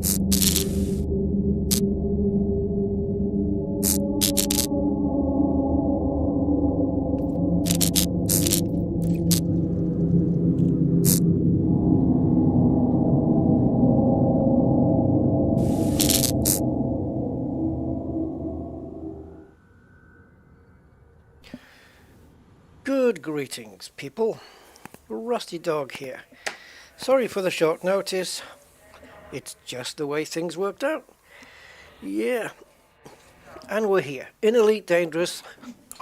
Good greetings, people. Rusty Dog here. Sorry for the short notice. It's just the way things worked out. Yeah. And we're here in Elite Dangerous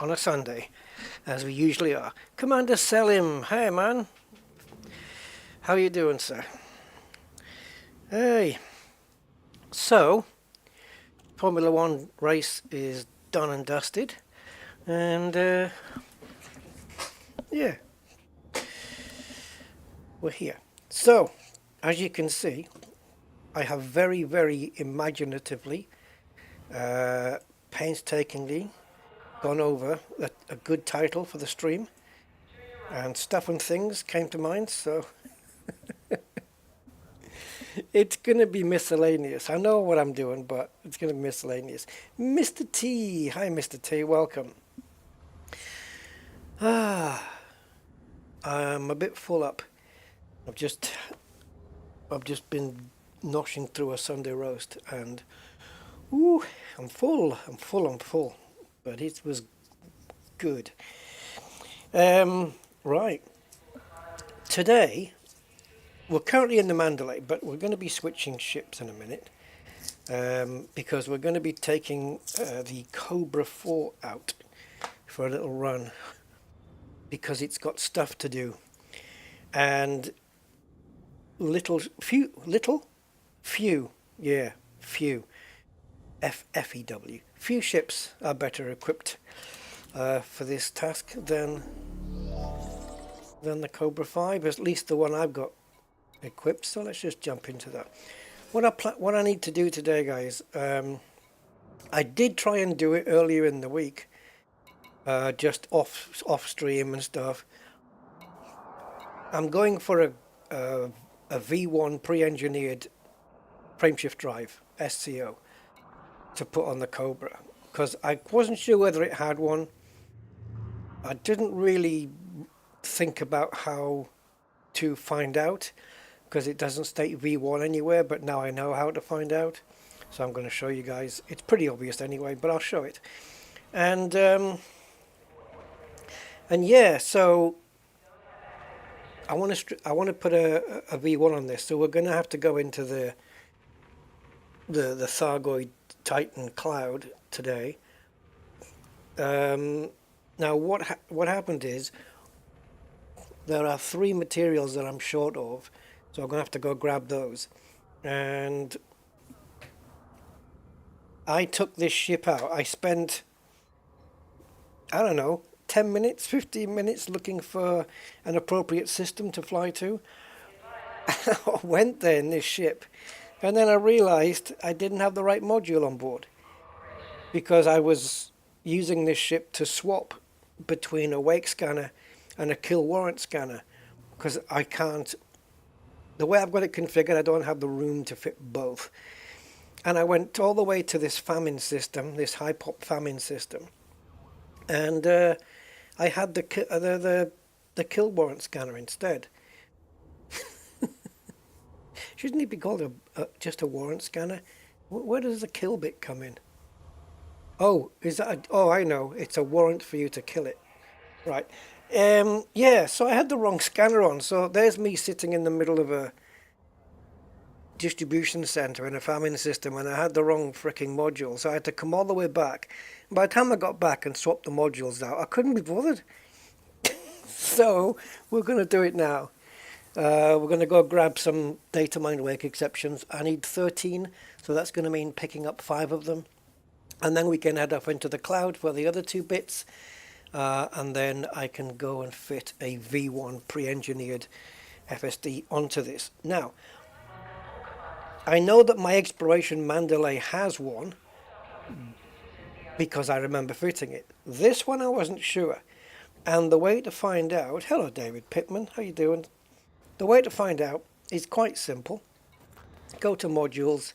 on a Sunday, as we usually are. Commander Selim, hey man. How you doing, sir? Hey. So, Formula One race is done and dusted. And, yeah, we're here. So, as you can see, I have very, very imaginatively, painstakingly gone over a good title for the stream, and stuff and things came to mind, so it's going to be miscellaneous. I know what I'm doing, but it's going to be miscellaneous. Mr. T, hi Mr. T, welcome. I'm a bit full up. I've just been noshing through a Sunday roast, and ooh, I'm full. But it was good. Right. Today, we're currently in the Mandalay, but we're going to be switching ships in a minute, because we're going to be taking the Cobra 4 out for a little run, because it's got stuff to do, and few ships are better equipped for this task than the Cobra 5, at least the one I've got equipped. So let's just jump into that. What I need to do today, guys, I did try and do it earlier in the week, just off stream and stuff. I'm going for a V1 pre-engineered frameshift drive, SCO, to put on the Cobra, because I wasn't sure whether it had one. I didn't really think about how to find out, because it doesn't state V1 anywhere, but now I know how to find out, so I'm going to show you guys. It's pretty obvious anyway, but I'll show it. And yeah, so I want to put a V1 on this, so we're going to have to go into the Thargoid Titan cloud today. Now what happened is there are 3 materials that I'm short of, so I'm going to have to go grab those. And I took this ship out. I spent, I don't know, 10 minutes, 15 minutes looking for an appropriate system to fly to. I went there in this ship, and then I realized I didn't have the right module on board, because I was using this ship to swap between a wake scanner and a kill warrant scanner, because I can't, the way I've got it configured, I don't have the room to fit both. And I went all the way to this famine system, this high pop famine system, and I had the kill warrant scanner instead. Shouldn't it be called just a warrant scanner? Where does the kill bit come in? Oh, is that? Oh, I know. It's a warrant for you to kill it, right? Yeah. So I had the wrong scanner on. So there's me sitting in the middle of a distribution center in a famine system, and I had the wrong freaking module. So I had to come all the way back. By the time I got back and swapped the modules out, I couldn't be bothered. So we're going to do it now. We're going to go grab some data mined wake exceptions. I need 13, so that's going to mean picking up 5 of them. And then we can head off into the cloud for the other 2 bits. And then I can go and fit a V1 pre-engineered FSD onto this. Now, I know that my Exploration Mandalay has one, because I remember fitting it. This one I wasn't sure. And the way to find out... Hello, David Pittman. How you doing? The way to find out is quite simple. go to modules,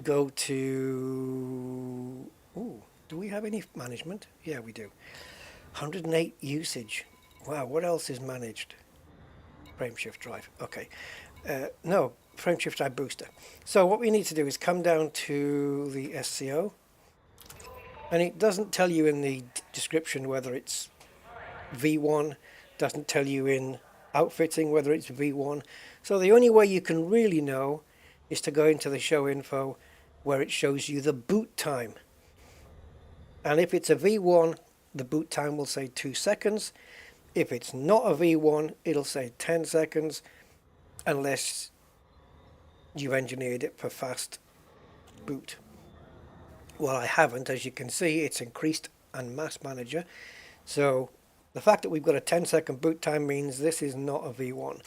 go to, ooh, do we have any management? Yeah, we do. 108 usage. Wow, what else is managed? Frame shift drive. Okay. No, frame shift drive booster. So what we need to do is come down to the SCO, and it doesn't tell you in the description whether it's V1, doesn't tell you in outfitting whether it's V1. So the only way you can really know is to go into the show info where it shows you the boot time. And if it's a V1, the boot time will say 2 seconds. If it's not a V1, it'll say 10 seconds, unless you've engineered it for fast boot. Well, I haven't. As you can see, it's increased on Mass Manager. So the fact that we've got a 10-second boot time means this is not a V1.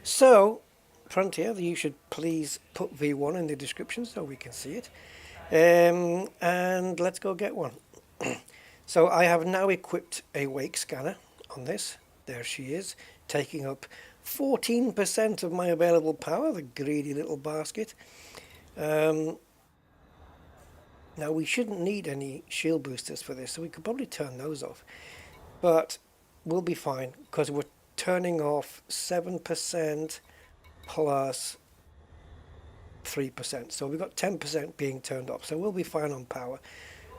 So, Frontier, you should please put V1 in the description so we can see it. And let's go get one. So I have now equipped a wake scanner on this. There she is, taking up 14% of my available power, the greedy little basket. Now we shouldn't need any shield boosters for this, so we could probably turn those off. But we'll be fine, because we're turning off 7% plus 3%. So we've got 10% being turned off, so we'll be fine on power.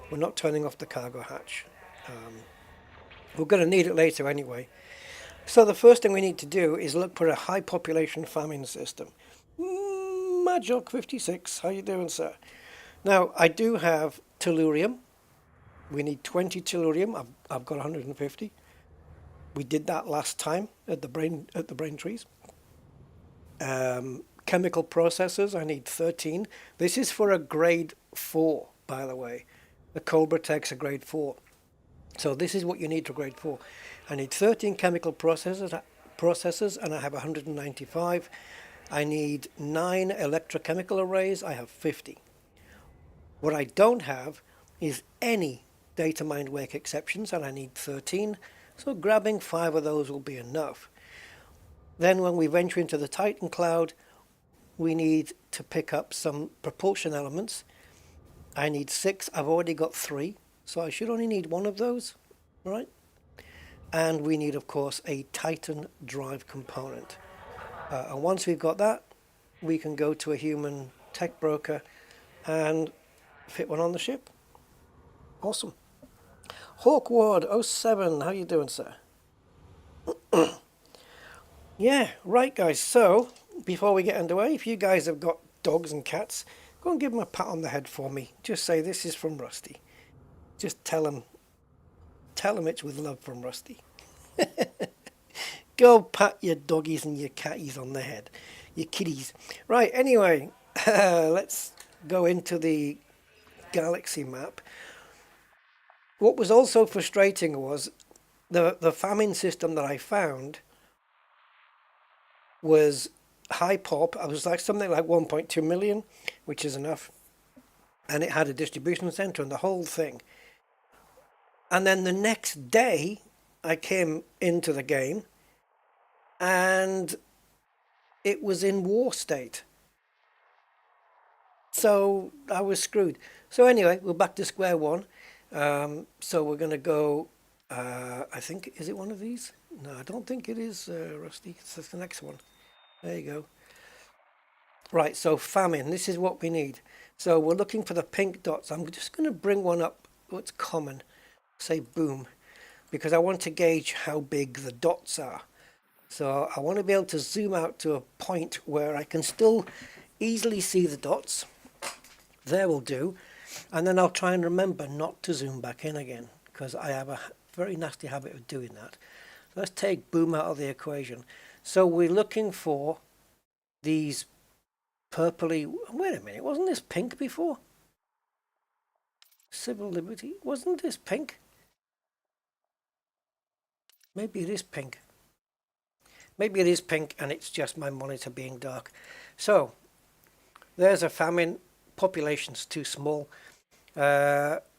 We're not turning off the cargo hatch. We're going to need it later anyway. So the first thing we need to do is look for a high population famine system. Majok56, how you doing, sir? Now, I do have tellurium. We need 20 tellurium. I've got 150. We did that last time at the brain trees. Chemical processors, I need 13. This is for a grade 4, by the way. The Cobra Tech's a grade 4. So this is what you need for grade 4. I need 13 chemical processors, and I have 195. I need 9 electrochemical arrays. I have 50. What I don't have is any data mined wake exceptions, and I need 13. So grabbing 5 of those will be enough. Then when we venture into the Titan Cloud, we need to pick up some propulsion elements. I need 6. I've already got 3, so I should only need 1 of those, right? And we need, of course, a Titan drive component. And once we've got that, we can go to a human tech broker and fit one on the ship. Awesome. Hawkward07, how you doing, sir? Yeah, right, guys. So, before we get underway, if you guys have got dogs and cats, go and give them a pat on the head for me. Just say, this is from Rusty. Just tell them it's with love from Rusty. Go pat your doggies and your catties on the head. Your kitties. Right, anyway, let's go into the galaxy map. What was also frustrating was the famine system that I found was high pop. I was like something like 1.2 million, which is enough. And it had a distribution center and the whole thing. And then the next day, I came into the game and it was in war state. So I was screwed. So anyway, we're back to square one. So we're going to go, I think, is it one of these? No, I don't think it is, Rusty. It's the next one. There you go. Right, so famine, this is what we need. So we're looking for the pink dots. I'm just going to bring one up, what's common, say boom, because I want to gauge how big the dots are. So I want to be able to zoom out to a point where I can still easily see the dots. There will do. And then I'll try and remember not to zoom back in again, because I have a very nasty habit of doing that. Let's take boom out of the equation. So we're looking for these purpley, wait a minute, wasn't this pink before? Civil liberty, wasn't this pink? Maybe it is pink. Maybe it is pink and it's just my monitor being dark. So there's a famine. Population's too small.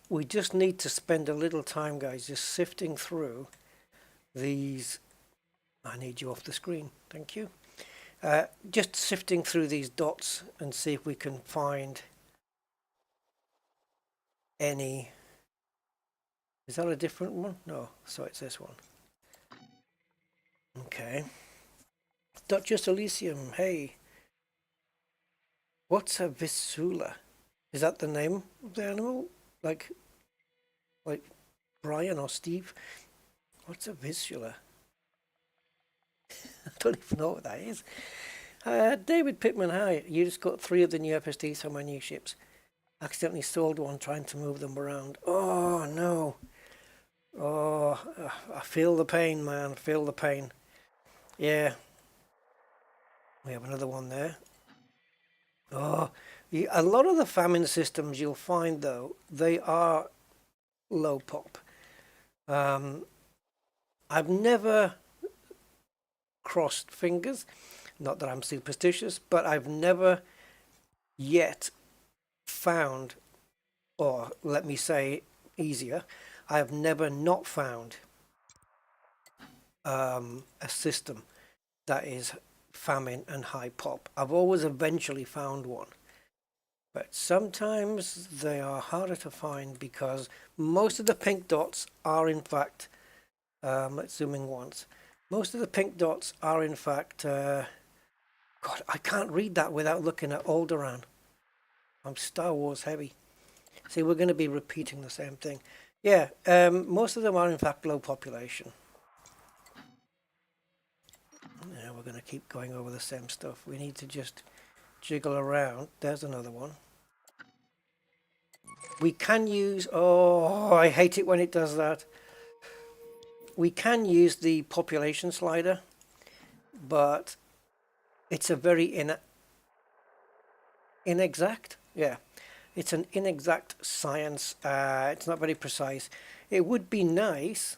We just need to spend a little time, guys, just sifting through these. I need you off the screen. Thank you. Just sifting through these dots and see if we can find any. Is that a different one? No, so it's this one. Okay. Duchess Elysium, hey. What's a Visula? Is that the name of the animal? Like Brian or Steve? What's a Visula? I don't even know what that is. David Pittman, hi. You just got 3 of the new FSDs on my new ships. Accidentally sold one trying to move them around. Oh, no. Oh, I feel the pain, man. Feel the pain. Yeah. We have another one there. Oh, a lot of the famine systems you'll find, though, they are low pop. I've never crossed fingers, not that I'm superstitious, but I've never yet found, or let me say easier, I've never not found a system that is famine and high pop. I've always eventually found one, but sometimes they are harder to find because most of the pink dots are in fact, let's zoom in once, most of the pink dots are in fact, God, I can't read that without looking at Alderaan. I'm Star Wars heavy. See, we're going to be repeating the same thing. Yeah, most of them are in fact low population. Yeah, we're going to keep going over the same stuff. We need to just jiggle around. There's another one. We can use... Oh, I hate it when it does that. We can use the population slider, but it's a very inexact. Yeah, it's an inexact science. It's not very precise. It would be nice,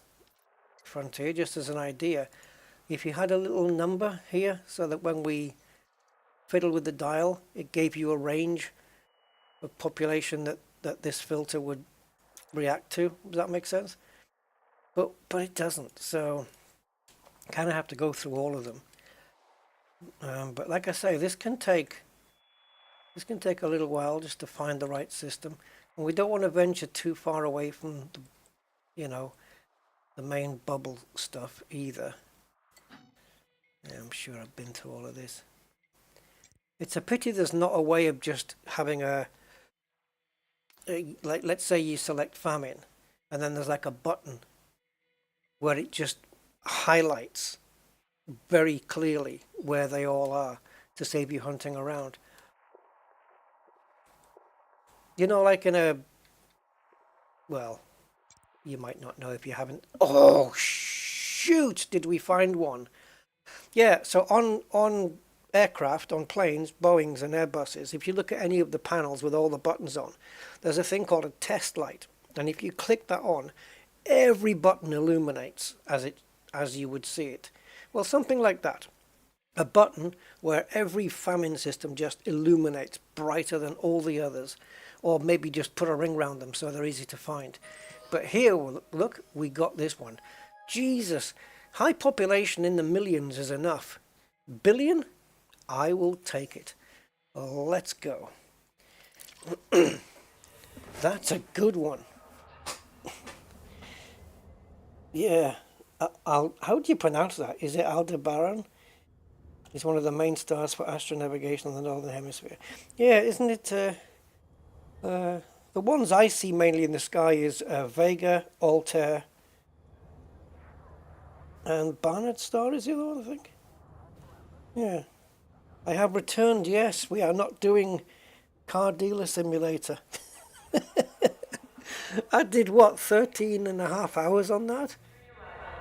Frontier, just as an idea, if you had a little number here so that when we fiddle with the dial, it gave you a range of population that this filter would react to. Does that make sense? But it doesn't, so kind of have to go through all of them. But like I say, this can take a little while just to find the right system, and we don't want to venture too far away from the main bubble stuff either. Yeah, I'm sure I've been through all of this. It's a pity there's not a way of just having like, let's say you select famine, and then there's like a button where it just highlights very clearly where they all are to save you hunting around. You know, like in a... Well, you might not know if you haven't... Oh, shoot! Did we find one? Yeah, so on aircraft, on planes, Boeings and Airbuses, if you look at any of the panels with all the buttons on, there's a thing called a test light. And if you click that on, every button illuminates as you would see it. Well, something like that. A button where every famine system just illuminates brighter than all the others. Or maybe just put a ring around them so they're easy to find. But here, look, we got this one. Jesus, high population in the millions is enough. Billion? I will take it. Let's go. That's a good one. Yeah. How do you pronounce that? Is it Aldebaran? It's one of the main stars for astronavigation in the Northern Hemisphere. Yeah, isn't it... the ones I see mainly in the sky is Vega, Altair, and Barnard Star is the other one, I think. Yeah. I have returned, yes. We are not doing Car Dealer Simulator. I did, what, 13.5 hours on that?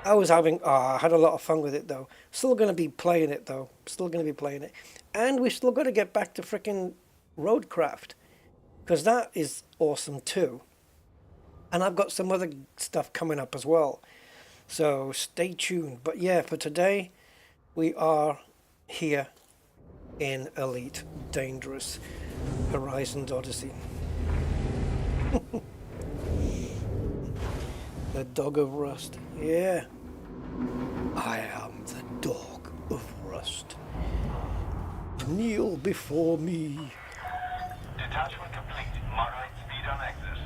I had a lot of fun with it, though. Still going to be playing it, though. Still going to be playing it. And we've still got to get back to frickin' Roadcraft, because that is awesome, too. And I've got some other stuff coming up as well. So stay tuned. But yeah, for today, we are here in Elite Dangerous Horizons Odyssey. The Dog of Rust. Yeah. I am the Dog of Rust. Kneel before me. Detachment complete. Moderate speed on exit.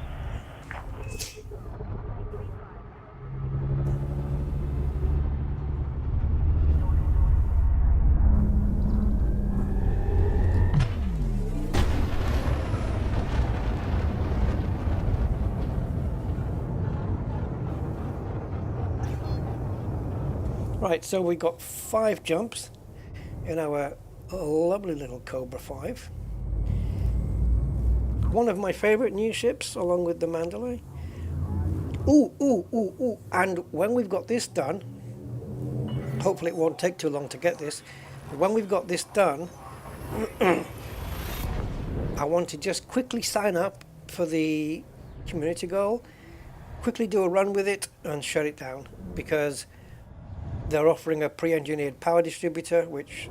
Right, so we got 5 jumps in our lovely little Cobra 5. One of my favourite new ships, along with the Mandalay. Ooh. And when we've got this done, hopefully it won't take too long to get this, but when we've got this done, I want to just quickly sign up for the community goal, quickly do a run with it and shut it down, because they're offering a pre-engineered power distributor, which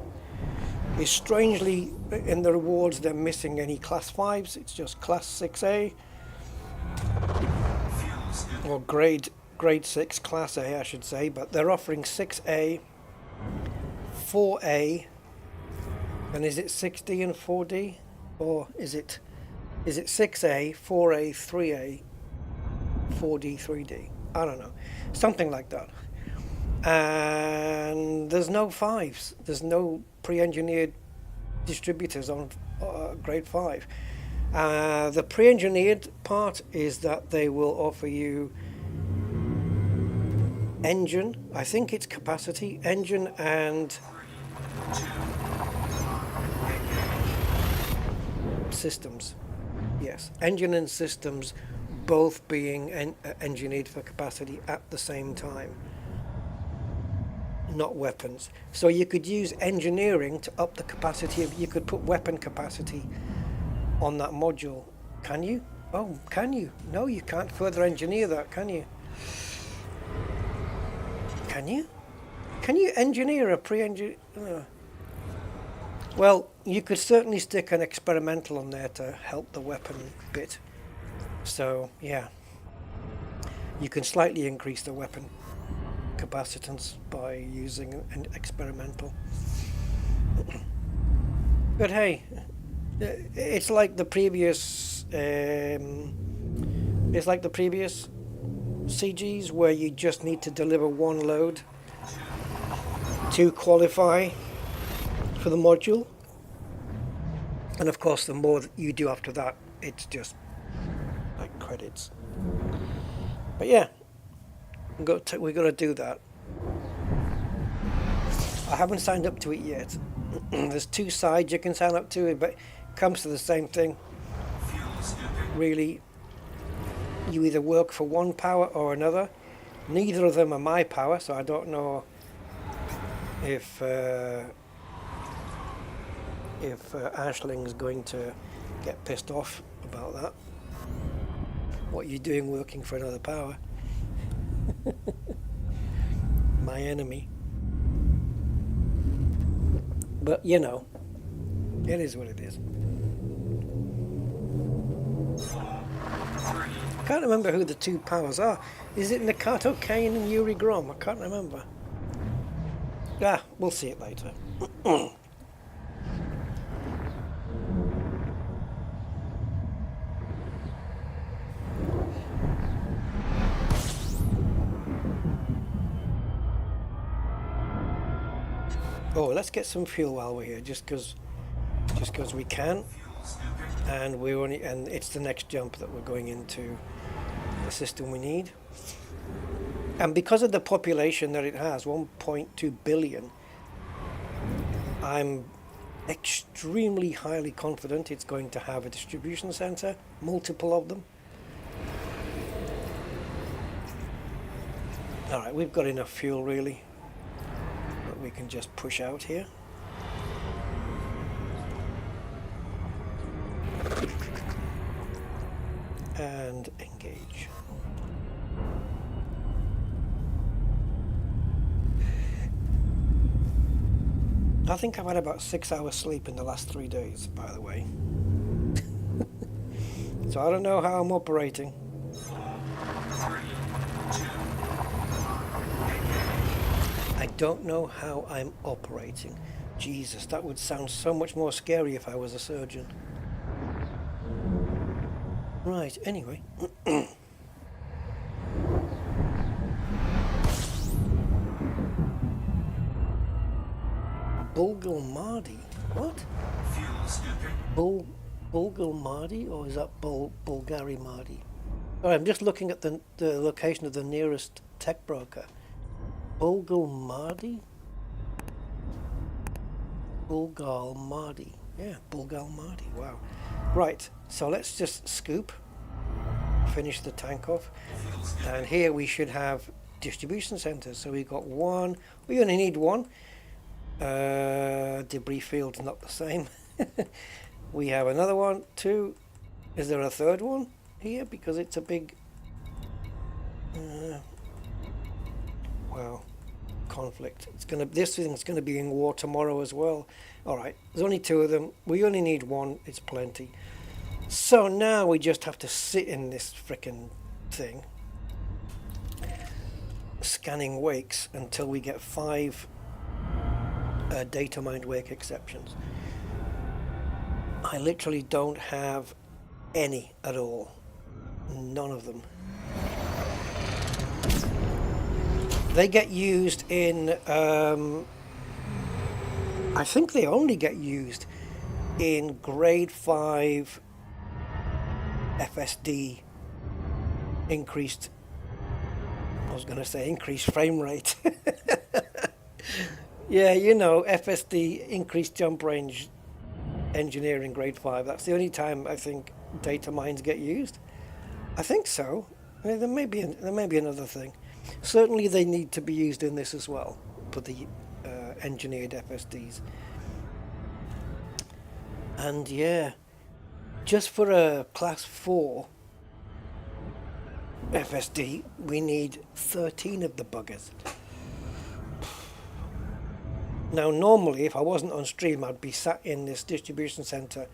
is strangely, in the rewards, they're missing any class 5s. It's just class 6A, or grade 6, class A I should say, but they're offering 6A, 4A, and is it 6D and 4D? Or is it 6A, 4A, 3A, 4D, 3D? I don't know. Something like that. And there's no 5s. There's no pre-engineered distributors on grade 5. The pre-engineered part is that they will offer you engine, I think it's capacity, engine and systems. Yes, engine and systems both being engineered for capacity at the same time. Not weapons. So you could use engineering to up the capacity of, you could put weapon capacity on that module. Can you? Oh, can you? No, you can't further engineer that, can you? Can you? Can you engineer a pre-engineer? Well, you could certainly stick an experimental on there to help the weapon bit. So, yeah. You can slightly increase the weapon capacitance by using an experimental. But hey, it's like the previous CGs where you just need to deliver one load to qualify for the module, and of course the more that you do after that, it's just like credits. But yeah, we've got to do that. I haven't signed up to it yet. There's 2 sides you can sign up to it, but it comes to the same thing. Really, you either work for one power or another. Neither of them are my power, so I don't know if Ashling's going to get pissed off about that. What you're doing working for another power. My enemy. But you know, it is what it is. I can't remember who the 2 powers are. Is it Nakato Kane and Yuri Grom? I can't remember. Ah, we'll see it later. Oh, let's get some fuel while we're here, just because we can, and it's the next jump that we're going into the system we need, and because of the population that it has, 1.2 billion, I'm extremely highly confident it's going to have a distribution center, multiple of them. All right, we've got enough fuel really. We can just push out here. And engage. I think I've had about 6 hours sleep in the last 3 days, by the way. So I don't know how I'm operating. I don't know how I'm operating. Jesus, that would sound so much more scary if I was a surgeon. Right, anyway. Bulgalmadi? What? Bulgalmadi? Or is that Bulgarimadi? Oh, I'm just looking at the location of the nearest tech broker. Bulgalmadi? Bulgalmadi. Yeah, Bulgalmadi. Wow. Right, so let's just scoop. Finish the tank off. And here we should have distribution centers. So we've got one. We only need one. Debris field's not the same. We have another one, two. Is there a third one here? Because it's a big well, conflict. This thing's gonna be in war tomorrow as well. All right, there's only two of them. We only need one. It's plenty. So now we just have to sit in this frickin' thing, scanning wakes until we get 5 data mined wake exceptions. I literally don't have any at all. None of them. They get used in, I think they only get used in grade 5 FSD increased, I was going to say increased frame rate. Yeah, you know, FSD, increased jump range engineering grade 5. That's the only time I think data mines get used. I think so. I mean, there may be another thing. Certainly they need to be used in this as well, for the engineered FSDs. And yeah, just for a class 4 FSD, we need 13 of the buggers. Now normally, if I wasn't on stream, I'd be sat in this distribution center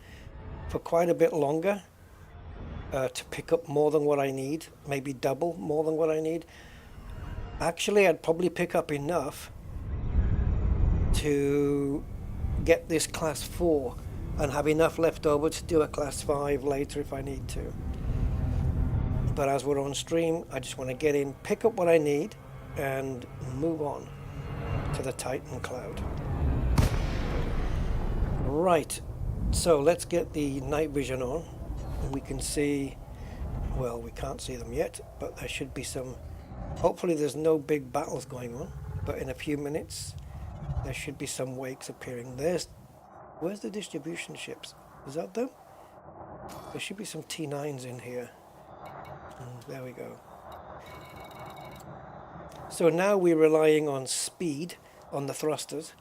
for quite a bit longer to pick up more than what I need, maybe double more than what I need. Actually, I'd probably pick up enough to get this class 4 and have enough left over to do a class 5 later if I need to. But as we're on stream, I just want to get in, pick up what I need, and move on to the Titan cloud. Right, so let's get the night vision on. We can see, well, we can't see them yet, but there should be some, hopefully there's no big battles going on, but in a few minutes there should be some wakes appearing. Where's the distribution ships? Is that them? There should be some T9s in here. There we go. So now we're relying on speed on the thrusters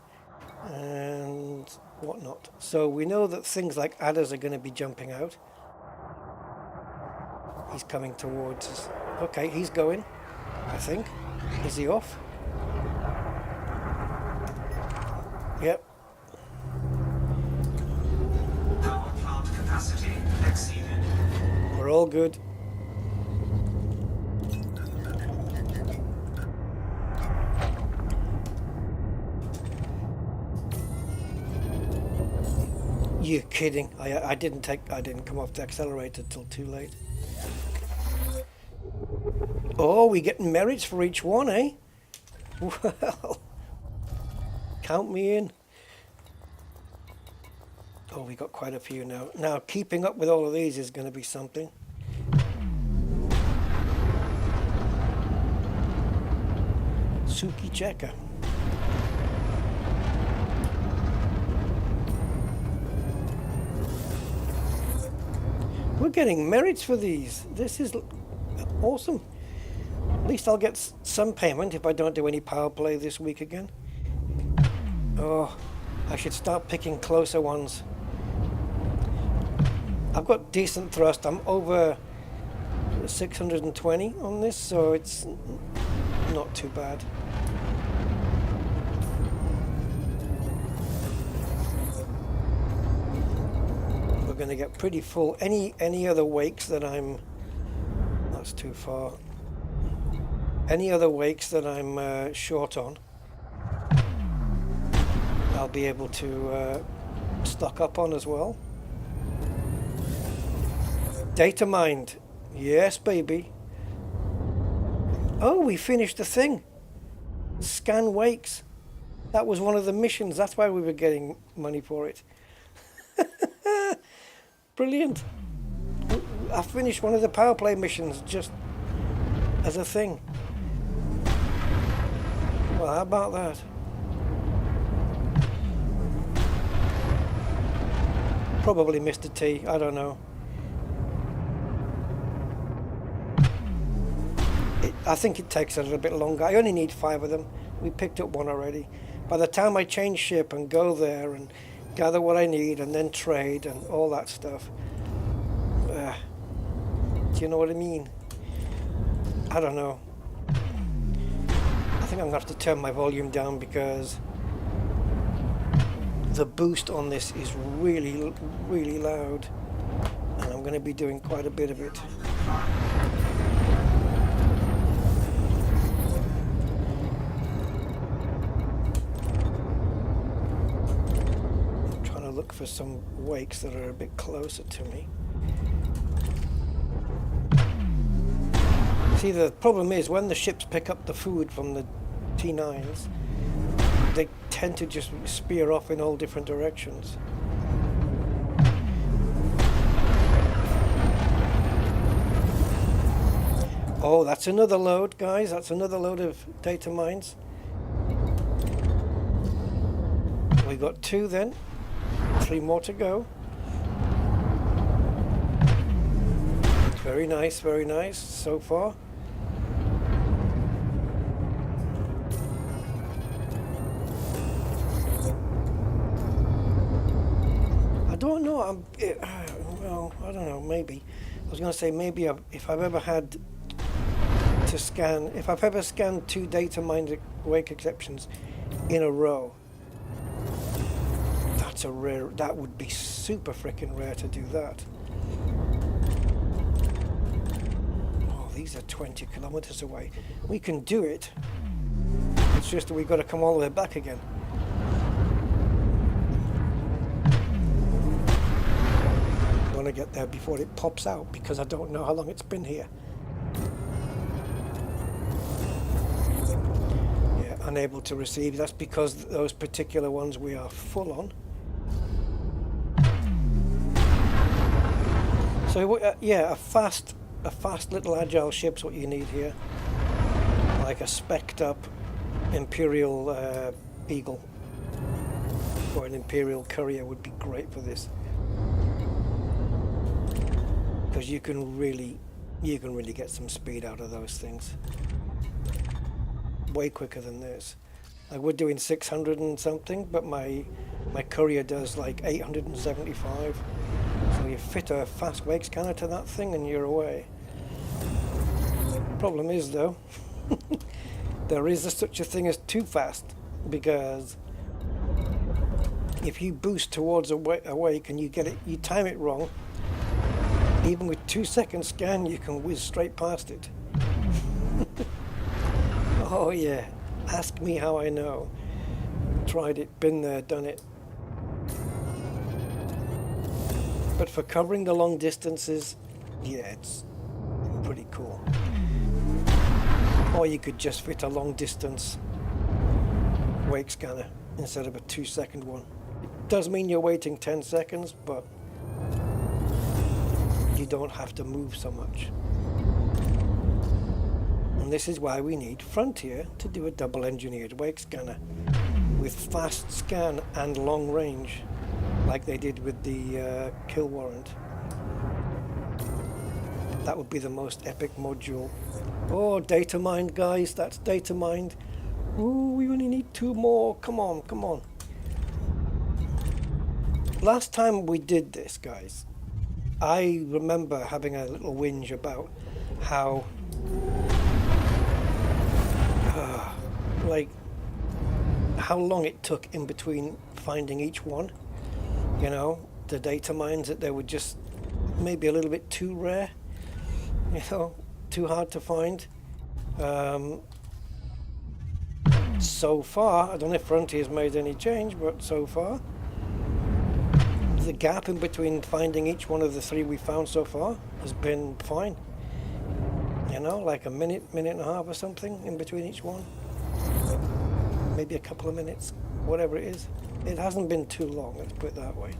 and whatnot. So we know that things like adders are going to be jumping out. He's coming towards us. Okay, he's going, I think. Is he off? Yep. Power plant capacity exceeded. We're all good. You're kidding. I didn't come off the accelerator till too late. Oh, we getting merits for each one, eh? Well, count me in. Oh, we got quite a few now. Now, keeping up with all of these is going to be something. Suki Cheka. We're getting merits for these. This is awesome. At least I'll get some payment if I don't do any power play this week again. Oh, I should start picking closer ones. I've got decent thrust. I'm over 620 on this, so it's not too bad. We're going to get pretty full. Any other wakes that that's too far. Any other wakes that I'm short on, I'll be able to stock up on as well. Data mined. Yes, baby. Oh, we finished the thing. Scan wakes. That was one of the missions. That's why we were getting money for it. Brilliant. I finished one of the power play missions just as a thing. Well, how about that? Probably Mr. T, I don't know. I think it takes a little bit longer. I only need 5 of them. We picked up one already. By the time I change ship and go there and gather what I need and then trade and all that stuff. Do you know what I mean? I don't know. I think I'm going to have to turn my volume down because the boost on this is really, really loud. And I'm going to be doing quite a bit of it. I'm trying to look for some wakes that are a bit closer to me. See, the problem is when the ships pick up the food from the T9s, they tend to just spear off in all different directions. Oh, that's another load, guys. That's another load of data mines. We got 2 then. 3 more to go. Very nice so far. I don't know. Well, I don't know. Maybe I was going to say maybe if I've ever had to scan, if I've ever scanned 2 data mined wake exceptions in a row, that's a rare. That would be super freaking rare to do that. Oh, these are 20 kilometers away. We can do it. It's just that we've got to come all the way back again. I want to get there before it pops out because I don't know how long it's been here. Yeah, unable to receive. That's because those particular ones we are full on. So yeah, a fast little agile ship's what you need here. Like a spec'd up Imperial Eagle or an Imperial Courier would be great for this. Because you can really get some speed out of those things. Way quicker than this. Like we're doing 600 and something, but my Courier does like 875. So you fit a fast wake scanner to that thing and you're away. Problem is though, there is such a thing as too fast, because if you boost towards a wake and you time it wrong, even with 2-second scan you can whiz straight past it. Oh yeah, ask me how I know. Tried it, been there, done it. But for covering the long distances, yeah, it's pretty cool. Or you could just fit a long distance wake scanner instead of a 2-second one. It does mean you're waiting 10 seconds, but you don't have to move so much. And this is why we need Frontier to do a double engineered wake scanner with fast scan and long range, like they did with the kill warrant. That would be the most epic module. Oh, data mined, guys. That's data mined. Ooh, we only need 2 more. Come on, come on. Last time we did this, guys, I remember having a little whinge about how like how long it took in between finding each one. You know, the data mines, that they were just maybe a little bit too rare, you know, too hard to find. so far, I don't know if Frontier's made any change, but so far, the gap in between finding each one of the 3 we found so far has been fine. You know, like a minute and a half or something in between each one. Maybe a couple of minutes, whatever it is. It hasn't been too long, let's put it that way.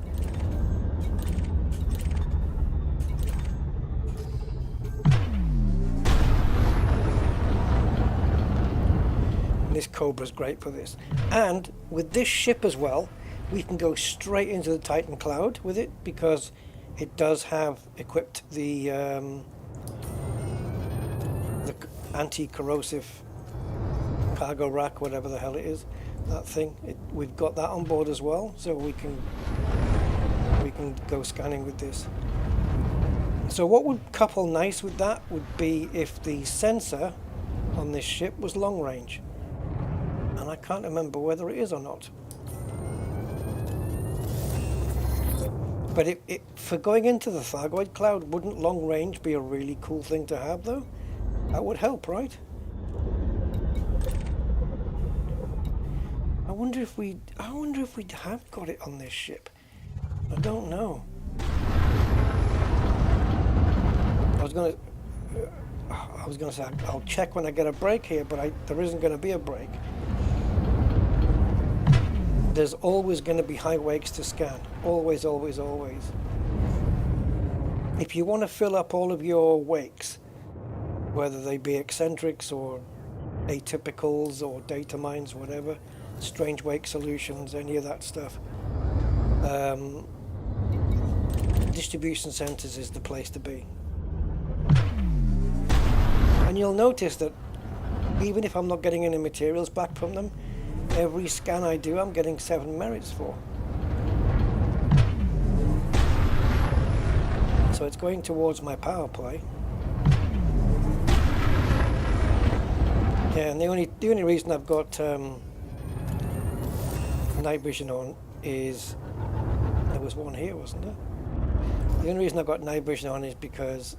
This Cobra's great for this. And with this ship as well, we can go straight into the Titan Cloud with it, because it does have equipped the anti-corrosive cargo rack, whatever the hell it is, that thing. We've got that on board as well, so we can go scanning with this. So what would couple nice with that would be if the sensor on this ship was long range. And I can't remember whether it is or not. But for going into the Thargoid Cloud, wouldn't long range be a really cool thing to have, though? That would help, right? I wonder if we have got it on this ship. I don't know. I was gonna say I'll check when I get a break here, but there isn't going to be a break. There's always going to be high wakes to scan. Always, always, always. If you want to fill up all of your wakes, whether they be eccentrics or atypicals or data mines, whatever, strange wake solutions, any of that stuff, distribution centers is the place to be. And you'll notice that even if I'm not getting any materials back from them, every scan I do, I'm getting 7 merits for. So it's going towards my power play. Yeah, and the only reason I've got night vision on is there was one here, wasn't there? The only reason I've got night vision on is because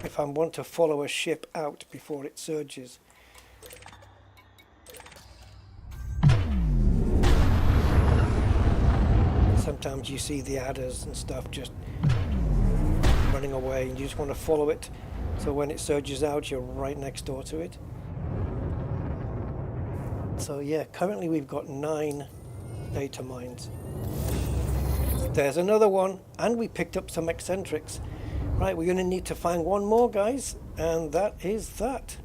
if I want to follow a ship out before it surges. Sometimes you see the adders and stuff just running away and you just want to follow it, so when it surges out you're right next door to it. So yeah, currently we've got 9 data mines. There's another one, and we picked up some eccentrics. Right, we're going to need to find one more, guys, and that is that.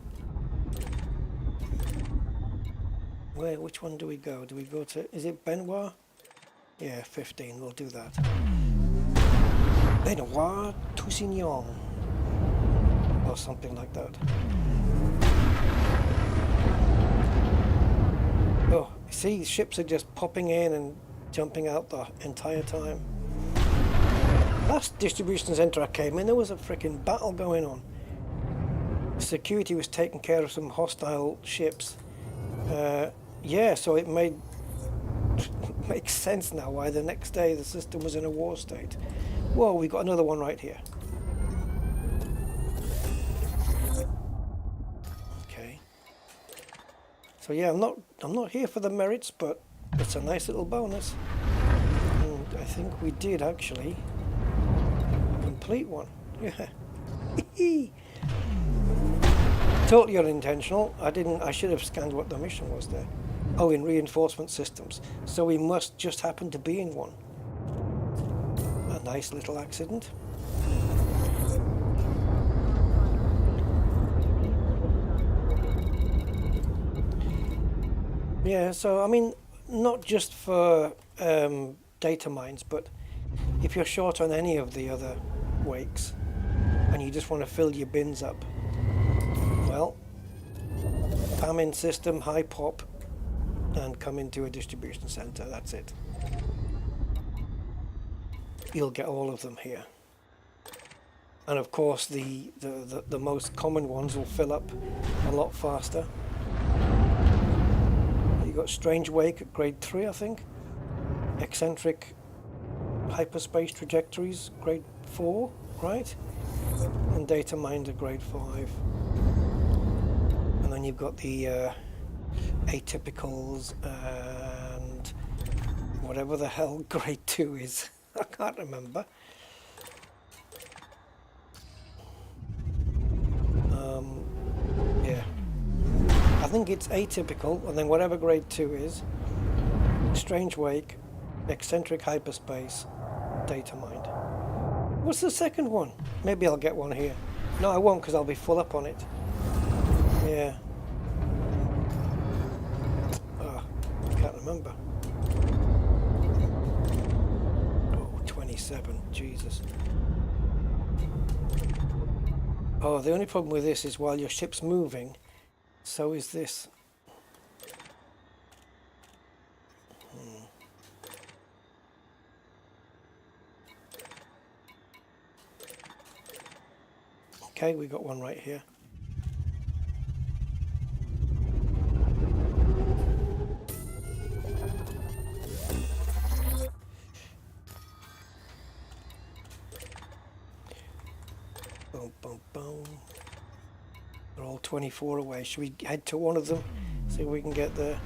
Which one do we go? Do we go to, is it Benoit? Yeah, 15, we'll do that. Benoit Toussignon, or something like that. Oh, see, ships are just popping in and jumping out the entire time. Last distribution center I came in, there was a freaking battle going on. Security was taking care of some hostile ships. Yeah, so it makes sense now why the next day the system was in a war state. Whoa, we got another one right here. Okay. So yeah, I'm not here for the merits, but it's a nice little bonus. And I think we did actually complete one. Yeah. Totally unintentional. I should have scanned what the mission was there. Oh, in reinforcement systems. So we must just happen to be in one. A nice little accident. Yeah, so I mean, not just for data mines, but if you're short on any of the other wakes and you just want to fill your bins up, well, PAM-in system, high pop, and come into a distribution center, that's it. You'll get all of them here. And of course the most common ones will fill up a lot faster. You got strange wake at grade 3, I think. Eccentric hyperspace trajectories, grade 4, right? And data mines at grade 5. And then you've got the atypicals and whatever the hell grade 2 is. I can't remember. Yeah, I think it's atypical, and then whatever grade 2 is, strange wake, eccentric hyperspace, data mined. What's the second one? Maybe I'll get one here. No, I won't, because I'll be full up on it. Yeah. Oh, I can't remember. Oh, 27. Jesus. Oh, the only problem with this is while your ship's moving, so is this. Okay, we got one right here. Boom, boom, boom. They're all 24 away. Should we head to one of them? See if we can get there.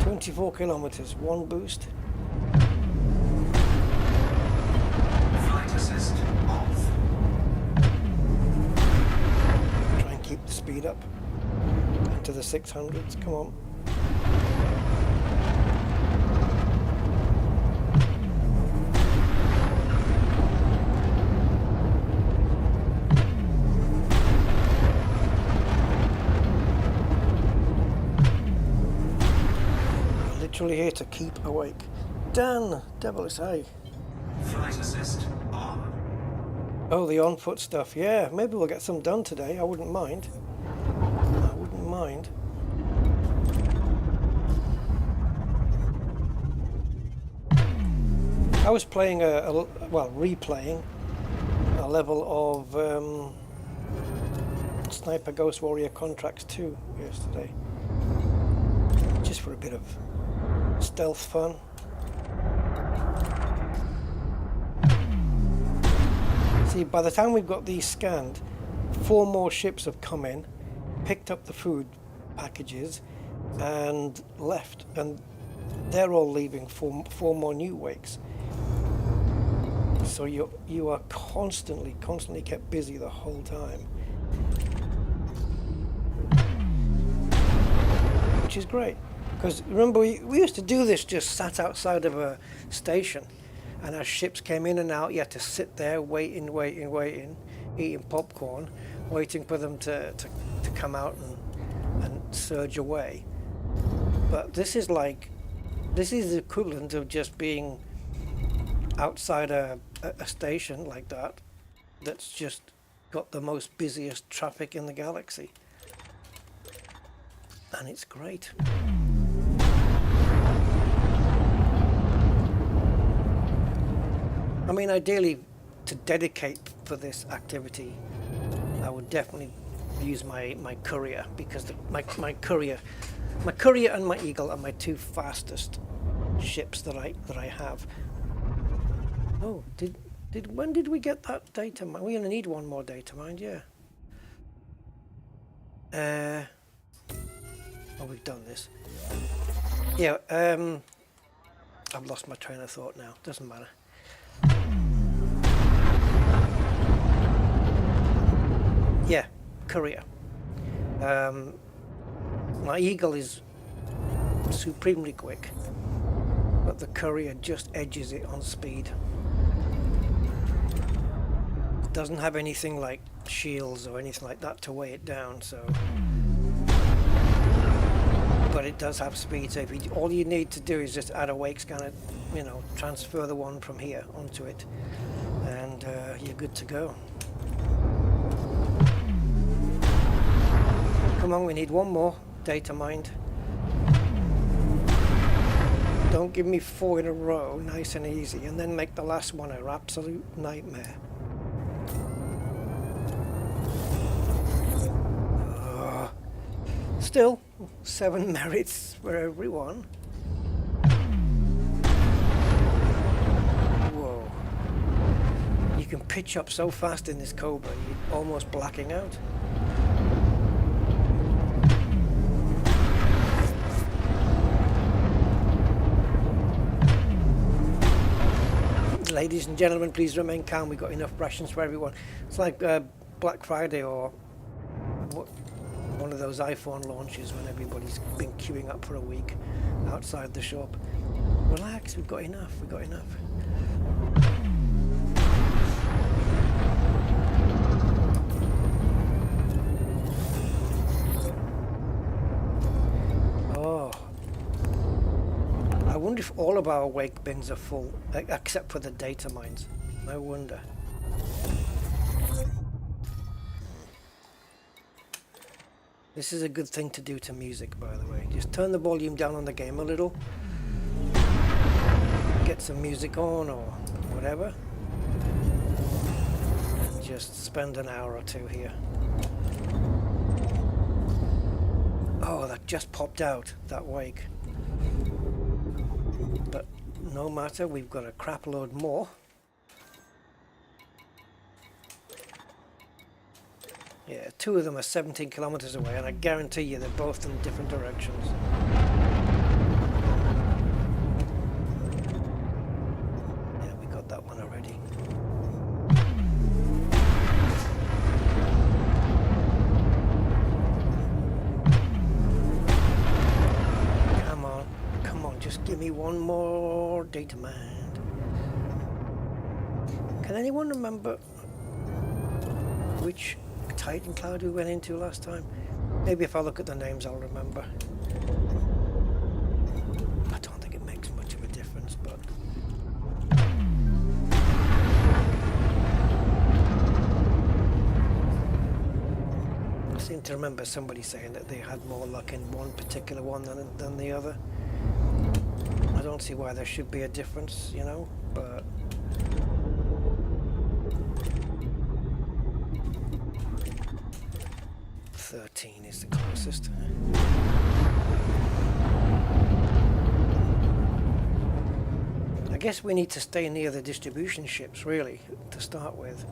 24 kilometers, one boost. Flight assist off. Try and keep the speed up into the 600s. Come on. Here to keep awake. Dan, devilish eye. Flight assist on. Oh, the on-foot stuff. Yeah, maybe we'll get some done today. I wouldn't mind. I wouldn't mind. I was playing replaying a level of Sniper Ghost Warrior Contracts 2 yesterday, just for a bit of stealth fun. See, by the time we've got these scanned, 4 more ships have come in, picked up the food packages and left, and they're all leaving for 4 more new wakes. So you are constantly kept busy the whole time, which is great. Because remember, we used to do this just sat outside of a station, and as ships came in and out, you had to sit there waiting, eating popcorn, waiting for them to come out and surge away. But this is the equivalent of just being outside a station like that, that's just got the most busiest traffic in the galaxy. And it's great. I mean, ideally, to dedicate for this activity, I would definitely use my Courier, because my Courier and my Eagle are my 2 fastest ships that I have. Oh, when did we get that data mine? We're gonna need one more data mine, yeah. Oh, we've done this. Yeah. I've lost my train of thought now. Doesn't matter. Yeah, Courier. My Eagle is supremely quick, but the Courier just edges it on speed. It doesn't have anything like shields or anything like that to weigh it down, so. But it does have speed, so all you need to do is just add a wake scanner, transfer the one from here onto it, and you're good to go. Come on, we need one more data mined. Don't give me 4 in a row, nice and easy, and then make the last one an absolute nightmare. Still, 7 merits for everyone. Whoa. You can pitch up so fast in this Cobra, you're almost blacking out. Ladies and gentlemen, please remain calm. We've got enough rations for everyone. It's like Black Friday or one of those iPhone launches when everybody's been queuing up for a week outside the shop. Relax, we've got enough, we've got enough. Oh, I wonder if all of our wake bins are full, except for the data mines. I wonder. This is a good thing to do to music, by the way. Just turn the volume down on the game a little. Get some music on or whatever. And just spend an hour or two here. Oh, that just popped out, that wake. But no matter, we've got a crap load more. Yeah, two of them are 17 kilometers away, and I guarantee you they're both in different directions. Yeah, we got that one already. Come on, just give me one more data mine. Can anyone remember which Titan Cloud we went into last time? Maybe if I look at the names I'll remember. I don't think it makes much of a difference, but I seem to remember somebody saying that they had more luck in one particular one than the other. I don't see why there should be a difference, you know, but 13 is the closest. I guess we need to stay near the distribution ships, really, to start with,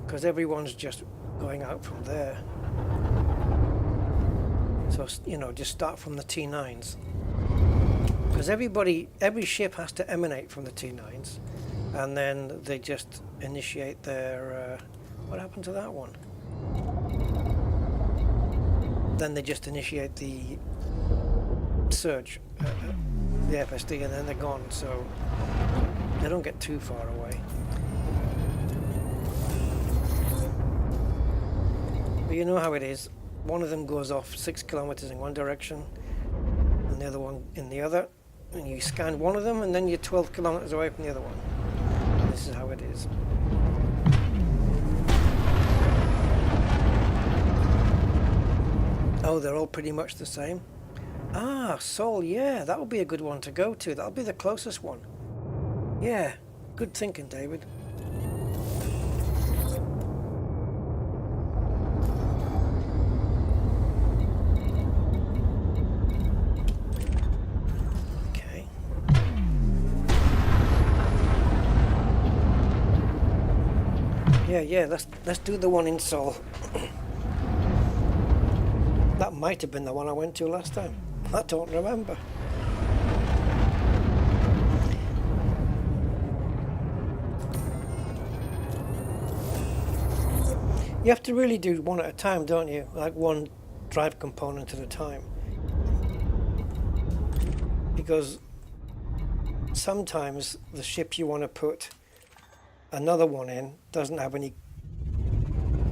because everyone's just going out from there. So, you know, just start from the T9s. Because every ship has to emanate from the T9s, and then they just initiate their... what happened to that one? Then they just initiate the surge, the FSD, and then they're gone, so they don't get too far away. But you know how it is. One of them goes off 6 kilometers in one direction and the other one in the other, and you scan one of them and then you're 12 kilometers away from the other one. And this is how it is. Oh, they're all pretty much the same. Ah, Seoul, yeah, that'll be a good one to go to. That'll be the closest one. Yeah, good thinking, David. Okay. Yeah, let's do the one in Seoul. That might have been the one I went to last time. I don't remember. You have to really do one at a time, don't you? Like one drive component at a time. Because sometimes the ship you want to put another one in doesn't have any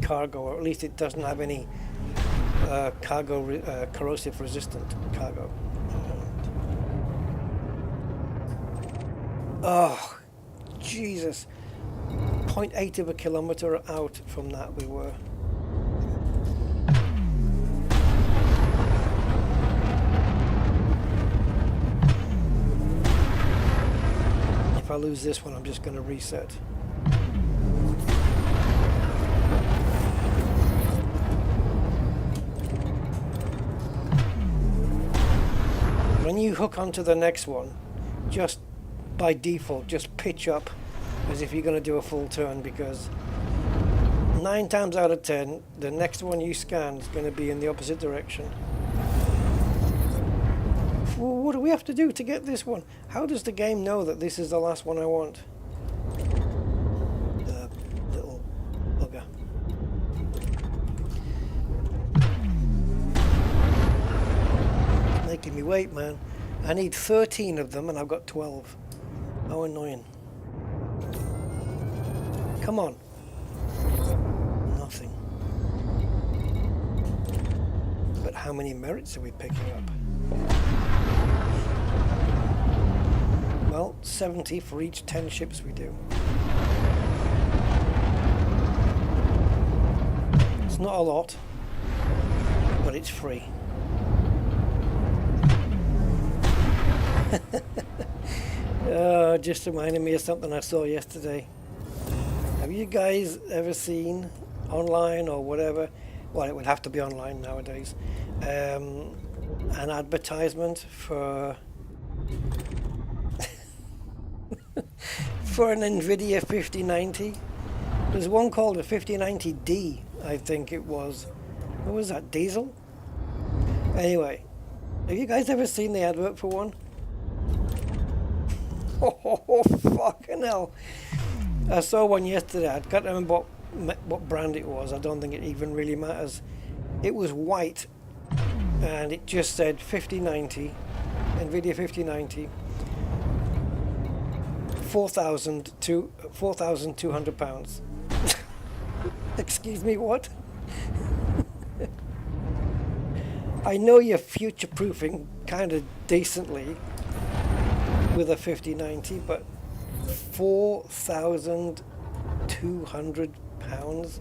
cargo, or at least it doesn't have any corrosive resistant cargo. Oh, Jesus. 0.8 of a kilometer out from that we were. If I lose this one, I'm just going to reset. When you hook onto the next one, just by default, just pitch up as if you're going to do a full turn, because 9 times out of 10, the next one you scan is going to be in the opposite direction. Well, what do we have to do to get this one? How does the game know that this is the last one I want? wait, man. I need 13 of them and I've got 12. How annoying. Come on. Nothing. But how many merits are we picking up? Well, 70 for each 10 ships we do. It's not a lot, but it's free. Just reminded me of something I saw yesterday. Have you guys ever seen online or whatever? Well, it would have to be online nowadays. An advertisement for for an Nvidia 5090. There's one called a 5090D, I think it was. What was that, diesel? Anyway, have you guys ever seen the advert for one? Oh, fucking hell. I saw one yesterday. I can't remember what brand it was. I don't think it even really matters. It was white and it just said 5090, Nvidia 5090, £4,200. Excuse me, what? I know you're future-proofing kind of decently with a 5090, but £4,200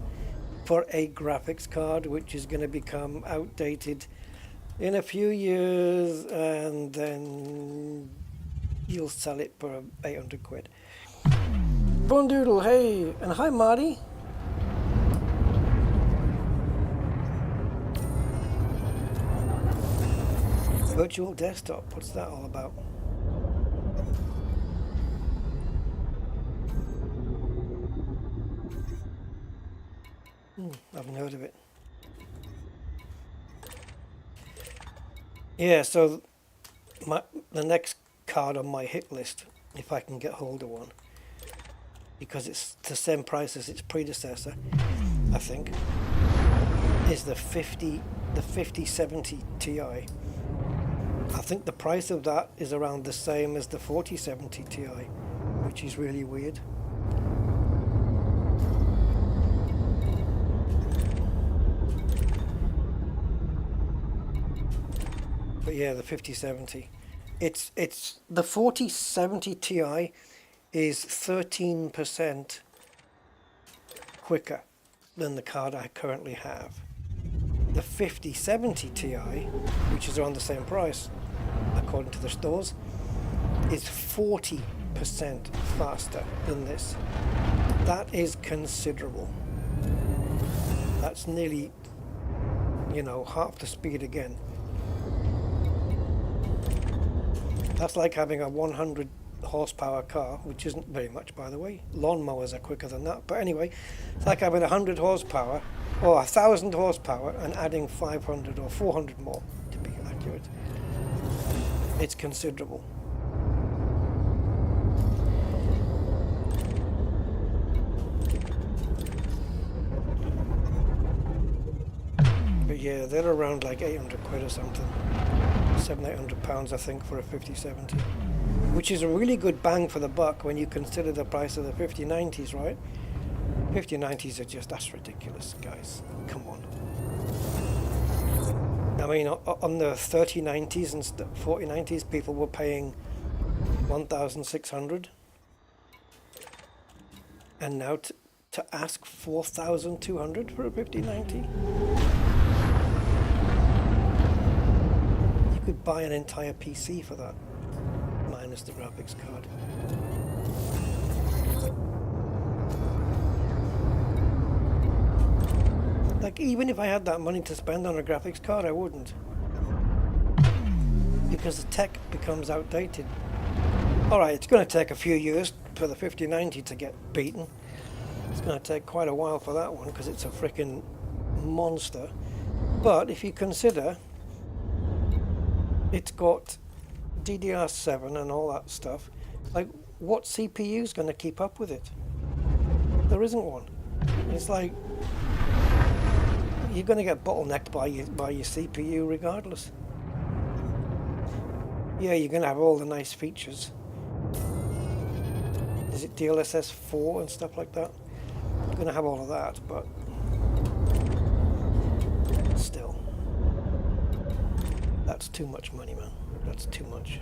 for a graphics card which is going to become outdated in a few years, and then you'll sell it for 800 quid. Bondoodle, hey, and hi Marty. Virtual desktop, what's that all about? I haven't heard of it. Yeah, so the next card on my hit list, if I can get hold of one, because it's the same price as its predecessor, I think, is the 5070 Ti. I think the price of that is around the same as the 4070 Ti, which is really weird. But yeah, the 5070. It's the 4070 Ti is 13% quicker than the card I currently have. The 5070 Ti, which is around the same price according to the stores, is 40% faster than this. That is considerable. That's nearly, half the speed again. That's like having a 100 horsepower car, which isn't very much, by the way. Lawnmowers are quicker than that. But anyway, it's like having 100 horsepower or 1,000 horsepower and adding 500 or 400 more, to be accurate. It's considerable. But yeah, they're around like 800 quid or something. £700-800 I think for a 5070, which is a really good bang for the buck when you consider the price of the 5090s, right? 5090s are just, that's ridiculous, guys. Come on. I mean, on the 3090s and 4090s, people were paying 1,600, and now to ask 4,200 for a 5090. Could buy an entire PC for that, minus the graphics card. Like, even if I had that money to spend on a graphics card, I wouldn't, because the tech becomes outdated. Alright, it's going to take a few years for the 5090 to get beaten. It's going to take quite a while for that one, because it's a freaking monster. But if you consider it's got DDR7 and all that stuff, like, what CPU is going to keep up with it? There isn't one. It's like you're going to get bottlenecked by your CPU regardless. Yeah, you're going to have all the nice features. Is it DLSS 4 and stuff like that? You're going to have all of that, but still. That's too much money, man. That's too much.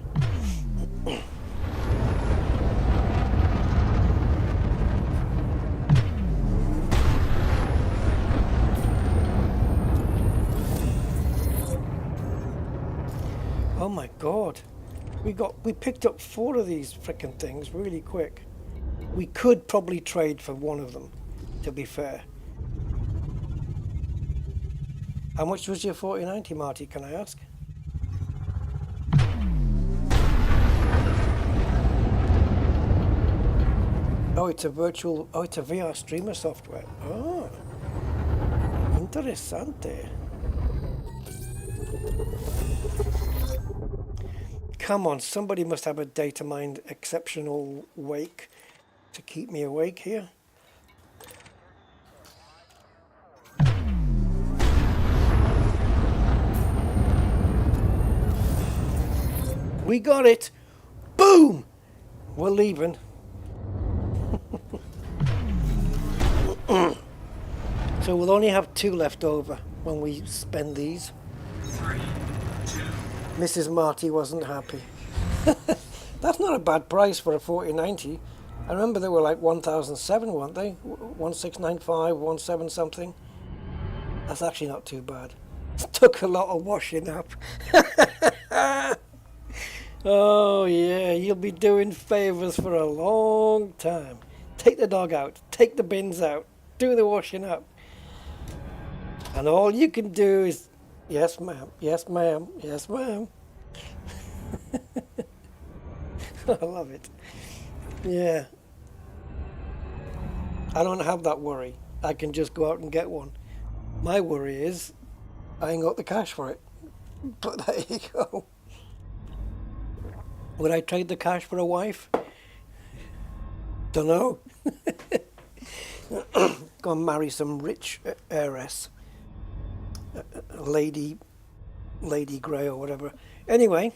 Oh my god. We picked up 4 of these frickin' things really quick. We could probably trade for one of them, to be fair. How much was your 4090, Marty, can I ask? Oh, it's a VR streamer software. Oh, interessante. Come on, somebody must have a data mined exceptional wake to keep me awake here. We got it! Boom! We're leaving. So we'll only have 2 left over when we spend these. 3, 2. Mrs. Marty wasn't happy. That's not a bad price for a 4090. I remember they were like 1,007, weren't they? 1695, 17 something. That's actually not too bad. It took a lot of washing up. Oh yeah, you'll be doing favours for a long time. Take the dog out, take the bins out, do the washing up. And all you can do is, yes ma'am, yes ma'am, yes ma'am. I love it. Yeah. I don't have that worry. I can just go out and get one. My worry is, I ain't got the cash for it. But there you go. Would I trade the cash for a wife? Dunno. Go and marry some rich heiress. Lady Grey or whatever. Anyway,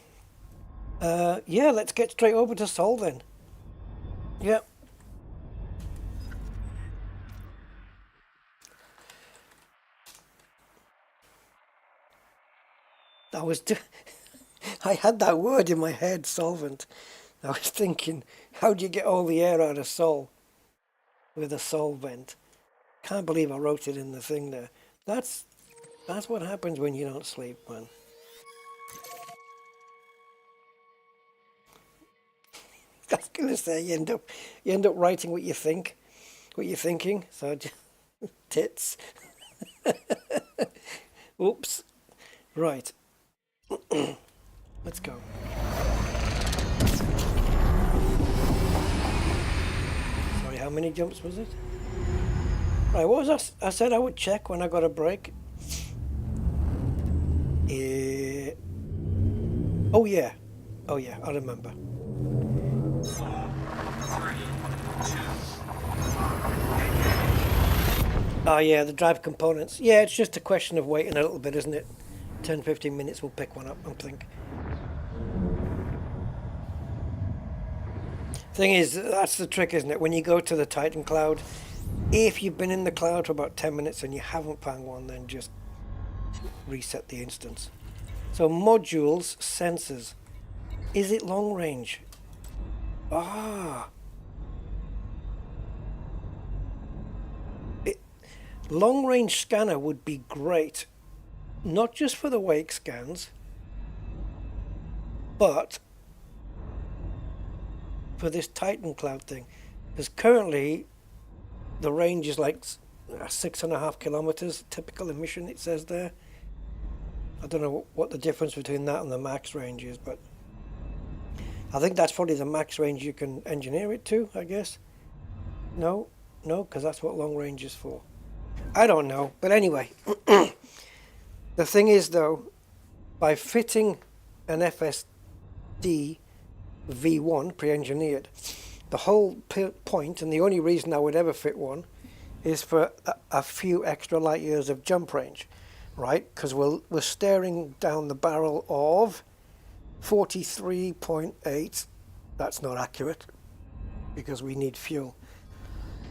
yeah, let's get straight over to Sol then. Yep. I had that word in my head, solvent. I was thinking, how do you get all the air out of Sol with a solvent? Can't believe I wrote it in the thing there. That's what happens when you don't sleep, man. I was gonna say you end up writing what you think, what you're thinking. So just, tits. Oops. Right. Let's go. Sorry, how many jumps was it? Right, what was that? I said I would check when I got a break. Oh yeah, I remember. 4, 3, 2. Oh yeah, the drive components. Yeah, it's just a question of waiting a little bit, isn't it? 10-15 minutes, we'll pick one up, I think. Thing is, that's the trick, isn't it? When you go to the Titan Cloud, if you've been in the cloud for about 10 minutes and you haven't found one, then just reset the instance. So modules, sensors. Is it long range? Ah. Long range scanner would be great. Not just for the wake scans, but for this Titan Cloud thing. Because currently the range is like 6.5 kilometers, typical emission it says there. I don't know what the difference between that and the max range is, but I think that's probably the max range you can engineer it to, I guess. No, because that's what long range is for. I don't know, but anyway. The thing is, though, by fitting an FSD V1 pre-engineered, the whole point, and the only reason I would ever fit one, is for a few extra light years of jump range, right? Because we're staring down the barrel of 43.8. That's not accurate because we need fuel.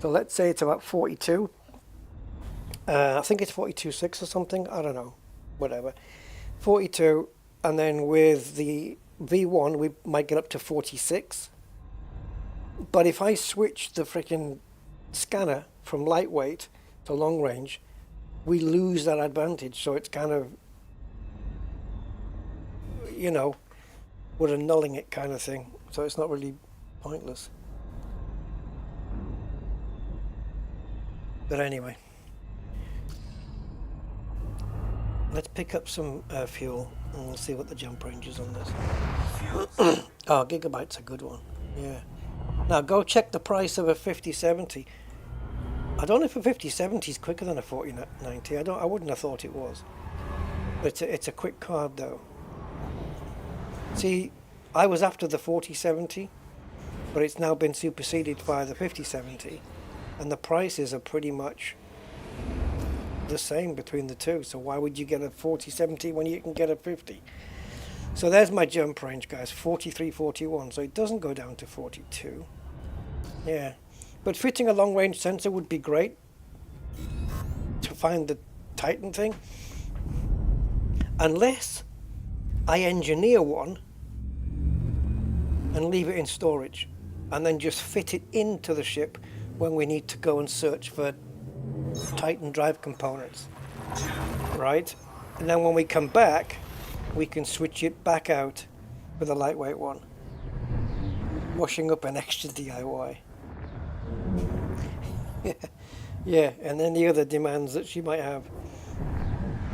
So let's say it's about 42. I think it's 42.6 or something. I don't know. Whatever. 42. And then with the V1, we might get up to 46. But if I switch the freaking scanner from lightweight to long range, we lose that advantage. So it's kind of, you know, we're annulling it kind of thing. So it's not really pointless. But anyway, let's pick up some fuel and we'll see what the jump range is on this. Oh, Gigabyte's a good one. Yeah. Now go check the price of a 5070. I don't know if a 5070 is quicker than a 4090. I wouldn't have thought it was. But it's a quick card though. See, I was after the 4070, but it's now been superseded by the 5070, and the prices are pretty much the same between the two. So why would you get a 4070 when you can get a 50? So there's my jump range, guys, 43, 41. So it doesn't go down to 42. Yeah, but fitting a long range sensor would be great to find the Titan thing, unless I engineer one and leave it in storage and then just fit it into the ship when we need to go and search for Titan drive components, right? And then when we come back, we can switch it back out with a lightweight one, washing up an extra DIY. Yeah, and then the other demands that she might have,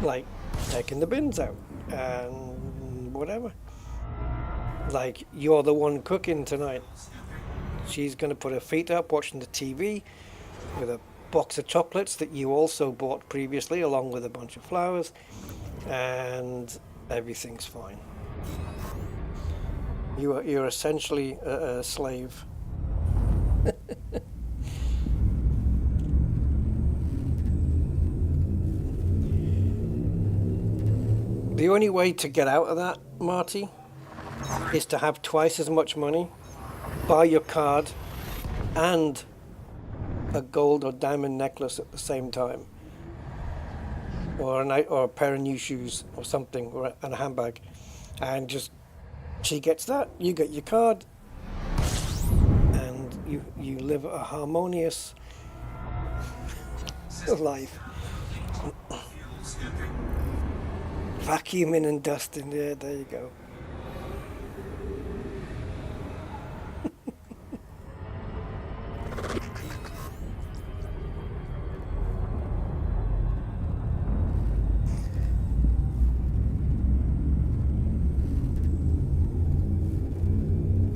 like taking the bins out and whatever. Like, you're the one cooking tonight. She's going to put her feet up watching the TV with a box of chocolates that you also bought previously, along with a bunch of flowers, and everything's fine. You're essentially a slave. The only way to get out of that, Marty, is to have twice as much money, buy your card, and a gold or diamond necklace at the same time, or a pair of new shoes or something, and a handbag, and just she gets that, you get your card, and you live a harmonious life. Vacuuming and dusting, yeah, there you go.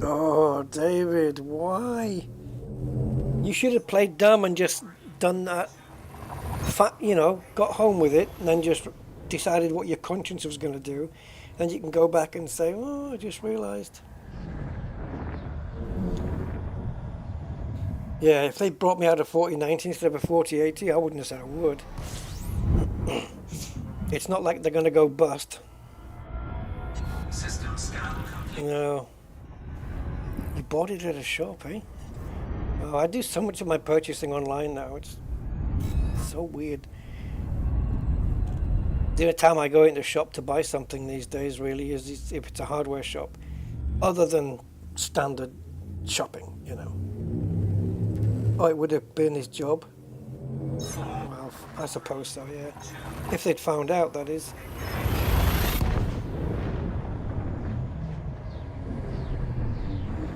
Oh, David, why? You should have played dumb and just done that, got home with it, and then just decided what your conscience was going to do. Then you can go back and say, oh, I just realised. Yeah, if they brought me out a 4090 instead of a 4080, I wouldn't have said a word. It's not like they're going to go bust. System scan complete. No. You bought it at a shop, eh? Oh, I do so much of my purchasing online now. It's so weird. The only time I go into a shop to buy something these days really is if it's a hardware shop, other than standard shopping, Oh, it would have been his job. Well, I suppose so, yeah. If they'd found out, that is.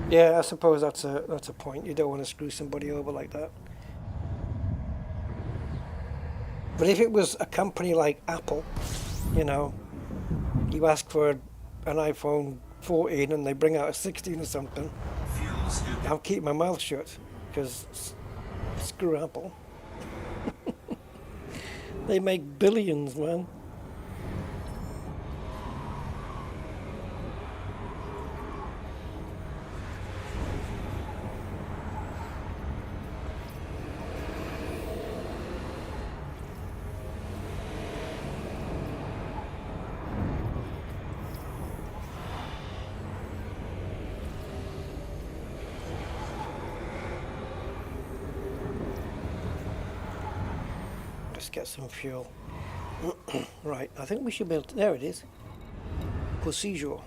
Yeah, I suppose that's a point. You don't want to screw somebody over like that. But if it was a company like Apple, you ask for an iPhone 14 and they bring out a 16 or something, I'll keep my mouth shut, because screw Apple. They make billions, man. Let's get some fuel. Right, I think we should be able to, there it is. Cosillo.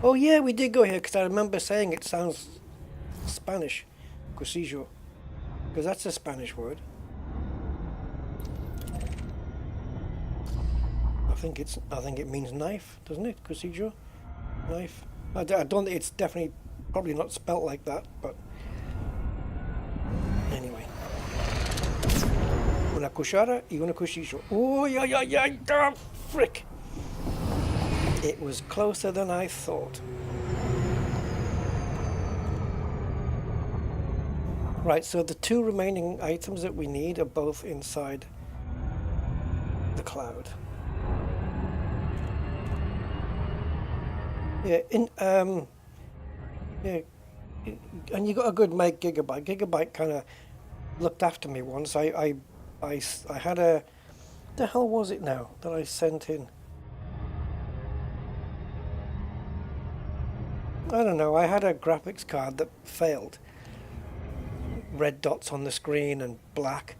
Oh yeah, we did go here because I remember saying it sounds Spanish. Cosillo. Because that's a Spanish word. I think it means knife, doesn't it? Cosillo? Knife. I don't, it's definitely probably not spelt like that, but anyway. Una cuchara y una cuchillo. Oh, yeah, frick! It was closer than I thought. Right, so the two remaining items that we need are both inside the cloud. Yeah, yeah, and you got a good mate, Gigabyte. Gigabyte kind of looked after me once. I had a, the hell was it now that I sent in? I don't know. I had a graphics card that failed. Red dots on the screen and black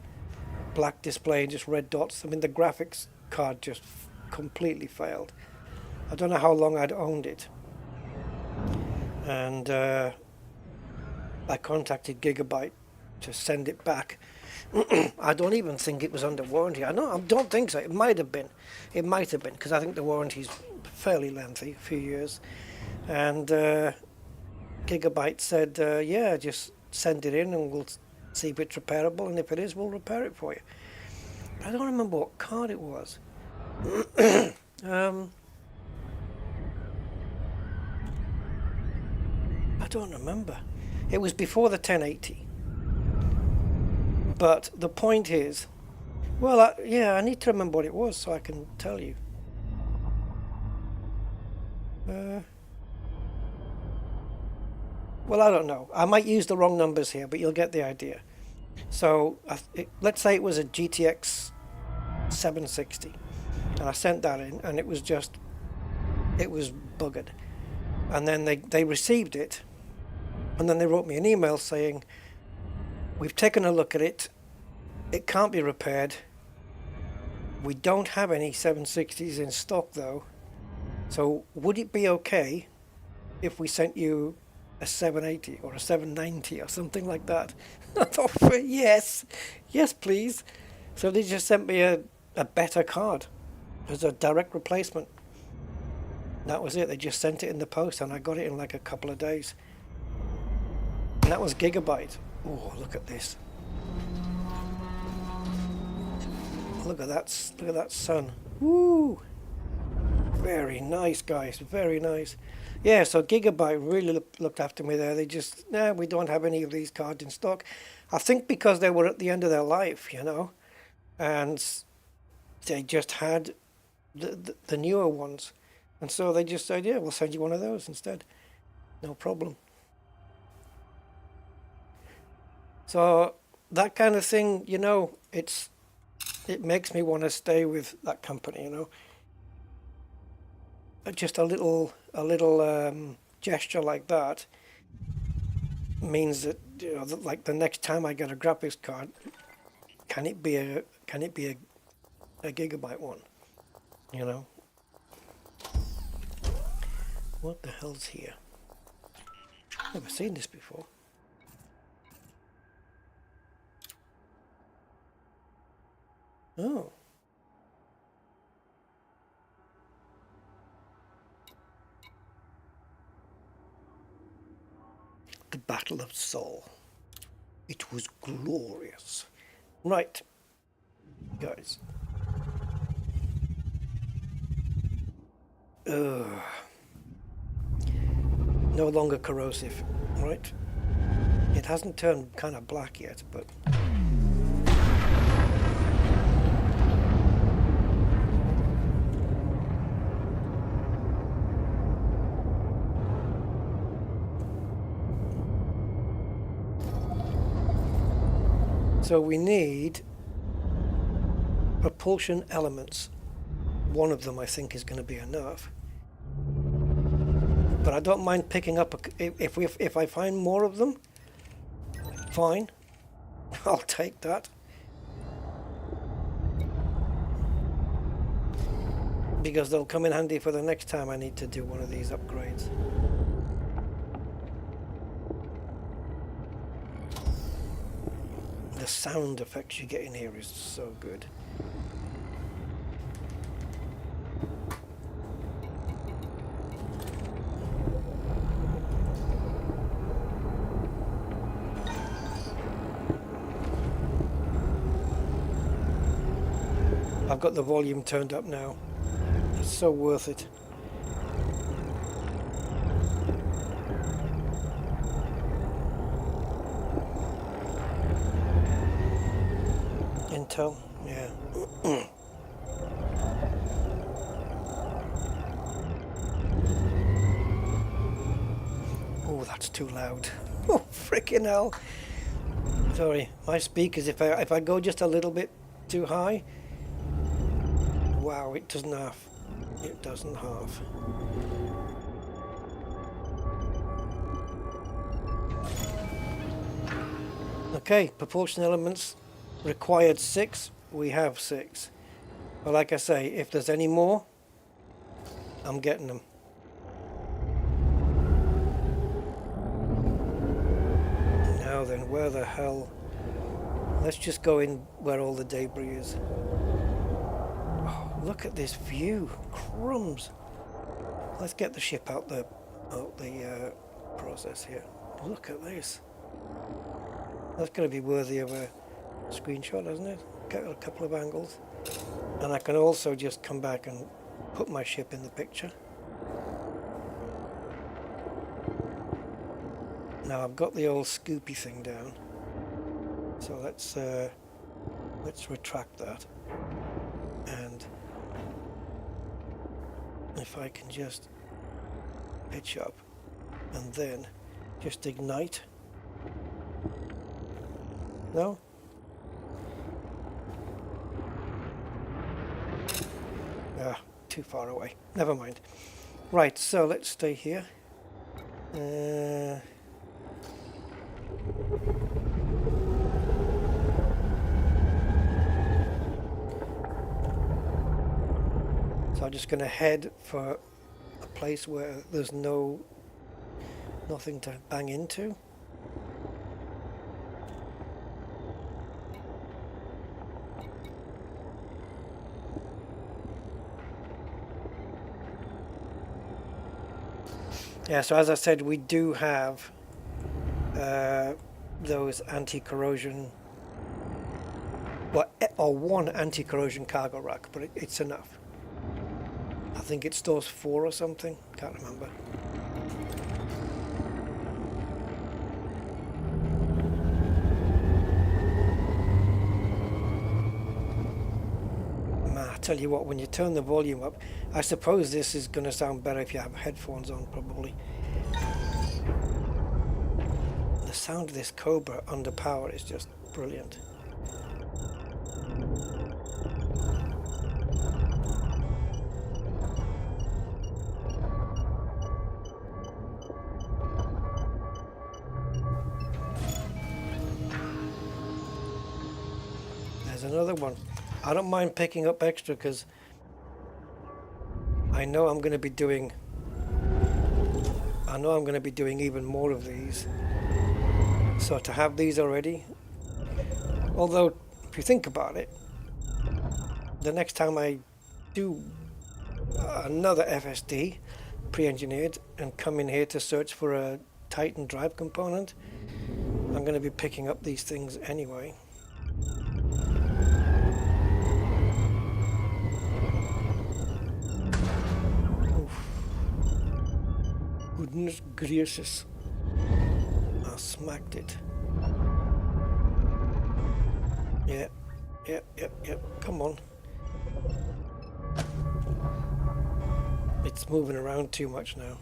display, just red dots. I mean, the graphics card just completely failed. I don't know how long I'd owned it. And I contacted Gigabyte to send it back. I don't even think it was under warranty. I don't think so. It might have been. It might have been, because I think the warranty's fairly lengthy, a few years. And Gigabyte said, yeah, just send it in and we'll see if it's repairable, and if it is, we'll repair it for you. I don't remember what card it was. I don't remember. It was before the 1080. But the point is, well, yeah, I need to remember what it was so I can tell you. Well, I don't know. I might use the wrong numbers here, but you'll get the idea. So let's say it was a GTX 760, and I sent that in, and it was buggered. And then they received it, and then they wrote me an email saying, we've taken a look at it, it can't be repaired, we don't have any 760s in stock though, so would it be okay if we sent you a 780 or a 790 or something like that? I thought, yes please. So they just sent me a better card as a direct replacement. That was it. They just sent it in the post, and I got it in like a couple of days. And that was Gigabyte. Oh, look at this. Look at that. Look at that sun. Woo! Very nice, guys. Very nice. Yeah, so Gigabyte really looked after me there. They just, no, we don't have any of these cards in stock. I think because they were at the end of their life, you know, and they just had the newer ones. And so they just said, yeah, we'll send you one of those instead. No problem. So that kind of thing, you know, it makes me want to stay with that company, you know. Just a little gesture like that means that, you know, that like the next time I get a graphics card, can it be a Gigabyte one, you know? What the hell's here? Never seen this before. Oh. The Battle of Seoul. It was glorious. Right, guys. No longer corrosive, right? It hasn't turned kind of black yet, but so we need propulsion elements. One of them I think is going to be enough. But I don't mind picking up if I find more of them, fine. I'll take that. because they'll come in handy for the next time I need to do one of these upgrades. The sound effects you get in here is so good. I've got the volume turned up now. It's so worth it. Intel, yeah. Oh, that's too loud. Oh, freaking hell. Sorry, my speakers, if I go just a little bit too high, wow, it doesn't half. It doesn't half. Okay, propulsion elements required 6. We have 6. But like I say, if there's any more, I'm getting them. Now then, where the hell? Let's just go in where all the debris is. Look at this view, crumbs. Let's get the ship out the process here. Look at this. That's going to be worthy of a screenshot, isn't it? Get a couple of angles. And I can also just come back and put my ship in the picture. Now I've got the old scoopy thing down. So let's retract that. And if I can just pitch up and then just ignite. No? Ah, too far away. Never mind. Right, so let's stay here. So I'm just going to head for a place where there's nothing to bang into. Yeah, so as I said, we do have those anti-corrosion, or one anti-corrosion cargo rack, but it's enough. I think it stores 4 or something, can't remember. Man, I tell you what, when you turn the volume up, I suppose this is going to sound better if you have headphones on, probably. The sound of this Cobra under power is just brilliant. There's another one. I don't mind picking up extra because I know I'm going to be doing even more of these. So to have these already, although if you think about it, the next time I do another FSD pre-engineered and come in here to search for a Titan drive component, I'm going to be picking up these things anyway. Goodness gracious. I smacked it. Yep. Come on. It's moving around too much now.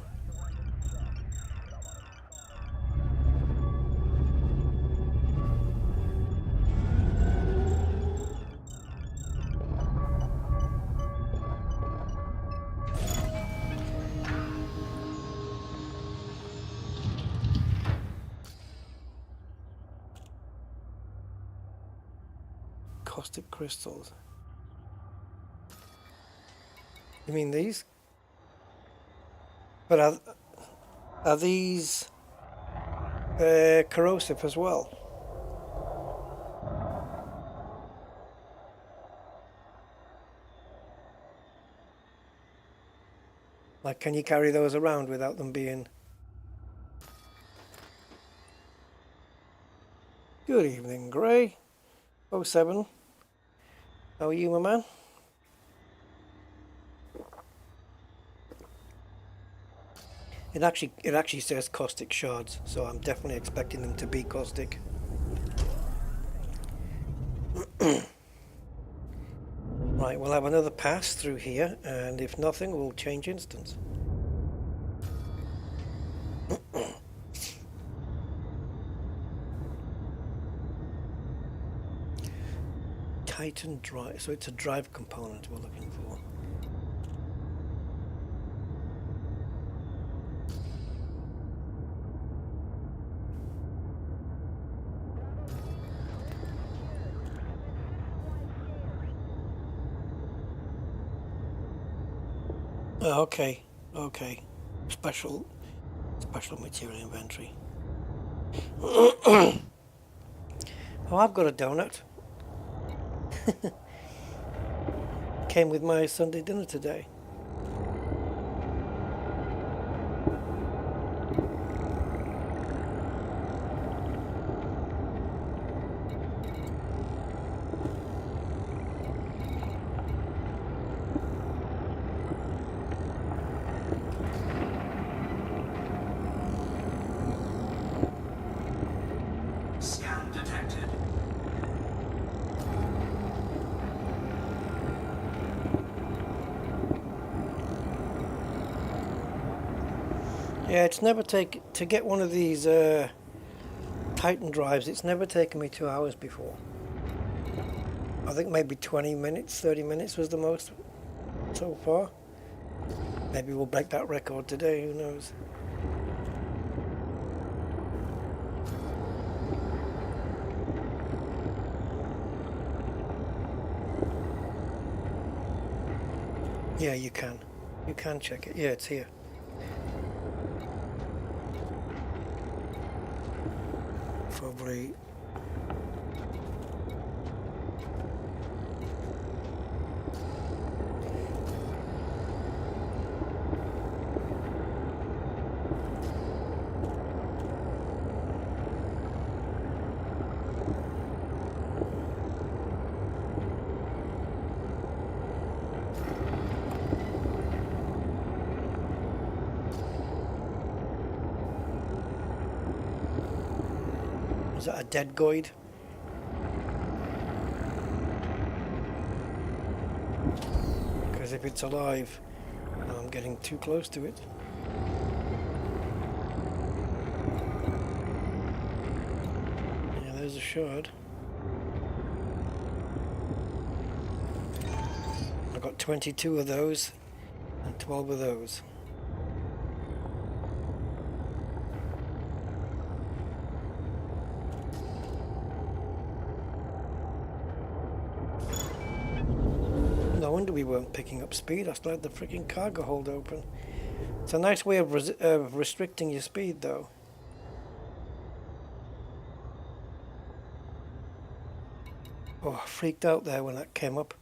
Caustic crystals. You mean these? But are these corrosive as well? Like, can you carry those around without them being... Good evening, Gray. 07. How are you, my man? It actually says caustic shards, so I'm definitely expecting them to be caustic. Right, we'll have another pass through here, and if nothing, we'll change instance. Titan drive, so it's a drive component we're looking for. Okay, okay. Special material inventory. Oh, I've got a donut. Came with my Sunday dinner today. Scan detected. Yeah, it's never to get one of these Titan drives. It's never taken me 2 hours before. I think maybe 20 minutes, 30 minutes was the most so far. Maybe we'll break that record today. Who knows? Yeah, you can. You can check it. Yeah, it's here. Probably. Is that a dead goid? Because if it's alive, I'm getting too close to it. Yeah, there's a shard. I've got 22 of those and 12 of those. No wonder we weren't picking up speed. I still had the freaking cargo hold open. It's a nice way of restricting your speed, though. Oh, I freaked out there when that came up.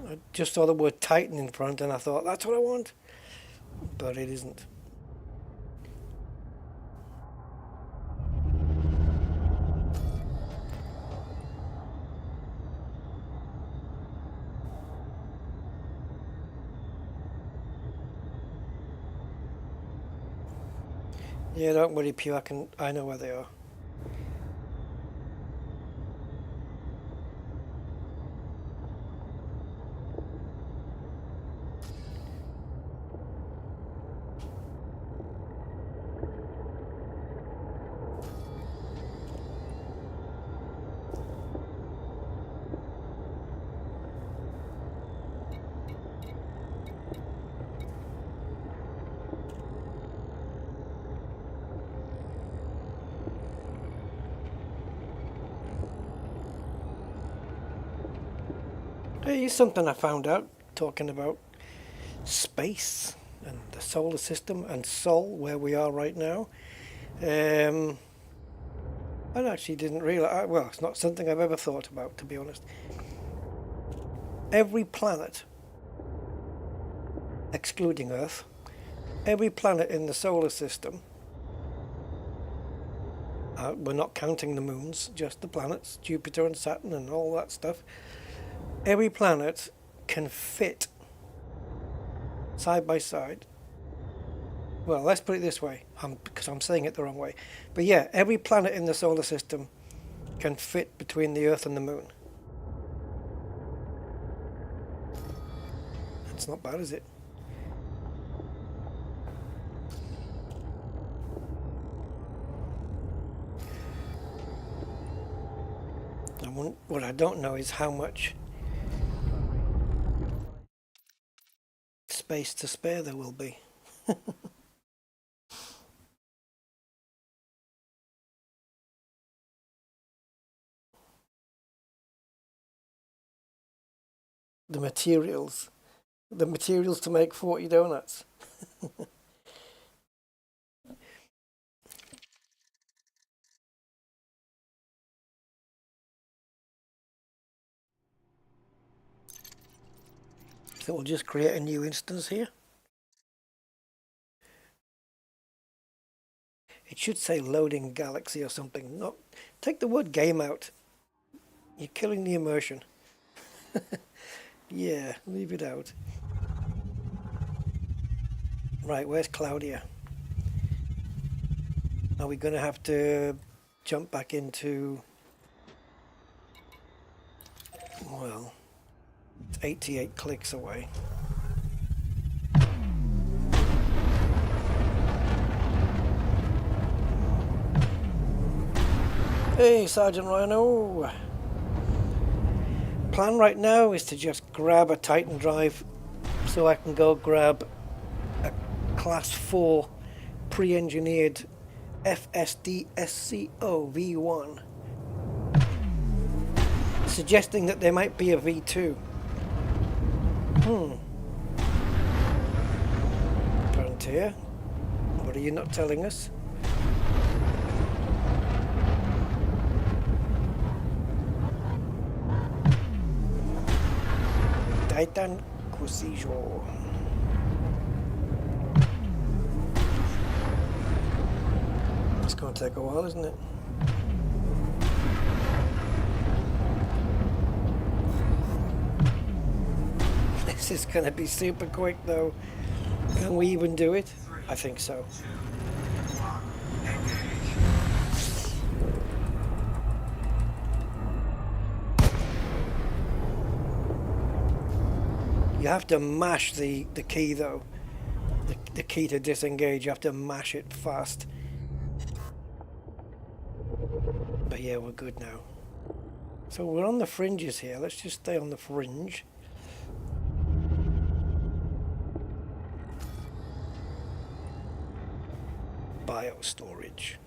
I just saw the word Titan in front and I thought, that's what I want. But it isn't. Yeah, don't worry, Pew. I know where they are. Here's something I found out talking about space and the solar system and Sol, where we are right now. I actually didn't realize, well, it's not something I've ever thought about, to be honest. Every planet, excluding Earth, every planet in the solar system, we're not counting the moons, just the planets, Jupiter and Saturn and all that stuff. Every planet can fit side by side. Well, let's put it this way, because I'm saying it the wrong way. But yeah, every planet in the solar system can fit between the Earth and the Moon. That's not bad, is it? What I don't know is how much space to spare there will be. The materials to make 40 donuts. So we'll just create a new instance here. It should say loading galaxy or something. No, take the word game out. You're killing the immersion. Yeah, leave it out. Right, where's Claudia? Are we going to have to jump back into... Well, it's 88 clicks away. Hey, Sergeant Rhino! Plan right now is to just grab a Titan drive so I can go grab a Class 4 pre-engineered FSD SCO V1, suggesting that there might be a V2. Frontier, what are you not telling us? Titan Corsair. It's going to take a while, isn't it? This is going to be super quick though. Can we even do it? I think so. You have to mash the key though. The key to disengage, you have to mash it fast. But yeah, we're good now. So we're on the fringes here. Let's just stay on the fringe. Bio storage.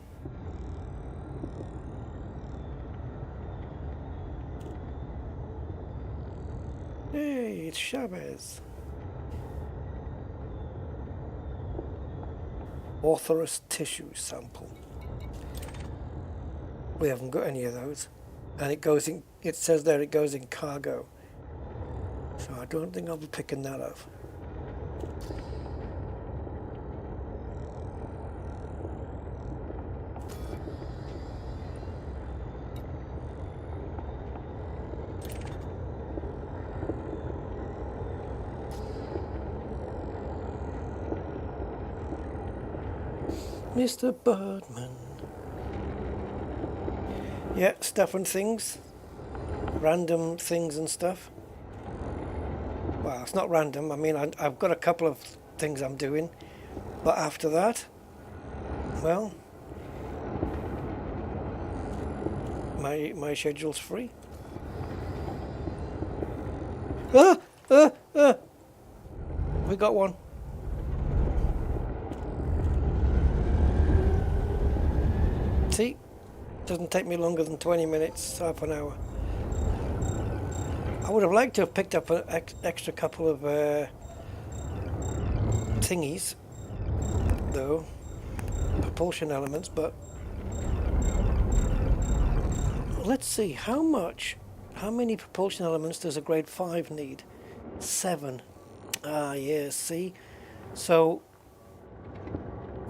Hey, it's Chavez. Authorous tissue sample. We haven't got any of those. And it goes in, it says there it goes in cargo. So I don't think I'll be picking that up. Mr. Birdman. Yeah, stuff and things. Random things and stuff. Well, it's not random. I mean, I've got a couple of things I'm doing. But after that, well, my schedule's free. We got one. See? Doesn't take me longer than 20 minutes, half an hour. I would have liked to have picked up an extra couple of thingies, though, propulsion elements, but let's see, how many propulsion elements does a grade 5 need? 7. Ah, yes, see? So,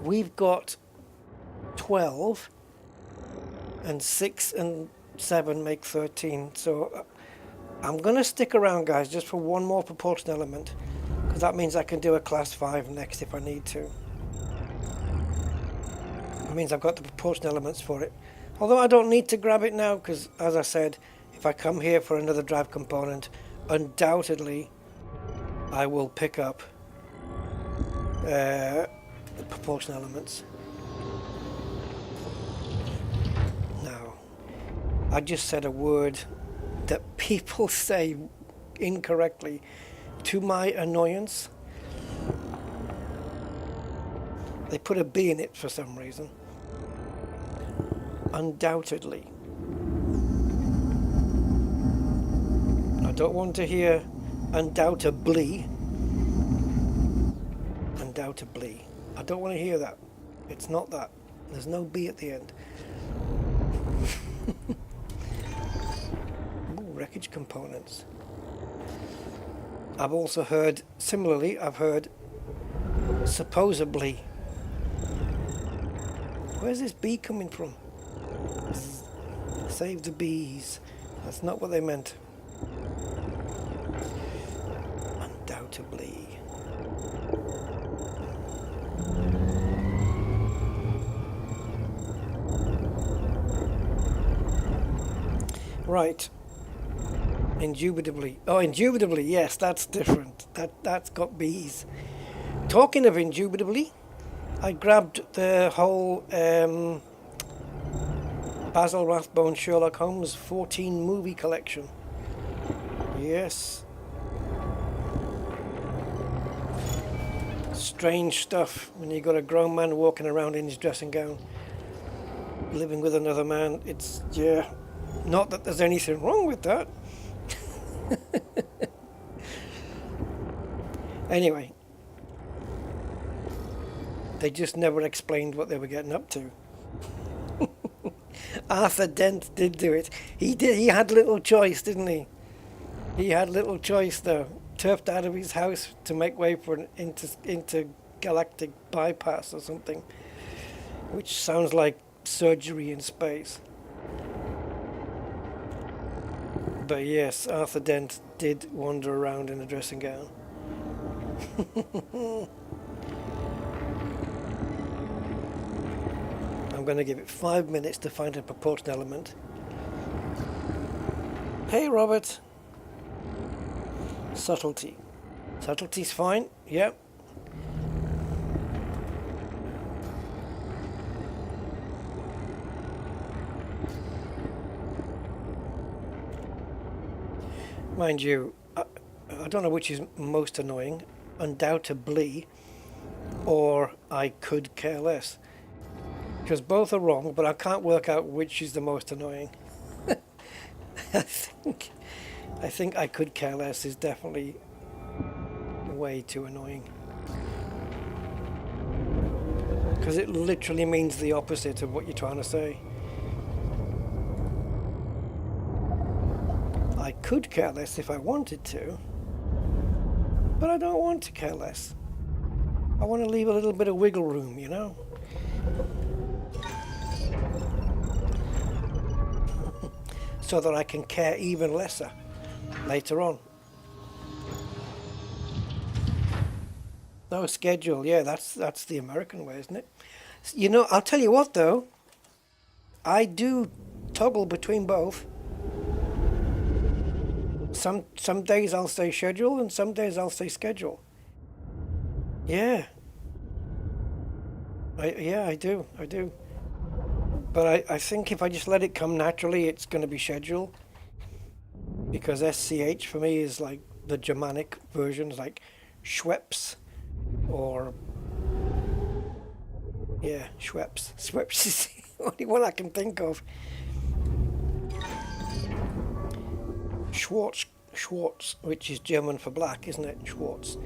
we've got 12, and 6 and 7 make 13, so I'm going to stick around, guys, just for one more propulsion element, because that means I can do a class 5 next if I need to. It means I've got the propulsion elements for it. Although I don't need to grab it now, because, as I said, if I come here for another drive component, undoubtedly I will pick up the propulsion elements. Now, I just said a word that people say incorrectly, to my annoyance. They put a B in it for some reason. Undoubtedly. I don't want to hear undoubtedly. Undoubtedly. I don't want to hear that. It's not that. There's no B at the end. Ooh, wreckage components. I've also heard, similarly, I've heard supposedly. Where's this B coming from? Save the bees. That's not what they meant. Undoubtedly. Right. Indubitably. Oh, indubitably, yes, that's different. That's got bees. Talking of indubitably, I grabbed the whole Basil Rathbone Sherlock Holmes 14 movie collection. Yes. Strange stuff when you got a grown man walking around in his dressing gown, living with another man. It's, yeah, not that there's anything wrong with that. Anyway, they just never explained what they were getting up to. Arthur Dent did do it. He did. He had little choice, didn't he? He had little choice, though. Turfed out of his house to make way for an intergalactic bypass or something, which sounds like surgery in space. But yes, Arthur Dent did wander around in a dressing gown. I'm going to give it 5 minutes to find a propulsion element. Hey, Robert. Subtlety. Subtlety's fine. Yep. Mind you, I don't know which is most annoying, undoubtedly, or I could care less. Because both are wrong, but I can't work out which is the most annoying. I think I could care less is definitely way too annoying. Because it literally means the opposite of what you're trying to say. I could care less if I wanted to, but I don't want to care less. I want to leave a little bit of wiggle room, you know? So that I can care even lesser later on. No schedule, yeah, that's the American way, isn't it? You know, I'll tell you what though, I do toggle between both. Some days I'll say schedule and some days I'll say schedule. Yeah. I do. But I think if I just let it come naturally, it's going to be schedule. Because SCH for me is like the Germanic versions, like Schweppes or... Yeah, Schweppes. Schweppes is the only one I can think of. Schwarz, which is German for black, isn't it? Schwarz.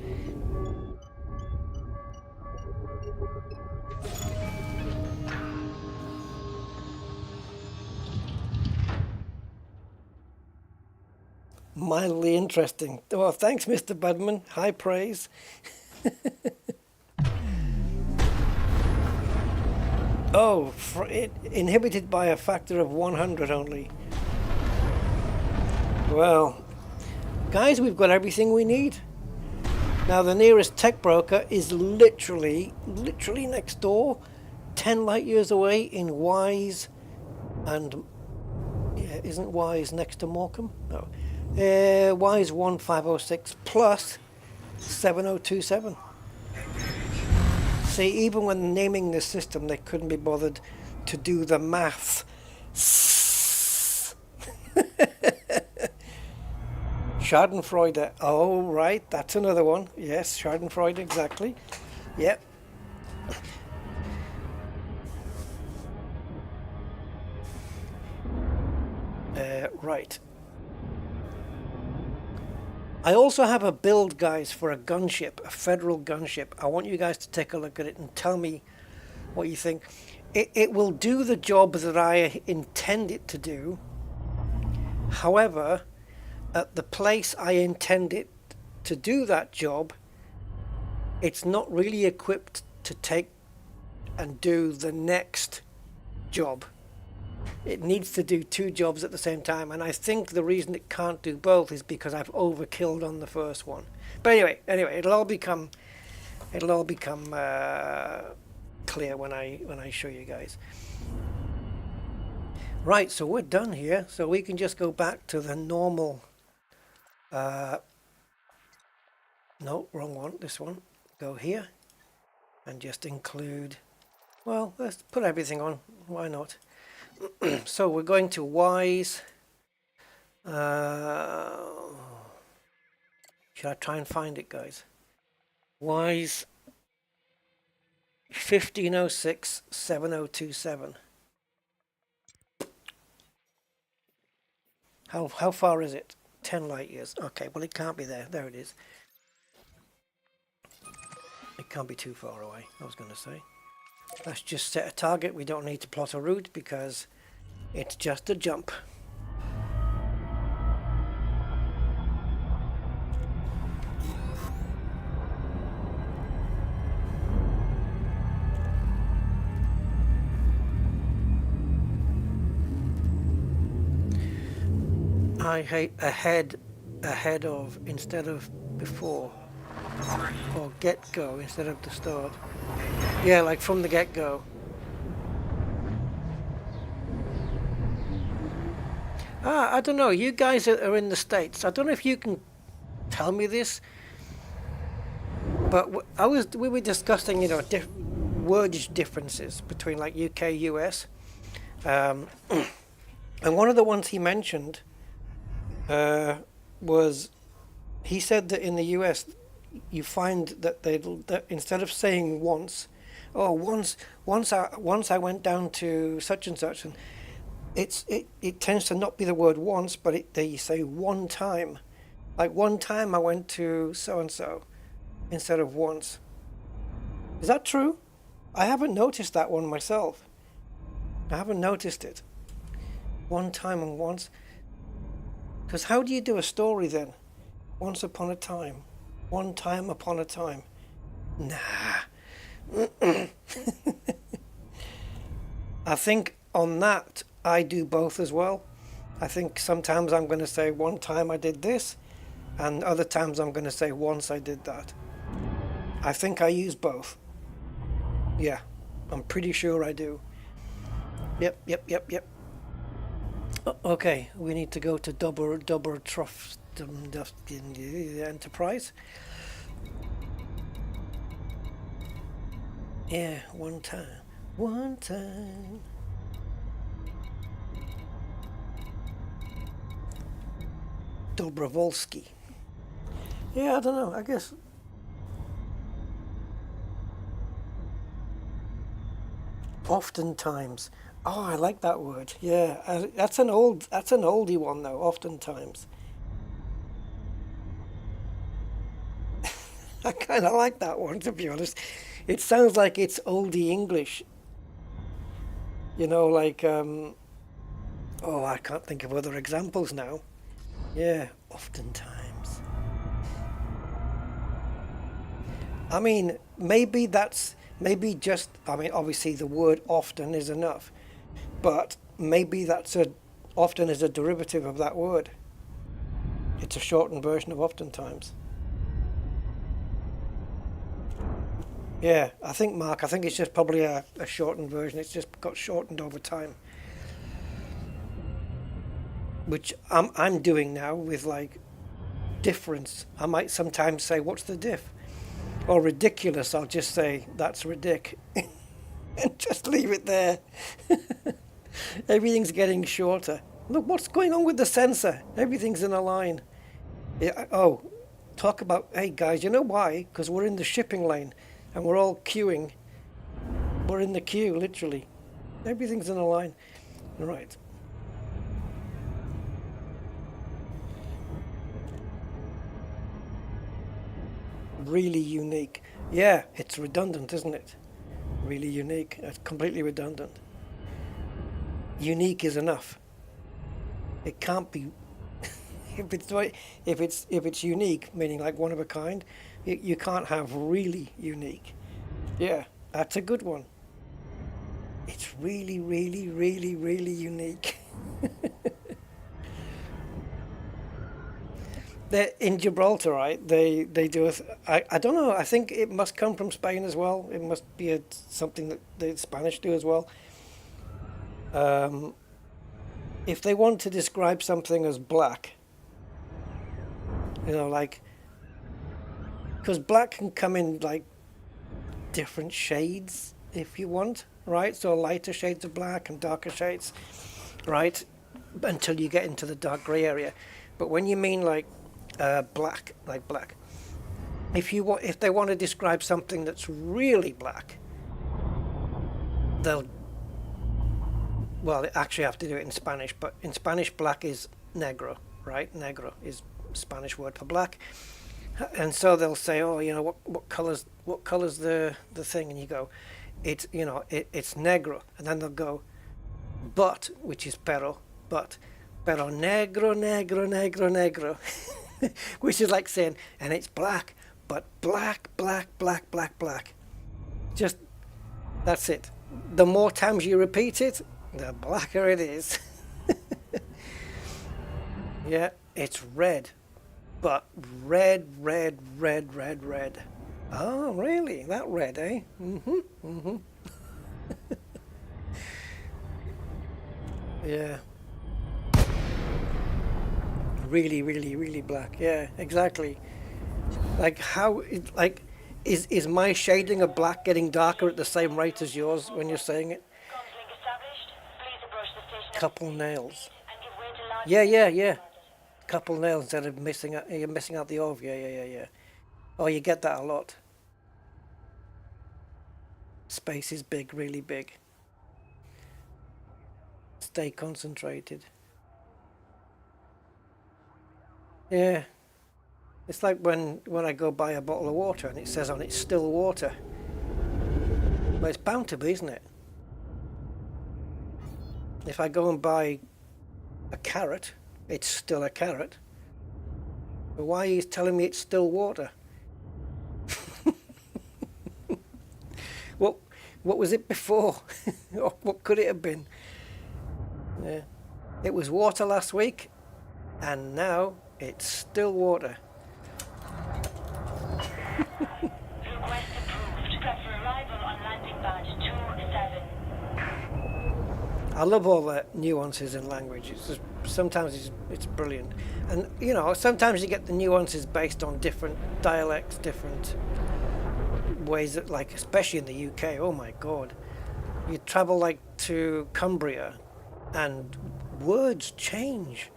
mildly interesting. Oh, thanks, Mr. Budman. High praise. Oh, it inhibited by a factor of 100 only. Well, guys, we've got everything we need. Now, the nearest tech broker is literally next door, 10 light years away in Wise, and yeah, isn't Wise next to Morecambe? No. Wise 1506 plus 7027. See, even when naming the system, they couldn't be bothered to do the math. Schadenfreude. Oh, right, that's another one. Yes, Schadenfreude, exactly. Yep. Right. I also have a build, guys, for a gunship, a federal gunship. I want you guys to take a look at it and tell me what you think. It will do the job that I intend it to do. However, at the place I intend it to do that job, it's not really equipped to take and do the next job. It needs to do two jobs at the same time, and I think the reason it can't do both is because I've overkilled on the first one. But anyway, it'll all become clear when I show you guys. Right, so we're done here, so we can just go back to the normal. No, wrong one. This one. Go here, and just include. Well, let's put everything on. Why not? So we're going to Wise. Should I try and find it, guys? Wise 1506 7027. How far is it? 10 light years. Okay, well it can't be there. There it is. It can't be too far away, I was going to say. Let's just set a target. We don't need to plot a route because it's just a jump. I hate ahead of instead of before, or get-go instead of the start. Yeah, like from the get-go. I don't know, you guys are in the States. I don't know if you can tell me this, but we were discussing, you know, wordage differences between like UK, US, and one of the ones he mentioned was, he said that in the US you find that that instead of saying once, oh once I went down to such and such, and it tends to not be the word once, but they say one time, like one time I went to so and so instead of once. Is that true? I haven't noticed that one myself. I haven't noticed it. One time and once. Because how do you do a story then? Once upon a time. One time upon a time. Nah. I think on that I do both as well. I think sometimes I'm going to say one time I did this, and other times I'm going to say once I did that. I think I use both. Yeah, I'm pretty sure I do. Yep. Okay, we need to go to double trough Enterprise. Yeah, one time. Dobrovolsky. Yeah, I don't know, I guess. Oftentimes. Oh, I like that word. Yeah, that's an oldie one though. Oftentimes. I kind of like that one, to be honest. It sounds like it's oldie English. You know, like oh, I can't think of other examples now. Yeah, Oftentimes. I mean, maybe that's, maybe just, I mean, obviously the word often is enough, but maybe that's often is a derivative of that word. It's a shortened version of oftentimes. Yeah, I think, Mark, I think it's just probably a shortened version. It's just got shortened over time. Which I'm doing now with like difference. I might sometimes say, what's the diff? Or ridiculous, I'll just say, that's ridic. And just leave it there. Everything's getting shorter. Look, what's going on with the sensor? Everything's in a line. Yeah, oh, talk about, hey guys, you know why? Because we're in the shipping lane and we're all queuing. We're in the queue, literally. Everything's in a line. Right. Really unique. Yeah, it's redundant, isn't it? Really unique. It's completely redundant. Unique is enough. It can't be. if it's unique, meaning like one of a kind, you can't have really unique. Yeah, that's a good one. It's really, really, really, really unique. They're in Gibraltar, right? They do I don't know. I think it must come from Spain as well. It must be something that the Spanish do as well. If they want to describe something as black, you know, like, because black can come in like different shades if you want, right? So lighter shades of black and darker shades, right? Until you get into the dark grey area. But when you mean like black, like black, if they want to describe something that's really black, they actually have to do it in Spanish, but in Spanish black is negro, right? Negro is Spanish word for black. And so they'll say, oh, you know, what color's the thing, and you go, it's, you know, it's negro, and then they'll go, but, which is pero negro, negro, negro, negro. Which is like saying, and it's black, but black, black, black, black, black. Just, that's it. The more times you repeat it, the blacker it is. Yeah, it's red, but red, red, red, red, red. Oh, really? That red, eh? Mm-hmm, mm-hmm. Yeah. Really, really, really black. Yeah, exactly. Like how, like, is my shading of black getting darker at the same rate as yours when you're saying it? Couple nails. Yeah. Couple nails instead of missing out. You're missing out the ov. Yeah. Oh, you get that a lot. Space is big, really big. Stay concentrated. Yeah, it's like when I go buy a bottle of water and it says on it still water. Well, it's bound to be, isn't it? If I go and buy a carrot, it's still a carrot. But why are you telling me it's still water? What was it before? What could it have been? Yeah, it was water last week, and now it's still water. Request approved. Prep for arrival on landing pad 27. I love all the nuances in language. It's just, sometimes it's brilliant, and you know, sometimes you get the nuances based on different dialects, different ways that, like, especially in the UK. Oh my God, you travel like to Cumbria, and words change.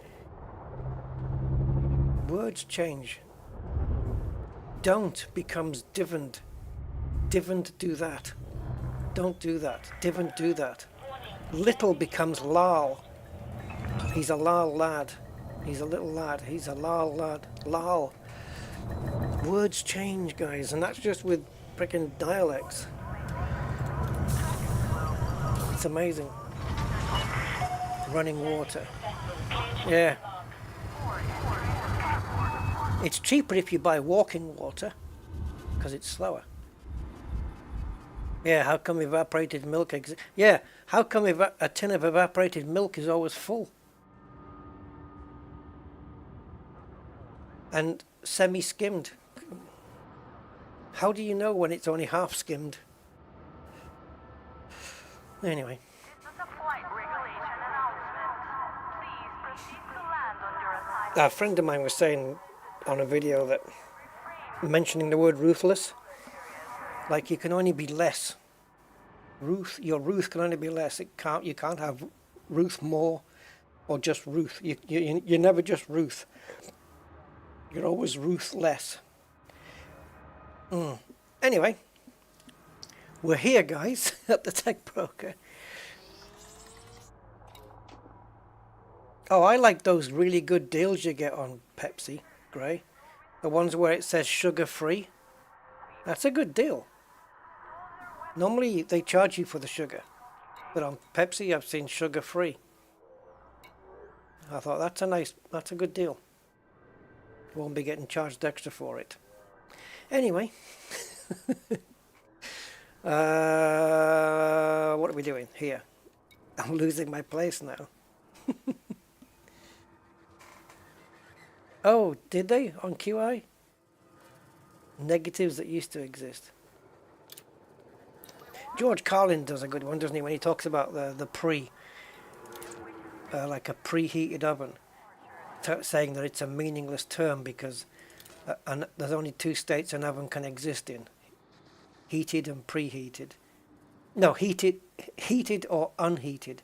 Words change. Don't becomes didn't. Didn't do that. Don't do that. Didn't do that. Little becomes lal. He's a lal lad. He's a little lad. He's a lal lad. Lal. Words change, guys, and that's just with freaking dialects. It's amazing. Running water. Yeah. It's cheaper if you buy walking water, because it's slower. Yeah, how come evaporated milk yeah, how come a tin of evaporated milk is always full? And semi-skimmed. How do you know when it's only half skimmed? Anyway. A friend of mine was saying on a video that, mentioning the word ruthless, like you can only be less. Your Ruth can only be less. You can't have Ruth more or just Ruth. You're never just Ruth. You're always ruthless. Anyway, we're here, guys, at the Tech Broker. Oh, I like those really good deals you get on Pepsi, Gray. The ones where it says sugar-free. That's a good deal. Normally they charge you for the sugar, but on Pepsi I've seen sugar-free. I thought that's a good deal. You won't be getting charged extra for it. Anyway, what are we doing here? I'm losing my place now. Oh, did they on QI? Negatives that used to exist. George Carlin does a good one, doesn't he, when he talks about the like a preheated oven, saying that it's a meaningless term because there's only two states an oven can exist in: heated and preheated. No, heated or unheated,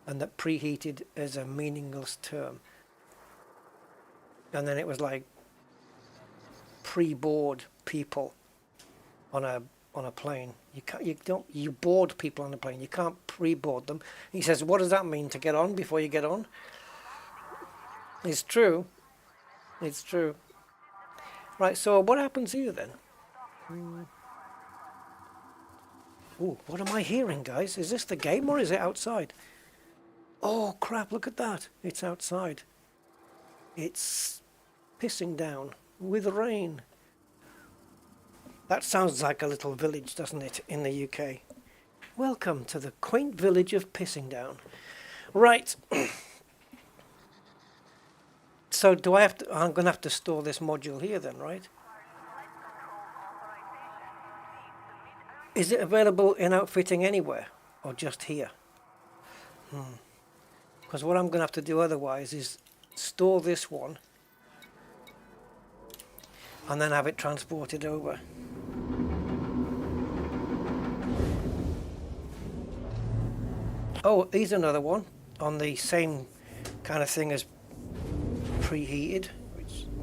and that preheated is a meaningless term. And then it was like pre-board people on a plane. You board people on a plane. You can't pre-board them. He says, what does that mean, to get on before you get on? It's true. It's true. Right, so what happens here then? Ooh, what am I hearing, guys? Is this the game or is it outside? Oh crap, look at that. It's outside. It's pissing down with rain. That sounds like a little village, doesn't it, in the UK? Welcome to the quaint village of Pissing Down. Right. So I'm going to have to store this module here then, right? Is it available in outfitting anywhere or just here? Because what I'm going to have to do otherwise is store this one and then have it transported over. Oh, here's another one on the same kind of thing as preheated,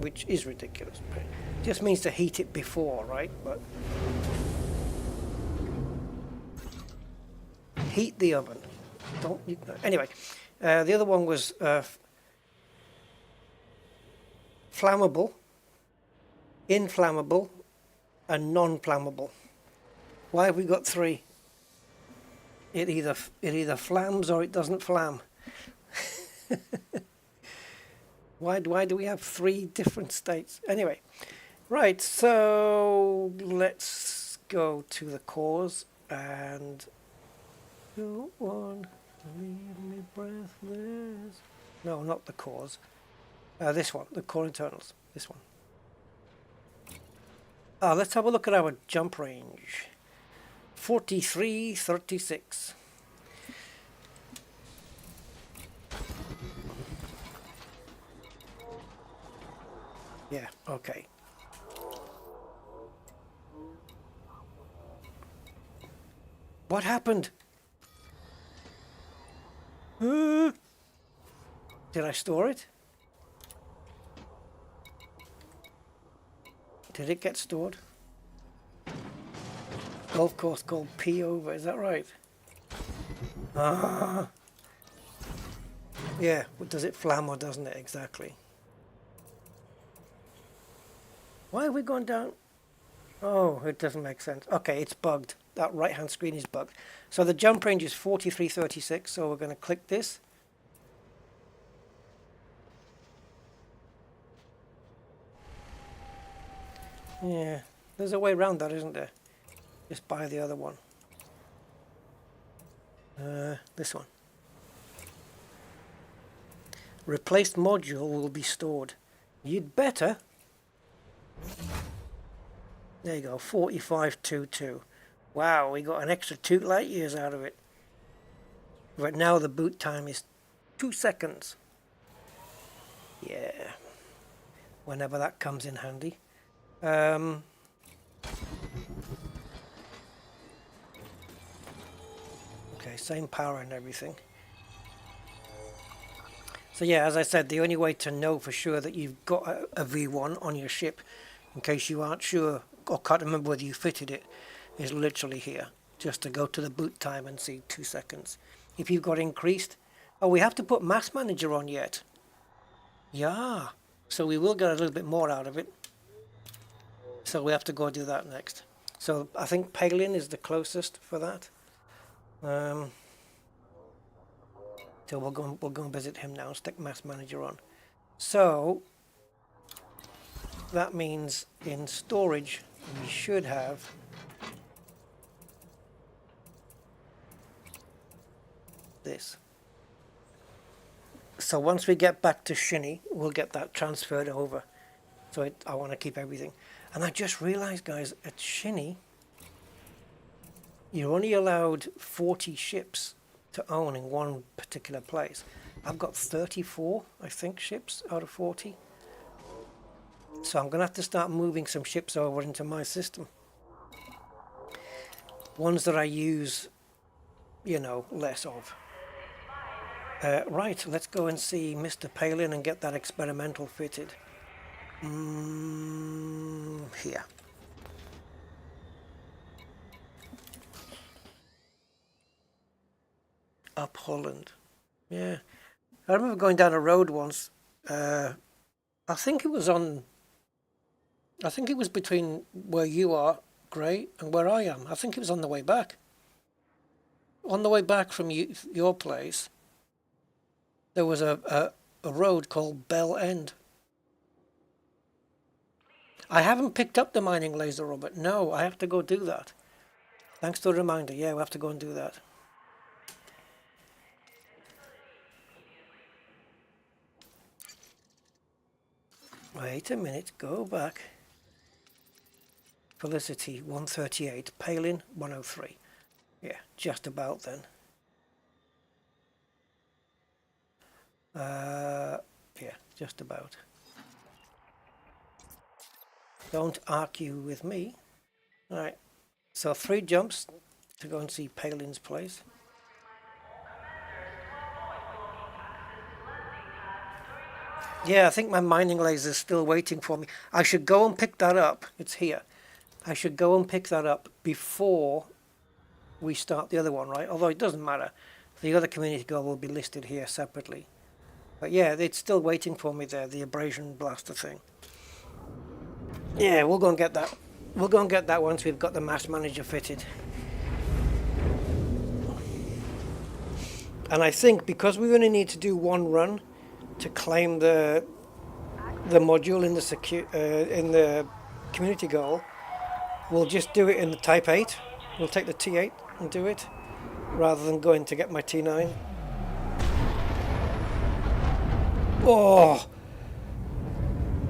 which is ridiculous. It just means to heat it before, right? But heat the oven. Anyway, the other one was flammable, inflammable, and non-flammable. Why have we got three? It either flams or it doesn't flam. Why do we have three different states? Anyway, right, so let's go to the cores and go on. Leave me breathless. No, not the cores. This one, the core internals. This one. Let's have a look at our jump range. 4336. Yeah, okay. What happened? Did I store it? Did it get stored? Golf course called P over, is that right? Yeah, well, does it flam or doesn't it exactly? Why have we gone down? Oh, it doesn't make sense. Okay, it's bugged. That right hand screen is bugged. So the jump range is 4336, so we're going to click this. Yeah, there's a way around that, isn't there? Just buy the other one. This one. Replaced module will be stored. You'd better. There you go, 4522. Wow, we got an extra 2 light years out of it. Right now the boot time is 2 seconds. Yeah. Whenever that comes in handy. Okay, same power and everything. So yeah, as I said, the only way to know for sure that you've got a V1 on your ship, in case you aren't sure or can't remember whether you fitted it, is literally here. Just to go to the boot time and see 2 seconds. If you've got increased, oh, we have to put Mass Manager on yet. Yeah, so we will get a little bit more out of it. So we have to go do that next. So I think Palin is the closest for that. So we'll go and visit him now and stick Mass Manager on. So that means in storage we should have this. So once we get back to Shinny, we'll get that transferred over. So I want to keep everything. And I just realized, guys, at Shinny, you're only allowed 40 ships to own in one particular place. I've got 34, I think, ships out of 40. So I'm going to have to start moving some ships over into my system. Ones that I use, you know, less of. Right, let's go and see Mr. Palin and get that experimental fitted. Here. Up Holland. Yeah. I remember going down a road once. I think it was between where you are, Gray, and where I am. I think it was on the way back. On the way back from your place, there was a road called Bell End. I haven't picked up the mining laser, Robert. No, I have to go do that. Thanks for the reminder. Yeah, we have to go and do that. Wait a minute, go back. Felicity 138, Palin 103. Yeah, just about then. Yeah, just about. Don't argue with me. Alright, so 3 jumps to go and see Palin's place. Yeah, I think my mining laser is still waiting for me. I should go and pick that up. It's here. I should go and pick that up before we start the other one, right? Although it doesn't matter. The other community goal will be listed here separately. But yeah, it's still waiting for me there, the abrasion blaster thing. Yeah, we'll go and get that. We'll go and get that once we've got the Mass Manager fitted. And I think because we only need to do 1 run to claim the module in the community goal, we'll just do it in the Type 8. We'll take the T8 and do it, rather than going to get my T9. Oh!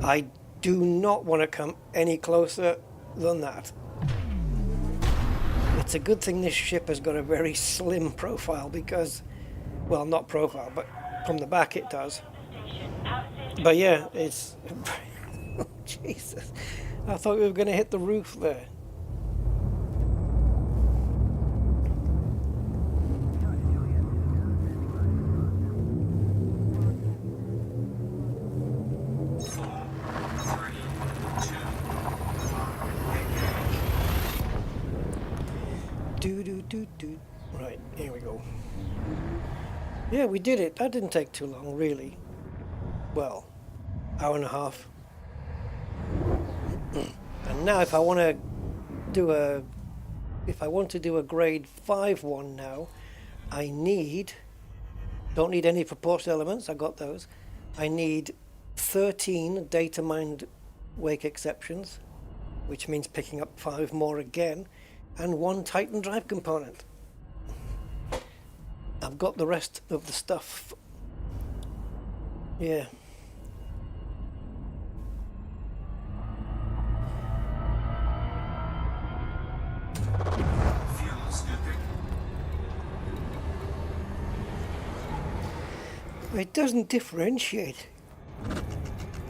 I do not want to come any closer than that. It's a good thing this ship has got a very slim profile because, well, not profile, but from the back it does. But yeah, it's... Oh, Jesus. I thought we were going to hit the roof there. Right, here we go. Yeah, we did it. That didn't take too long, really. Well, hour and a half. And now if I want to do a grade 5 one now, I don't need any proportional elements, I got those. I need 13 data mined wake exceptions, which means picking up 5 more again, and 1 Titan drive component. I've got the rest of the stuff. Yeah. It doesn't differentiate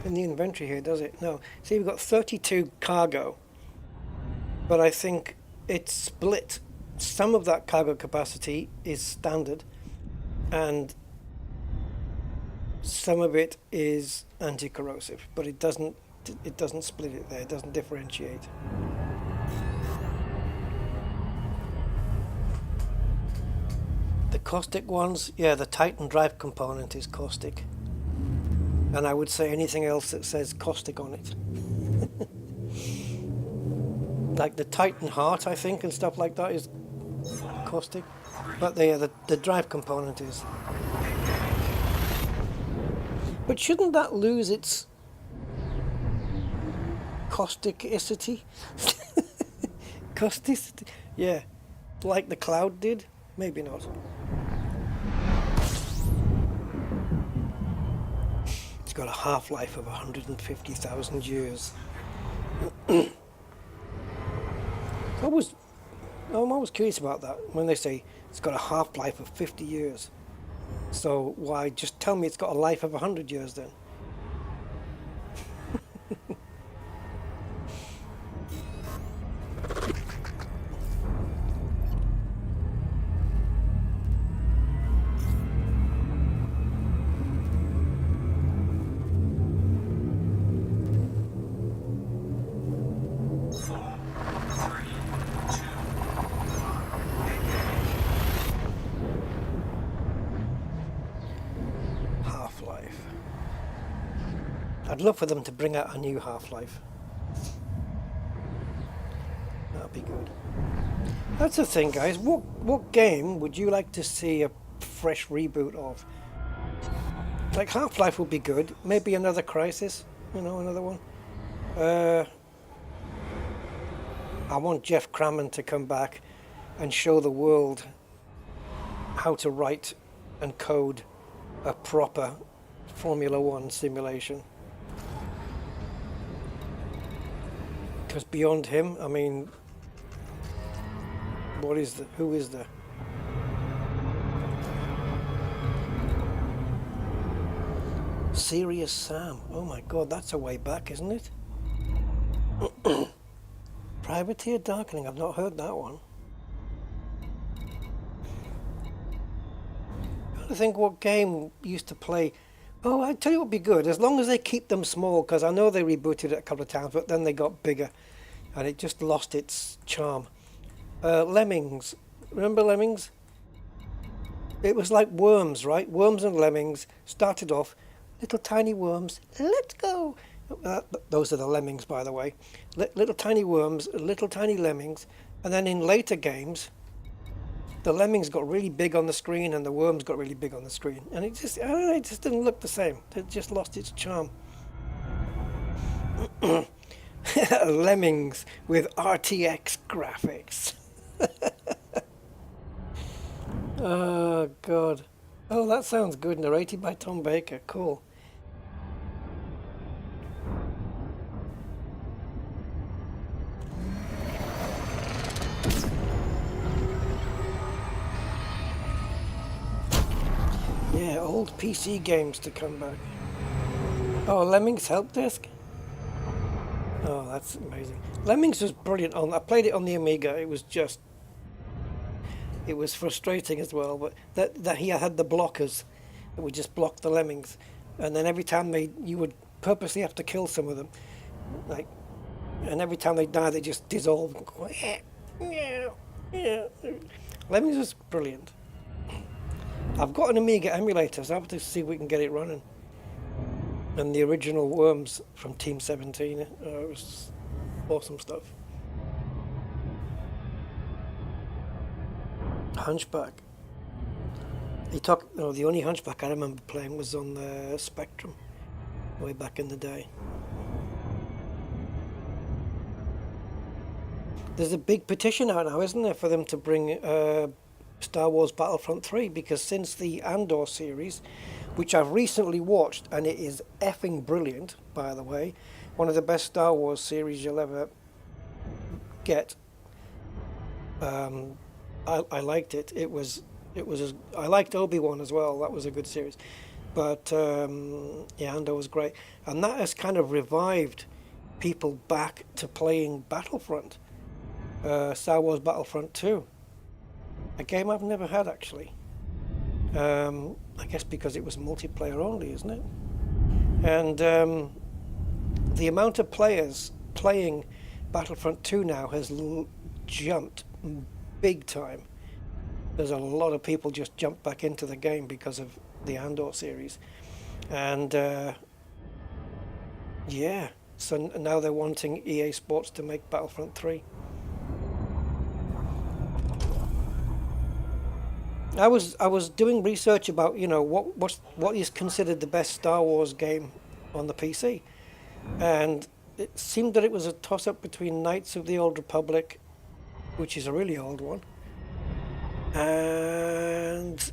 in the inventory here, does it? No. See, we've got 32 cargo, but I think it's split. Some of that cargo capacity is standard, and some of it is anti-corrosive, but it doesn't split it there. It doesn't differentiate. The caustic ones, yeah, the Titan drive component is caustic. And I would say anything else that says caustic on it. Like the Titan heart, I think, and stuff like that is caustic. But the drive component is. But shouldn't that lose its causticity? Causticity? Yeah. Like the cloud did? Maybe not. It's got a half-life of 150,000 years. I'm always curious about that when they say it's got a half-life of 50 years. So why just tell me it's got a life of 100 years then? I'd love for them to bring out a new Half-Life. That'd be good. That's the thing, guys. What game would you like to see a fresh reboot of? Like Half-Life would be good. Maybe another Crisis. You know, another one. I want Jeff Crammond to come back and show the world how to write and code a proper Formula One simulation. Because beyond him, I mean, who is the? Serious Sam. Oh my God, that's a way back, isn't it? Privateer Darkening. I've not heard that one. I think what game used to play. Oh, I tell you what'd be good, as long as they keep them small, because I know they rebooted it a couple of times, but then they got bigger, and it just lost its charm. Lemmings, remember Lemmings? It was like Worms, right? Worms and Lemmings started off, little tiny worms, let's go. Those are the Lemmings, by the way. Little tiny worms, little tiny lemmings, and then in later games, the lemmings got really big on the screen and the worms got really big on the screen. And it just, I don't know, it just didn't look the same. It just lost its charm. Lemmings with RTX graphics. Oh, God. Oh, that sounds good. Narrated by Tom Baker. Cool. Yeah, old PC games to come back. Oh, Lemmings Help Desk? Oh, that's amazing. Lemmings was brilliant. I played it on the Amiga. It was frustrating as well, but that he had the blockers that would just block the lemmings. And then every time you would purposely have to kill some of them. And every time they die, they just dissolve. Lemmings was brilliant. I've got an Amiga emulator, so I have to see if we can get it running. And the original Worms from Team 17, it was awesome stuff. Hunchback. The only Hunchback I remember playing was on the Spectrum, way back in the day. there's a big petition out now, isn't there, for them to bring Star Wars Battlefront 3, because since the Andor series, which I've recently watched, and it is effing brilliant, by the way, one of the best Star Wars series you'll ever get. I liked it. I liked Obi-Wan as well. That was a good series. But yeah, Andor was great, and that has kind of revived people back to playing Battlefront, Star Wars Battlefront 2, a game I've never had actually. I guess because it was multiplayer only, isn't it? And the amount of players playing Battlefront 2 now has jumped big time. There's a lot of people just jumped back into the game because of the Andor series, and yeah, so now they're wanting EA Sports to make Battlefront 3. I was doing research about, you know, what is considered the best Star Wars game on the PC, and it seemed that it was a toss-up between Knights of the Old Republic, which is a really old one, and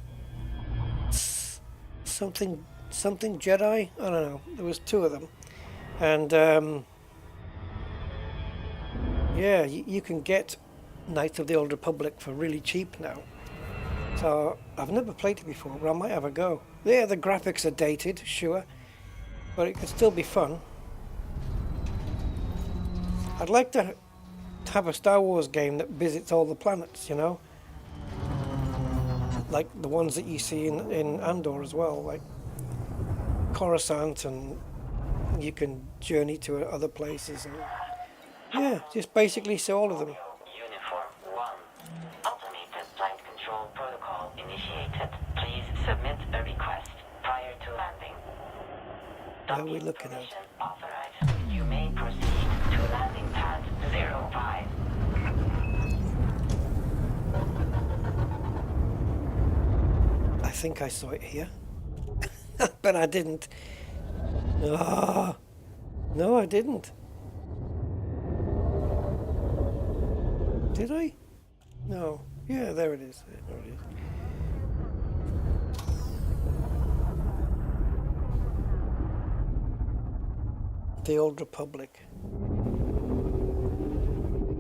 something Jedi. I don't know. There was two of them, and yeah, you can get Knights of the Old Republic for really cheap now. So I've never played it before, but I might have a go. Yeah, the graphics are dated, sure, but it could still be fun. I'd like to have a Star Wars game that visits all the planets, you know, like the ones that you see in Andor as well, like Coruscant, and you can journey to other places, and yeah, just basically see all of them. Uniform 1. Automated flight control protocol initiated. Please submit a request prior to landing. What are we looking at? Permission authorized. You may proceed to landing pad 05. I think I saw it here, but I didn't. Oh, no, I didn't. Did I? No. Yeah, there it is. There it is. The Old Republic.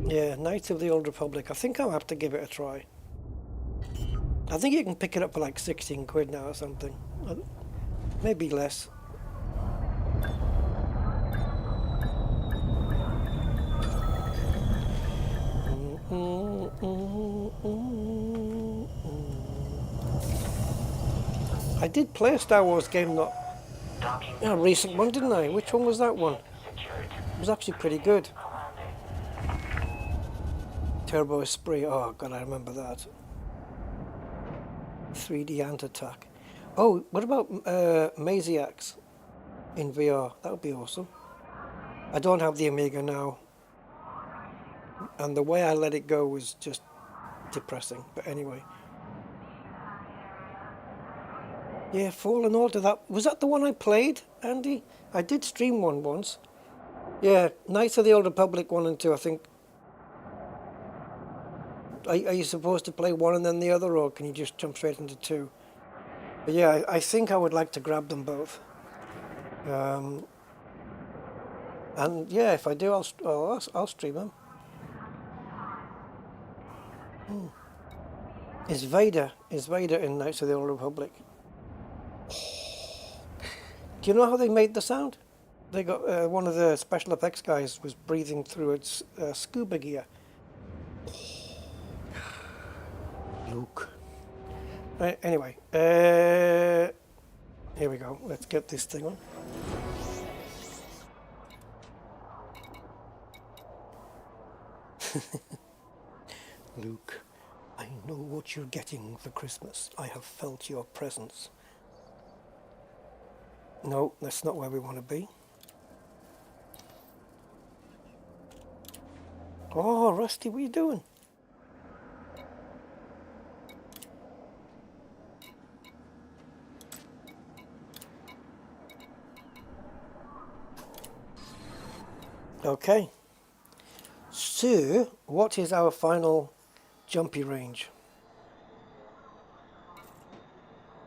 Yeah, Knights of the Old Republic. I think I'll have to give it a try. I think you can pick it up for like 16 quid now or something. Maybe less. I did play a Star Wars game, not a recent one, didn't I? Which one was that one? It was actually pretty good. Turbo Esprit. Oh god, I remember that. 3D Ant Attack. Oh, what about Maziacs in VR? That would be awesome. I don't have the Amiga now, and the way I let it go was just depressing. But anyway, yeah, Fallen Order. Was that the one I played, Andy? I did stream one once. Yeah, Knights of the Old Republic 1 and 2. I think. Are you supposed to play one and then the other, or can you just jump straight into 2? But yeah, I think I would like to grab them both. And yeah, if I do, I'll stream them. Is Vader in Knights of the Old Republic? Do you know how they made the sound? They got one of the special effects guys was breathing through its scuba gear. Luke. Anyway, here we go. Let's get this thing on. Luke, I know what you're getting for Christmas. I have felt your presence. No, that's not where we want to be. Oh, Rusty, what are you doing? Okay. So, what is our final jumpy range?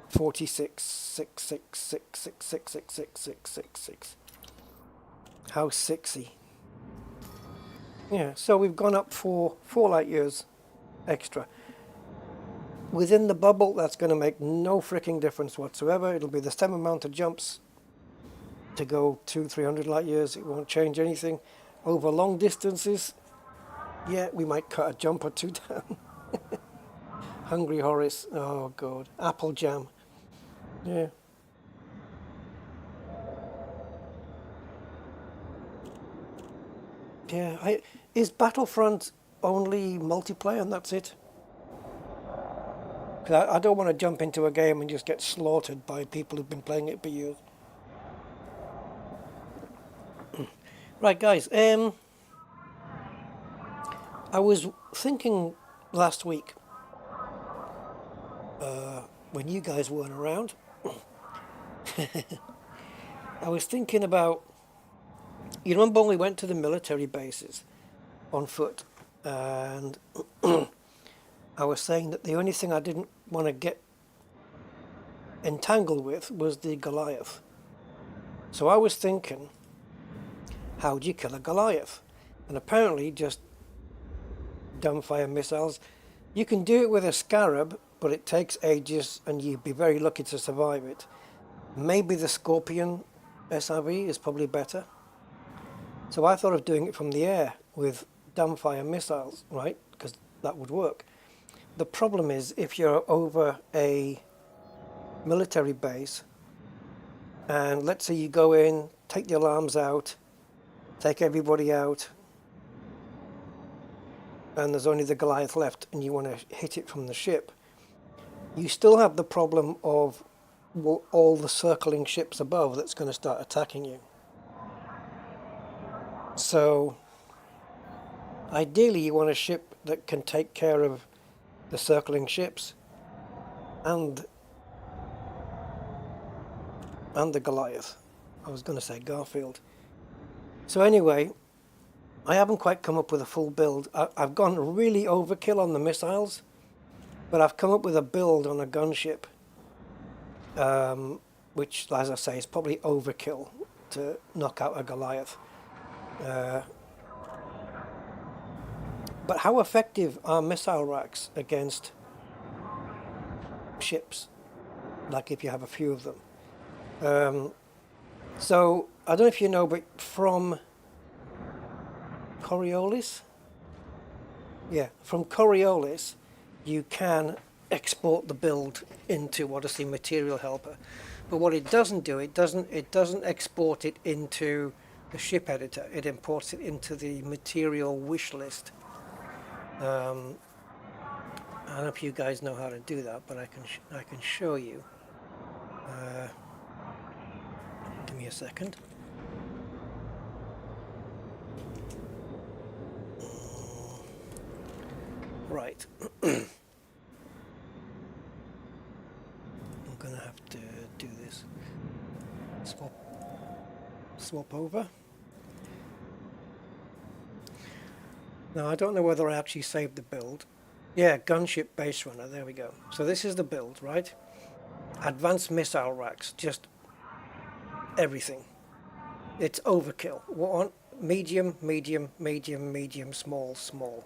46, 6, 6, 6, 6, 6, 6, 6, 6, 6, 6. How sexy. Yeah, so we've gone up for 4 light years extra. Within the bubble, that's going to make no freaking difference whatsoever. It'll be the same amount of jumps to go 200-300 light years. It won't change anything. Over long distances, yeah, we might cut a jump or two down. Hungry Horace, oh god. Apple jam, yeah. Yeah, is Battlefront only multiplayer and that's it? 'Cause I don't want to jump into a game and just get slaughtered by people who've been playing it for years. Right, guys, I was thinking last week, when you guys weren't around, I was thinking about, you remember when we went to the military bases on foot, and I was saying that the only thing I didn't want to get entangled with was the Goliath. So I was thinking, how do you kill a Goliath? And apparently just dumbfire missiles. You can do it with a Scarab, but it takes ages and you'd be very lucky to survive it. Maybe the Scorpion SRV is probably better. So I thought of doing it from the air with dumbfire missiles, right? Because that would work. The problem is if you're over a military base and let's say you go in, take the alarms out, take everybody out, and there's only the Goliath left and you want to hit it from the ship, you still have the problem of all the circling ships above that's going to start attacking you. So ideally you want a ship that can take care of the circling ships and the Goliath. I was going to say Garfield. So anyway, I haven't quite come up with a full build. I've gone really overkill on the missiles, but I've come up with a build on a gunship, which, as I say, is probably overkill to knock out a Goliath. But how effective are missile racks against ships? Like if you have a few of them. So I don't know if you know, but from Coriolis, from Coriolis, you can export the build into Odyssey Material Helper. But what it doesn't do, it doesn't export it into the ship editor. It imports it into the material wish list. I don't know if you guys know how to do that, but I can show you. Give me a second. Right. I'm gonna have to do this. Swap over. Now I don't know whether I actually saved the build. Yeah, gunship base runner, there we go. So this is the build, right? Advanced missile racks, just everything. It's overkill. What medium, medium, medium, medium, small, small.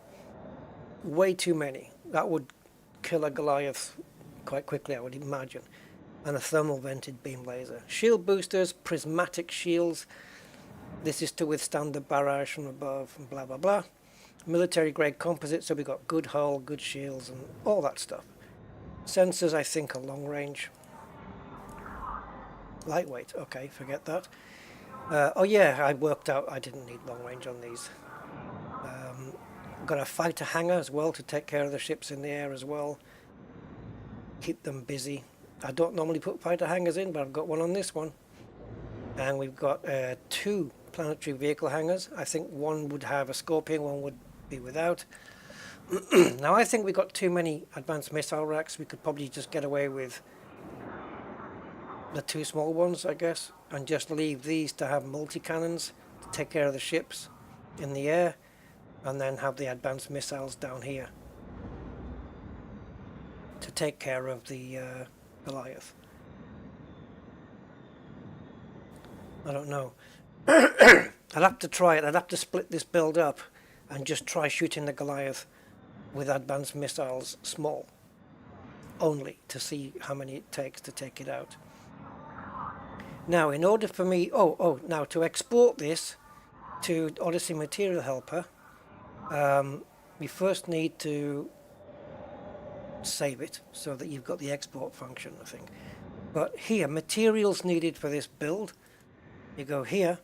Way too many. That would kill a Goliath quite quickly, I would imagine. And a thermal vented beam laser. Shield boosters, prismatic shields. This is to withstand the barrage from above and blah blah blah. Military grade composite, so we've got good hull, good shields and all that stuff. Sensors I think are long range. Lightweight, okay, forget that. Oh yeah, I worked out I didn't need long range on these. Got a fighter hangar as well to take care of the ships in the air as well. Keep them busy. I don't normally put fighter hangars in, but I've got one on this one. And we've got 2 planetary vehicle hangars. I think one would have a Scorpion, one would be without. Now I think we've got too many advanced missile racks. We could probably just get away with the 2 small ones, I guess, and just leave these to have multi-cannons to take care of the ships in the air. and then have the advanced missiles down here to take care of the Goliath. I don't know. I'd have to try it. I'd have to split this build up and just try shooting the Goliath with advanced missiles small only to see how many it takes to take it out. Now, in order for me, now to export this to Odyssey Material Helper, we first need to save it so that you've got the export function, I think. But here, materials needed for this build, you go here,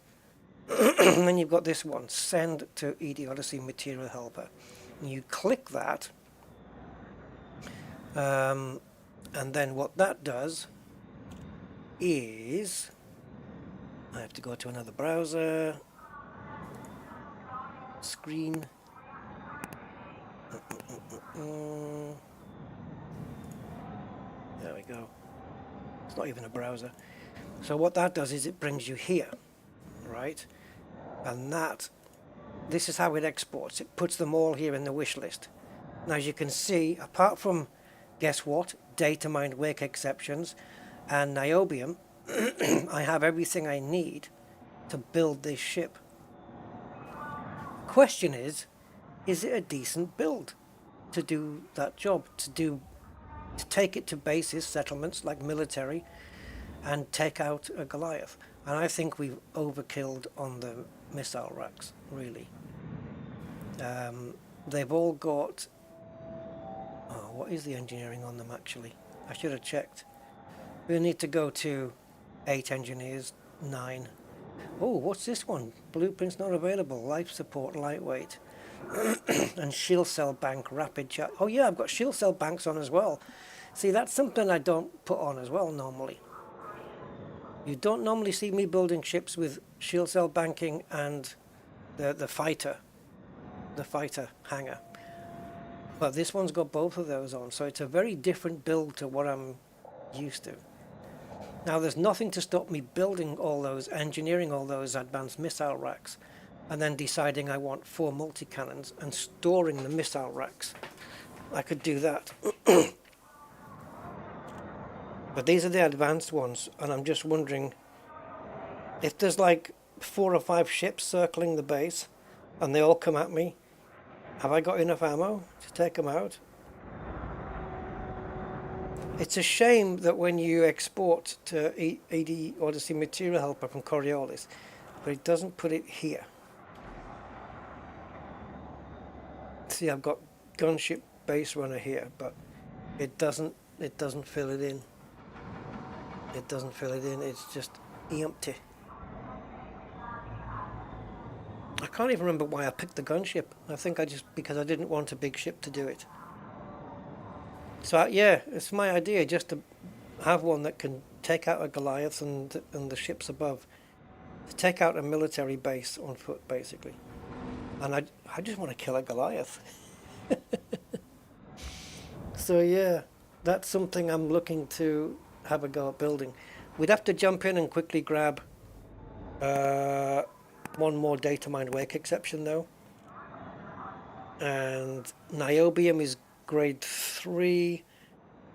and then you've got this one, send to ED Odyssey Material Helper. And you click that, and then what that does is, I have to go to another browser, screen, there we go. It's not even a browser. So what that does is it brings you here, right? And this is how it exports. It puts them all here in the wish list. Now, as you can see, apart from, guess what, data mined wake exceptions and niobium, I have everything I need to build this ship. Question is it a decent build to do that job, to take it to bases, settlements like military, and take out a Goliath? And I think we've overkilled on the missile racks, really. They've all got, what is the engineering on them actually? I should have checked. We need to go to 8 engineers, 9. Oh, what's this one? Blueprints not available, life support lightweight, and shield cell bank rapid chat. Oh yeah, I've got shield cell banks on as well. See, that's something I don't put on as well normally. You don't normally see me building ships with shield cell banking and the fighter hangar. But this one's got both of those on, so it's a very different build to what I'm used to. Now, there's nothing to stop me building all those, engineering all those advanced missile racks, and then deciding I want 4 multi-cannons and storing the missile racks. I could do that. But these are the advanced ones, and I'm just wondering if there's like 4 or 5 ships circling the base and they all come at me, have I got enough ammo to take them out? It's a shame that when you export to ED Odyssey Material Helper from Coriolis, but it doesn't put it here. See, I've got gunship base runner here, but it doesn't fill it in. It doesn't fill it in, it's just empty. I can't even remember why I picked the gunship. I think because I didn't want a big ship to do it. So yeah, it's my idea just to have one that can take out a Goliath and the ships above. To take out a military base on foot, basically. And I just want to kill a Goliath. So yeah, that's something I'm looking to have a go at building. We'd have to jump in and quickly grab one more data mined wake exception though. And niobium is grade 3,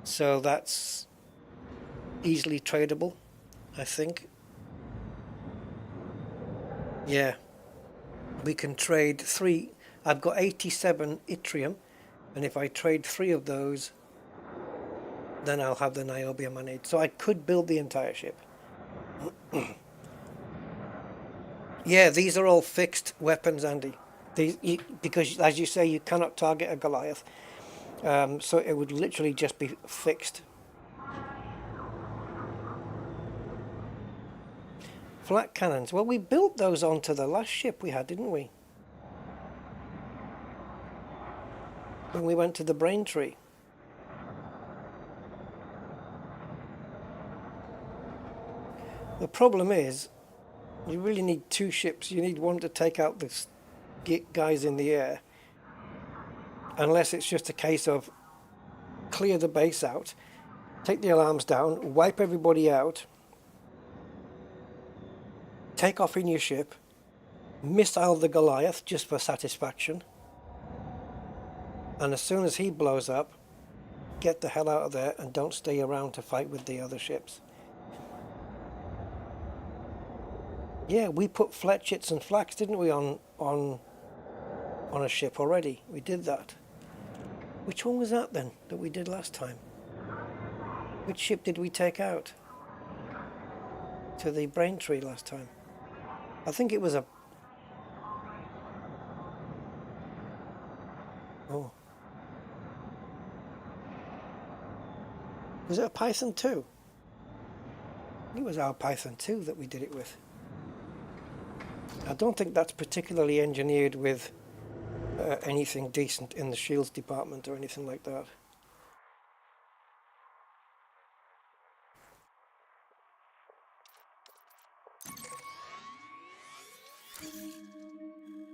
so that's easily tradable, I think. Yeah, we can trade 3. I've got 87 yttrium, and if I trade 3 of those, then I'll have the niobium I need. So I could build the entire ship. Yeah, these are all fixed weapons, Andy. Because, as you say, you cannot target a Goliath. So it would literally just be fixed. Flat cannons. Well, we built those onto the last ship we had, didn't we? When we went to the Braintree. The problem is, you really need 2 ships. You need one to take out the guys in the air. Unless it's just a case of clear the base out, take the alarms down, wipe everybody out, take off in your ship, missile the Goliath just for satisfaction, And as soon as he blows up, get the hell out of there and don't stay around to fight with the other ships. Yeah, we put fletchets and flaks, didn't we, on a ship already? We did that. Which one was that then that we did last time? Which ship did we take out to the Braintree last time? I think it was a... Oh. Was it a Python 2? I think it was our Python 2 that we did it with. I don't think that's particularly engineered with anything decent in the shields department or anything like that.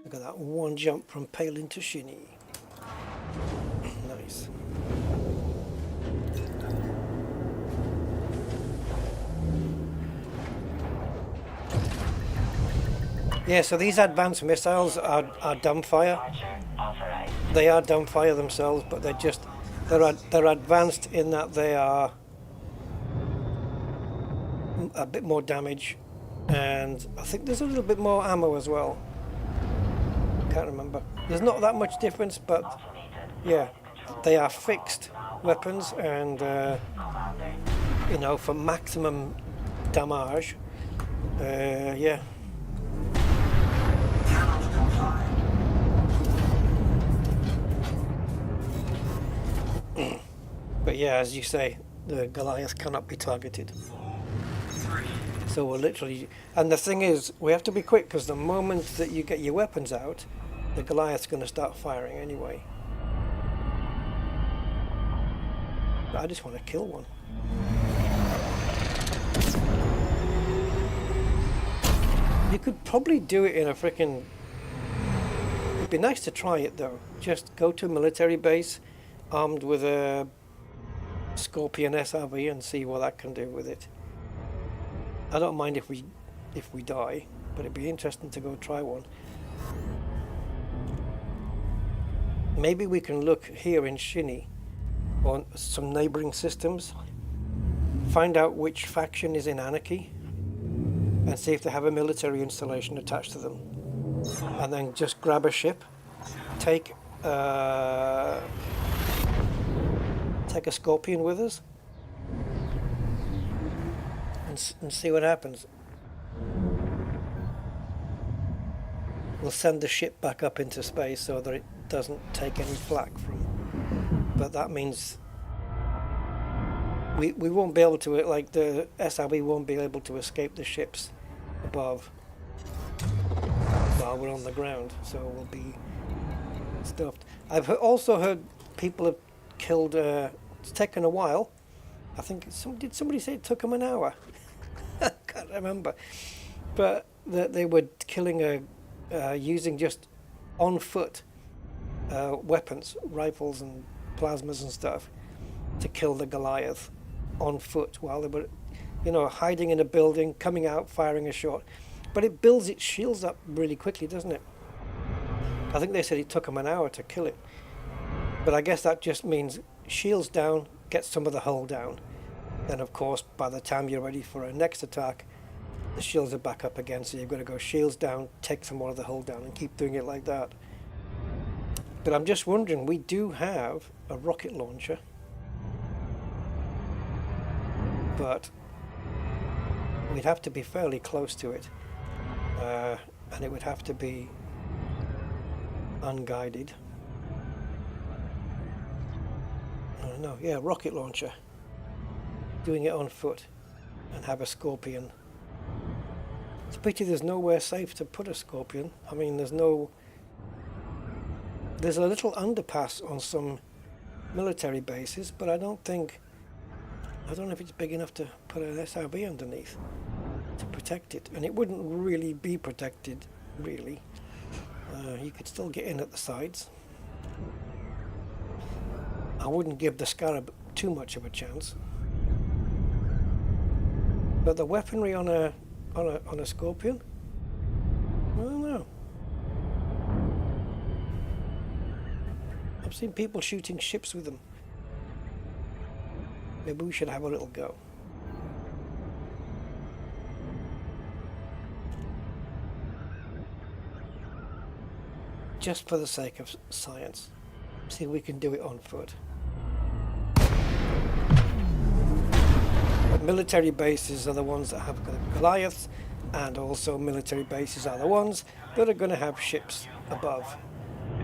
Look at that one jump from Palin to Shinny. Nice. Yeah, so these advanced missiles are dumbfire. They are dumbfire themselves, but they're advanced in that they are a bit more damage, and I think there's a little bit more ammo as well. Can't remember. There's not that much difference, but yeah, they are fixed weapons, and you know, for maximum damage. Yeah. But yeah, as you say, the Goliath cannot be targeted. So we're literally... And the thing is, we have to be quick, because the moment that you get your weapons out, the Goliath's going to start firing anyway. But I just want to kill one. You could probably do it in a frickin'... It'd be nice to try it though. Just go to a military base armed with a Scorpion SRV and see what that can do with it. I don't mind if we die, but it'd be interesting to go try one. Maybe we can look here in Shinny on some neighbouring systems, find out which faction is in anarchy, and see if they have a military installation attached to them, and then just grab a ship, take a Scorpion with us, and see what happens. We'll send the ship back up into space so that it doesn't take any flak from. But that means we won't be able to, like the SRB won't be able to escape the ships above while we're on the ground, so we'll be stuffed. I've also heard people have killed. It's taken a while. I think did somebody say it took them an hour? I can't remember. But that they were killing using just on foot weapons, rifles and plasmas and stuff, to kill the Goliath on foot while they were, you know, hiding in a building, coming out, firing a shot. But it builds its shields up really quickly, doesn't it? I think they said it took them an hour to kill it. But I guess that just means shields down, get some of the hull down. Then of course, by the time you're ready for a next attack, the shields are back up again, so you've got to go shields down, take some more of the hull down, and keep doing it like that. But I'm just wondering, we do have a rocket launcher, but we'd have to be fairly close to it, and it would have to be unguided. I don't know, yeah, rocket launcher. Doing it on foot and have a Scorpion. It's a pity there's nowhere safe to put a Scorpion. I mean, there's a little underpass on some military bases, but I don't know if it's big enough to put an SRB underneath to protect it. And it wouldn't really be protected, really. You could still get in at the sides. I wouldn't give the Scarab too much of a chance. But the weaponry on a Scorpion, I don't know. I've seen people shooting ships with them. Maybe we should have a little go. Just for the sake of science. See if we can do it on foot. But military bases are the ones that have Goliaths, and also military bases are the ones that are going to have ships above.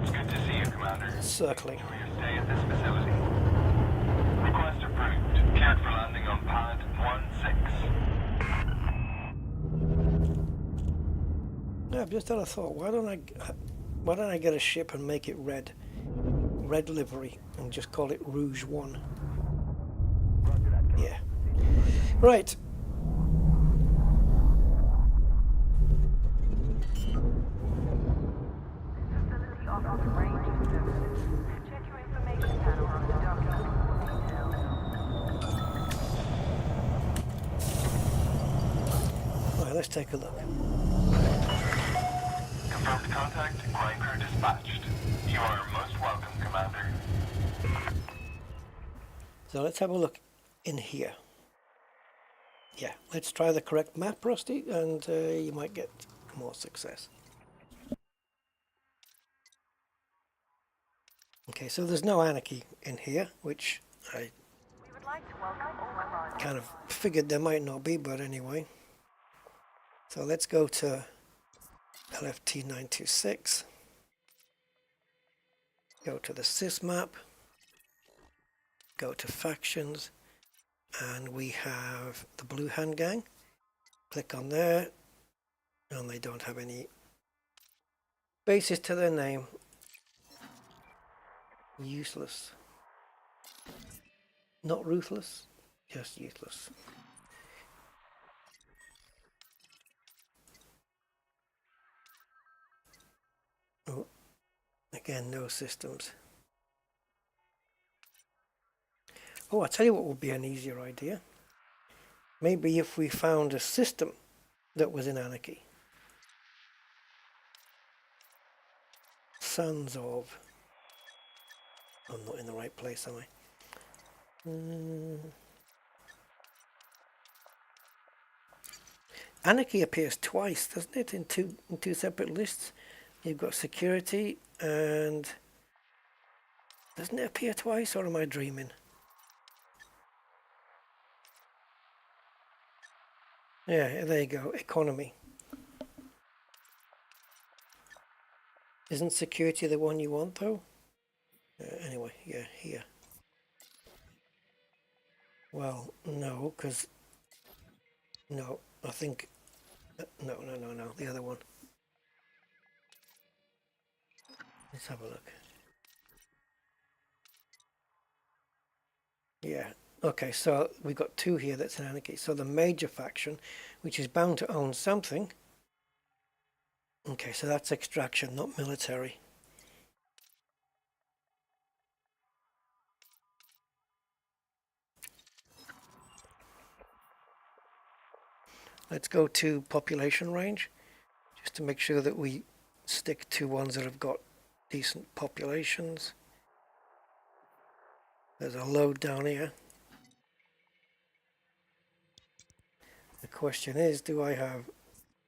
It's good to see you, Commander. Circling. Enjoy your stay at this facility. Request approved. Cleared for landing on pad 16. Yeah, I've just had a thought. Why don't I get a ship and make it red livery, and just call it Rouge 1? Yeah. Right. Right, let's take a look. Confirmed contact. Ground crew dispatched. You are most welcome, Commander. So let's have a look in here. Yeah, let's try the correct map, Rusty, and you might get more success. Okay, so there's no anarchy in here, which I kind of figured there might not be, but anyway. So let's go to LFT 926. Go to the sys map. Go to factions. And we have the Blue Hand Gang. Click on there. And they don't have any bases to their name. Useless. Not ruthless, just useless. Oh, again, no systems. Oh, I'll tell you what would be an easier idea. Maybe if we found a system that was in anarchy. Sons of... I'm not in the right place, am I? Anarchy appears twice, doesn't it? In two separate lists. You've got security and... Doesn't it appear twice, or am I dreaming? Yeah, there you go. Economy. Isn't security the one you want, though? Anyway, yeah, here. Well, no, because... No, I think... No, the other one. Let's have a look. Yeah, okay, so we've got two here that's in anarchy. So the major faction, which is bound to own something. Okay, so that's extraction, not military. Let's go to population range, just to make sure that we stick to ones that have got decent populations. There's a load down here. The question is, do I have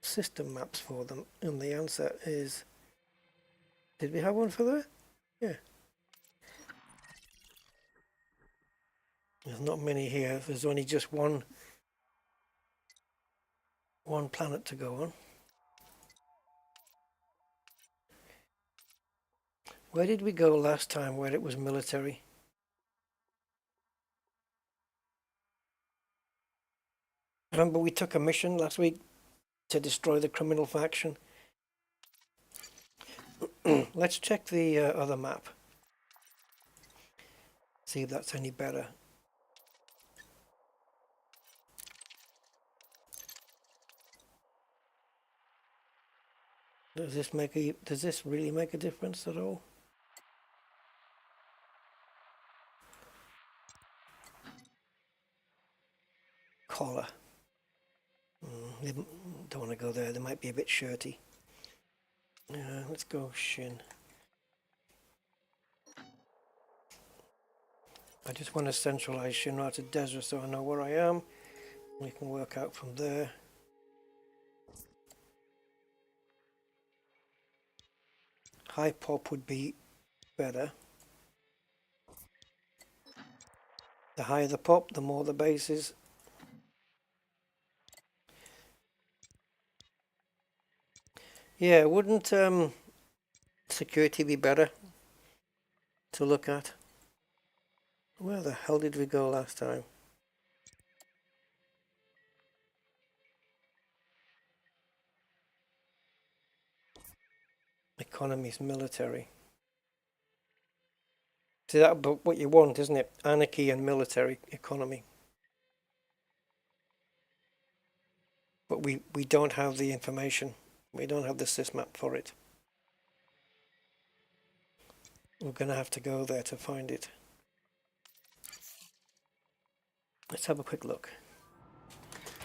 system maps for them? And the answer is, did we have one for that? Yeah. There's not many here. There's only just one planet to go on. Where did we go last time where it was military? Remember we took a mission last week to destroy the criminal faction? Let's check the other map. See if that's any better. Does this really make a difference at all? Collar. Don't want to go there. They might be a bit shirty. Let's go Shin. I just want to centralize Shinra to Desra so I know where I am. We can work out from there. High pop would be better. The higher the pop, the more the bass is. Yeah, wouldn't security be better to look at? Where the hell did we go last time? Economy's military. See, that's what you want, isn't it? Anarchy and military economy. But we don't have the information. We don't have the sysmap for it. We're going to have to go there to find it. Let's have a quick look.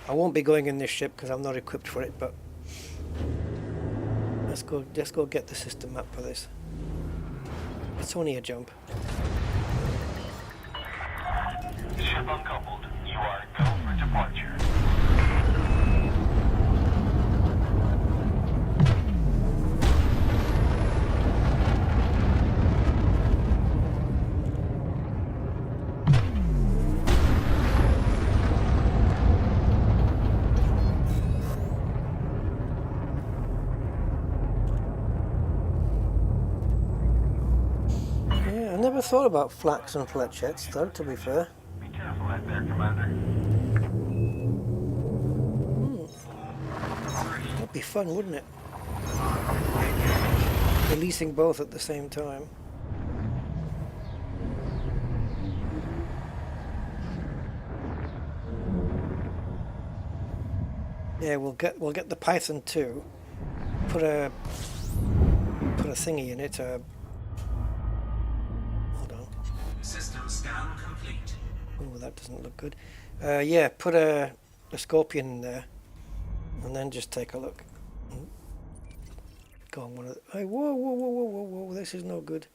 I won't be going in this ship because I'm not equipped for it, but let's go get the system map for this. It's only a jump. Ship uncoupled. You are go for departure. I never thought about flax and fletchettes though, to be fair. Be careful out there, Commander. That'd be fun, wouldn't it? Releasing both at the same time. Yeah, we'll get the Python 2. Put a thingy in it. Hold on. System scan complete. Oh, that doesn't look good. Yeah, put a Scorpion in there, and then just take a look. Go on, one of the, hey, whoa! This is no good.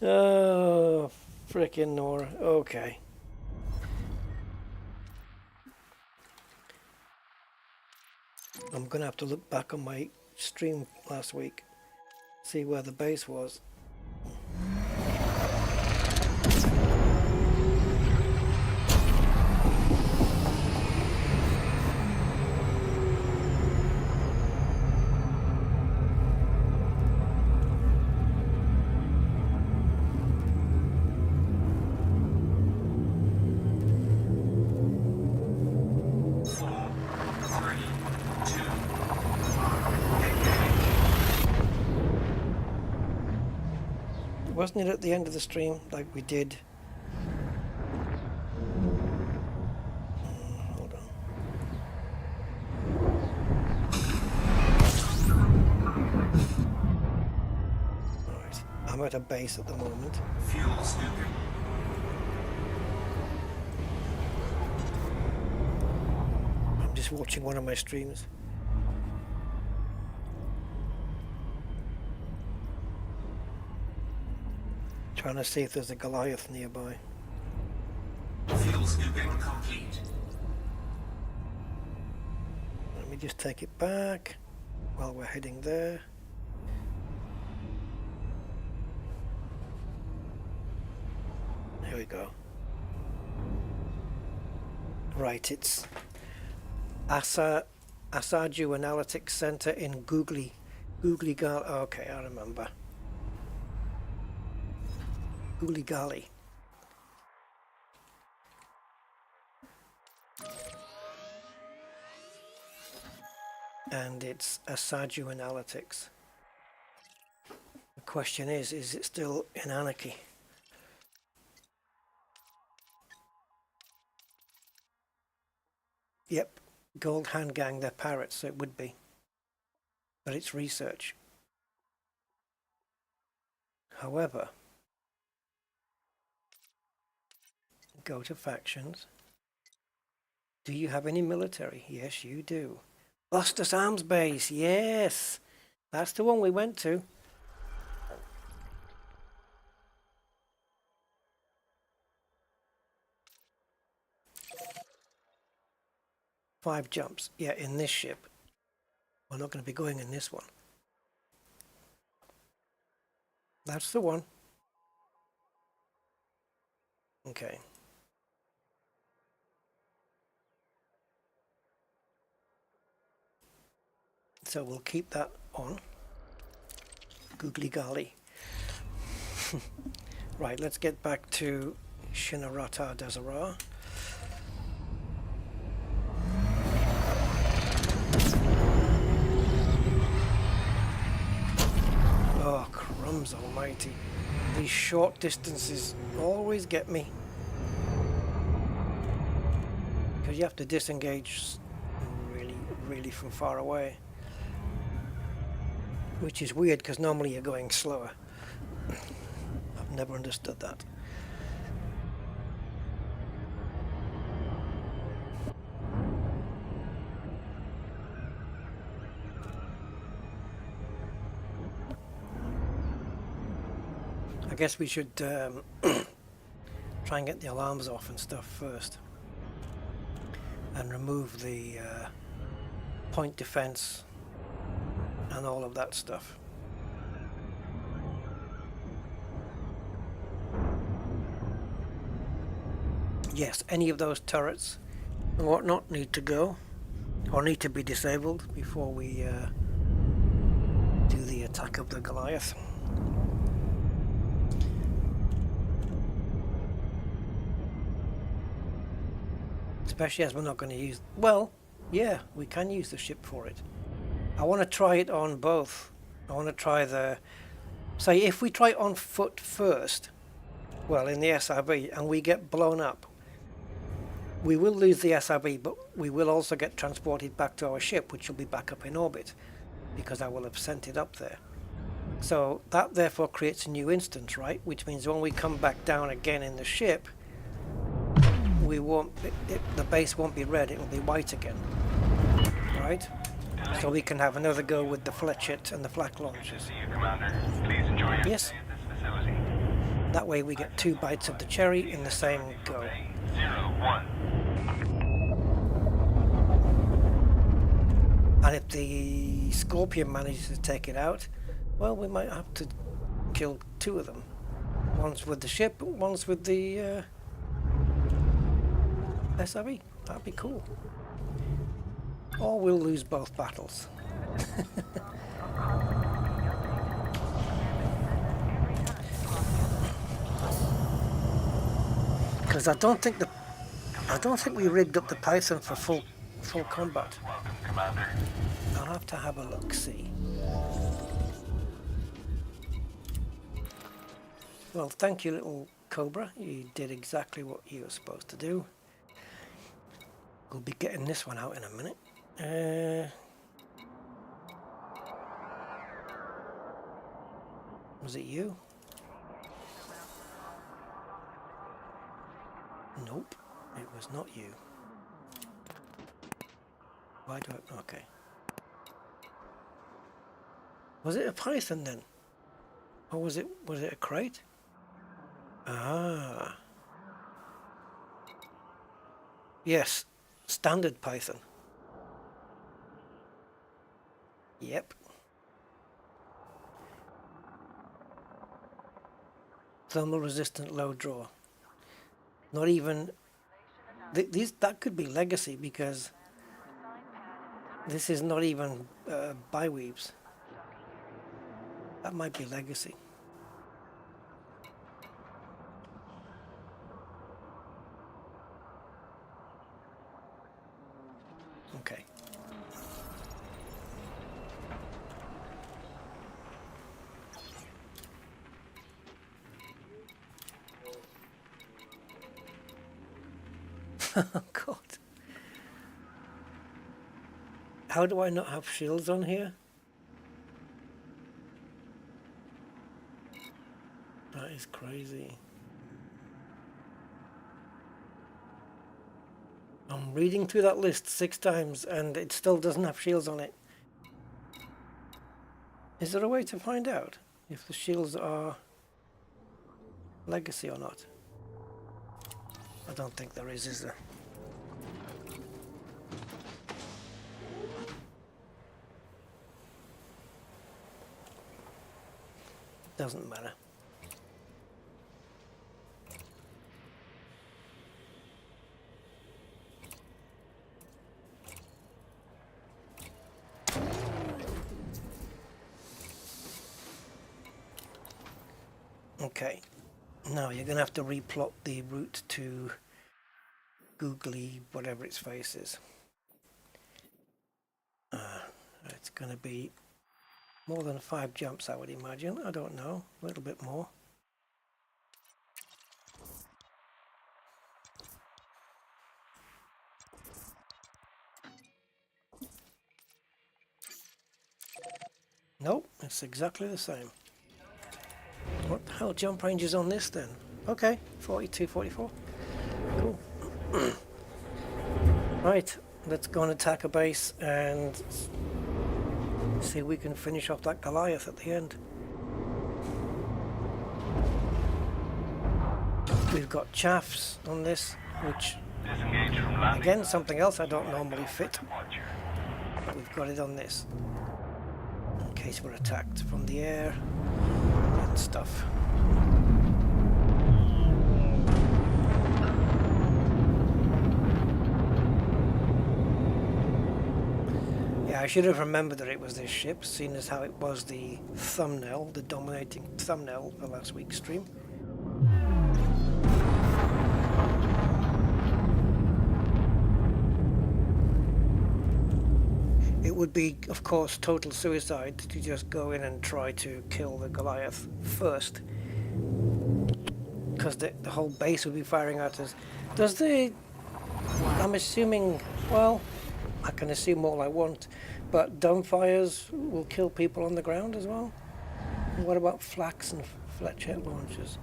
Oh, frickin' Nora. Okay. I'm gonna have to look back on my stream last week, see where the base was. Wasn't it at the end of the stream, like we did? Hold on. Alright, I'm at a base at the moment. Fuel snooping. I'm just watching one of my streams. Trying to see if there's a Goliath nearby. Fuel snooping complete. Let me just take it back while we're heading there. Here we go. Right, it's Asaju Analytics Center in Googly Gal. Okay, I remember. Googly Golly. And it's Asaju Analytics. The question is it still in anarchy? Yep, Gold Hand Gang, they're pirates, so it would be. But it's research. However, go to factions. Do you have any military? Yes, you do. Bustus Arms Base, yes! That's the one we went to. 5 jumps. Yeah, in this ship. We're not going to be going in this one. That's the one. Okay. So we'll keep that on. Googly golly. Right, let's get back to Shinarata Desera. Oh, crumbs almighty. These short distances always get me. Because you have to disengage really from far away. Which is weird because normally you're going slower. I've never understood that. I guess we should try and get the alarms off and stuff first. And remove the point defense and all of that stuff. Yes, any of those turrets and whatnot need to go, or need to be disabled before we do the attack of the Goliath. Especially as we're not going to use... Well, yeah, we can use the ship for it. I want to try it on both. I want to try the... Say, if we try it on foot first, well, in the SRB, and we get blown up, we will lose the SRB, but we will also get transported back to our ship, which will be back up in orbit, because I will have sent it up there. So that therefore creates a new instance, right? Which means when we come back down again in the ship, we won't... the base won't be red, it will be white again. Right? So we can have another go with the Fletchet and the flak launchers. See you, Commander. Please enjoy your Yes. stay at this facility. That way we get 2 bites of the cherry in the same go. 01. And if the Scorpion manages to take it out, well, we might have to kill 2 of them. One's with the ship, one's with the SRE. That'd be cool. Or we'll lose both battles. Because I don't think we rigged up the Python for full combat. Welcome, Commander. I'll have to have a look, see. Well, thank you, little Cobra. You did exactly what you were supposed to do. We'll be getting this one out in a minute. Was it you? Nope, it was not you. Why do I... Okay. Was it a Python then? Or was it a crate? Ah. Yes, standard Python. Yep. Thermal resistant low draw. Not even... that could be legacy because this is not even bi-weaves. That might be legacy. Okay. Oh God. How do I not have shields on here? That is crazy. I'm reading through that list 6 times and it still doesn't have shields on it. Is there a way to find out if the shields are legacy or not? I don't think there is there? Doesn't matter. Okay, now you're going to have to replot the route to googly whatever its face is. It's going to be more than 5 jumps, I would imagine. I don't know, a little bit more. Nope, it's exactly the same. What the hell jump range is on this then? Okay, 42, 44. Cool. Right, let's go and attack a base and see if we can finish off that Goliath at the end. We've got chaffs on this, which Disengage from landing. again something else I don't normally fit. Departure. But we've got it on this in case we're attacked from the air and stuff. Yeah, I should have remembered that it was this ship, seeing as how it was the thumbnail, the dominating thumbnail for last week's stream. It would be, of course, total suicide to just go in and try to kill the Goliath first, because the whole base would be firing at us. Does the... I'm assuming... Well, I can assume all I want, but dumbfires will kill people on the ground as well? And what about flaks and fletchhead launchers?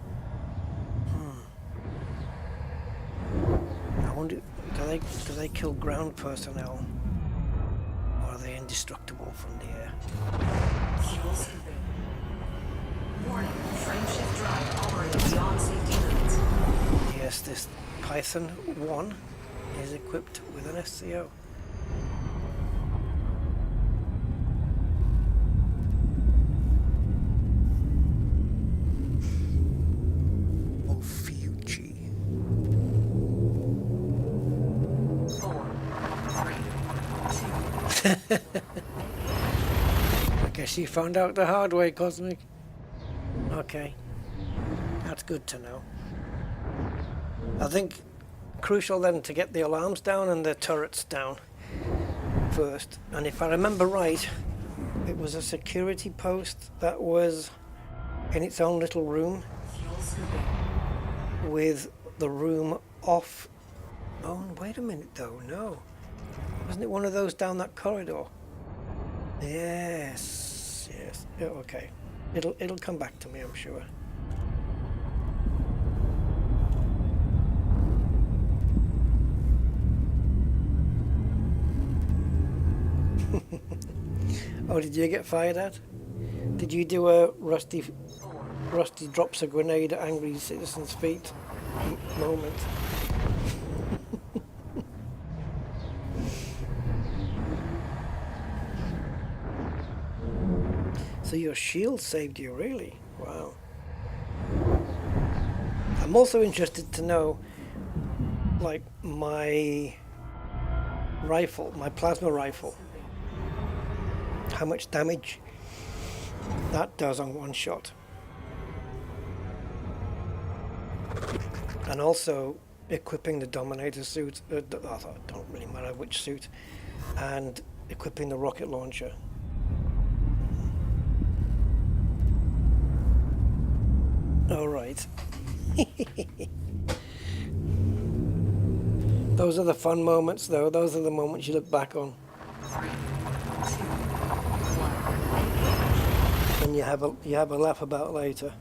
I wonder, do they kill ground personnel? Or are they indestructible from the air? Fuel scooping. Warning, frame shift drive operating beyond safety limits. Yes, this Python 1 is equipped with an SCO. I guess you found out the hard way, Cosmic. Okay, that's good to know. I think crucial then to get the alarms down and the turrets down first. And if I remember right, it was a security post that was in its own little room with the room off. Oh, wait a minute though, no. Wasn't it one of those down that corridor? Yes, yes. Yeah, okay. It'll come back to me, I'm sure. Oh, did you get fired at? Did you do a Rusty drops a grenade at angry citizens' feet moment? So your shield saved you, really? Wow. I'm also interested to know, like, my rifle, my plasma rifle, how much damage that does on one shot. And also equipping the Dominator suit, don't really matter which suit, and equipping the rocket launcher. All right. Those are the fun moments, though. Those are the moments you look back on. 3, 2, 1. And you have a laugh about later.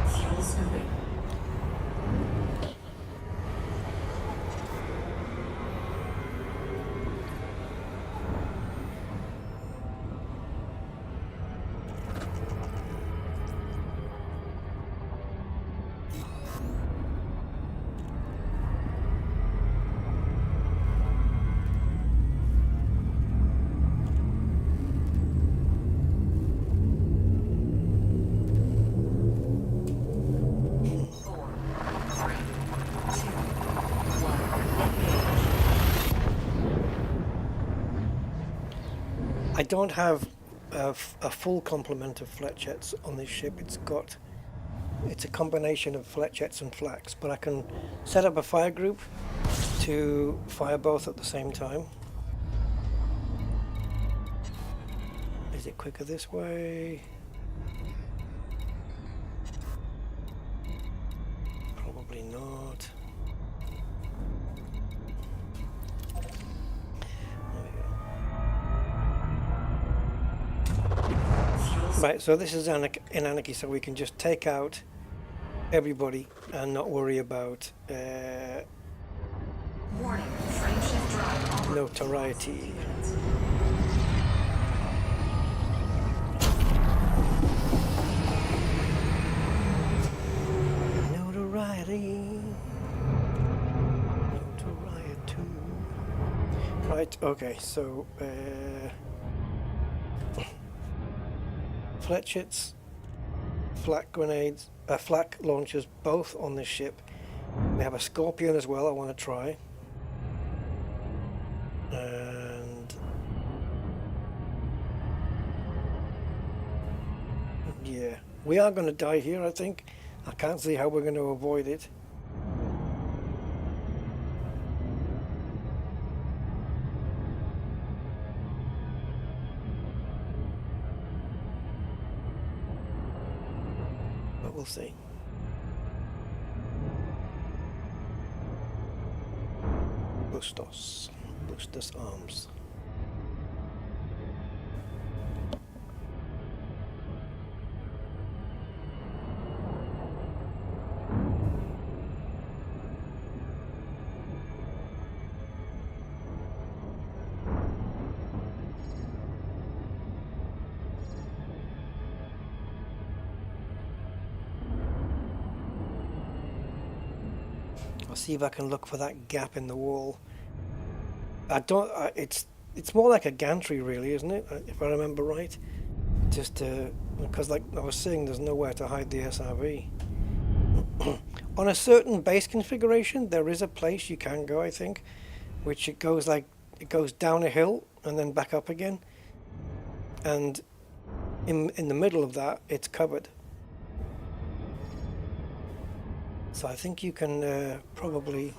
Fuel scooping. don't have a full complement of fletchettes on this ship. It's a combination of fletchettes and flaks, but I can set up a fire group to fire both at the same time. Is it quicker this way? Probably not. Right, so this is in Anarchy, so we can just take out everybody and not worry about Warning, frame shift drive notoriety. Notoriety. Notoriety. Right, okay, so fletchettes, flak grenades, flak launchers, both on this ship. We have a Scorpion as well I want to try. And yeah, we are going to die here, I think. I can't see how we're going to avoid it. But we'll see. Bustos arms. I'll see if I can look for that gap in the wall. It's more like a gantry, really, isn't it? If I remember right. Just because, like I was saying, there's nowhere to hide the SRV. On a certain base configuration, there is a place you can go, I think, which it goes down a hill and then back up again. And in the middle of that, it's covered. So I think you can probably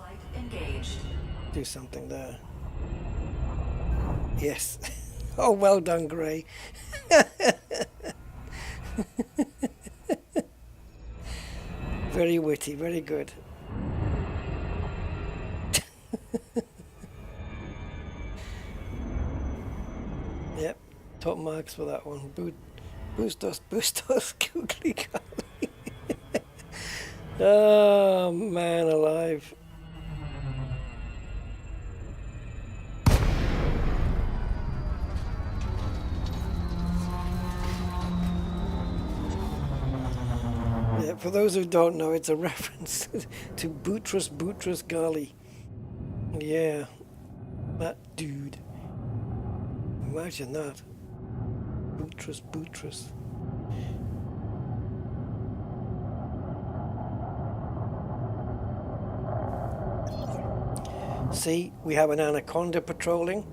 do something there. Yes. Oh, well done, Gray. Very witty, very good. Yep, top marks for that one. Bustos, googly golly. Oh, man alive. Yeah, for those who don't know, it's a reference to Boutros Ghali. Yeah, that dude. Imagine that. Boutros. See, we have an Anaconda patrolling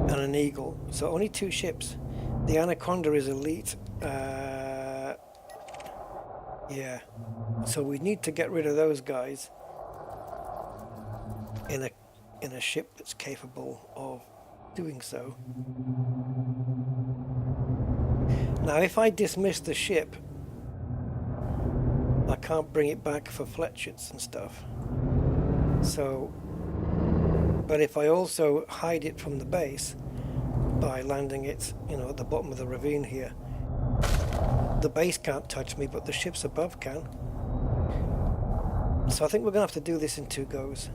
and an Eagle. So only two ships. The Anaconda is elite. Yeah. So we need to get rid of those guys in a ship that's capable of doing so. Now, if I dismiss the ship, I can't bring it back for fletchettes and stuff. So, but if I also hide it from the base by landing it, at the bottom of the ravine here, the base can't touch me, but the ships above can. So I think we're going to have to do this in 2 goes.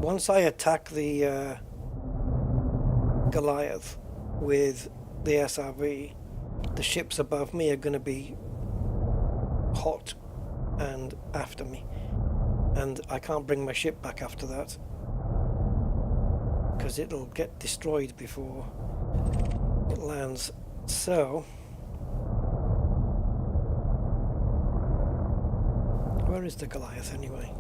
Once I attack the Goliath with the SRV, the ships above me are going to be hot and after me, and I can't bring my ship back after that because it'll get destroyed before it lands. So where is the Goliath anyway?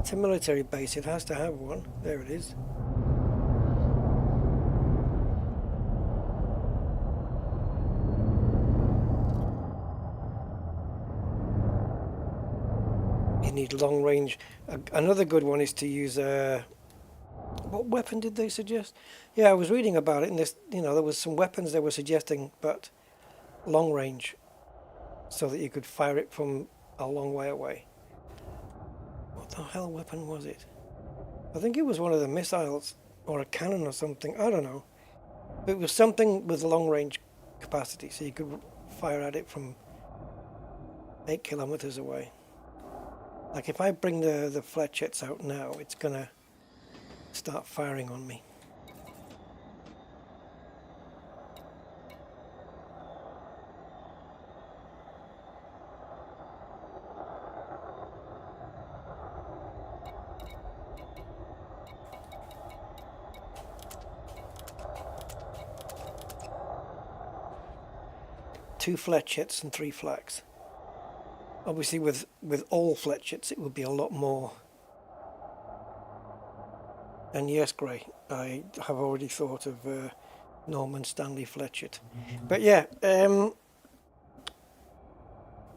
It's a military base, it has to have one. There it is. You need long range. Another good one is to use what weapon did they suggest? Yeah, I was reading about it, and this, you know, there was some weapons they were suggesting, but long range, so that you could fire it from a long way away. What the hell weapon was it? I think it was one of the missiles or a cannon or something. I don't know. But it was something with long range capacity, so you could fire at it from 8 kilometers away. Like if I bring the flechettes out now, it's gonna start firing on me. Two flechettes and 3 flaks. Obviously with all fletchets it would be a lot more. And yes, Gray, I have already thought of Norman Stanley fletchet. But yeah,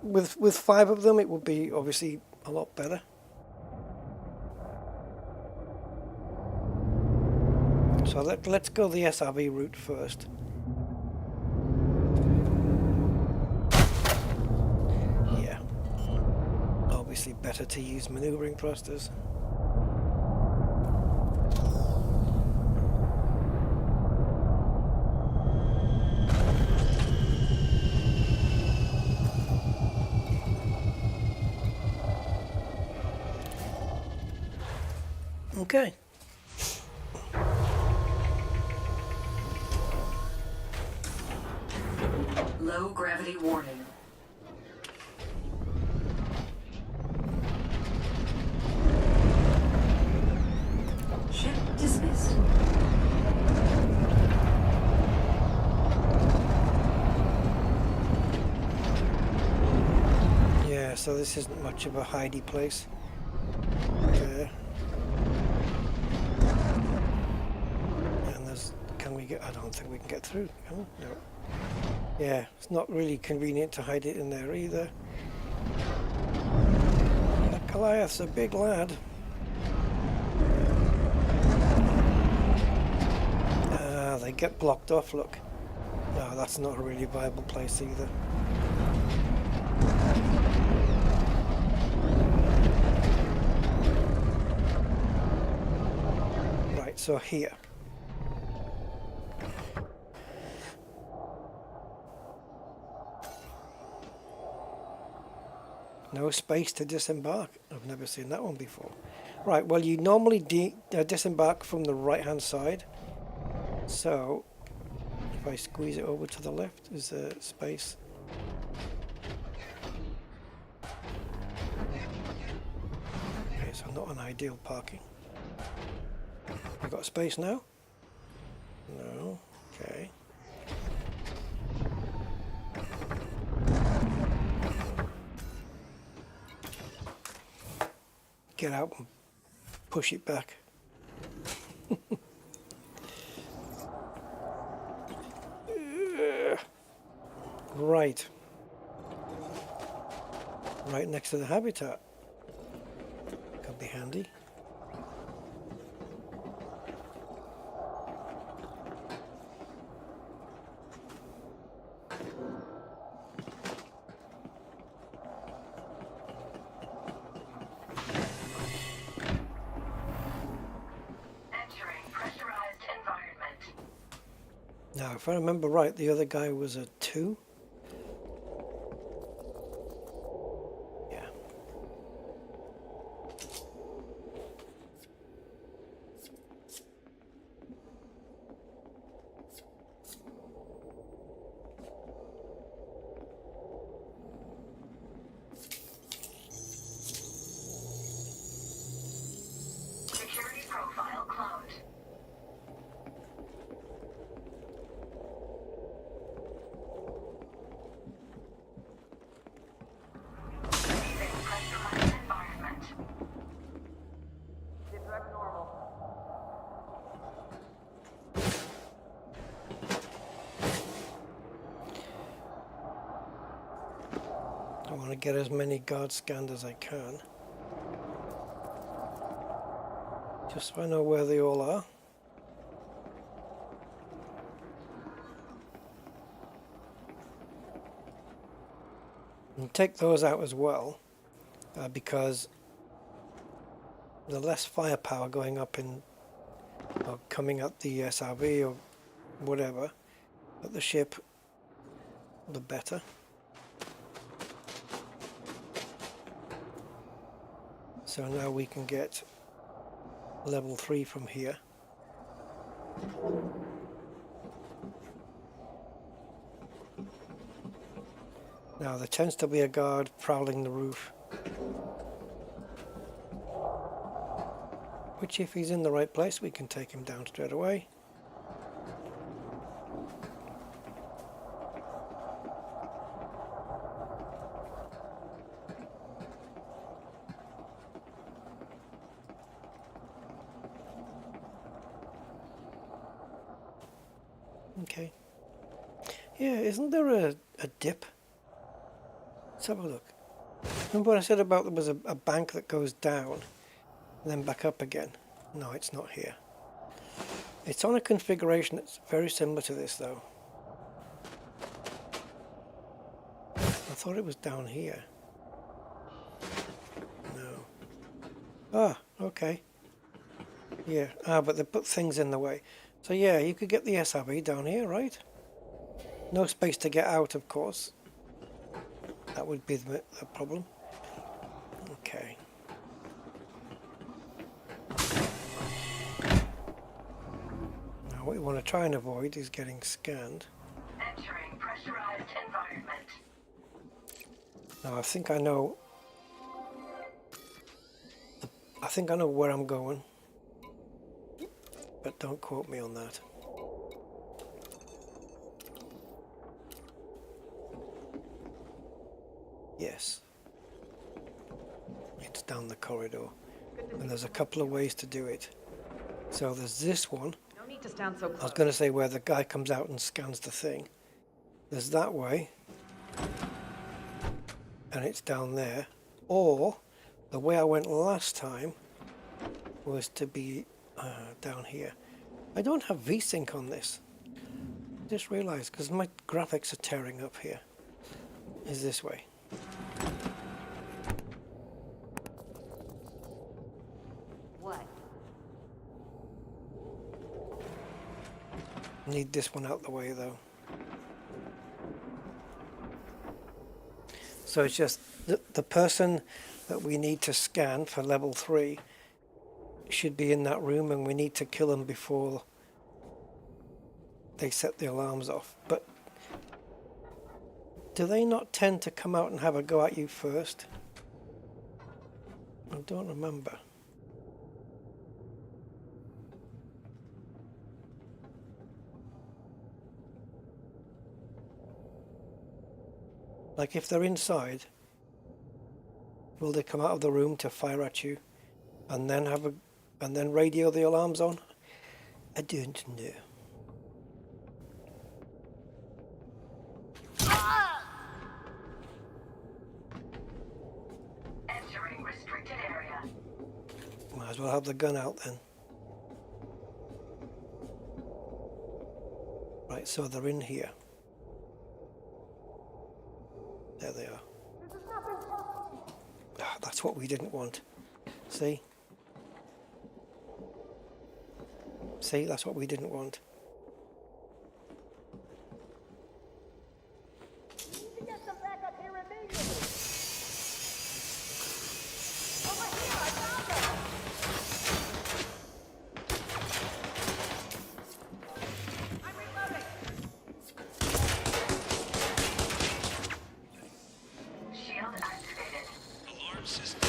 with 5 of them it would be obviously a lot better. So let's go the SRV route first. Yeah, obviously better to use maneuvering thrusters. Okay. Low gravity warning. Ship dismissed. Yeah, so this isn't much of a hidey place. Okay. And there's, can we get, I don't think we can get through. Oh, no. Yeah, it's not really convenient to hide it in there either. That Goliath's a big lad. Ah, they get blocked off, look. No, that's not a really viable place either. Right, so here. No space to disembark. I've never seen that one before. Right, well you normally disembark from the right hand side. So if I squeeze it over to the left, is there space? Okay, so not an ideal parking. I got space now? No. Okay. Get out and push it back. Right. Right next to the habitat. Could be handy. Now, if I remember right, the other guy was a 2. Yeah. Security profile cloned. want to get as many guards scanned as I can. Just so I know where they all are. And take those out as well, because the less firepower going up in, or coming at the SRV or whatever, at the ship, the better. So now we can get level 3 from here. Now there tends to be a guard prowling the roof, which if he's in the right place we can take him down straight away. Okay. Yeah, isn't there a dip? Let's have a look. Remember what I said about there was a bank that goes down and then back up again? No, it's not here. It's on a configuration that's very similar to this though. I thought it was down here. No. Ah, okay. Yeah, but they put things in the way. So yeah, you could get the SRV down here, right? No space to get out, of course. That would be the problem. Okay. Now what we want to try and avoid is getting scanned. Entering pressurized environment. Now I think I know where I'm going, but don't quote me on that. Yes, it's down the corridor, and there's a couple of ways to do it. So there's this one. No need to stand so close. I was going to say where the guy comes out and scans the thing. There's that way, and it's down there. Or the way I went last time was to be down here. I don't have VSync on this. I just realized, because my graphics are tearing up here. Is this way. What? Need this one out the way though. So it's just the person that we need to scan for level 3 should be in that room, and we need to kill them before they set the alarms off. But do they not tend to come out and have a go at you first? I don't remember. Like if they're inside, will they come out of the room to fire at you and then radio the alarms on? I don't know. Entering restricted area. Might as well have the gun out then. Right, so they're in here. There they are. Ah, that's what we didn't want. See? See, that's what we didn't want. Shield activated. Alarm system.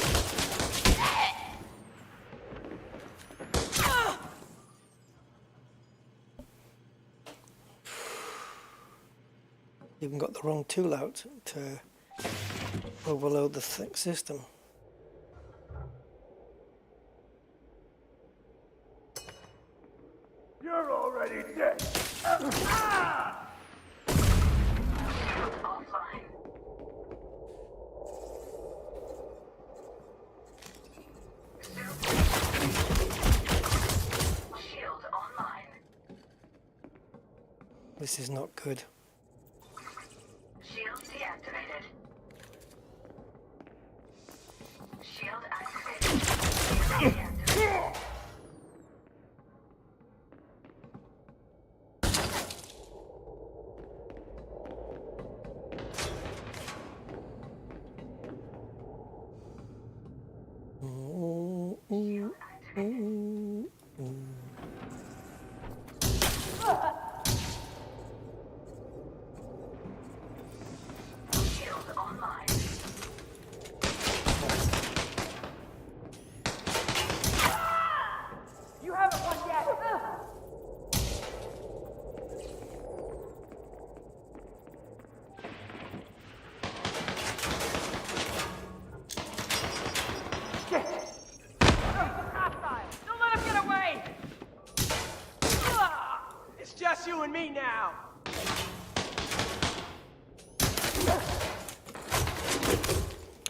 Even got the wrong tool out to overload the system. You're already dead. Offline. This is not good. Shield deactivated. Shield activated. Shield deactivated. Shield online. You haven't won yet. Don't let him get away. It's just you and me now.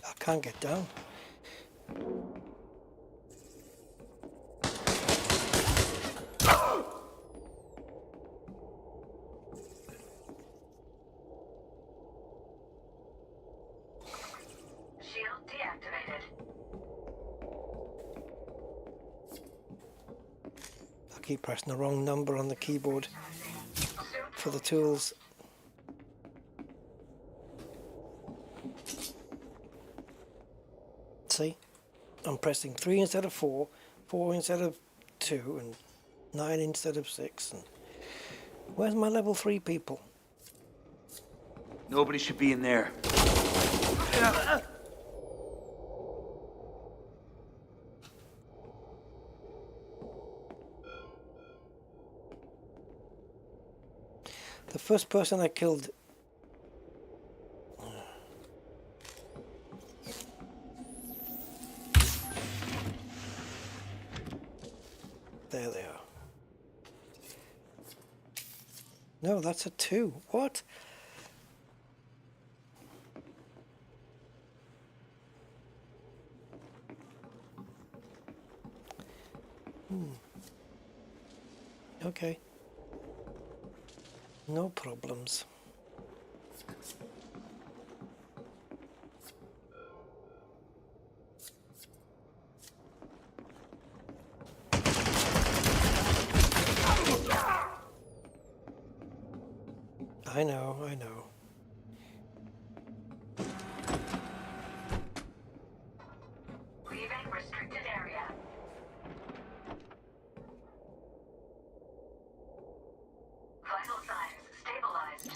I can't get down. Shield deactivated. I keep pressing the wrong number on the keyboard for the tools. See? I'm pressing 3 instead of 4, 4 instead of 2, and 9 instead of 6. And where's my level 3 people? Nobody should be in there. The first person I killed... There they are. No, that's a 2. What? Okay. No problems. I know, I know. Leaving restricted area. Vital signs stabilized.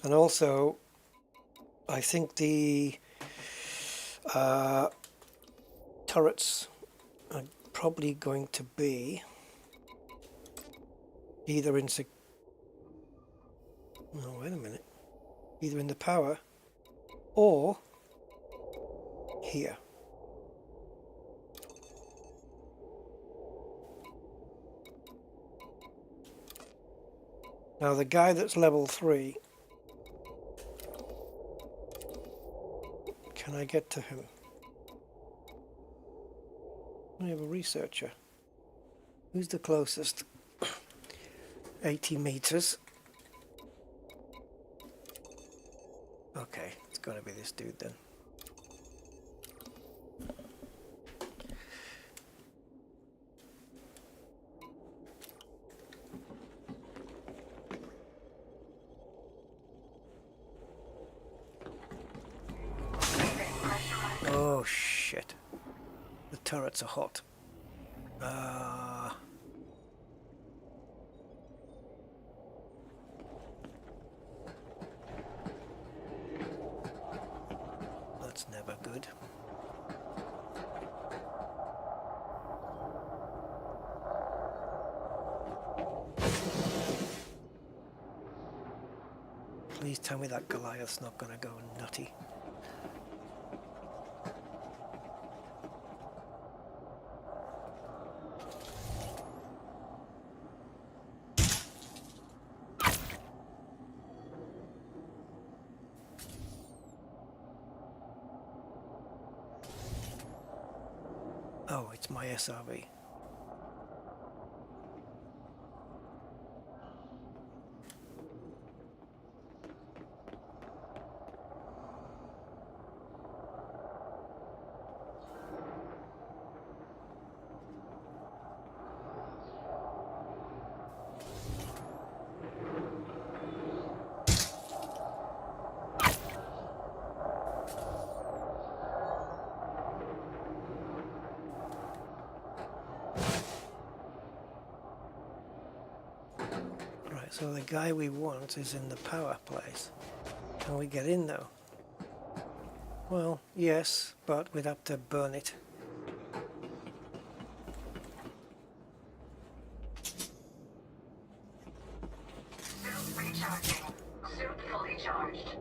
And also, I think the turrets are probably going to be either in no, wait a minute, either in the power or here. Now the guy that's level 3, can I get to him? I have a researcher. Who's the closest? 80 meters. Okay, it's gonna be this dude then. Oh shit. The turrets are hot. That's never good. Please tell me that Goliath's not gonna go nutty. Oh, it's my SRV. So the guy we want is in the power place. Can we get in though? Well, yes, but we'd have to burn it. Suit recharging. Suit fully charged.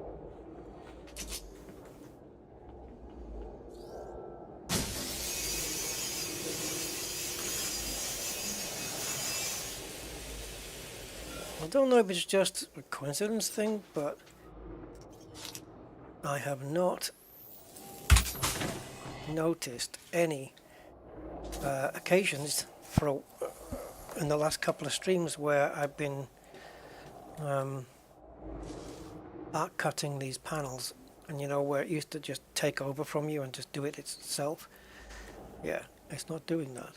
I don't know if it's just a coincidence thing, but I have not noticed any occasions for in the last couple of streams where I've been art cutting these panels, and you know where it used to just take over from you and just do it itself. Yeah, it's not doing that.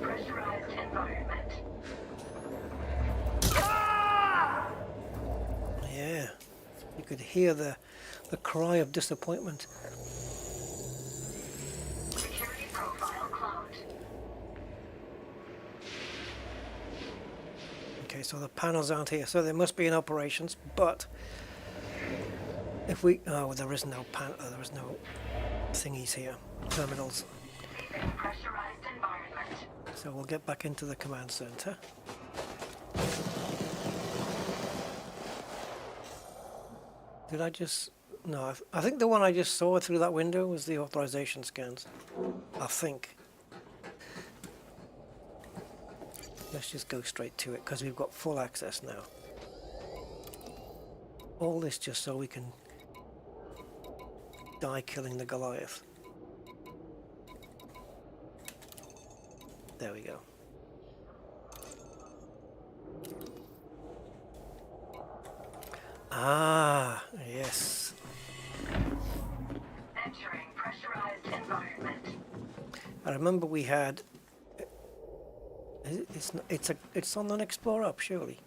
Pressurized environment. Yeah, you could hear the cry of disappointment. Security profile cloned. Okay, so the panels aren't here, so they must be in operations. But if we, oh, there is no there is no thingies here, terminals. Leaving pressurized environment. So we'll get back into the command center. Did I just... No, I think the one I just saw through that window was the authorization scans. I think. Let's just go straight to it, because we've got full access now. All this just so we can die killing the Goliath. There we go. Ah, yes. Entering pressurized environment. I remember we had. It's on the next floor up, surely.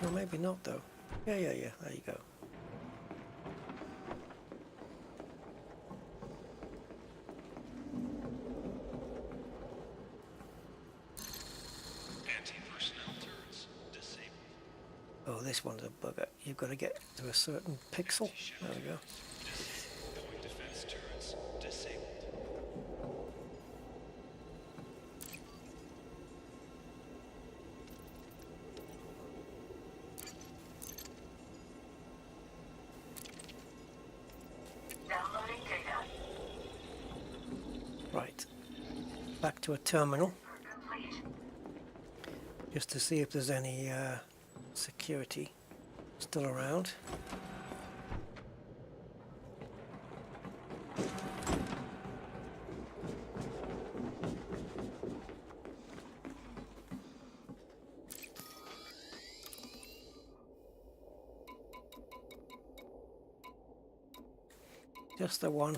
Or maybe not though. Yeah. There you go. Oh, this one's a bugger. You've got to get to a certain pixel. There we go. Defense turrets disabled. Downloading data. Right. Back to a terminal. Complete. Just to see if there's any security still around. Just the one.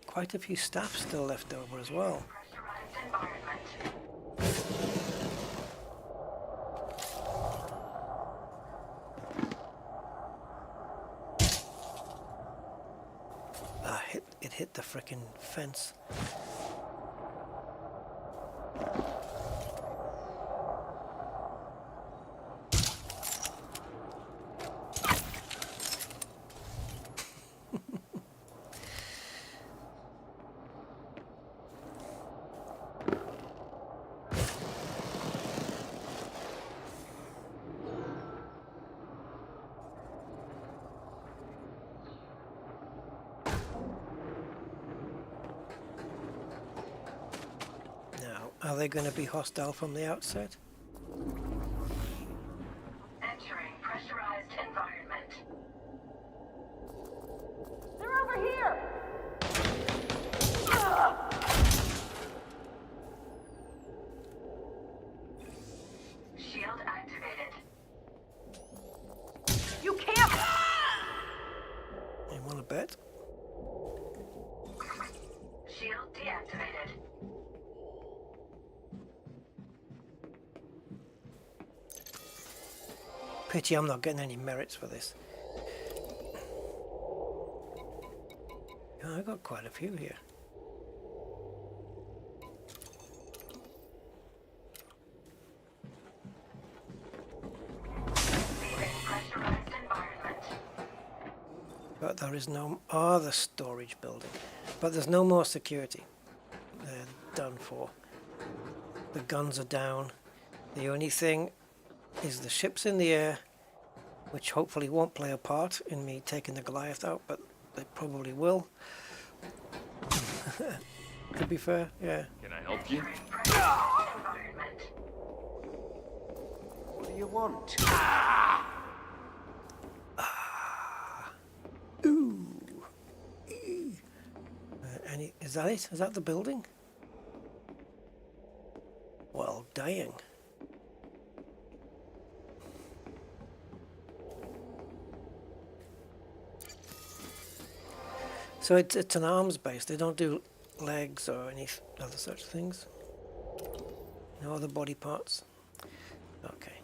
Quite a few staff still left over as well. Pressurized environment. It hit the frickin' fence. Are they going to be hostile from the outset? Entering pressurized over here! Shield activated. You can't! You want to bet? Shield deactivated. Pity I'm not getting any merits for this. Oh, I got quite a few here. Pressurized environment. But there is no... Ah, the storage building. But there's no more security. They're done for. The guns are down. The only thing is the ship's in the air, which hopefully won't play a part in me taking the Goliath out, but they probably will. To be fair, yeah. Can I help you? Environment. What do you want? Ooh. Any? Is that it? Is that the building? Well, dang. So it's an arms base. They don't do legs or any other such things. No other body parts. Okay.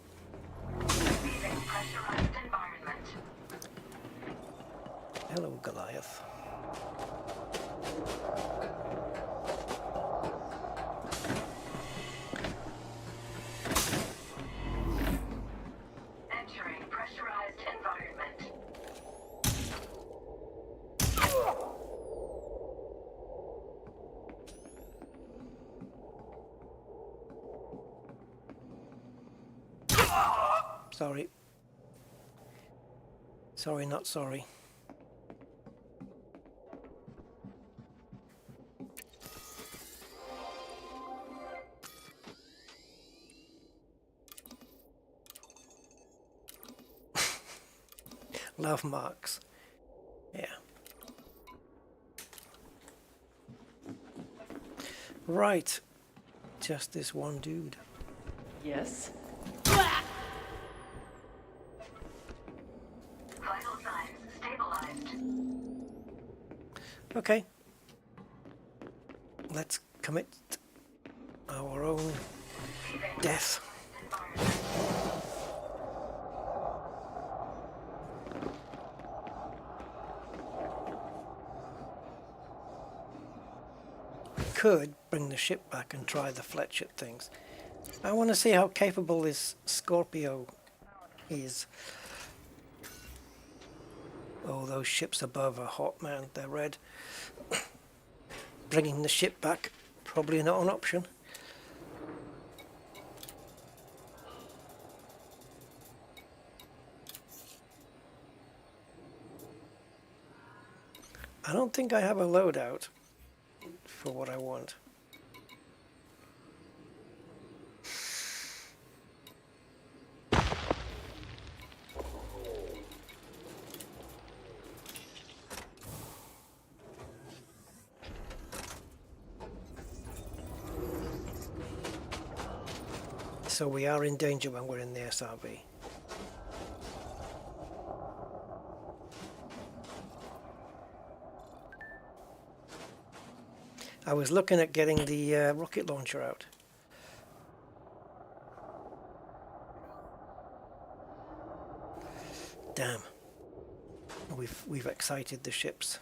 Leaving pressurized environment. Hello, Goliath. Entering pressurized environment. Sorry. Sorry, not sorry. Love marks. Yeah. Right. Just this one dude. Yes. Vital signs stabilized. Okay. Let's commit our own death. Could bring the ship back and try the Fletcher things. I want to see how capable this Scorpio is. Oh, those ships above are hot, man. They're red. Bringing the ship back, probably not an option. I don't think I have a loadout for what I want. So we are in danger when we're in the SRB. I was looking at getting the rocket launcher out. Damn. We've excited the ships.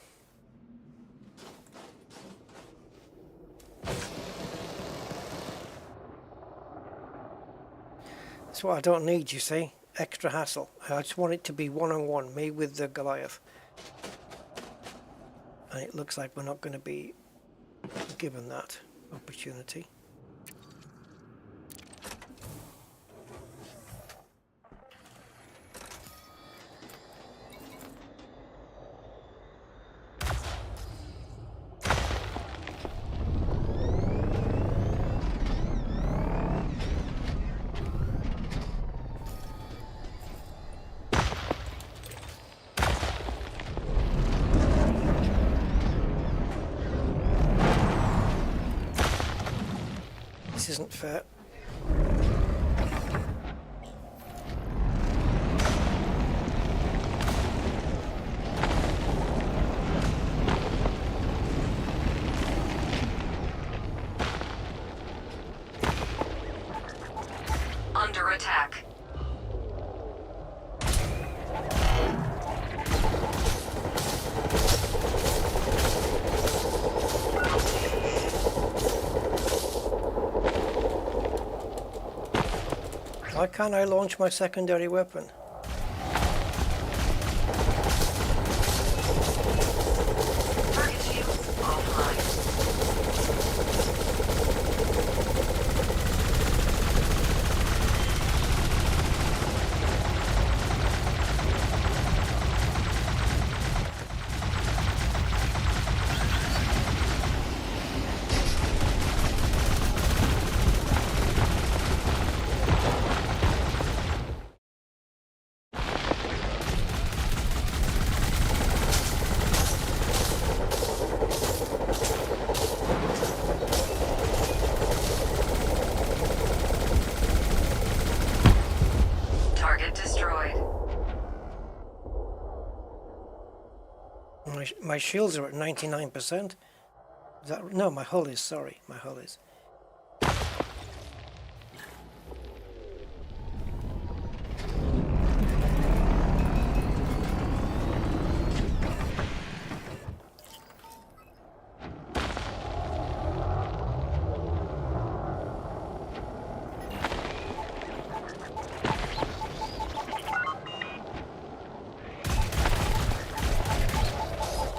That's what I don't need, you see. Extra hassle. I just want it to be one-on-one, me with the Goliath. And it looks like we're not going to be given that opportunity. This isn't fair. Under attack. Why can't I launch my secondary weapon? Target shield offline. Target destroyed. My shields are at 99%. Is that, no, my hull is, sorry, my hull is.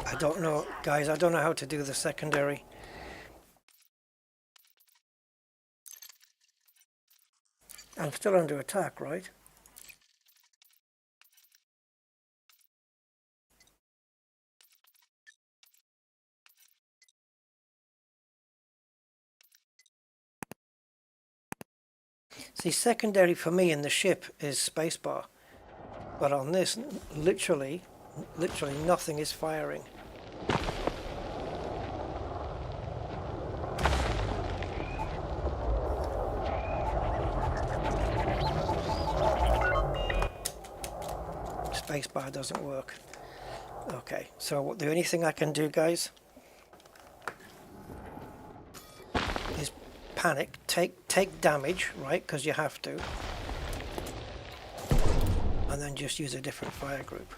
I don't know, guys, I don't know how to do the secondary. I'm still under attack, right? See, secondary for me in the ship is spacebar, but on this, literally nothing is firing. Spacebar doesn't work. Okay, so the only thing I can do, guys, is panic, take damage, right? Because you have to, and then just use a different fire group.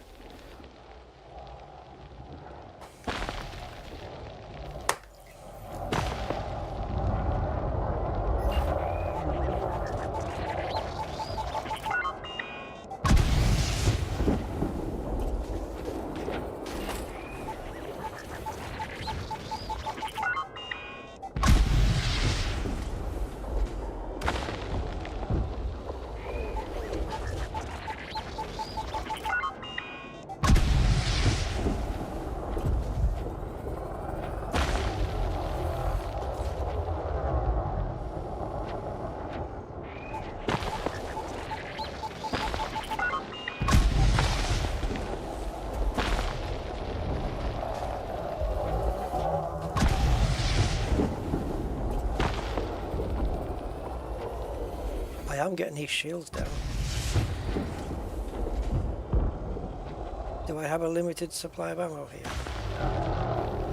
I'm getting these shields down. Do I have a limited supply of ammo here?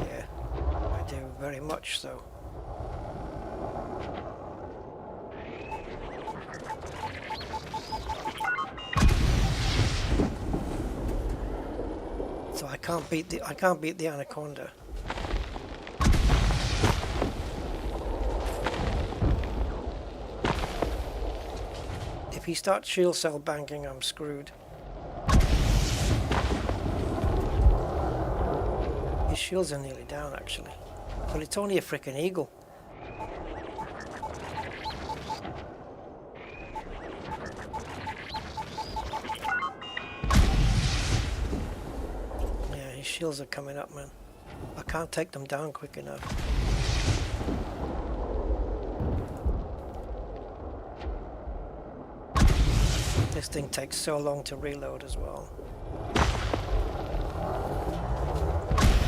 Yeah, I do, very much so. So I can't beat the Anaconda. If he starts shield cell banking, I'm screwed. His shields are nearly down, actually. But it's only a frickin' eagle. Yeah, his shields are coming up, man. I can't take them down quick enough. This thing takes so long to reload as well.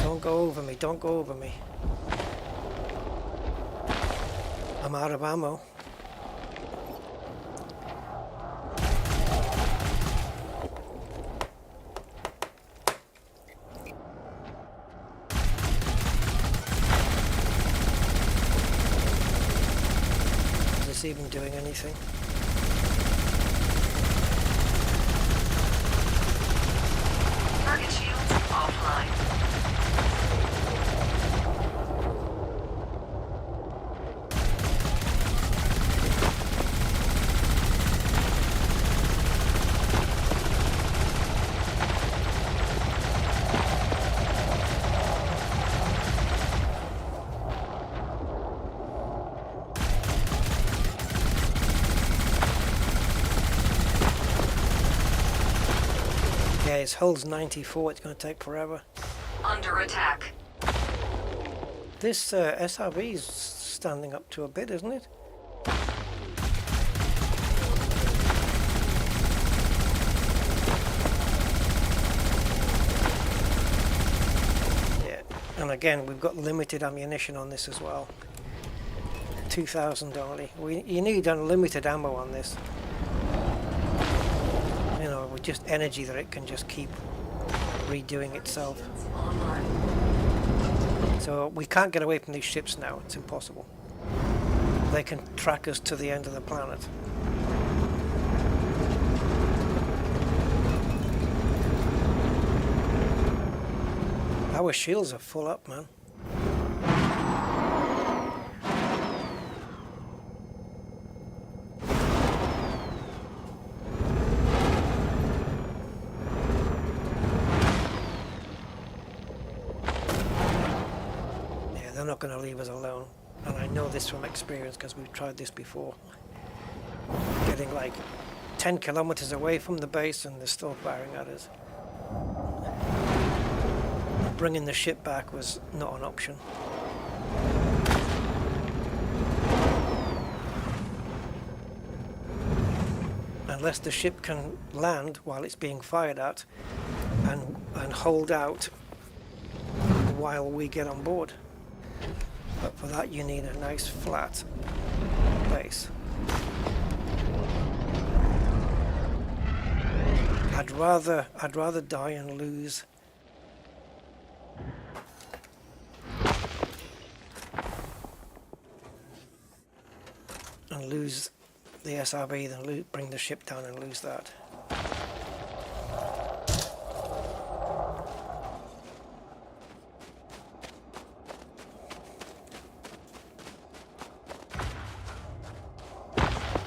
Don't go over me, don't go over me. I'm out of ammo. Is this even doing anything? Target shields offline. Yeah, his hull's 94, it's going to take forever. Under attack. This SRV is standing up to a bit, isn't it? Yeah, and again, we've got limited ammunition on this as well. 2,000 only. You need unlimited ammo on this. You know, with just energy that it can just keep redoing itself. Online. So we can't get away from these ships now, it's impossible. They can track us to the end of the planet. Our shields are full up, man. They're not going to leave us alone, and I know this from experience because we've tried this before. Getting like 10 kilometers away from the base and they're still firing at us. Bringing the ship back was not an option. Unless the ship can land while it's being fired at and hold out while we get on board. But for that you need a nice flat base. I'd rather die and lose the SRB than bring the ship down and lose that.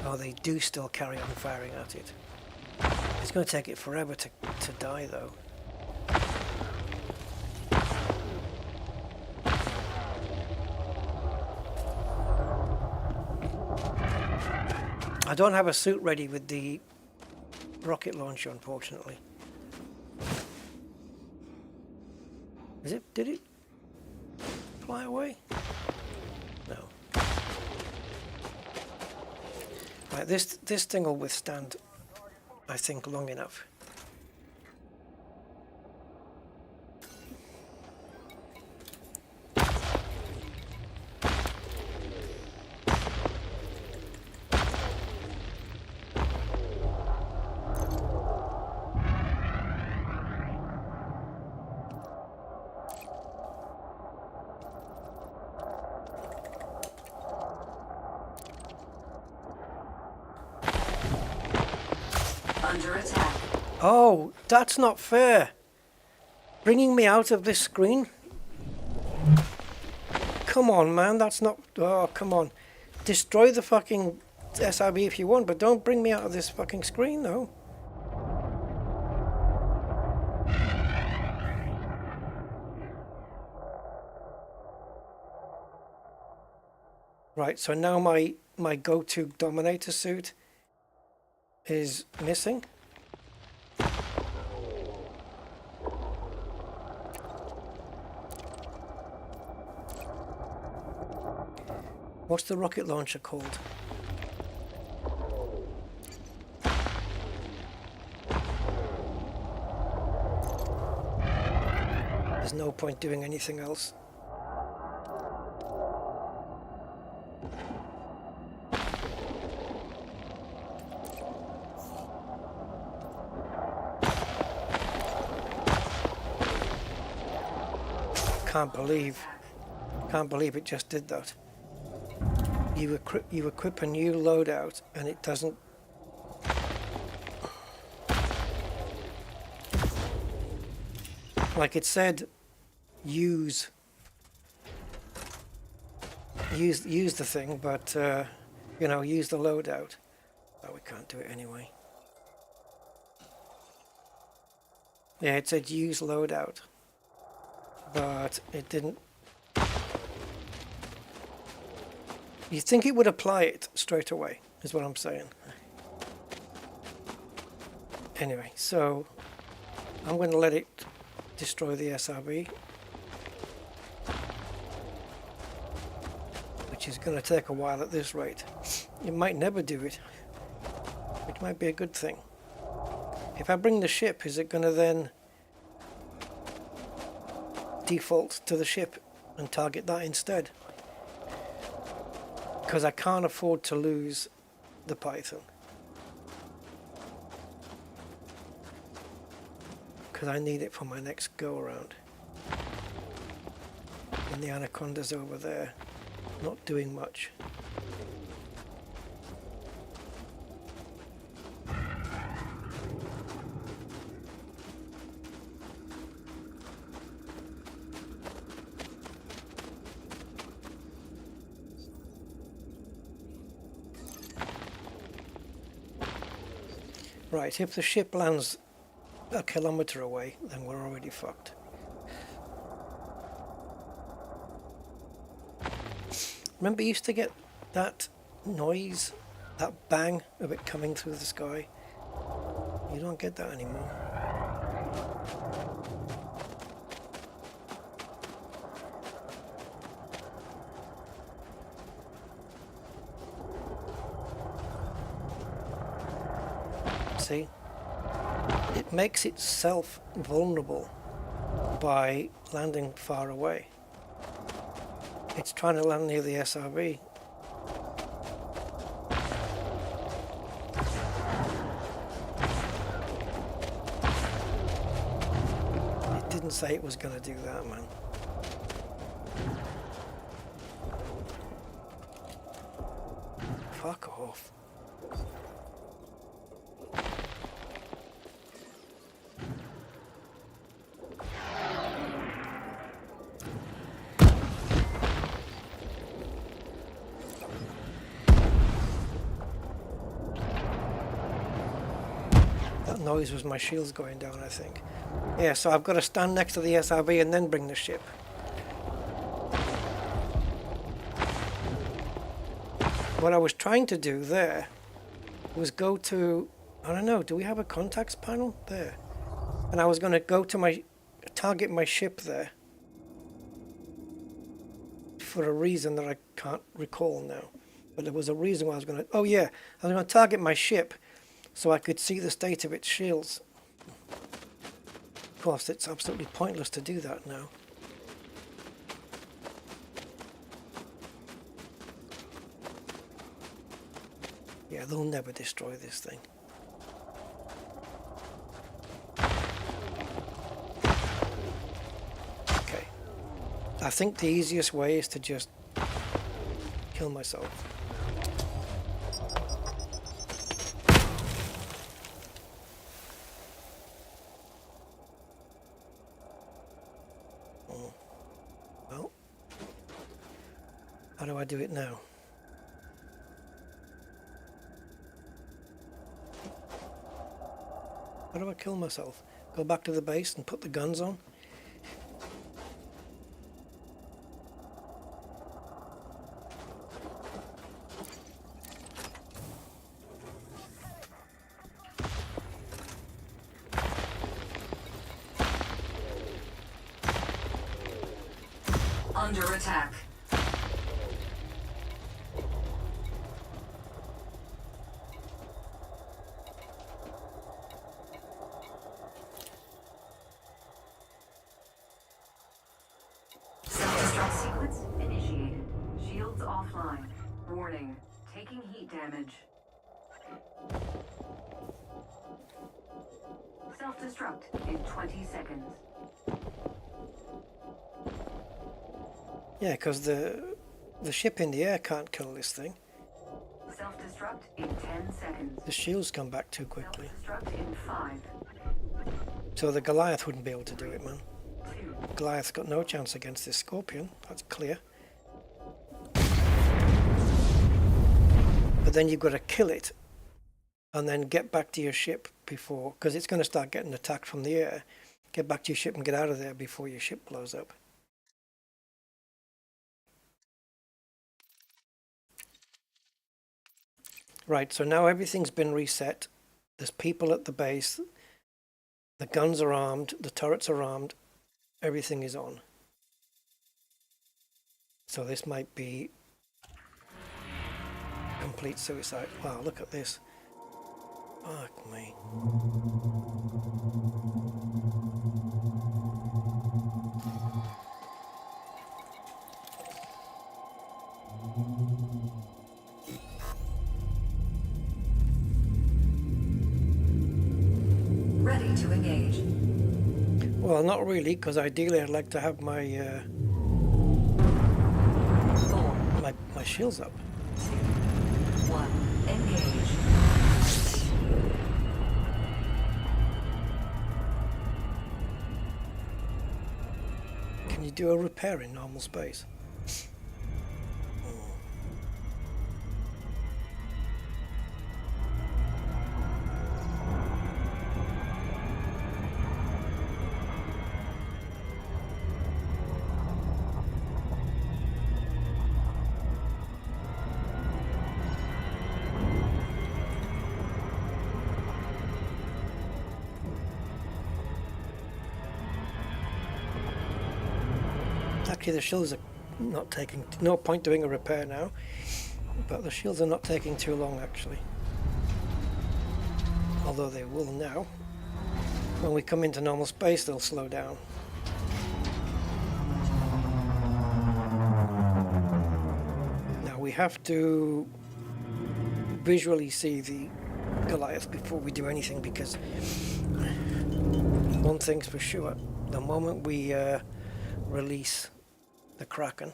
Oh, they do still carry on firing at it. It's going to take it forever to die, though. I don't have a suit ready with the rocket launcher, unfortunately. Did it fly away? No. Right, this thing will withstand, I think, long enough. Under attack. Oh, that's not fair. Bringing me out of this screen? Come on, man, that's not... Oh, come on. Destroy the fucking SRB if you want, but don't bring me out of this fucking screen, though. Right, so now my go-to Dominator suit is missing. What's the rocket launcher called? There's no point doing anything else. Can't believe it just did that. You equip a new loadout and it doesn't. Like it said, use the thing, but you know, use the loadout. Oh, we can't do it anyway. Yeah, it said use loadout, but it didn't. You'd think it would apply it straight away, is what I'm saying. Anyway, so I'm going to let it destroy the SRB, which is going to take a while at this rate. It might never do it, which might be a good thing. If I bring the ship, is it going to then default to the ship and target that instead? Because I can't afford to lose the Python. Because I need it for my next go around. And the Anaconda's over there, not doing much. Right, if the ship lands a kilometre away, then we're already fucked. Remember you used to get that noise, that bang of it coming through the sky? You don't get that anymore. See? It makes itself vulnerable by landing far away. It's trying to land near the SRB. It didn't say it was going to do that, man. Fuck off. Noise was my shields going down, I think. Yeah, so I've got to stand next to the SRB and then bring the ship. What I was trying to do there was go to, I don't know, do we have a contacts panel? There. And I was going to go to target my ship there for a reason that I can't recall now. But there was a reason why I was going to, oh yeah, I was going to target my ship so I could see the state of its shields. Of course, it's absolutely pointless to do that now. Yeah, they'll never destroy this thing. Okay. I think the easiest way is to just kill myself. Well, how do I do it now? How do I kill myself? Go back to the base and put the guns on? Under attack. Self-destruct sequence initiated. Shields offline. Warning. Taking heat damage. Self-destruct in 20 seconds. Yeah, because the ship in the air can't kill this thing. Self-destruct in 10 seconds. The shields come back too quickly. Self-destruct in 5, So the Goliath wouldn't be able to do it, man. 2, Goliath's got no chance against this Scorpion. That's clear. But then you've got to kill it and then get back to your ship before, because it's going to start getting attacked from the air. Get back to your ship and get out of there before your ship blows up. Right, so now everything's been reset. There's people at the base. The guns are armed. The turrets are armed. Everything is on. So this might be complete suicide. Wow, look at this. Fuck me. ready to engage. Well, not really, because ideally I'd like to have my 4, my shields up. 2, 1, engage. Can you do a repair in normal space? Actually, the shields are not taking, no point doing a repair now, but the shields are not taking too long actually. Although they will now. When we come into normal space, they'll slow down. Now we have to visually see the Goliath before we do anything, because one thing's for sure, the moment we release the Kraken,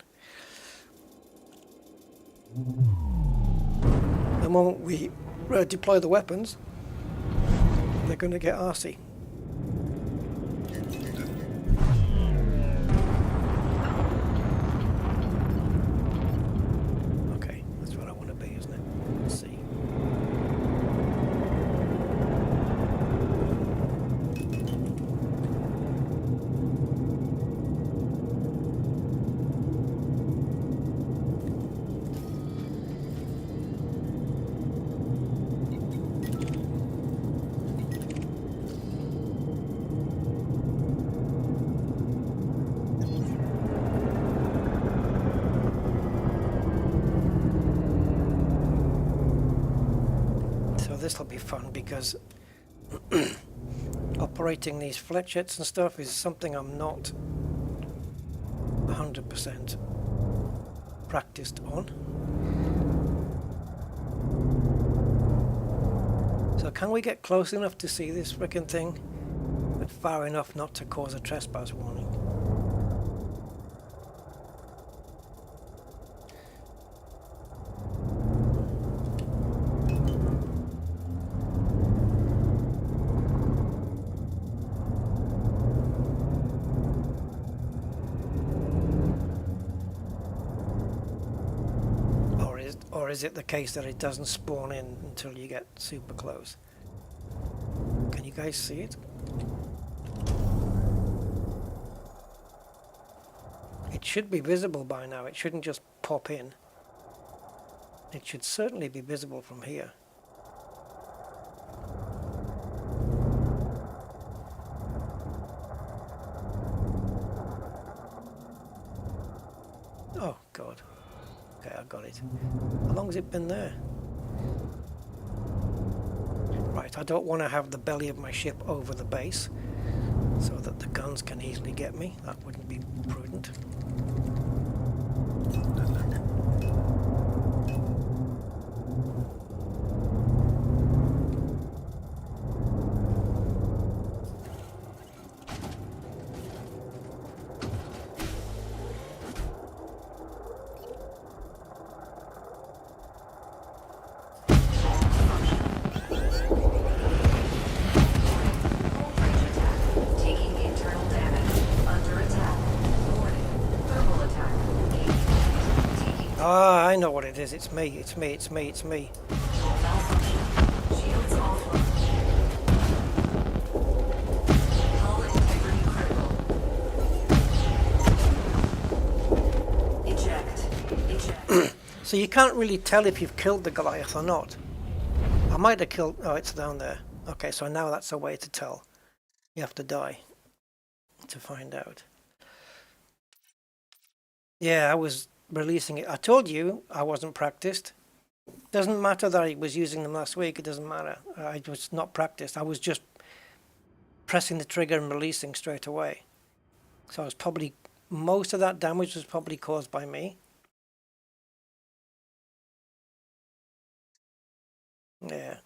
the moment we deploy the weapons, they're going to get arsey. Okay, that's what I want to be, isn't it? Let's see. This will be fun, because operating these fletchettes and stuff is something I'm not 100% practiced on. So can we get close enough to see this frickin' thing, but far enough not to cause a trespass warning? Or is it the case that it doesn't spawn in until you get super close? Can you guys see it? It should be visible by now. It shouldn't just pop in. It should certainly be visible from here. Oh, God. Okay, I got it. How long has it been there? Right, I don't want to have the belly of my ship over the base so that the guns can easily get me. That wouldn't be prudent. Ah, I know what it is. It's me. It's me. It's me. It's me. Malfunction. Shields offline. Hull integrity critical. Eject. Eject. So you can't really tell if you've killed the Goliath or not. I might have killed... Oh, it's down there. Okay, so now that's a way to tell. You have to die to find out. Yeah, I was releasing it. I told you I wasn't practiced. Doesn't matter that I was using them last week. It doesn't matter. I was not practiced. I was just pressing the trigger and releasing straight away. So I was probably... Most of that damage was probably caused by me. Yeah.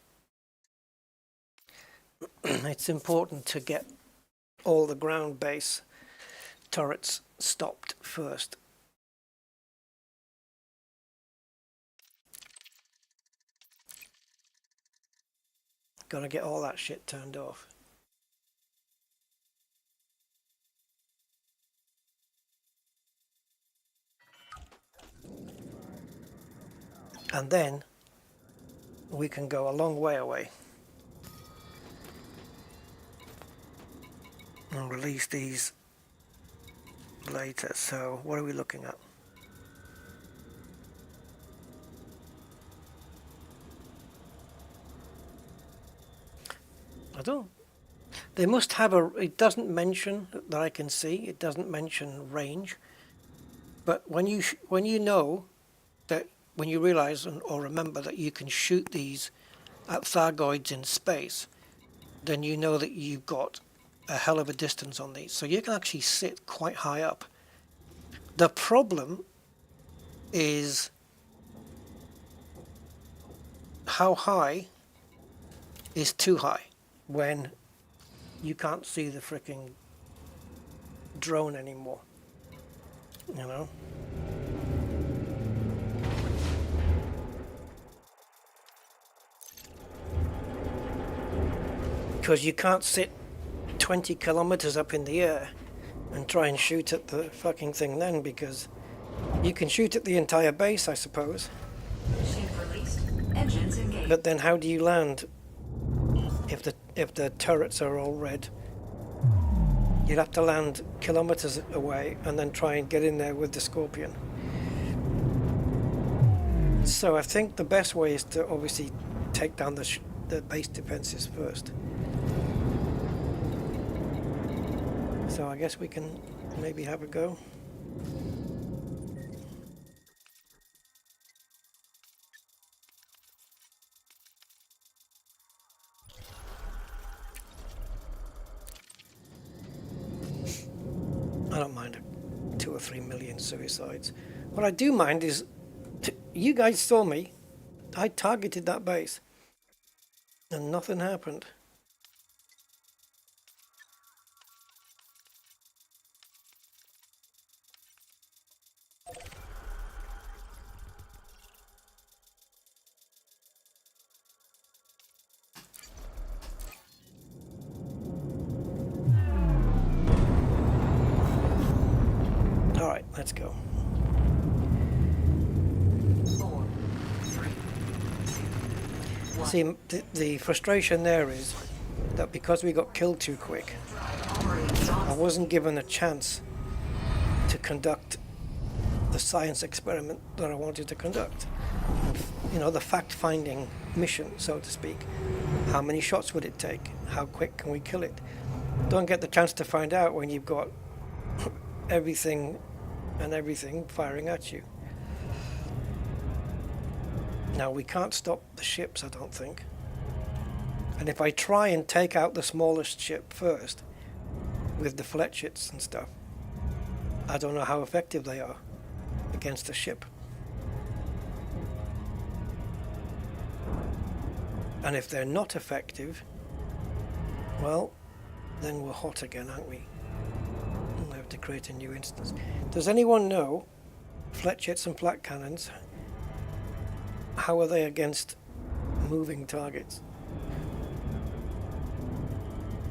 It's important to get all the ground base turrets stopped first. Gotta get all that shit turned off. And then we can go a long way away and release these later. So what are we looking at? I don't... They must have a... It doesn't mention that I can see. It doesn't mention range. But when you know that... When you realize or remember that you can shoot these at Thargoids in space, then you know that you've got a hell of a distance on these. So you can actually sit quite high up. The problem is how high is too high when you can't see the fricking drone anymore, you know? Because you can't sit 20 kilometers up in the air and try and shoot at the fucking thing then, because you can shoot at the entire base, I suppose. Shield released. Engines engaged. But then how do you land if the turrets are all red? You'd have to land kilometers away and then try and get in there with the Scorpion. So I think the best way is to obviously take down the base defenses first. So I guess we can maybe have a go. I don't mind 2 or 3 million suicides. What I do mind is, you guys saw me, I targeted that base and nothing happened. Alright, let's go. 4, 3, 2, 1. See, the frustration there is that because we got killed too quick, I wasn't given a chance to conduct the science experiment that I wanted to conduct. You know, the fact-finding mission, so to speak. How many shots would it take? How quick can we kill it? Don't get the chance to find out when you've got everything firing at you. Now, we can't stop the ships, I don't think. And if I try and take out the smallest ship first, with the fletchets and stuff, I don't know how effective they are against a ship. And if they're not effective, well, then we're hot again, aren't we? We'll have to create a new instance. Does anyone know fletchets and flat cannons? How are they against moving targets?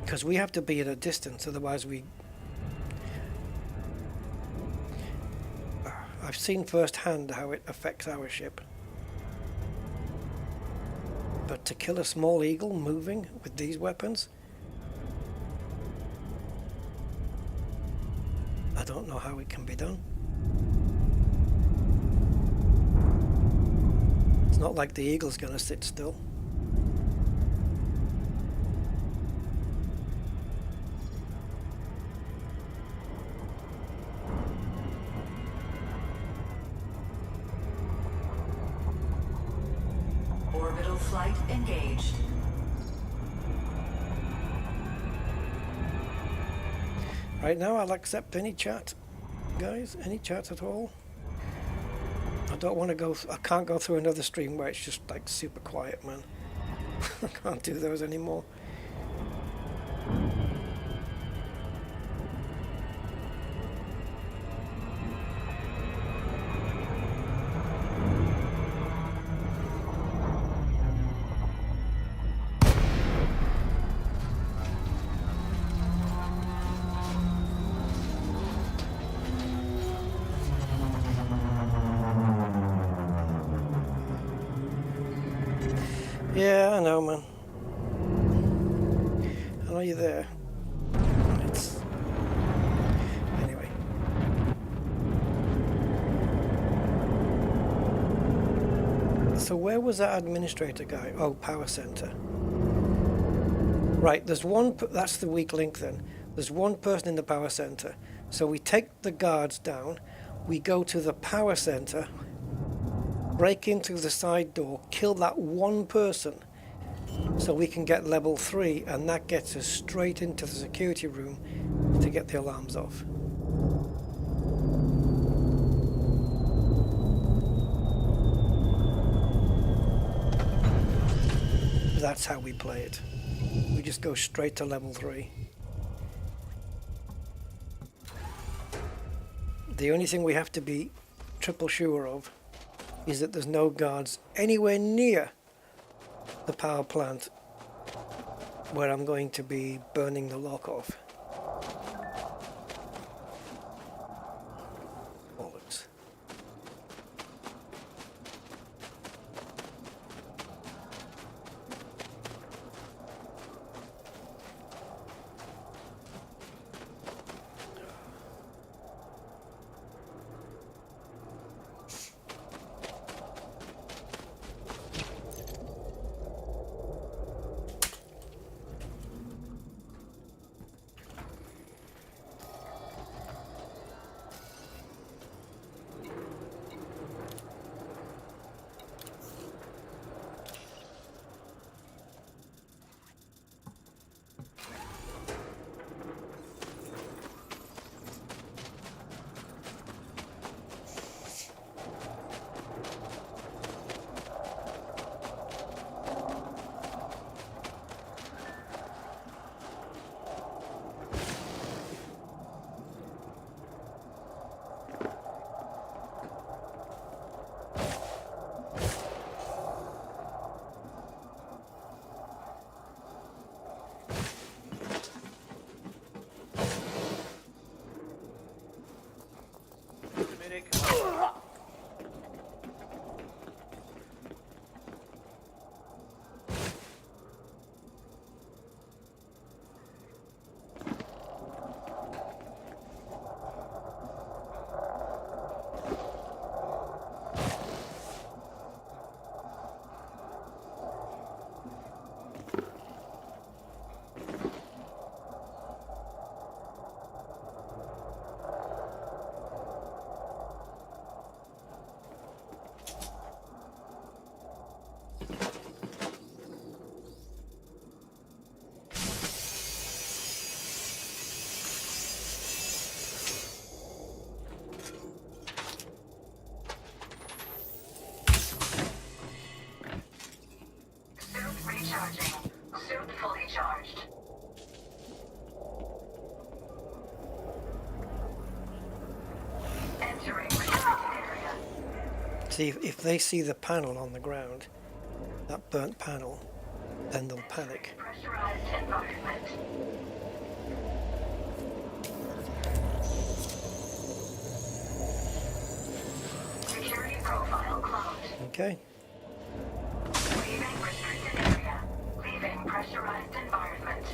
Because we have to be at a distance, otherwise I've seen firsthand how it affects our ship. But to kill a small eagle moving with these weapons, I don't know how it can be done. It's not like the eagle's gonna sit still. Orbital flight engaged. Right now I'll accept any chat, guys, any chat at all. I don't want to go, I can't go through another stream where it's just like super quiet, man. I can't do those anymore. Yeah, I know, man. I know you're there. It's... Anyway. So where was that administrator guy? Oh, power center. Right, there's one... That's the weak link then. There's one person in the power center. So we take the guards down. We go to the power center. Break into the side door, kill that one person so we can get level 3, and that gets us straight into the security room to get the alarms off. That's how we play it. We just go straight to level 3. The only thing we have to be triple sure of is that there's no guards anywhere near the power plant where I'm going to be burning the lock off. Bollocks. See, if they see the panel on the ground, that burnt panel, then they'll panic. Pressurized environment. Okay. Leaving restricted area. Leaving pressurized environment.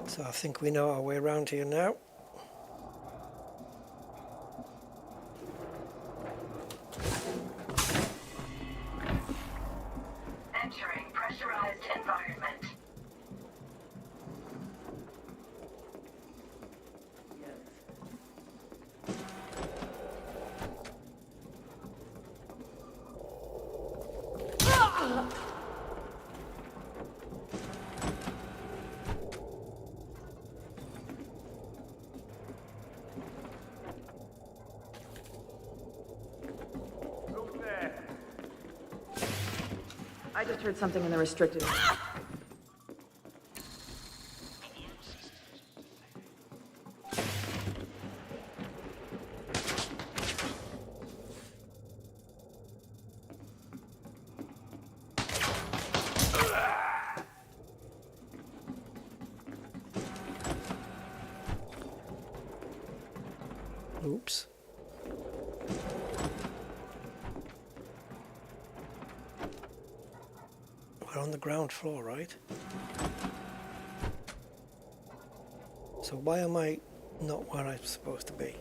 So I think we know our way around here now. Entering pressurized environment. I just heard something in the restricted area. Oops. We're on the ground floor, right? So why am I not where I'm supposed to be?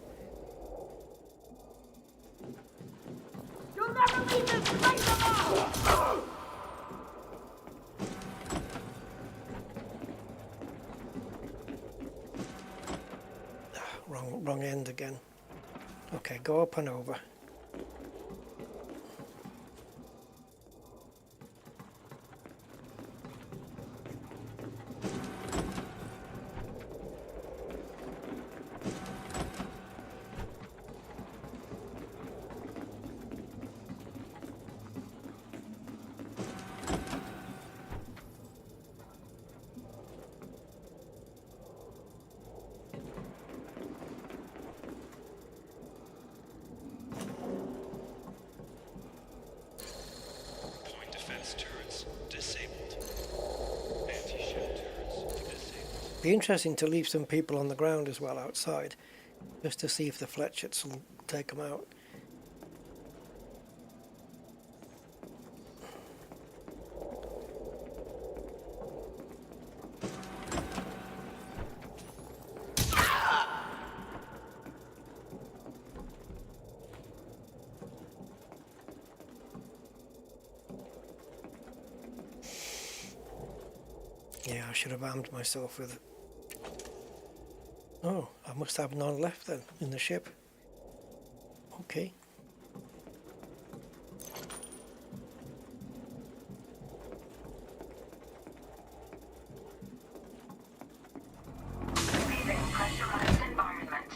You'll never leave this place alone! Wrong end again. Okay, go up and over. Point defense turrets disabled. Anti-shell turrets disabled. Be interesting to leave some people on the ground as well outside, just to see if the fletchets will take them out. Yeah, I should have armed myself with... Oh, I must have none left then in the ship. Okay. Leaving pressurized environment.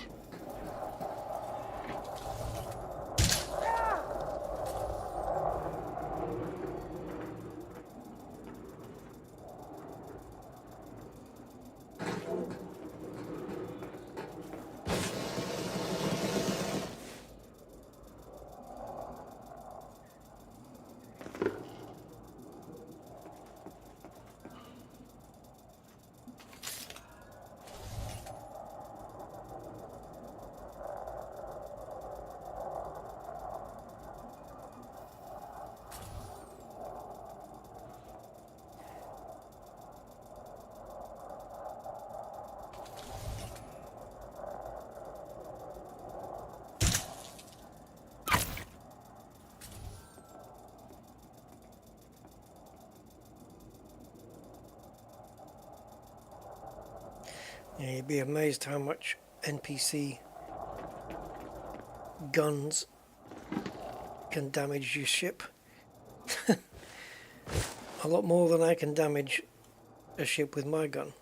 Yeah, you'd be amazed how much NPC guns can damage your ship. A lot more than I can damage a ship with my gun.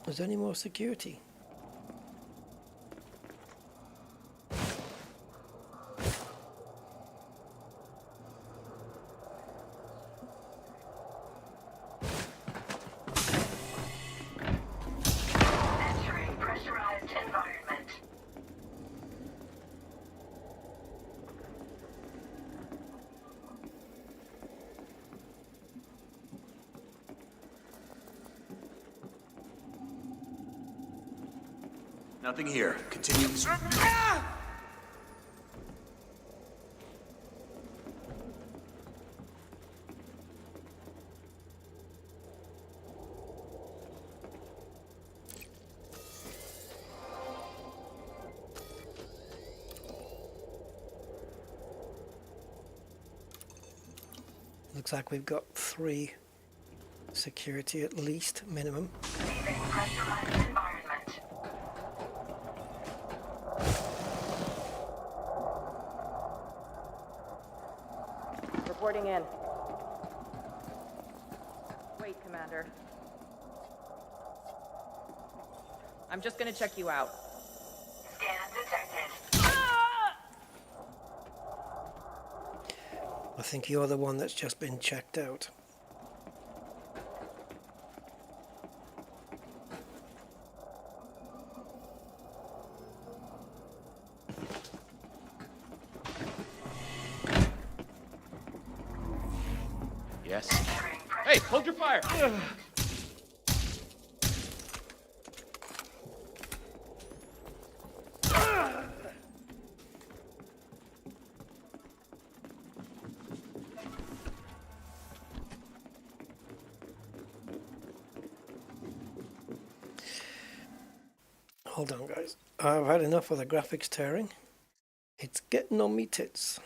Is there any more security? Entering pressurized environment. Nothing here. Continue. Looks like we've got 3 security at least, minimum. Leaving pressurized environment. Reporting in. Wait, Commander. I'm just gonna check you out. Scan detected. I think you're the one that's just been checked out. Yes. Hey, hold your fire! Hold on, guys. I've had enough of the graphics tearing. It's getting on me tits.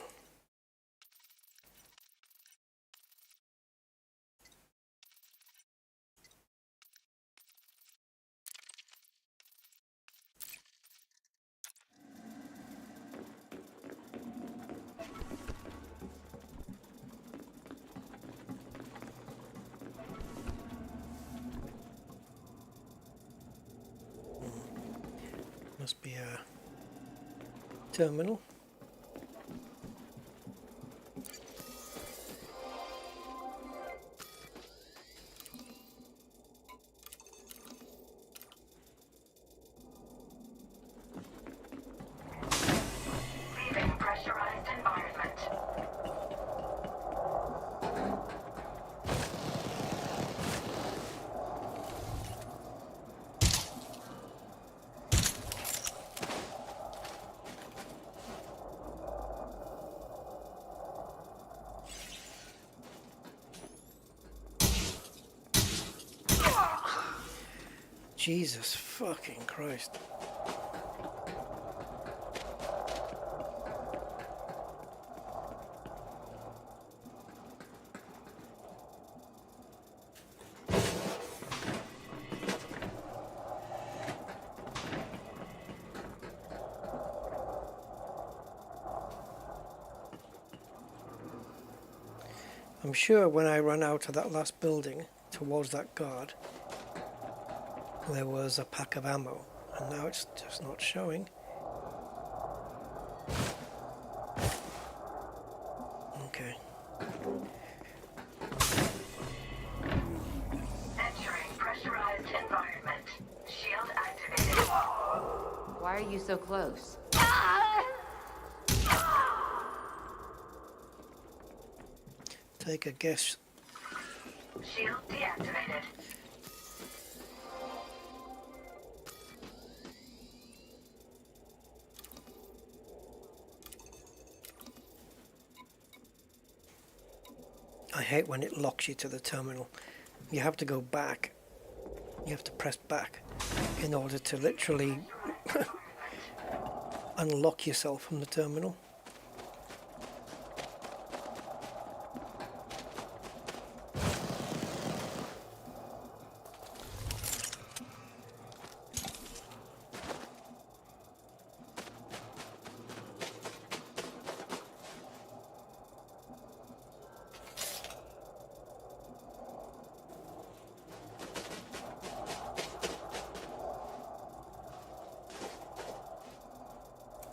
Must be a terminal. Leaving pressurized environment. Jesus fucking Christ. I'm sure when I ran out of that last building towards that guard, there was a pack of ammo, and now it's just not showing. Okay. Entering pressurized environment. Shield activated. Why are you so close? Take a guess. Shield deactivated. I hate when it locks you to the terminal. You have to go back. You have to press back in order to literally unlock yourself from the terminal.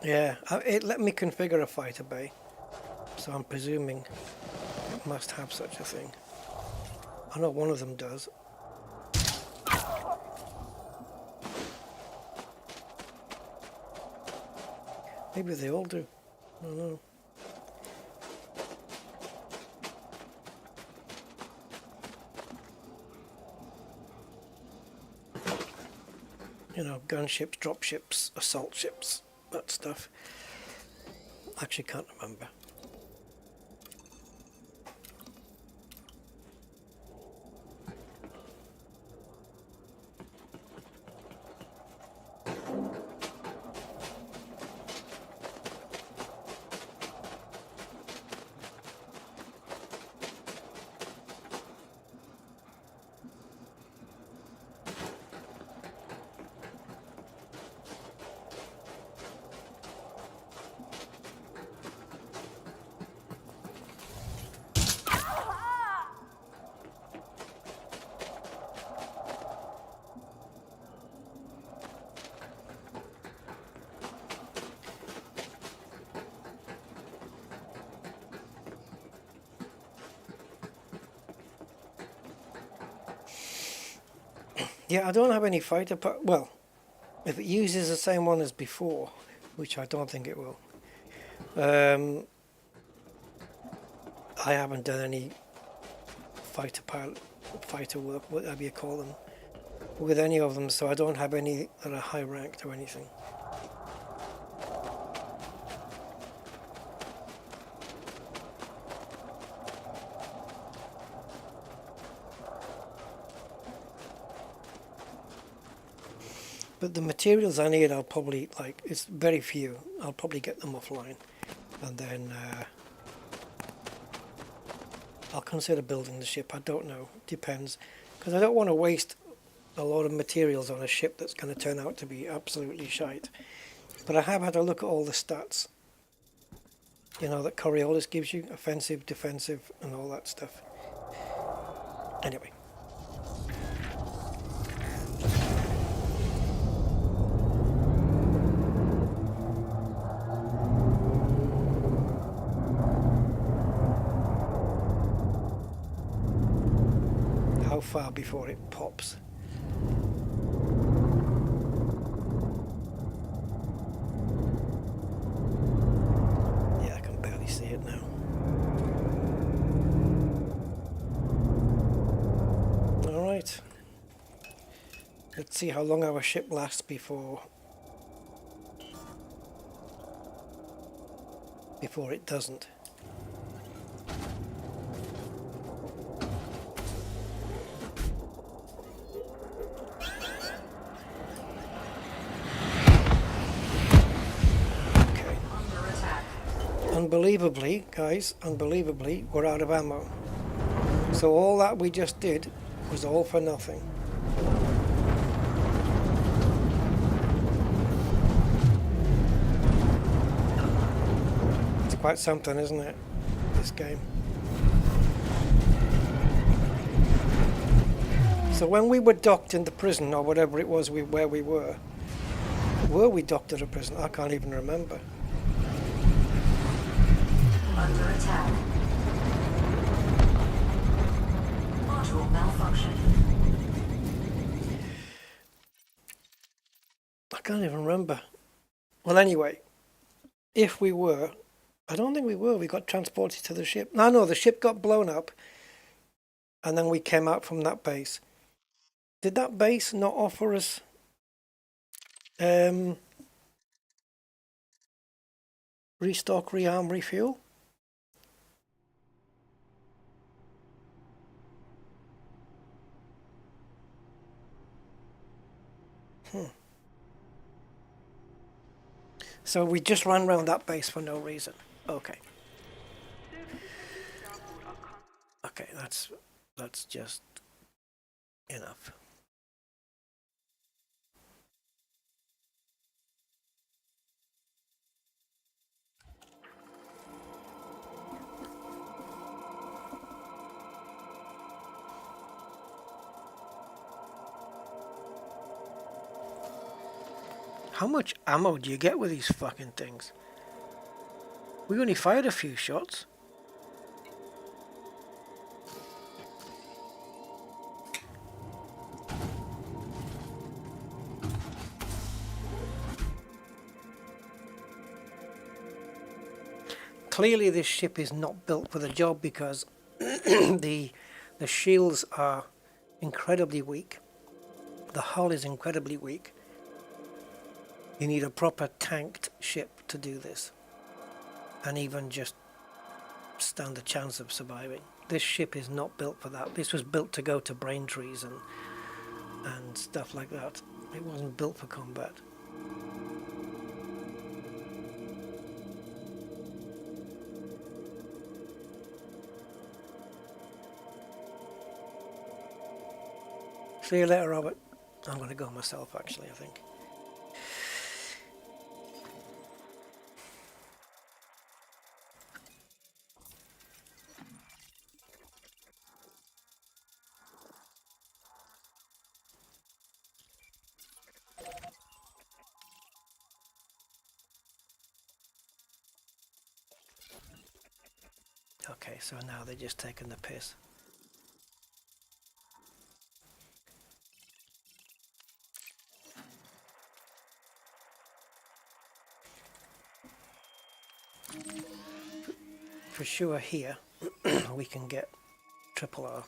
Yeah, it let me configure a fighter bay, so I'm presuming it must have such a thing. I know one of them does. Maybe they all do. I don't know. you know, gunships, dropships, assault ships, that stuff. Actually can't remember. Yeah, I don't have any fighter part. Well, if it uses the same one as before, which I don't think it will. I haven't done any fighter work, whatever you call them, with any of them, so I don't have any that are high ranked or anything. But the materials I need, I'll probably, like, it's very few. I'll probably get them offline. And then I'll consider building the ship. I don't know. Depends. Because I don't want to waste a lot of materials on a ship that's going to turn out to be absolutely shite. But I have had a look at all the stats. You know, that Coriolis gives you. Offensive, defensive, and all that stuff. Anyway. How far before it pops? Yeah, I can barely see it now. Alright. Let's see how long our ship lasts before it doesn't. Unbelievably, guys, we're out of ammo. So all that we just did was all for nothing. It's quite something, isn't it, this game? So when we were docked in the prison, or whatever it was where we were we docked at a prison? I can't even remember. Under attack. Module malfunction. I can't even remember. Well, anyway, if we were, I don't think we were. We got transported to the ship. No, the ship got blown up, and then we came out from that base. Did that base not offer us restock, rearm, refuel? So we just ran around that base for no reason. Okay. Okay, that's just enough. How much ammo do you get with these fucking things? We only fired a few shots. Clearly this ship is not built for the job because the shields are incredibly weak. The hull is incredibly weak. You need a proper tanked ship to do this, and even just stand a chance of surviving. This ship is not built for that. This was built to go to Braintrees and stuff like that. It wasn't built for combat. See you later, Robert. I'm going to go myself, actually, I think. Okay, so now they're just taking the piss. For sure here we can get triple R.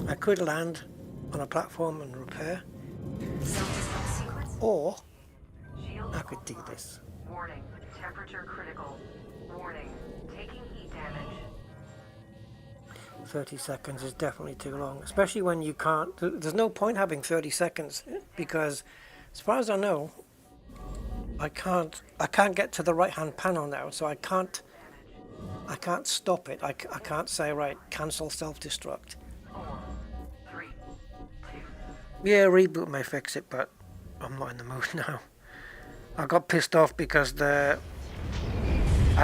I could land on a platform and repair, or I could do this. Warning, temperature critical. Warning, taking heat damage. 30 seconds is definitely too long, especially when you can't. There's no point having 30 seconds because, as far as I know, I can't get to the right-hand panel now, so I can't stop it. I can't say, right, cancel self-destruct. 4, 3, 2. Yeah, reboot may fix it, but I'm not in the mood now. I got pissed off because I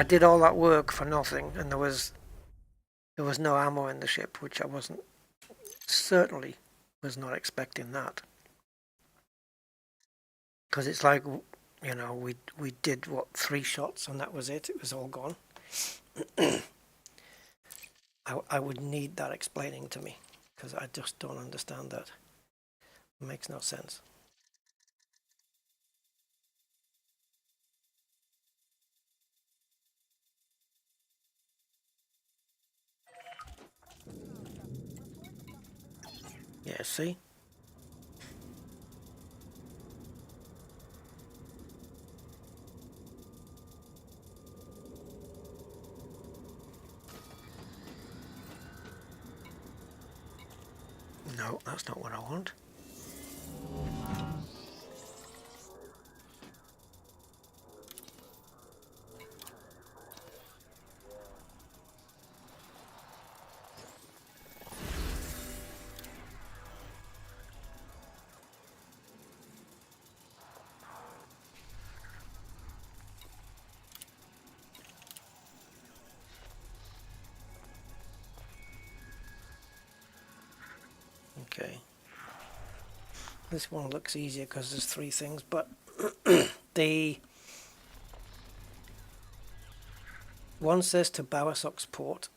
did all that work for nothing, and there was no ammo in the ship, which I certainly was not expecting that. Because it's like, you know, we did, what, 3 shots and that was it. It was all gone. I would need that explaining to me, because I just don't understand that. It makes no sense. Yeah, see? No, that's not what I want. Okay. This one looks easier because there's 3 things, but the one says to Bowersox port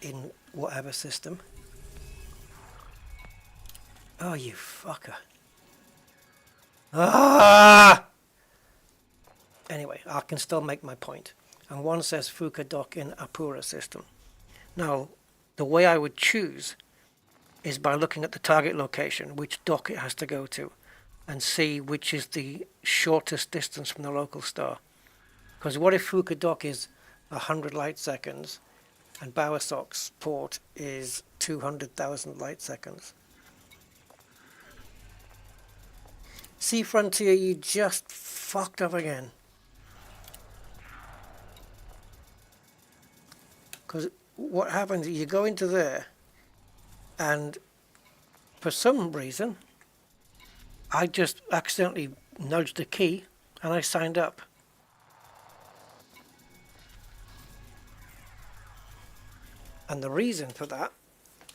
in whatever system. Oh, you fucker. Ah! Anyway, I can still make my point. And one says Fuka dock in Apura system. Now, the way I would choose is by looking at the target location, which dock it has to go to, and see which is the shortest distance from the local star. Because what if Fuka dock is 100 light seconds and Bowersox port is 200,000 light seconds? See, Frontier, you just fucked up again. Because what happens is you go into there, and for some reason, I just accidentally nudged the key and I signed up. And the reason for that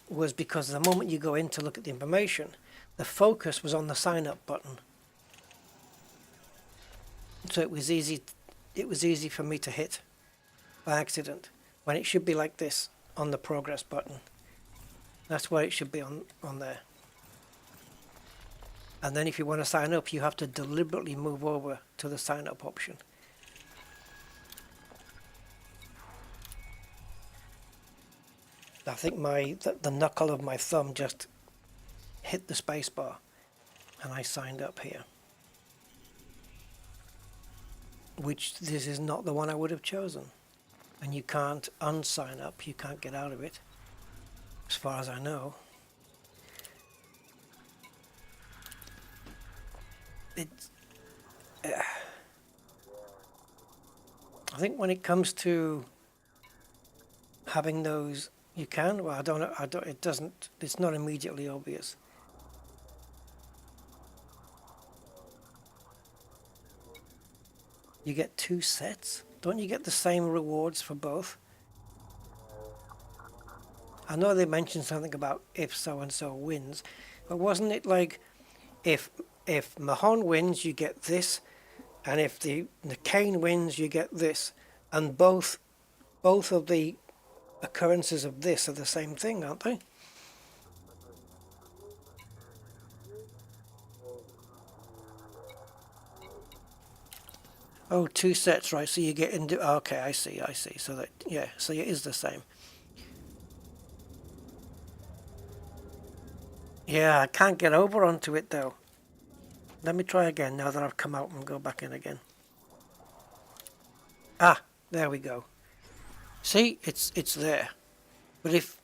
was because the moment you go in to look at the information, the focus was on the sign up button. So it was easy for me to hit by accident, when it should be like this on the progress button. That's where it should be on there. And then if you want to sign up, you have to deliberately move over to the sign up option. I think the knuckle of my thumb just hit the space bar and I signed up here. Which this is not the one I would have chosen. And you can't unsign up, you can't get out of it, as far as I know. I think when it comes to having those, you can. Well, I don't know. It's not immediately obvious. You get 2 sets. Don't you get the same rewards for both? I know they mentioned something about if so and so wins, but wasn't it like if Mahon wins, you get this, and if the Kane wins, you get this, and both of the occurrences of this are the same thing, aren't they? Oh, 2 sets, right? So you get into. Okay, I see. So that, yeah, so it is the same. Yeah, I can't get over onto it though. Let me try again now that I've come out and go back in again. Ah, there we go. See, it's there. But if,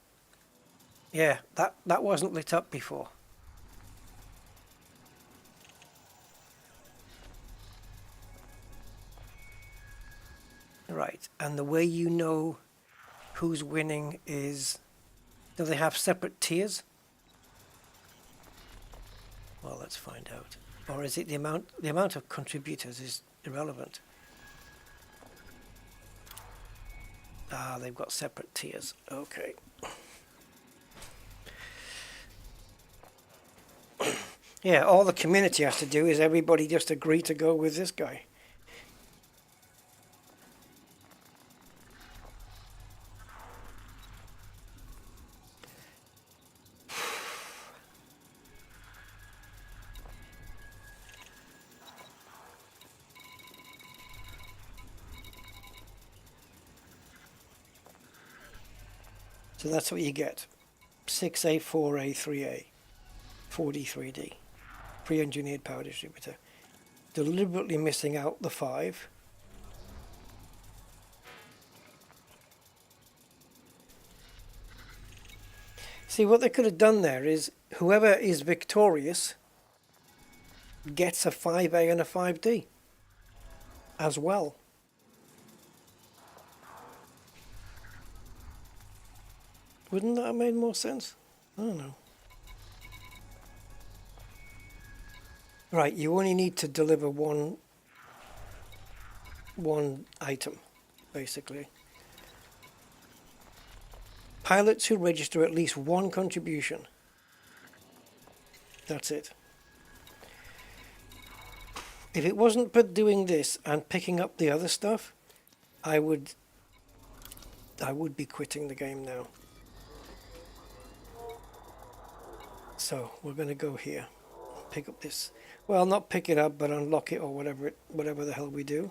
yeah, that wasn't lit up before. Right, and the way you know who's winning is, do they have separate tiers? Well, let's find out. Or is it the amount of contributors is irrelevant? Ah, they've got separate tiers. Okay. Yeah, all the community has to do is everybody just agree to go with this guy. So that's what you get. 6A, 4A, 3A, 4D, 3D. Pre-engineered power distributor. Deliberately missing out the 5. See, what they could have done there is whoever is victorious gets a 5A and a 5D as well. Wouldn't that have made more sense? I don't know. Right, you only need to deliver one item, basically. Pilots who register at least 1 contribution. That's it. If it wasn't for doing this and picking up the other stuff, I would be quitting the game now. So we're going to go here, pick up this. Well, not pick it up, but unlock it or whatever the hell we do.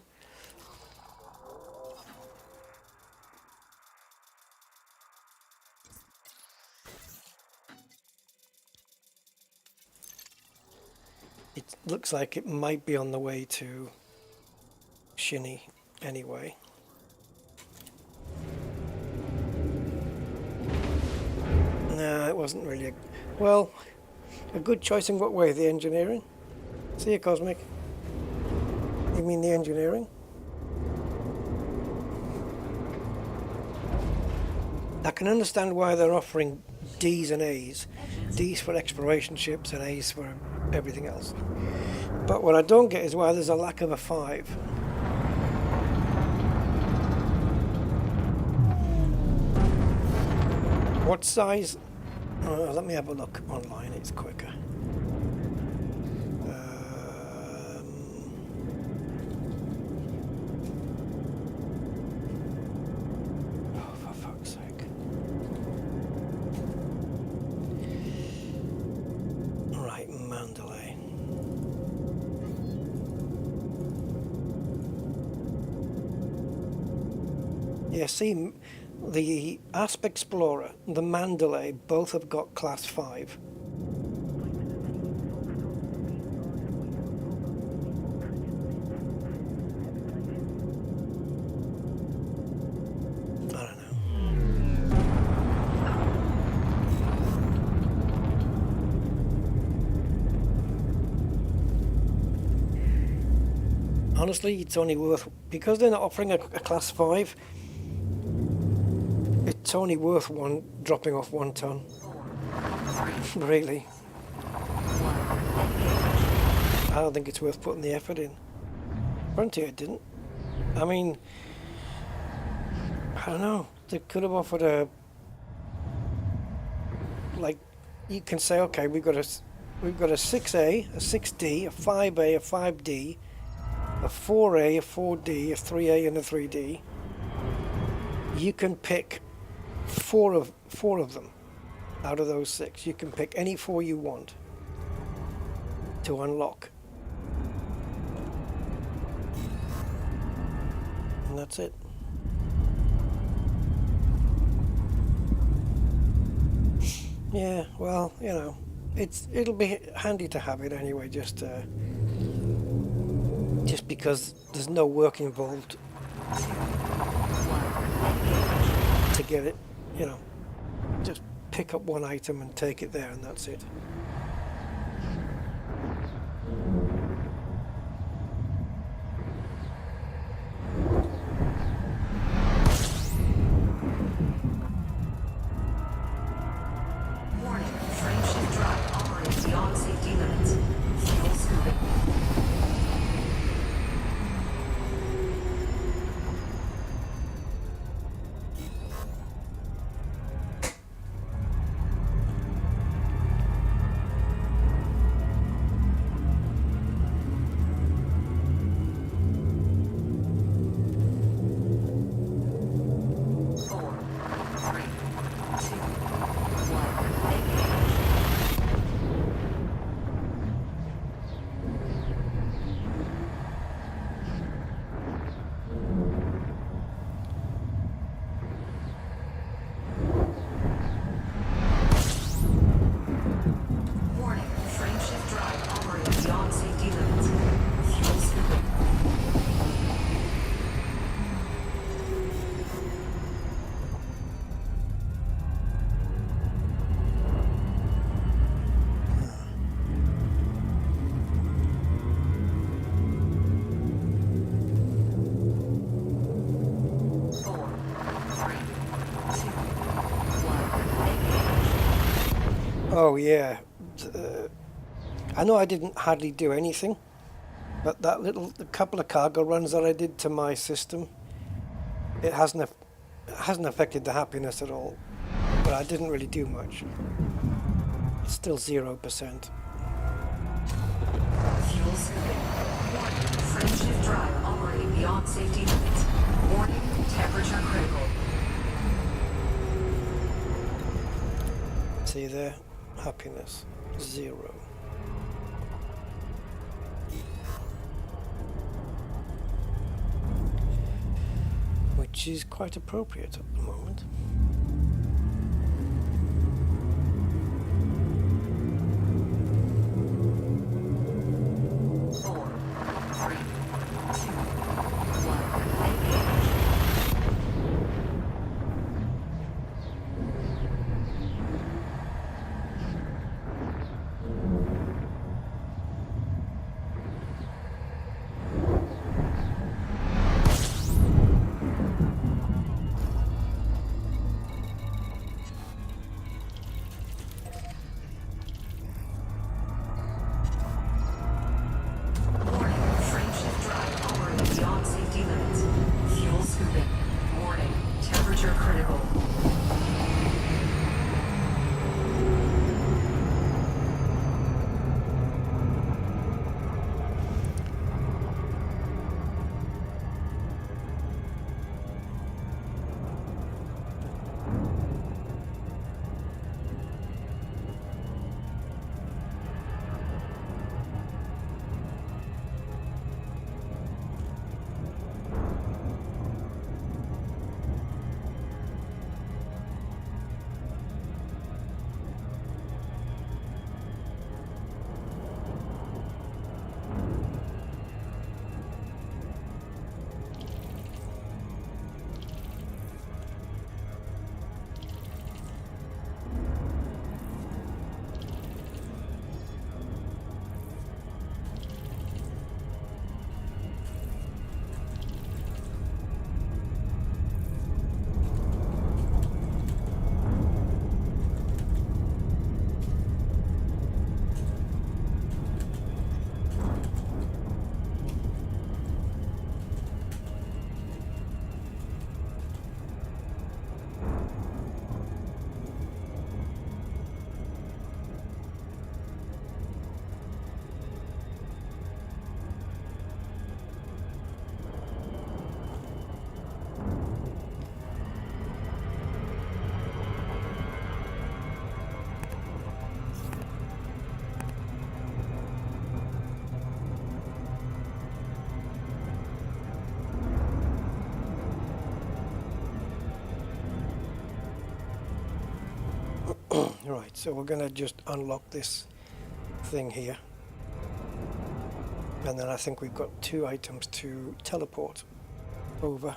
It looks like it might be on the way to Shinny anyway. No, it wasn't really well, a good choice in what way? The engineering? See you, Cosmic. You mean the engineering? I can understand why they're offering D's and A's. D's for exploration ships and A's for everything else. But what I don't get is why there's a lack of a 5. What size? Let me have a look online, it's quicker. Oh, for fuck's sake. Right, Mandalay. Yeah, see, the Asp Explorer and the Mandalay both have got class 5. I don't know. Honestly, it's only worth, because they're not offering a class 5, it's only worth dropping off 1 ton. Really. I don't think it's worth putting the effort in. Frontier didn't. I mean, I don't know. They could have offered a, like, you can say, okay, we've got a 6A, a 6D, a 5A, a 5D, a 4A, a 4D, a 3A, and a 3D. You can pick four of them out of those 6. You can pick any 4 you want to unlock, and that's it. Yeah, well, you know, it'll be handy to have it anyway, just because there's no work involved to get it. You know, just pick up one item and take it there, and that's it. Warning, frame shift drive operates beyond safety limits. Fuel scooping. Oh yeah, I know I didn't hardly do anything, but the couple of cargo runs that I did to my system, it hasn't affected the happiness at all. But I didn't really do much. It's still 0%. Fuel scooping. Warning, frame shift drive operating beyond safety limits. Warning, temperature critical. See there? Happiness. 0. Which is quite appropriate at the moment. Right, so we're going to just unlock this thing here. And then I think we've got 2 items to teleport over.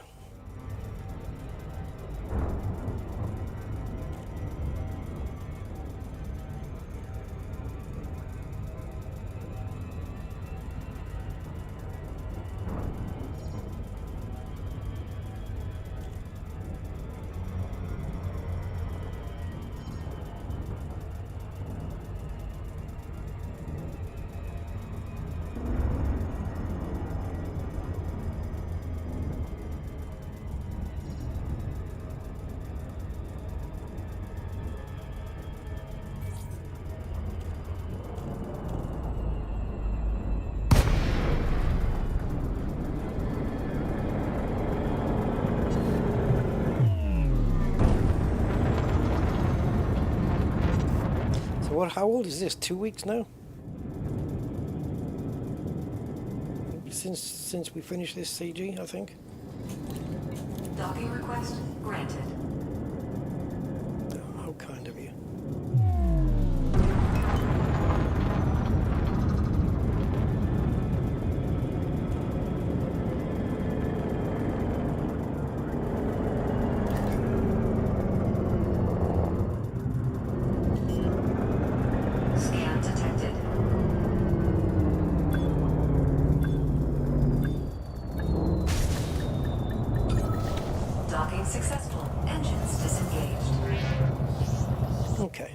How old is this? 2 weeks now? Since we finished this CG, I think. Docking request granted. Oh, how kind of you. Scan detected. Docking successful. Engines disengaged. Okay.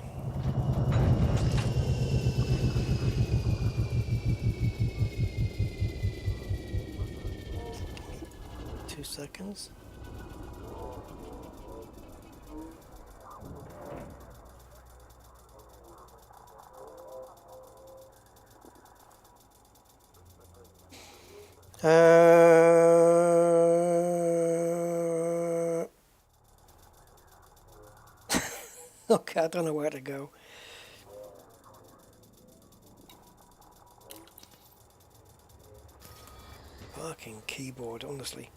Two seconds. Okay, I don't know where to go. Fucking keyboard, honestly.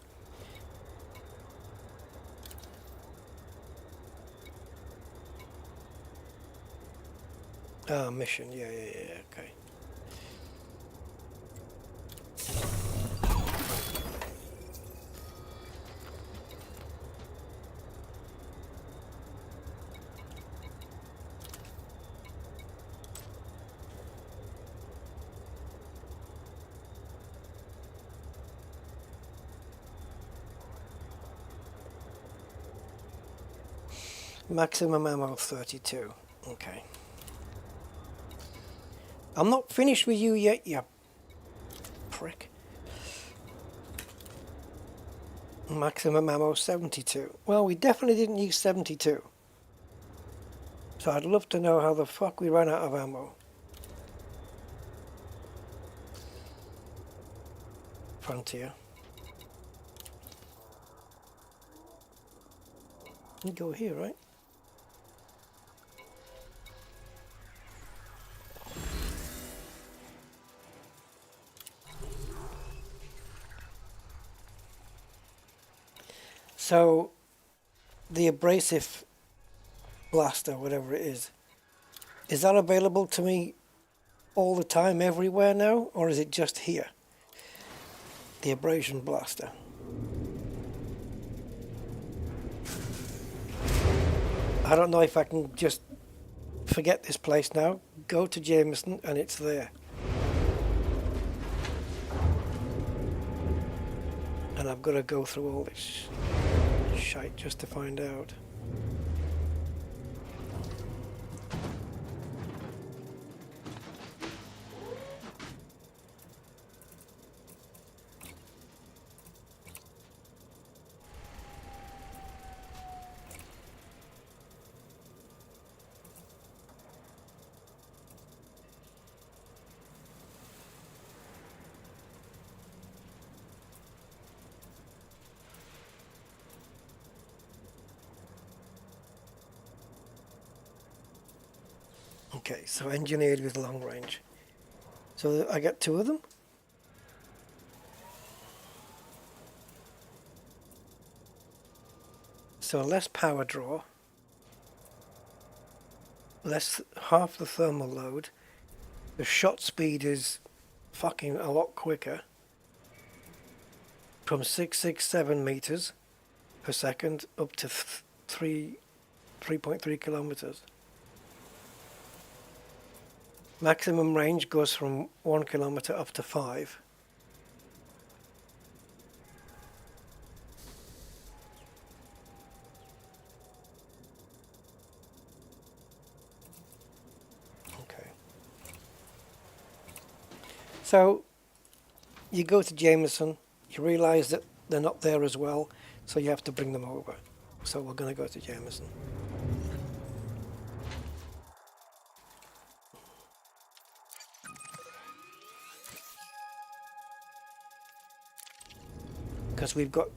Ah, mission, yeah, okay. Maximum ammo 32. Okay. I'm not finished with you yet, you prick. Maximum ammo 72. Well, we definitely didn't use 72. So I'd love to know how the fuck we ran out of ammo. Frontier. You go here, right? So, the abrasive blaster, whatever it is that available to me all the time, everywhere now, or is it just here? The abrasion blaster. I don't know if I can just forget this place now, go to Jameson, and it's there. And I've got to go through all this shite just to find out. Okay, so engineered with long range. So I get 2 of them? So less power draw. half the thermal load. The shot speed is fucking a lot quicker. From 667 meters per second up to 3.3 kilometers. Maximum range goes from 1 kilometer up to 5. So you go to Jameson, you realise that they're not there as well, so you have to bring them over. So we're going to go to Jameson. Because we've got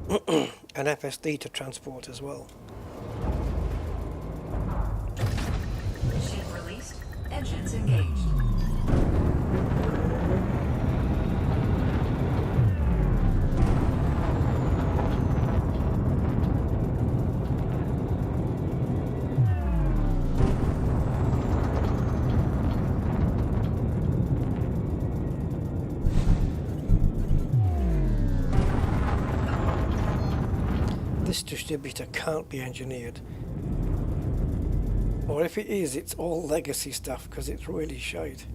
an FSD to transport as well. Ship released. Engines engaged. This distributor can't be engineered, or if it is, it's all legacy stuff because it's really shite.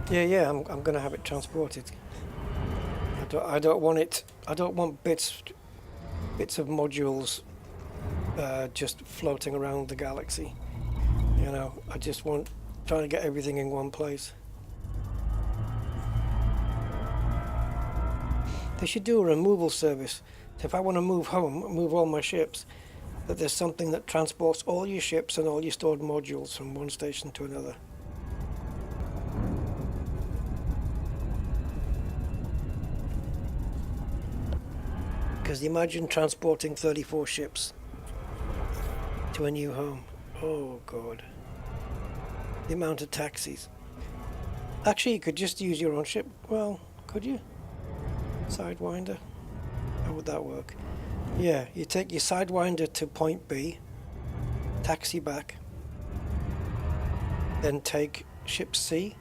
Yeah, I'm going to have it transported. I don't want it. I don't want bits of modules just floating around the galaxy. You know, I just want trying to get everything in one place. They should do a removal service. So if I want to move home, move all my ships, that there's something that transports all your ships and all your stored modules from one station to another. Because imagine transporting 34 ships to a new home. Oh God. The amount of taxis. Actually, you could just use your own ship. Well, could you? Sidewinder? How would that work? Yeah, you take your Sidewinder to point B, taxi back, then take ship C,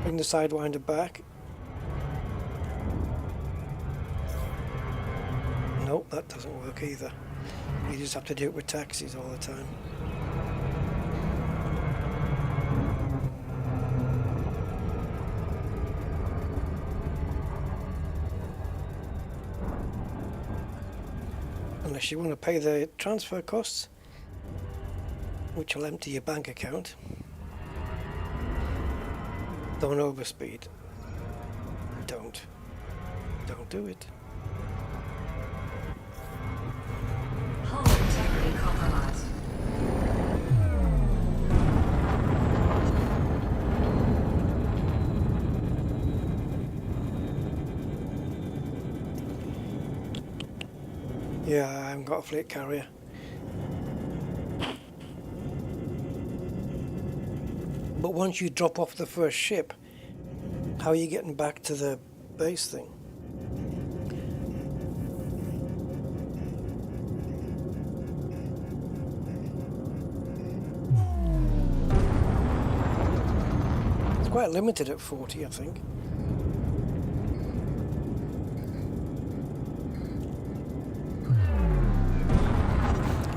bring the Sidewinder back. Nope, that doesn't work either. You just have to do it with taxis all the time. Unless you want to pay the transfer costs, which will empty your bank account. Don't overspeed. Don't do it. Hull integrity compromised. Yeah, I haven't got a fleet carrier. But once you drop off the first ship, how are you getting back to the base thing? It's quite limited at 40, I think.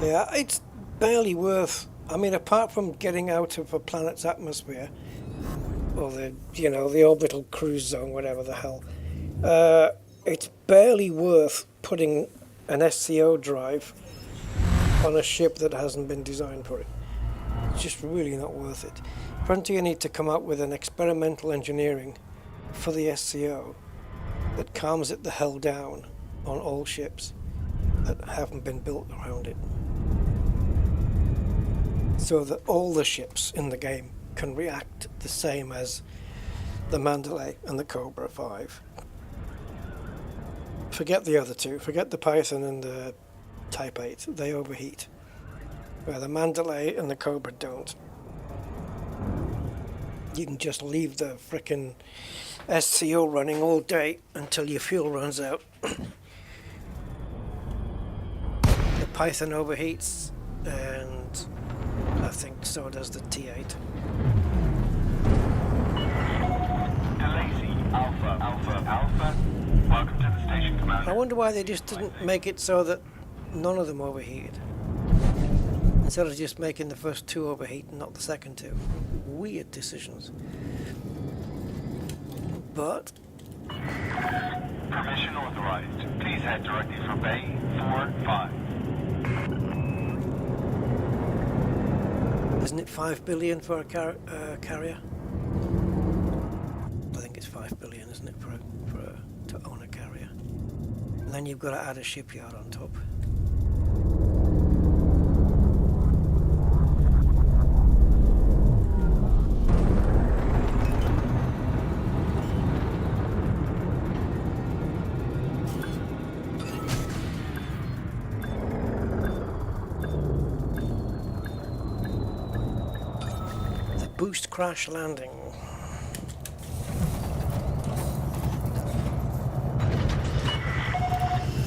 Yeah, it's barely worth. I mean, apart from getting out of a planet's atmosphere, or the orbital cruise zone, whatever the hell, it's barely worth putting an SCO drive on a ship that hasn't been designed for it. It's just really not worth it. Frontier need to come out with an experimental engineering for the SCO that calms it the hell down on all ships that haven't been built around it. so that all the ships in the game can react the same as the Mandalay and the Cobra 5. Forget the other two, forget the Python and the Type 8, they overheat. Where the Mandalay and the Cobra don't. You can just leave the frickin' SCO running all day until your fuel runs out. The Python overheats, and I think so does the T8. DeLacy, Alpha. Welcome to the station, Commander. I wonder why they just didn't make it so that none of them overheated. Instead of just making the first two overheat and not the second two. Weird decisions. But Permission authorized. Please head directly for Bay 45. isn't it 5 billion for a carrier? I think it's 5 billion, isn't it, to own a carrier? And then you've got to add a shipyard on top. Boost crash landing.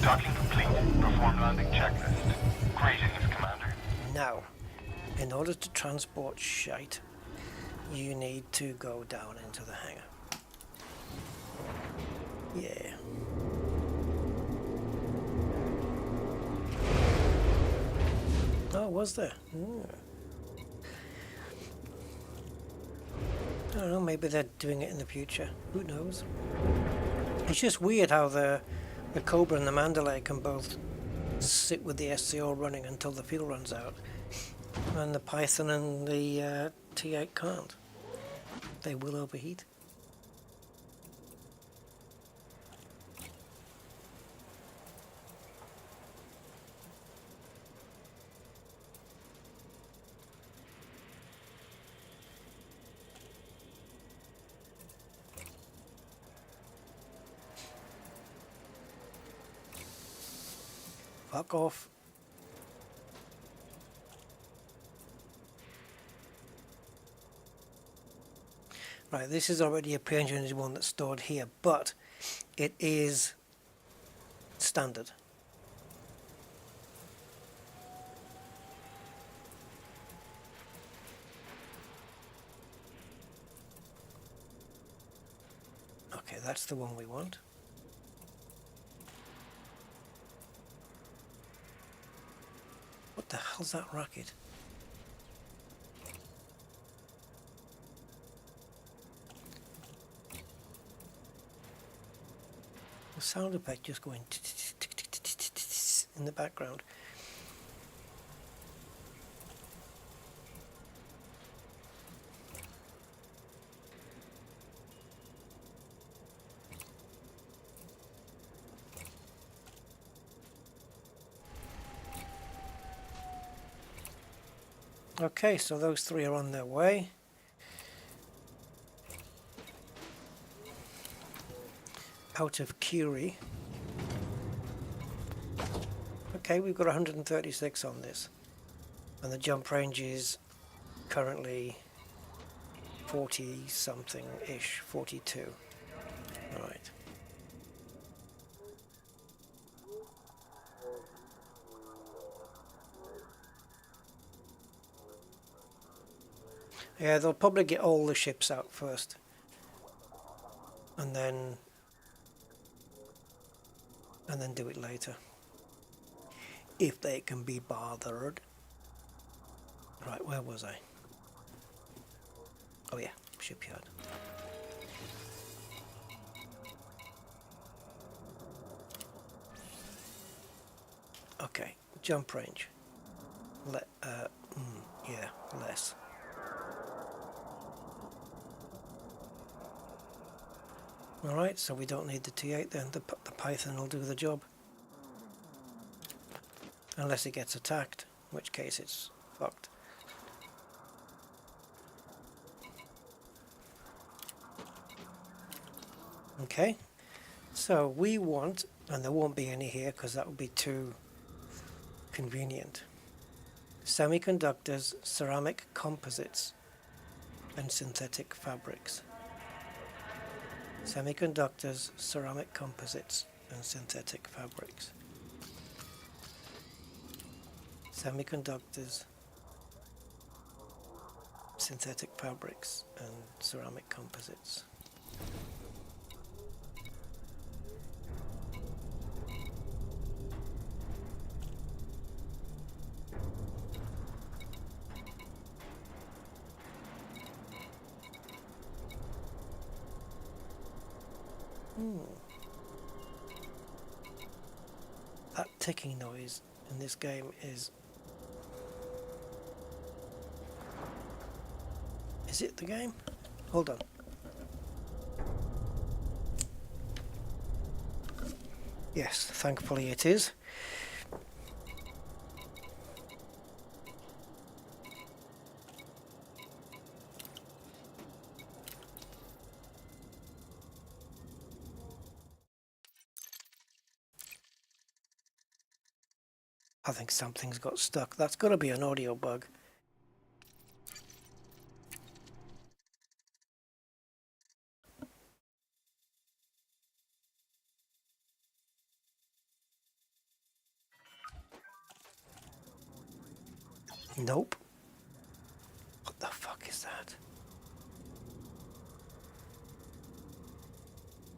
Docking complete. Perform landing checklist. Greetings, Commander. Now, in order to transport shite, you need to go down into the hangar. Yeah. Oh, was there? Ooh. I don't know, maybe they're doing it in the future. Who knows? It's just weird how the Cobra and the Mandalay can both sit with the SCO running until the fuel runs out, and the Python and the T8 can't. They will overheat. Fuck off. Right, this is already a P1 that's stored here, but it is standard. Okay, that's the one we want. What the hell's that rocket? The sound effect just going in the background. Okay, so those three are on their way. Out of Curie. Okay, we've got 136 on this. And the jump range is currently 40 something-ish, 42. Alright. Yeah, they'll probably get all the ships out first, and then do it later, if they can be bothered. Right, where was I? Oh yeah, shipyard. Okay, jump range. Yeah, less. Alright, so we don't need the T8 then, the Python will do the job. Unless it gets attacked, in which case it's fucked. Okay, so we want, and there won't be any here because that would be too convenient, semiconductors, ceramic composites, and synthetic fabrics. Semiconductors, ceramic composites, and synthetic fabrics. Semiconductors, synthetic fabrics, and ceramic composites. That ticking noise in this game is... Is it the game? Hold on. Yes, thankfully it is. I think something's got stuck. That's got to be an audio bug. Nope. What the fuck is that?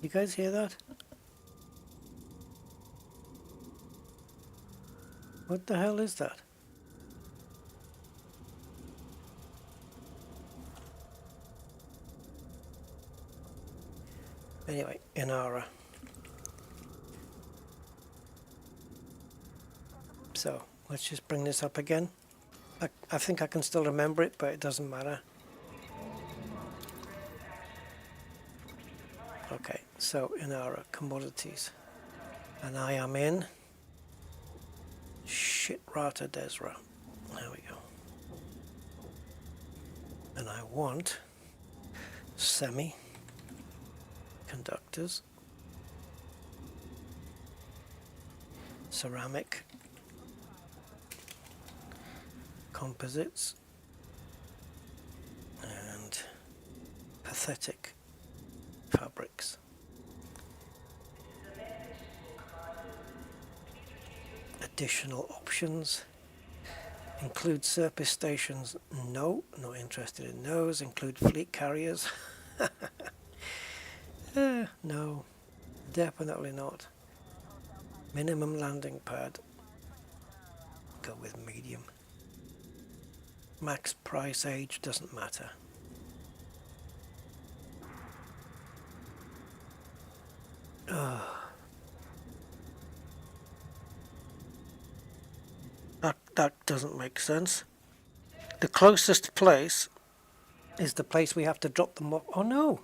You guys hear that? What the hell is that? Anyway, Inara. So, let's just bring this up again. I think I can still remember it, but it doesn't matter. Okay, so Inara, commodities. And I am in Shit Rata Desra. There we go. And I want semiconductors, ceramic composites, and pathetic fabrics. Additional options include surface stations. No, not interested in those. Include fleet carriers. No, definitely not. Minimum landing pad. Go with medium. Max price age doesn't matter. That doesn't make sense. The closest place is the place we have to drop them off. Oh no!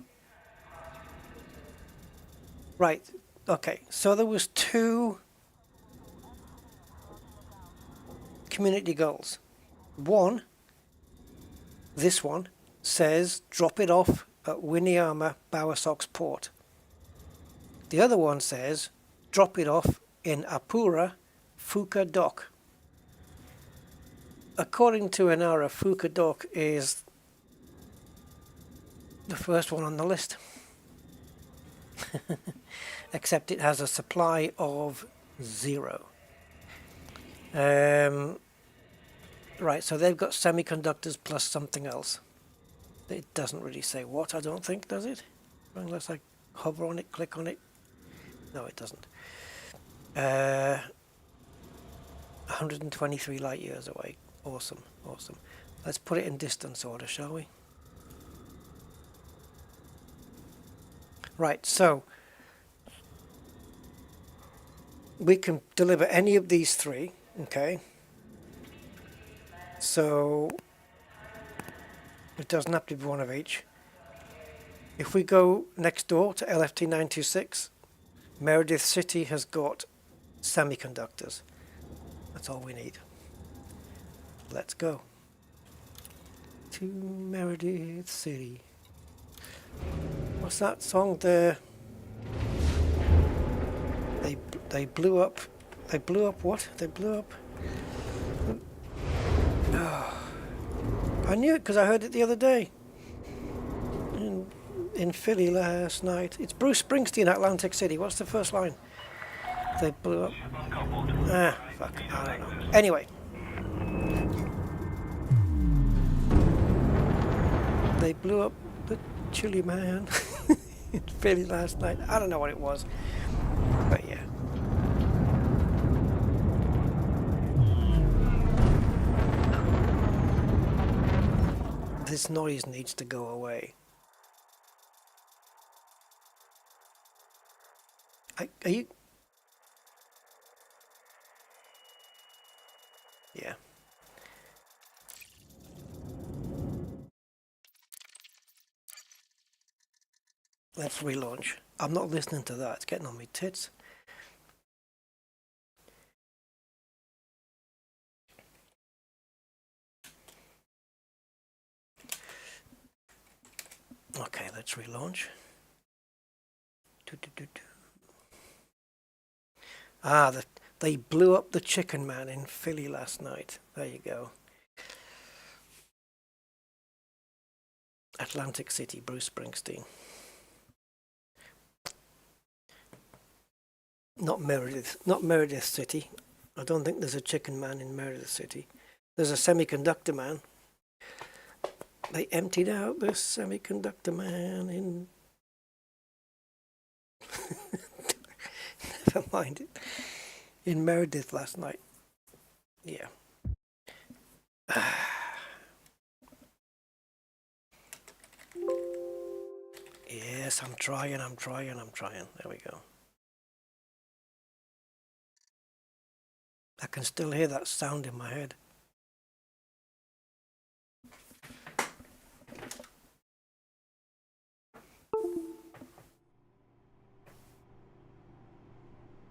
Right, okay, so there was two community goals. One, this one, says drop it off at Winyama Bowersox Port. The other one says drop it off in Apura Fuka Dock. According to Inara, Fuka Dock is the first one on the list. Except it has a supply of 0. Right, so they've got semiconductors plus something else. It doesn't really say what, I don't think, does it? Unless I hover on it, click on it. No, it doesn't. 123 light years away. Awesome, awesome. Let's put it in distance order, shall we? Right, so we can deliver any of these three, okay? So it doesn't have to be one of each. If we go next door to LFT 926, Meredith City has got semiconductors. That's all we need. Let's go to Meredith City. What's that song? The They blew up. They blew up what? They blew up. Oh. I knew it because I heard it the other day. In Philly last night. It's Bruce Springsteen, Atlantic City. What's the first line? They blew up. Ah, fuck. I don't know. Anyway. They blew up the Chili Man in Philly last night. I don't know what it was. But yeah. This noise needs to go away. Are you? Yeah. Let's relaunch. I'm not listening to that. It's getting on my tits. Okay, let's relaunch. Ah, they blew up the Chicken Man in Philly last night. There you go. Atlantic City, Bruce Springsteen. Not Meredith City. I don't think there's a Chicken Man in Meredith City. There's a Semiconductor Man. They emptied out the Semiconductor Man in... Never mind it. In Meredith last night. Yeah. Yes, I'm trying. There we go. I can still hear that sound in my head.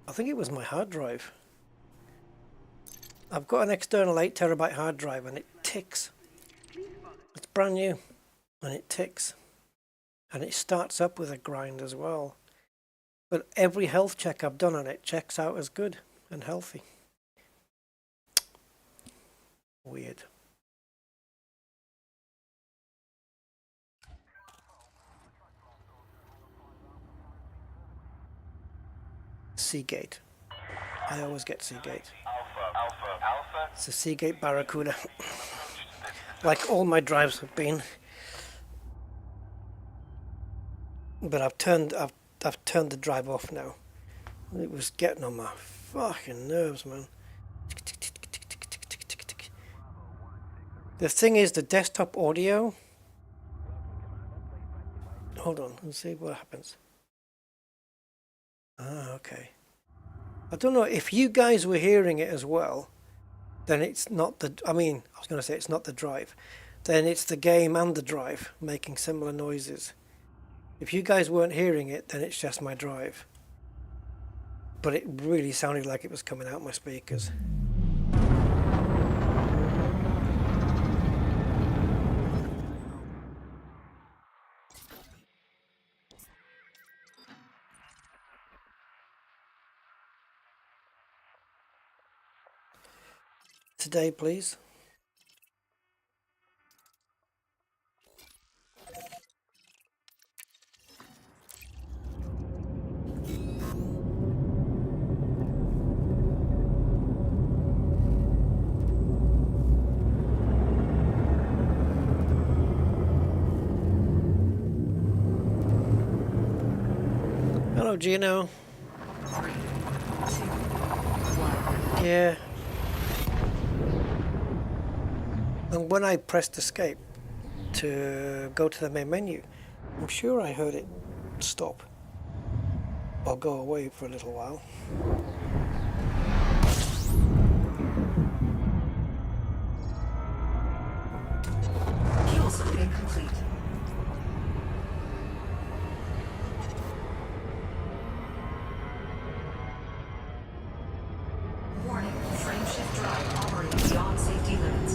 I think it was my hard drive. I've got an external 8TB hard drive and it ticks. It's brand new and it ticks. And it starts up with a grind as well. But every health check I've done on it checks out as good and healthy. Weird. Seagate. I always get Seagate. It's a Seagate Barracuda. Like all my drives have been. But I've turned the drive off now. It was getting on my fucking nerves, man. The thing is, the desktop audio. Hold on, let's see what happens. Ah, okay. I don't know if you guys were hearing it as well. Then it's not the. I mean, I was going to say it's not the drive. Then it's the game and the drive making similar noises. If you guys weren't hearing it, then it's just my drive. But it really sounded like it was coming out my speakers. Today, please. Hello, Gino. 3, 2, 1. Yeah. And when I pressed escape to go to the main menu, I'm sure I heard it stop or go away for a little while. Fuel scooping complete. Warning, frame shift drive operating beyond safety limits.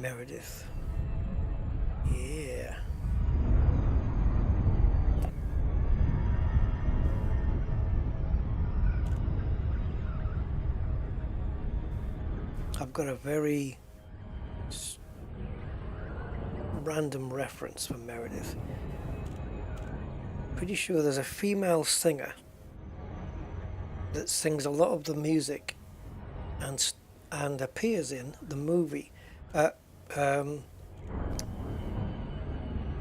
Meredith. Yeah. I've got a very random reference for Meredith. Pretty sure there's a female singer that sings a lot of the music and appears in the movie.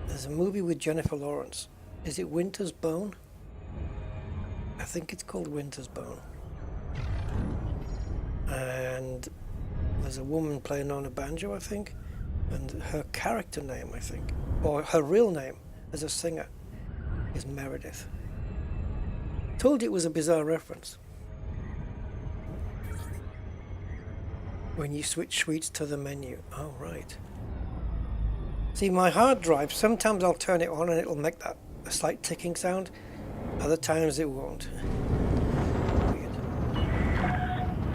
There's a movie with Jennifer Lawrence. Is it Winter's Bone? I think it's called Winter's Bone. And there's a woman playing on a banjo, I think, and her character name, I think, or her real name as a singer, is Meredith. Told you it was a bizarre reference. When you switch suites to the menu. Oh, right. See, my hard drive, sometimes I'll turn it on and it'll make that a slight ticking sound. Other times it won't. Weird.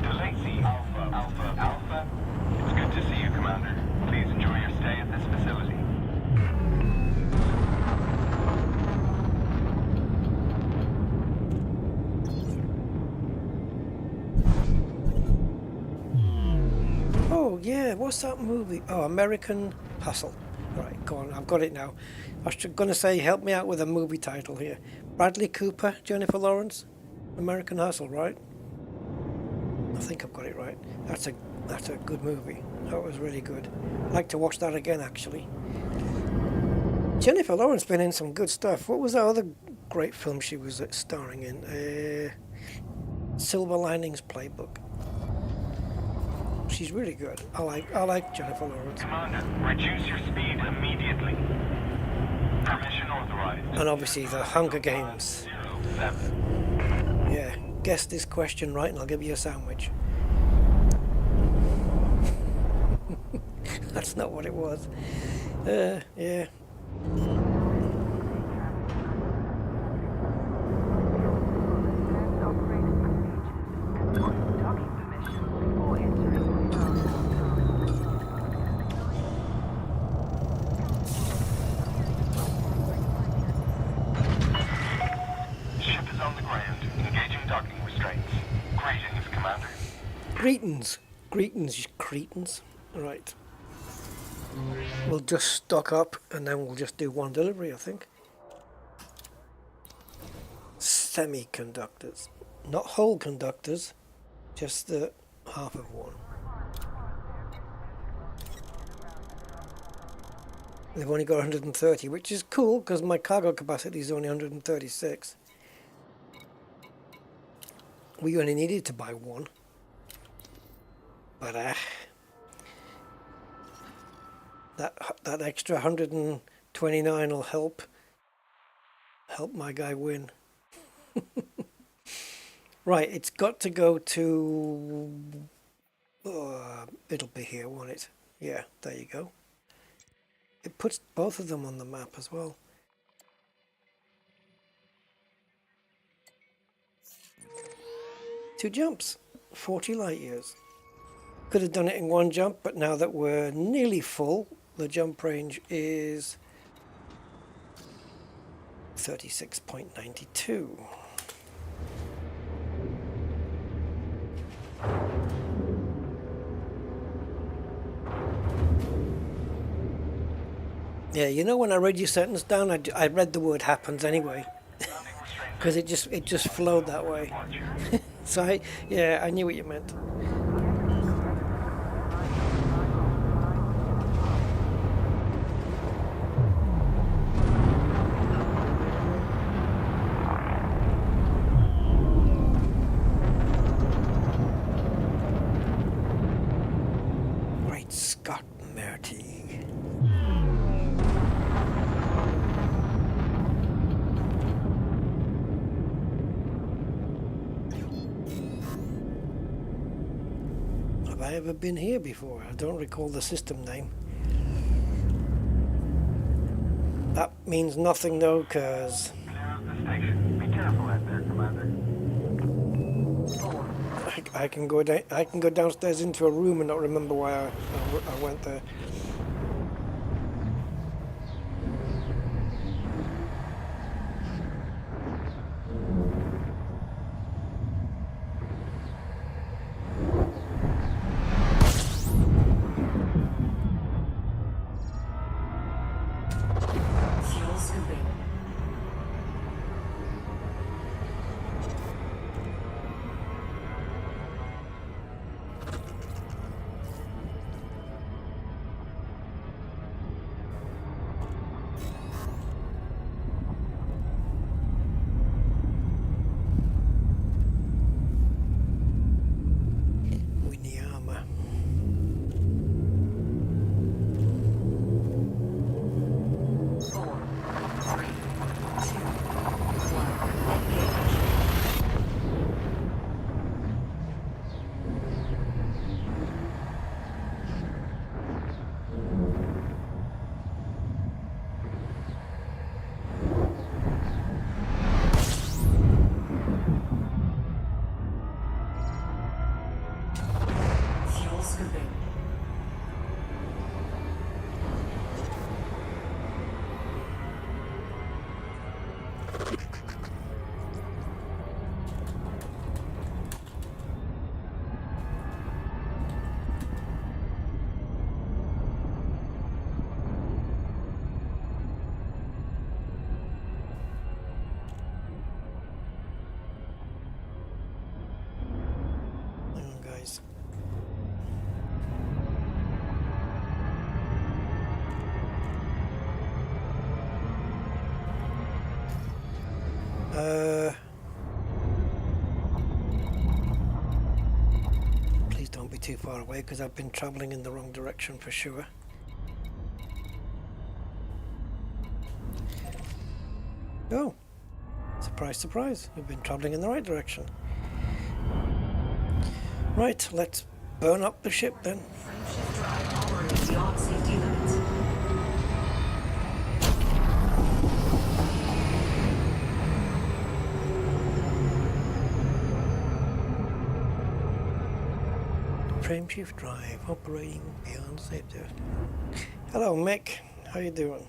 Delacey Alpha. It's good to see you, Commander. Please enjoy your stay at this facility. Oh, yeah, what's that movie? Oh, American Hustle. Right, go on, I've got it now. I was going to say, help me out with a movie title here. Bradley Cooper, Jennifer Lawrence, American Hustle, right? I think I've got it right. That's a good movie. That was really good. I'd like to watch that again, actually. Jennifer Lawrence been in some good stuff. What was that other great film she was starring in? Silver Linings Playbook. She's really good. I like Jennifer Lawrence. Commander, reduce your speed immediately. Permission authorized. And obviously the Hunger Games. 07. Yeah, guess this question right and I'll give you a sandwich. That's not what it was. Yeah. Ship is on the ground. Engaging docking restraints. Greetings, Commander. Greetings, you cretins. Right. We'll just stock up and then we'll just do one delivery, I think. Semiconductors. Not whole conductors, just the half of one. They've only got 130, which is cool because my cargo capacity is only 136. We only needed to buy one. But that extra 129 will help my guy win. Right, it's got to go to it'll be here, won't it? Yeah, there you go. It puts both of them on the map as well. Two jumps, 40 light years. Could have done it in one jump, but now that we're nearly full, the jump range is 36.92. Yeah, you know when I read your sentence down, I read the word happens anyway. Because it just flowed that way. So I knew what you meant. Great Scott, Merty. Have I ever been here before? I don't recall the system name. That means nothing though, cause Clear of the station. Be careful out there, Commander. I can go downstairs into a room and not remember why I went there. Please don't be too far away because I've been traveling in the wrong direction for sure. Oh, surprise, surprise, we've been traveling in the right direction. Right, let's burn up the ship then. Frameshift drive operating beyond safety limits. Frameshift drive operating beyond safety. Hello Mick, how you doing?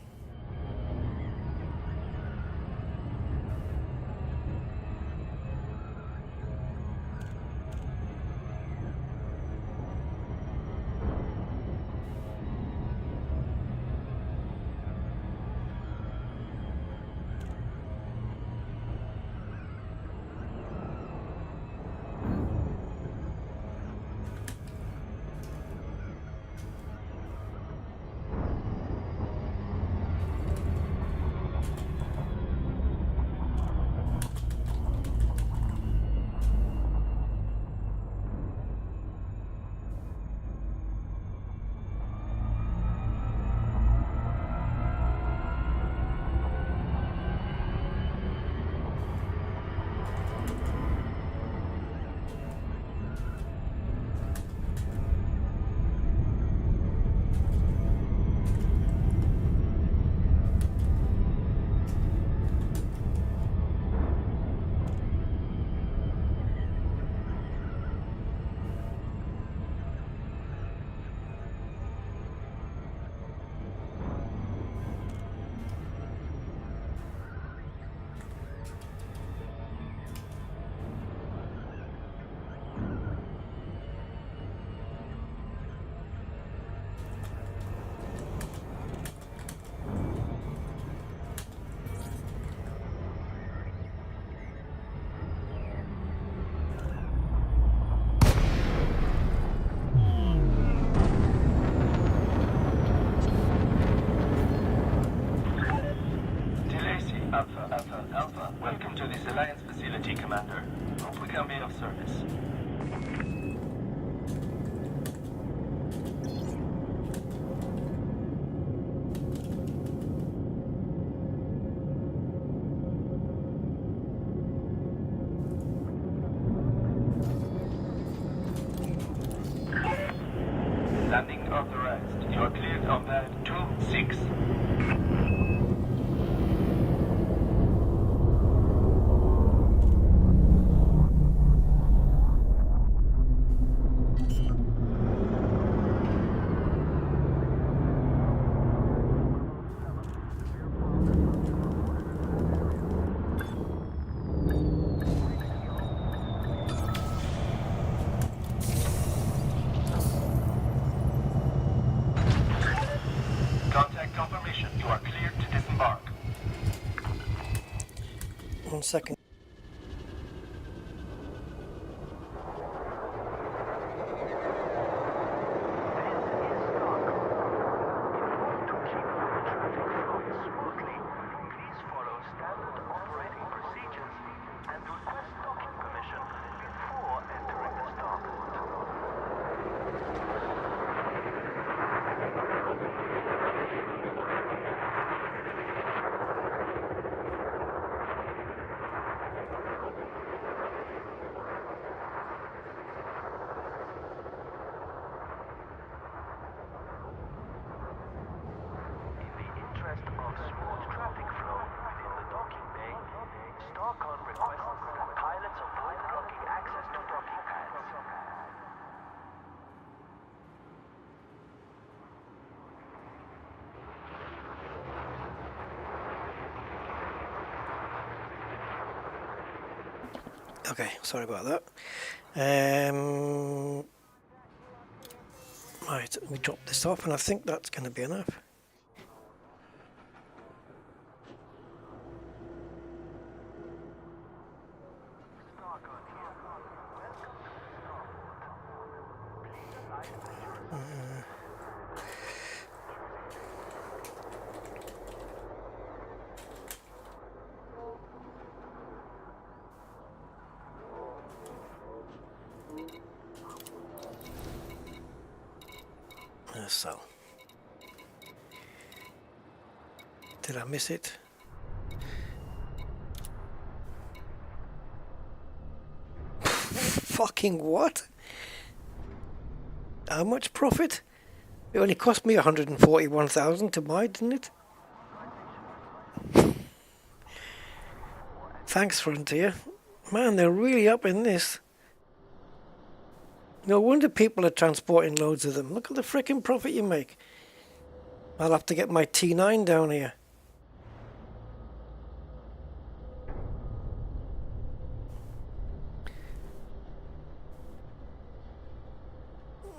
Alpha, welcome to this Alliance facility, Commander. Hope we can be of service. Landing authorized. You are cleared on pad 2-6. Contact confirmation. You are cleared to disembark. 1 second. Okay, sorry about that. Right, we drop this off and I think that's going to be enough. So, did I miss it? Fucking what? How much profit? It only cost me 141,000 to buy, didn't it? Thanks, Frontier. Man, they're really up in this. No wonder people are transporting loads of them. Look at the frickin' profit you make. I'll have to get my T9 down here.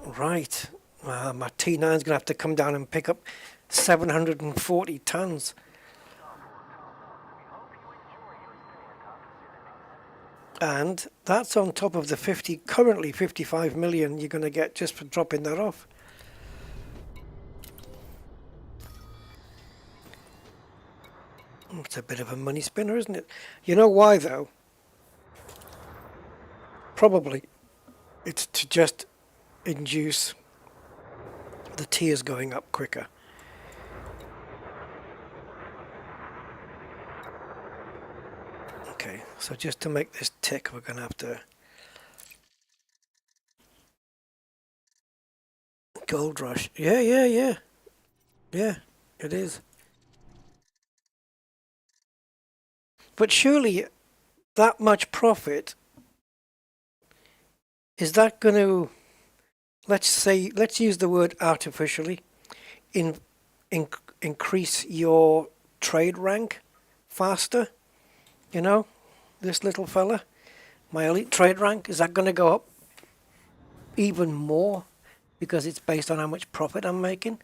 Right. My T9's going to have to come down and pick up 740 tons. And that's on top of the currently 55 million you're going to get just for dropping that off. It's a bit of a money spinner, isn't it? You know why, though? Probably it's to just induce the tiers going up quicker. Okay, so just to make this tick, we're going to have to Gold Rush. Yeah, it is. But surely that much profit, is that going to, let's use the word artificially, increase your trade rank faster? You know, this little fella, my elite trade rank, is that going to go up even more because it's based on how much profit I'm making?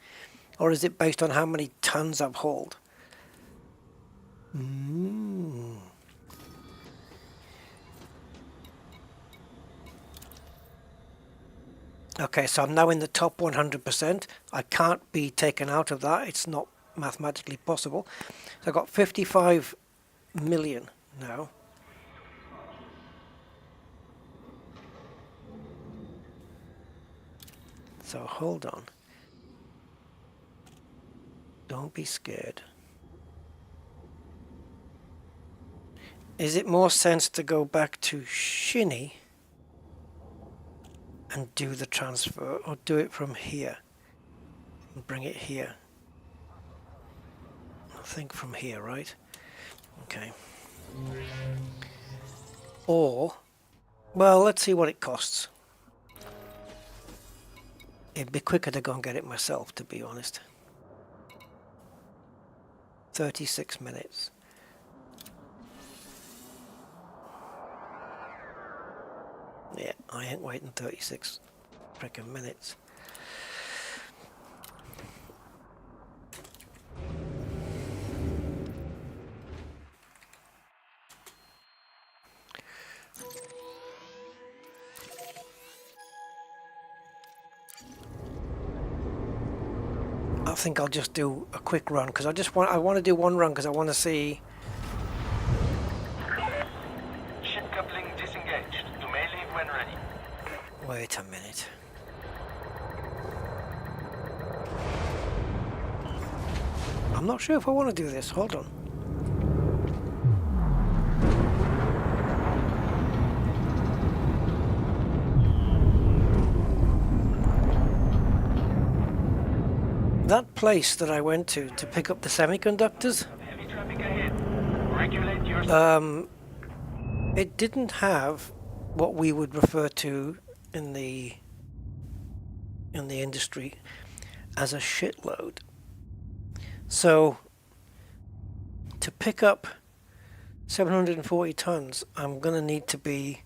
Or is it based on how many tons I've hauled? Okay, so I'm now in the top 100%. I can't be taken out of that. It's not mathematically possible. So I've got 55 million now. So hold on. Don't be scared. Is it more sense to go back to Shinny and do the transfer, or do it from here and bring it here? I think from here, right? Okay. Or, well, let's see what it costs. It'd be quicker to go and get it myself, to be honest. 36 minutes. Yeah, I ain't waiting 36 frickin' minutes. I think I'll just do a quick run because I want to do one run because I want to see. Ship coupling disengaged. You may leave when ready. Wait a minute. I'm not sure if I want to do this. Hold on. That place that I went to pick up the semiconductors, Heavy traffic ahead. Regulate your it didn't have what we would refer to in the industry as a shitload. So to pick up 740 tons, I'm going to need to be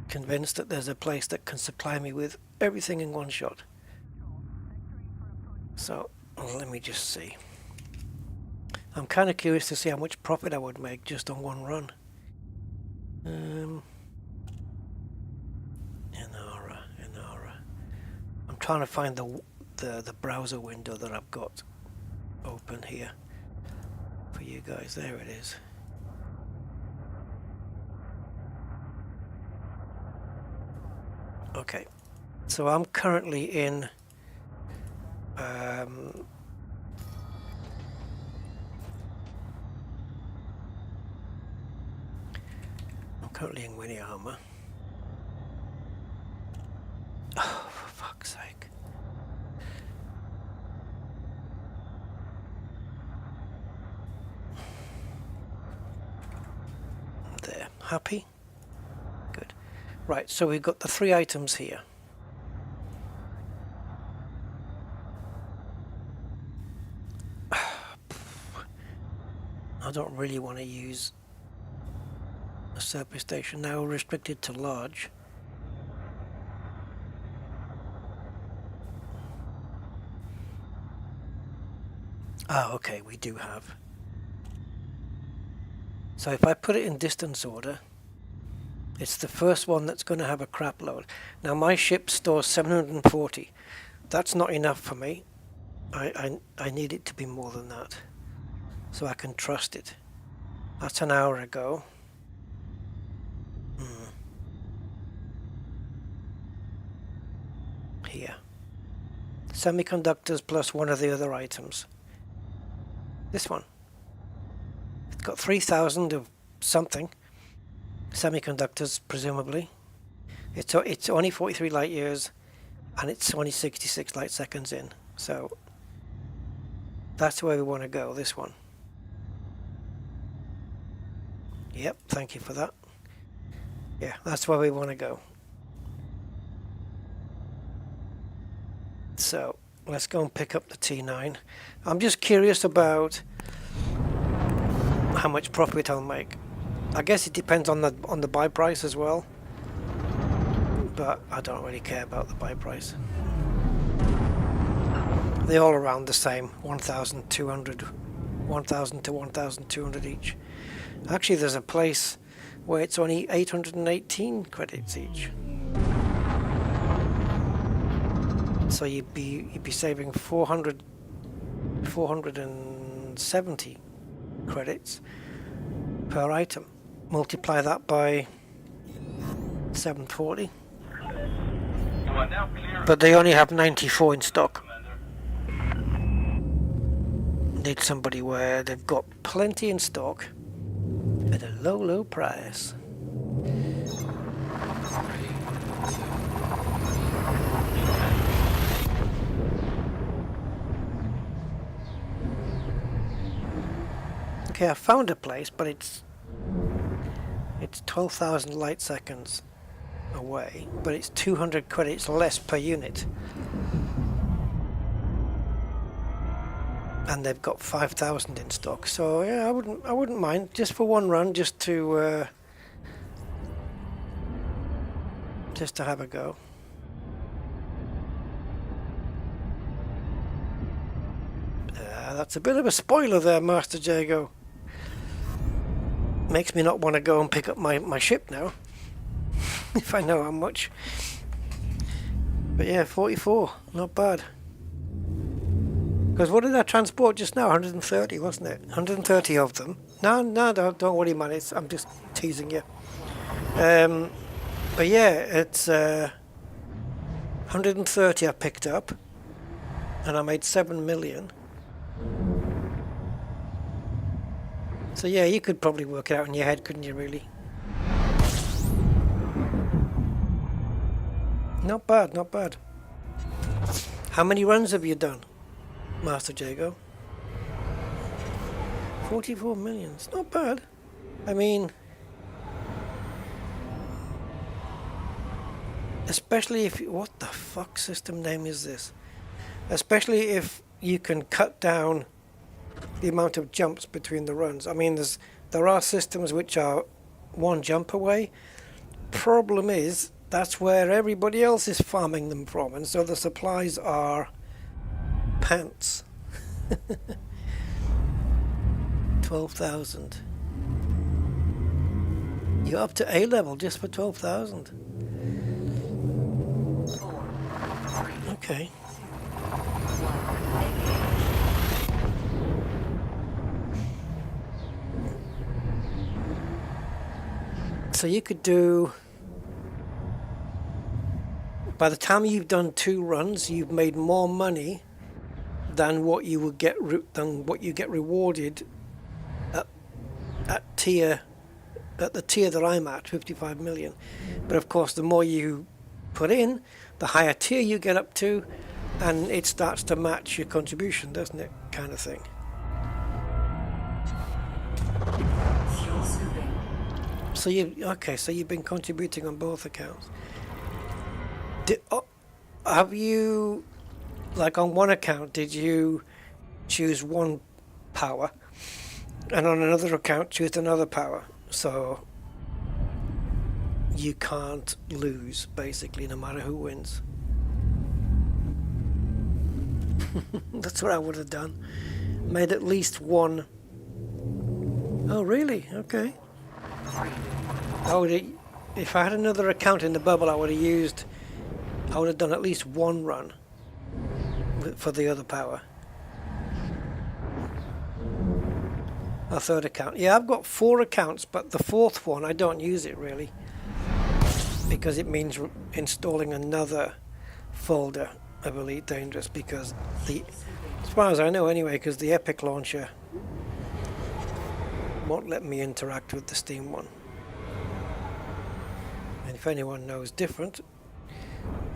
convinced that there's a place that can supply me with everything in one shot. So let me just see. I'm kind of curious to see how much profit I would make just on one run. Inara. I'm trying to find the browser window that I've got open here for you guys. There it is. Okay, so I'm currently in I'm currently in Winnie armor. Oh, for fuck's sake. There. Happy? Good. Right, so we've got the 3 items here. I don't really want to use a surface station now, restricted to large. Ah, okay, we do have. So if I put it in distance order, it's the first one that's going to have a crap load. Now my ship stores 740. That's not enough for me. I need it to be more than that, so I can trust it. That's an hour ago. Here. Semiconductors plus one of the other items. This one. It's got 3,000 of something. Semiconductors, presumably. It's only 43 light years, and it's only 66 light seconds in. So that's where we want to go, this one. Yep, thank you for that. Yeah, that's where we want to go. So let's go and pick up the T9. I'm just curious about how much profit I'll make. I guess it depends on the buy price as well, but I don't really care about the buy price. They're all around the same, 1,200, 1,000 to 1,200 each. Actually, there's a place where it's only 818 credits each. So you'd be saving 470 credits per item. Multiply that by 740. You are now clear. But they only have 94 in stock. Need somebody where they've got plenty in stock at a low price. Okay, I found a place, but it's 12,000 light seconds away, but it's 200 credits less per unit. And they've got 5,000 in stock, so yeah, I wouldn't mind just for one run, just to have a go. That's a bit of a spoiler there, Master Jago. Makes me not want to go and pick up my ship now, if I know how much. But yeah, 44, not bad. Because what did I transport just now? 130, wasn't it? 130 of them. No, don't worry, man. I'm just teasing you. But yeah, it's 130 I picked up, and I made 7 million. So yeah, you could probably work it out in your head, couldn't you, really? Not bad, not bad. How many runs have you done, Master Jago? 44 million. It's not bad. I mean, especially if... What the fuck system name is this? Especially if you can cut down the amount of jumps between the runs. I mean, there are systems which are one jump away. Problem is, that's where everybody else is farming them from, and so the supplies are pants. 12,000. You're up to A level just for 12,000. Okay. So you could do, by the time you've done 2 runs, you've made more money than what you would get rewarded at the tier that I'm at, 55 million. But of course, the more you put in, the higher tier you get up to, and it starts to match your contribution, doesn't it? Kind of thing. Fuel scooping. So so you've been contributing on both accounts. Have you, like on one account, did you choose one power, and on another account choose another power? So you can't lose, basically, no matter who wins. That's what I would have done. Made at least one. Oh, really? Okay. If I had another account in the bubble, I would have done at least one run for the other power. A third account. Yeah, I've got 4 accounts, but the 4th one, I don't use it really, because it means installing another folder of Elite Dangerous, because as far as I know anyway, because the Epic launcher won't let me interact with the Steam one. And if anyone knows different,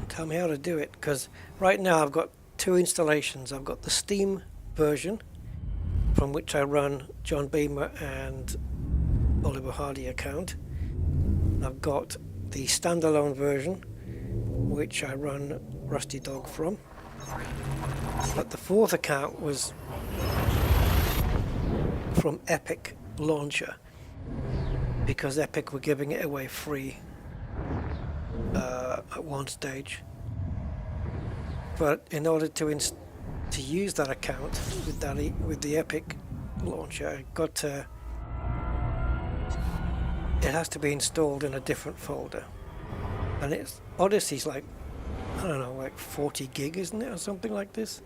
tell me how to do it, because right now I've got 2 installations. I've got the Steam version, from which I run John Beamer and Oliver Hardy account. I've got the standalone version, which I run Rusty Dog from. But the 4th account was from Epic Launcher, because Epic were giving it away free at one stage. But in order to use that account with the Epic launcher, it has to be installed in a different folder, and Odyssey's like, I don't know, like 40 gig, isn't it, or something like this?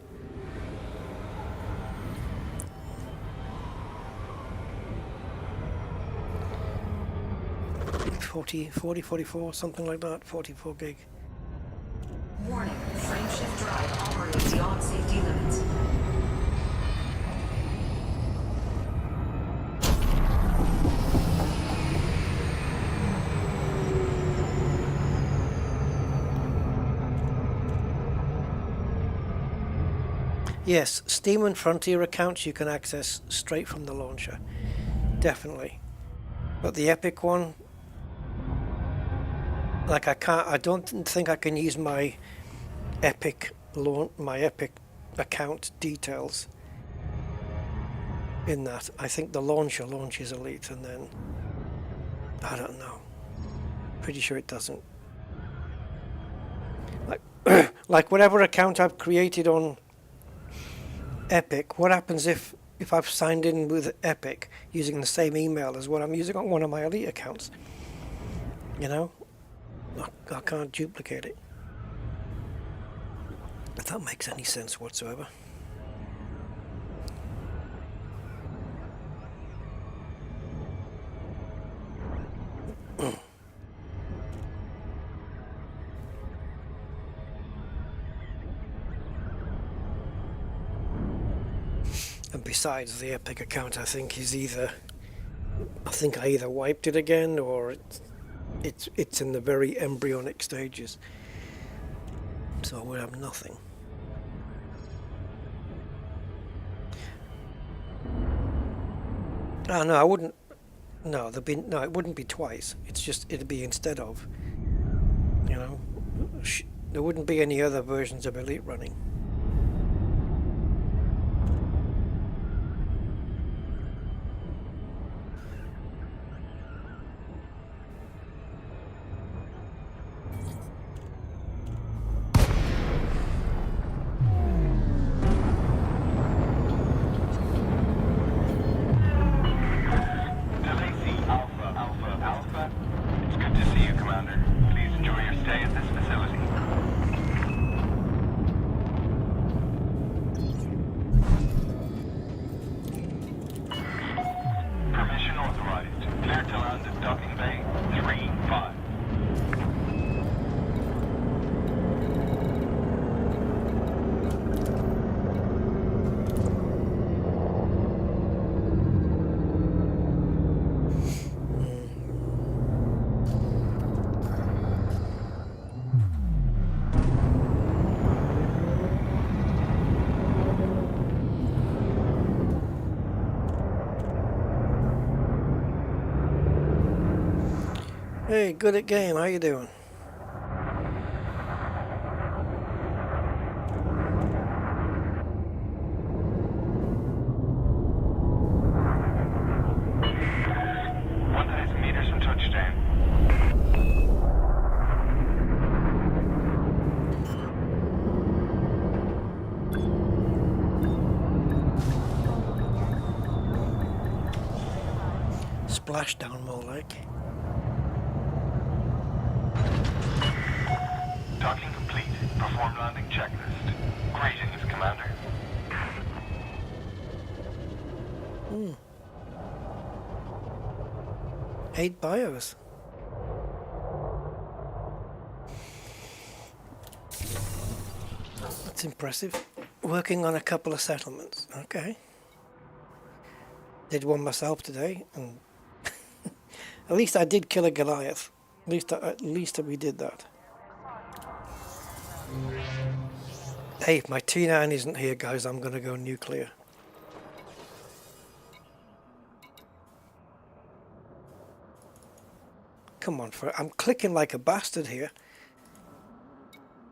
Forty, 44, something like that, 44 gig. Warning, frame shift drive operating beyond safety limits. Yes, Steam and Frontier accounts you can access straight from the launcher, definitely. But the Epic one, like I don't think I can use my Epic account details in that. I think the launcher launches Elite, and then I don't know. Pretty sure it doesn't. Like whatever account I've created on Epic, what happens if I've signed in with Epic using the same email as what I'm using on one of my Elite accounts? You know, I can't duplicate it. If that makes any sense whatsoever. And besides, the Epic account, I think I either wiped it again, or it's in the very embryonic stages, so I would have nothing. Oh no, I wouldn't. No, it wouldn't be twice. It'd be instead of. You know, there wouldn't be any other versions of Elite running. Hey, good at game. How you doing? Meters from touchdown. Splashdown more like. Docking complete. Perform landing checklist. Greetings, Commander. 8 bios. That's impressive. Working on a couple of settlements. Okay. Did one myself today, and at least I did kill a Goliath. At least we did that. Hey, if my T9 isn't here, guys, I'm gonna go nuclear. Come on, I'm clicking like a bastard here.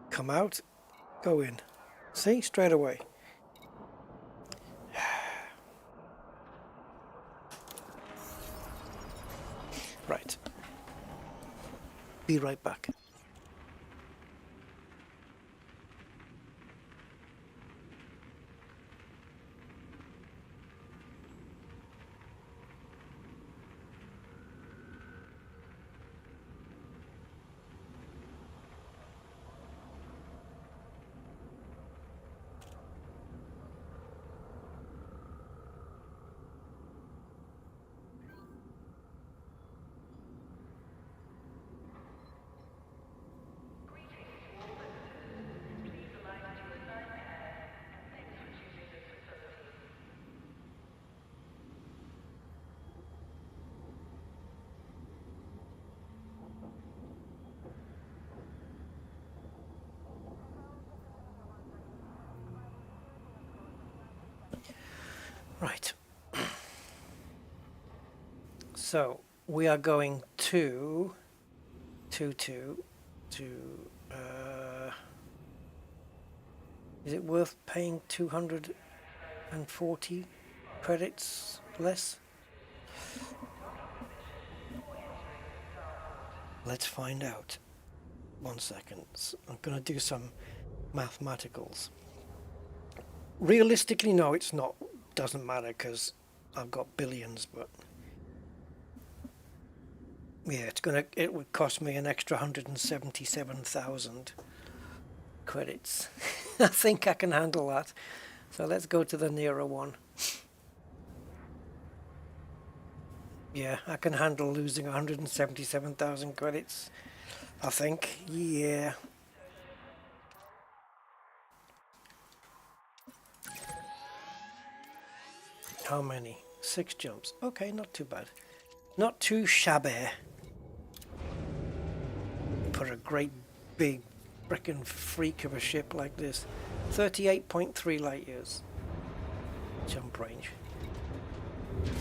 Come out, go in. See, straight away. Right. Be right back. Right. So we are going to is it worth paying 240 credits less? Let's find out. 1 second. I'm going to do some mathematicals. Realistically, no, it's not. Doesn't matter because I've got billions, but yeah, it would cost me an extra 177,000 credits. I think I can handle that. So let's go to the nearer one. Yeah, I can handle losing 177,000 credits. I think, yeah. How many? 6 jumps. Okay, not too bad. Not too shabby. For a great big frickin' freak of a ship like this. 38.3 light years. Jump range.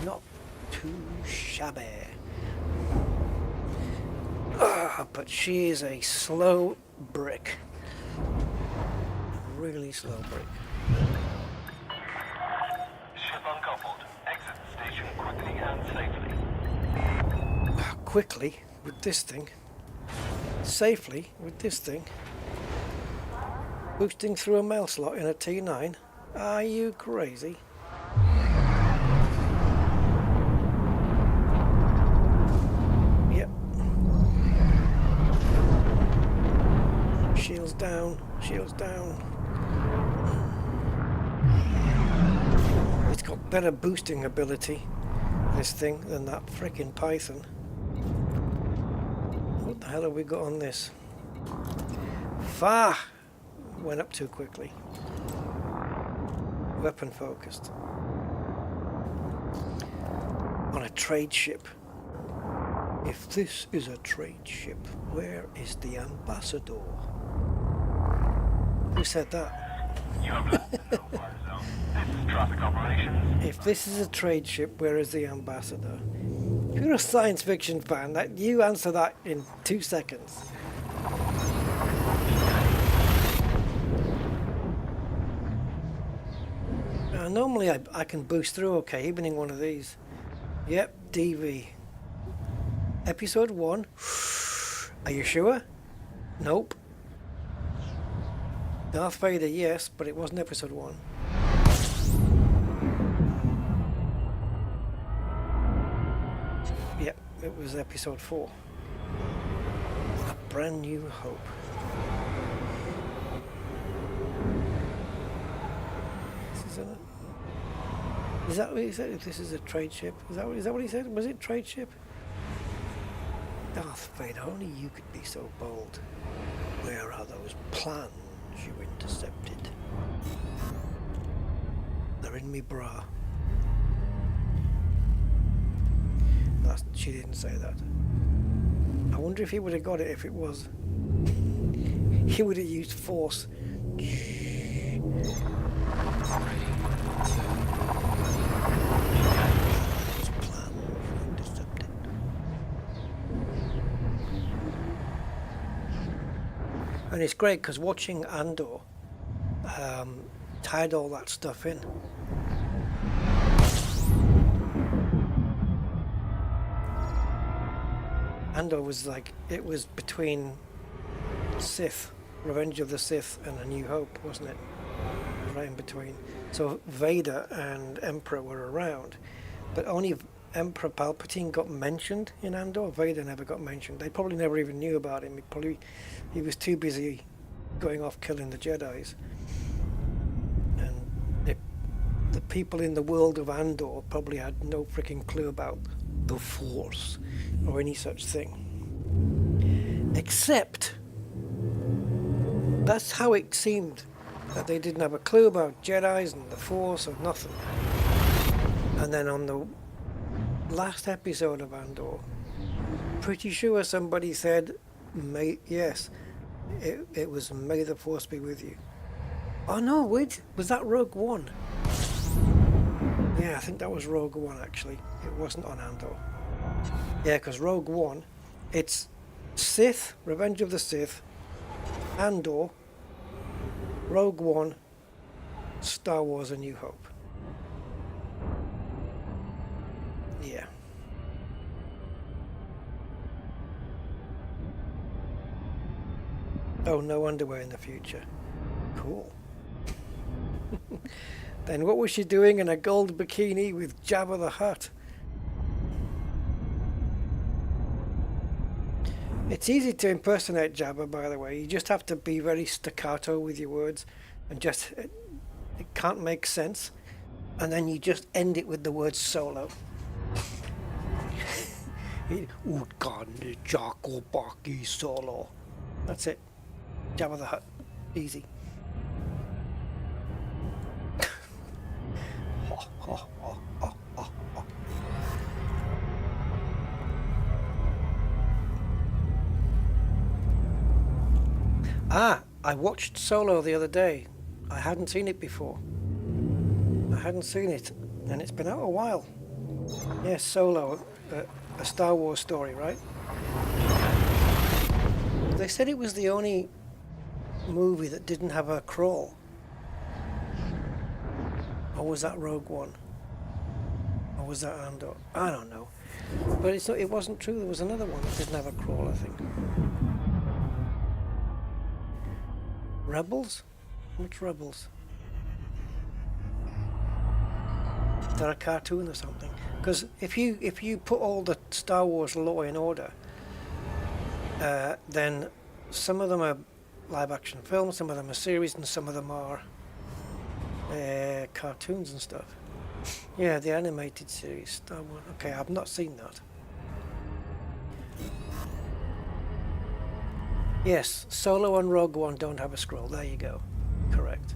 Not too shabby. But she is a slow brick. Really slow brick. Ship uncoupled. Exit the station quickly and safely. Quickly with this thing. Safely with this thing. Boosting through a mail slot in a T9. Are you crazy? Yep. Shields down. Shields down. It's got better boosting ability, this thing, than that frickin' Python. What the hell have we got on this? Far! Went up too quickly. Weapon focused. On a trade ship. If this is a trade ship, where is the ambassador? Who said that? You have left the no-fire zone. This is traffic operations. If this is a trade ship, where is the ambassador? If you're a science fiction fan, that you answer that in 2 seconds. Normally I can boost through okay, even in one of these. Yep, DV. Episode 1. Are you sure? Nope. Darth Vader, yes, but it wasn't episode 1. Yep, it was episode 4. A Brand New Hope. Is that what he said? If this is a trade ship? Is that what he said? Was it trade ship? Darth Vader, only you could be so bold. Where are those plans you intercepted? They're in me bra. She didn't say that. I wonder if he would have got it if it was. He would have used force. And it's great because watching Andor tied all that stuff in. Andor was like, it was between Sith, Revenge of the Sith, and A New Hope, wasn't it? Right in between. So Vader and Emperor were around, but only Emperor Palpatine got mentioned in Andor. Vader never got mentioned. They probably never even knew about him. He was too busy going off killing the Jedis. And the people in the world of Andor probably had no freaking clue about the Force or any such thing. Except that's how it seemed, that they didn't have a clue about Jedis and the Force or nothing. And then on the last episode of Andor, pretty sure somebody said, yes, it was May the Force be with you. Oh no, wait, was that Rogue One? Yeah, I think that was Rogue One actually. It wasn't on Andor. Yeah, because Rogue One, it's Sith, Revenge of the Sith, Andor, Rogue One, Star Wars A New Hope. Yeah. Oh, no underwear in the future. Cool. Then what was she doing in a gold bikini with Jabba the Hutt? It's easy to impersonate Jabba, by the way. You just have to be very staccato with your words and just, it can't make sense. And then you just end it with the word solo. Solo. That's it. Jabba the Hutt. Easy. I watched Solo the other day. I hadn't seen it before. I hadn't seen it, and it's been out a while. Yes, Solo, a Star Wars story, right? They said it was the only movie that didn't have a crawl. Or was that Rogue One? Or was that Andor? I don't know. But it wasn't true. There was another one that didn't have a crawl, I think. Rebels? Which Rebels? Is that a cartoon or something? Because if you put all the Star Wars lore in order, then some of them are live action films, some of them are series, and some of them are cartoons and stuff. Yeah, the animated series, Star Wars. Okay, I've not seen that. Yes, Solo and Rogue One don't have a scroll. There you go. Correct.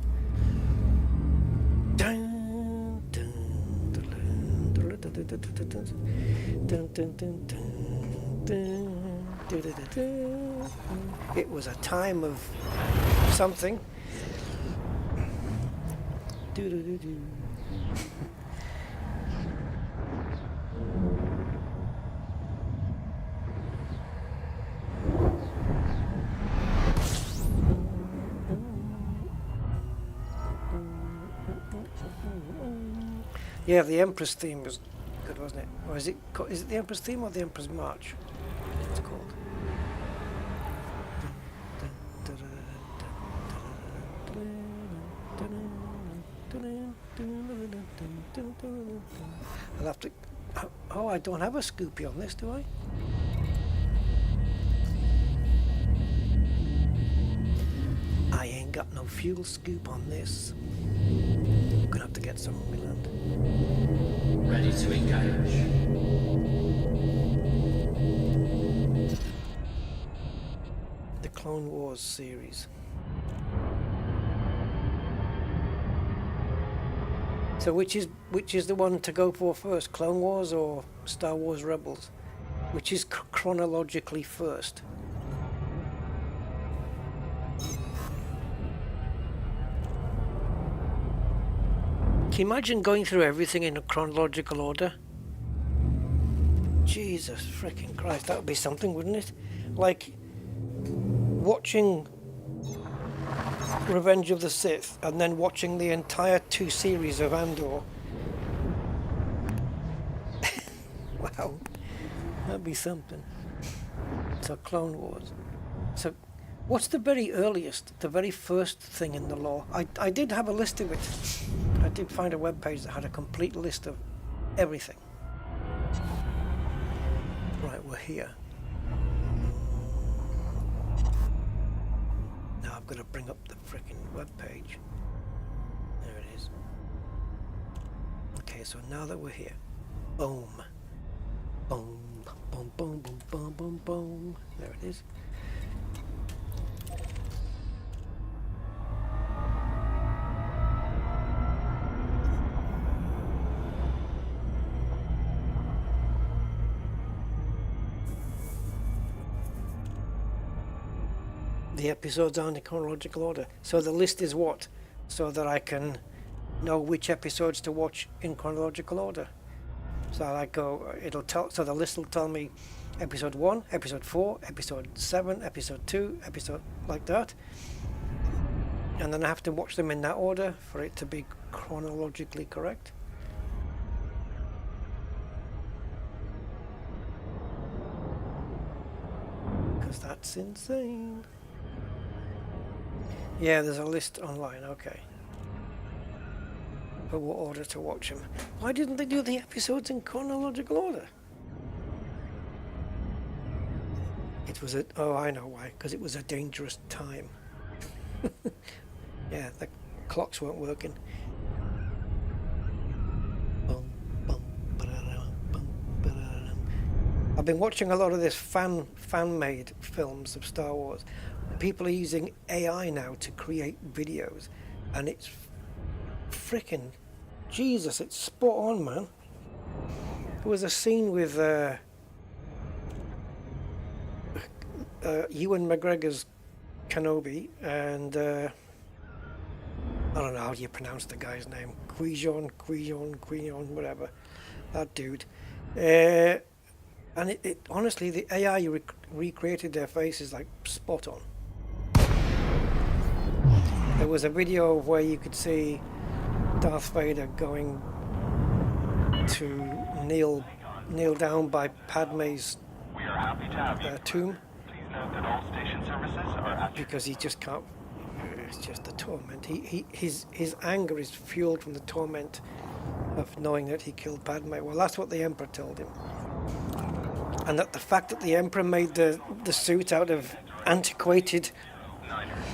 Dun, dun, dun, dun, dun, dun, dun, dun, dun, dun. It was a time of something. Yeah, the Emperor's theme was good, wasn't it? Or is it the Emperor's theme or the Emperor's March? It's called. I'll have to. Oh, I don't have a Scoopy on this, do I? I ain't got no fuel scoop on this. I'm gonna have to get some when we land. Ready to engage. The Clone Wars series. So which is the one to go for first, Clone Wars or Star Wars Rebels? Which is chronologically first? Can you imagine going through everything in a chronological order? Jesus freaking Christ, that would be something, wouldn't it? Like watching Revenge of the Sith and then watching the entire 2 series of Andor. Wow, that'd be something. So Clone Wars. So what's the very earliest, the very first thing in the lore? I did have a list of it. I did find a webpage that had a complete list of everything. Right, we're here. Now I've got to bring up the frickin' webpage. There it is. Okay, so now that we're here. Boom. Boom. Boom, boom, boom, boom, boom, boom. There it is. The episodes aren't in chronological order. So the list is what? So that I can know which episodes to watch in chronological order. So I go, so the list will tell me episode 1, episode 4, episode 7, episode 2, episode like that. And then I have to watch them in that order for it to be chronologically correct. Because that's insane. Yeah, there's a list online, okay. But what order to watch them? Why didn't they do the episodes in chronological order? It was oh, I know why, because it was a dangerous time. Yeah, the clocks weren't working. I've been watching a lot of this fan-made films of Star Wars. People are using AI now to create videos, and it's frickin' Jesus, it's spot on, man. There was a scene with Ewan McGregor's Kenobi and I don't know how you pronounce the guy's name, Qui-Gon, whatever, that dude. And it honestly, the AI recreated their faces like spot on. There was a video where you could see Darth Vader going to kneel down by Padme's tomb because he just can't. It's just the torment. His anger is fueled from the torment of knowing that he killed Padme. Well, that's what the Emperor told him, and that the fact that the Emperor made the suit out of antiquated.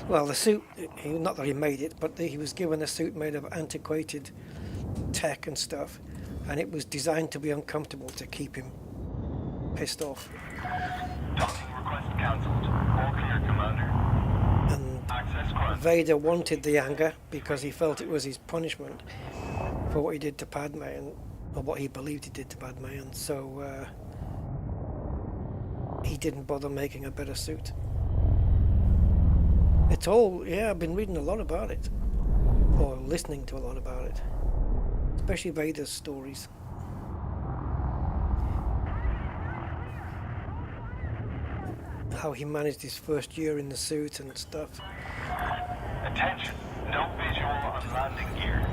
Well, the suit, not that he made it, but he was given a suit made of antiquated tech and stuff, and it was designed to be uncomfortable to keep him pissed off. Docking request cancelled. All clear, Commander. And Access granted. Vader wanted the anger because he felt it was his punishment for what he did to Padme, or what he believed he did to Padme, and so he didn't bother making a better suit. It's all, yeah, I've been reading a lot about it, or listening to a lot about it, especially Vader's stories. How he managed his first year in the suit and stuff. Attention, no visual on landing gear.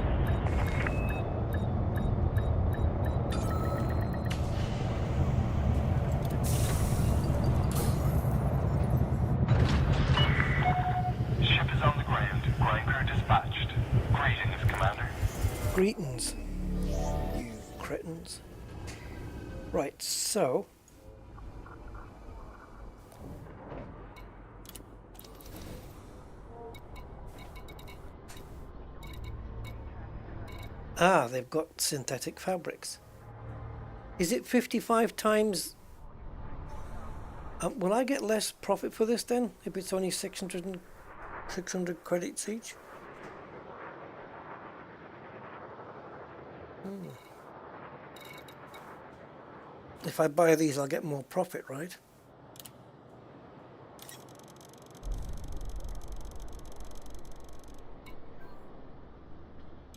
cretins. Right, so they've got synthetic fabrics. Is it 55 times? Will I get less profit for this then, if it's only 600 credits each? If I buy these, I'll get more profit, right?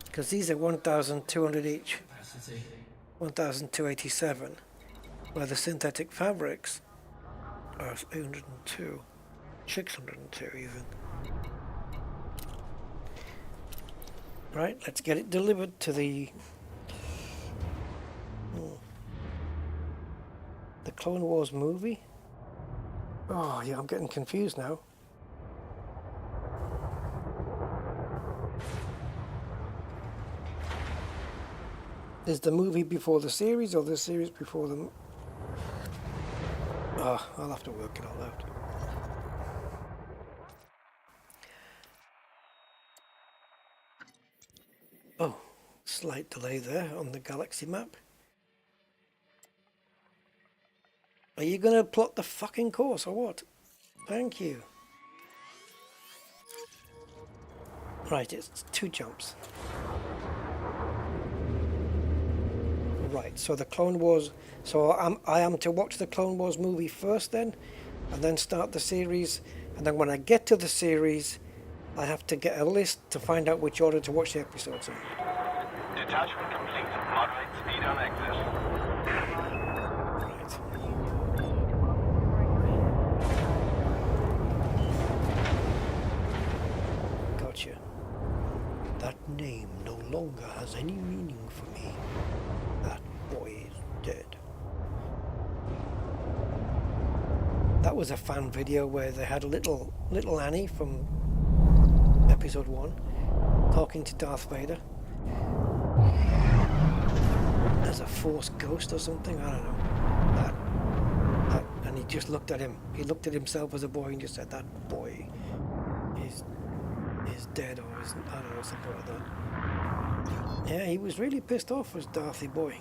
Because these are 1,200 each, 1,287, where the synthetic fabrics are 802, 602 even. Right, let's get it delivered to the Clone Wars movie. Oh yeah, I'm getting confused now. Is the movie before the series or the series before the... Oh, I'll have to work it all out. Oh, slight delay there on the galaxy map. Are you going to plot the fucking course or what? Thank you. Right, it's 2 jumps. Right, so the Clone Wars... So I am to watch the Clone Wars movie first then, and then start the series, and then when I get to the series, I have to get a list to find out which order to watch the episodes in. Detachment complete. Moderate speed on exit. Right. Gotcha. That name no longer has any meaning for me. That boy is dead. That was a fan video where they had a little Annie from episode 1 talking to Darth Vader as a Force ghost or something. I don't know. That, and he just looked at him. He looked at himself as a boy and just said, "That boy is dead," or is, I don't know, something like that. Yeah, he was really pissed off as Darthy boy.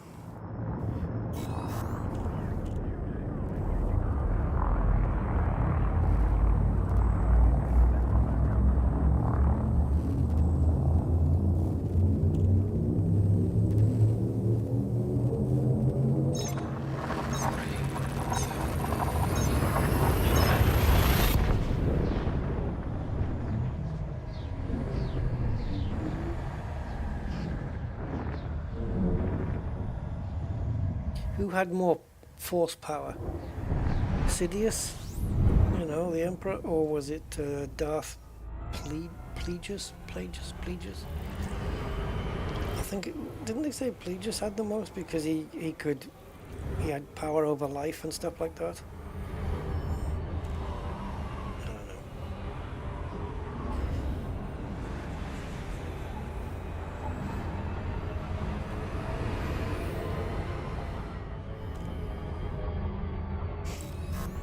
Who had more force power? Sidious, you know, the Emperor, or was it Darth Plagueis? I think didn't they say Plagueis had the most because he had power over life and stuff like that? I don't know.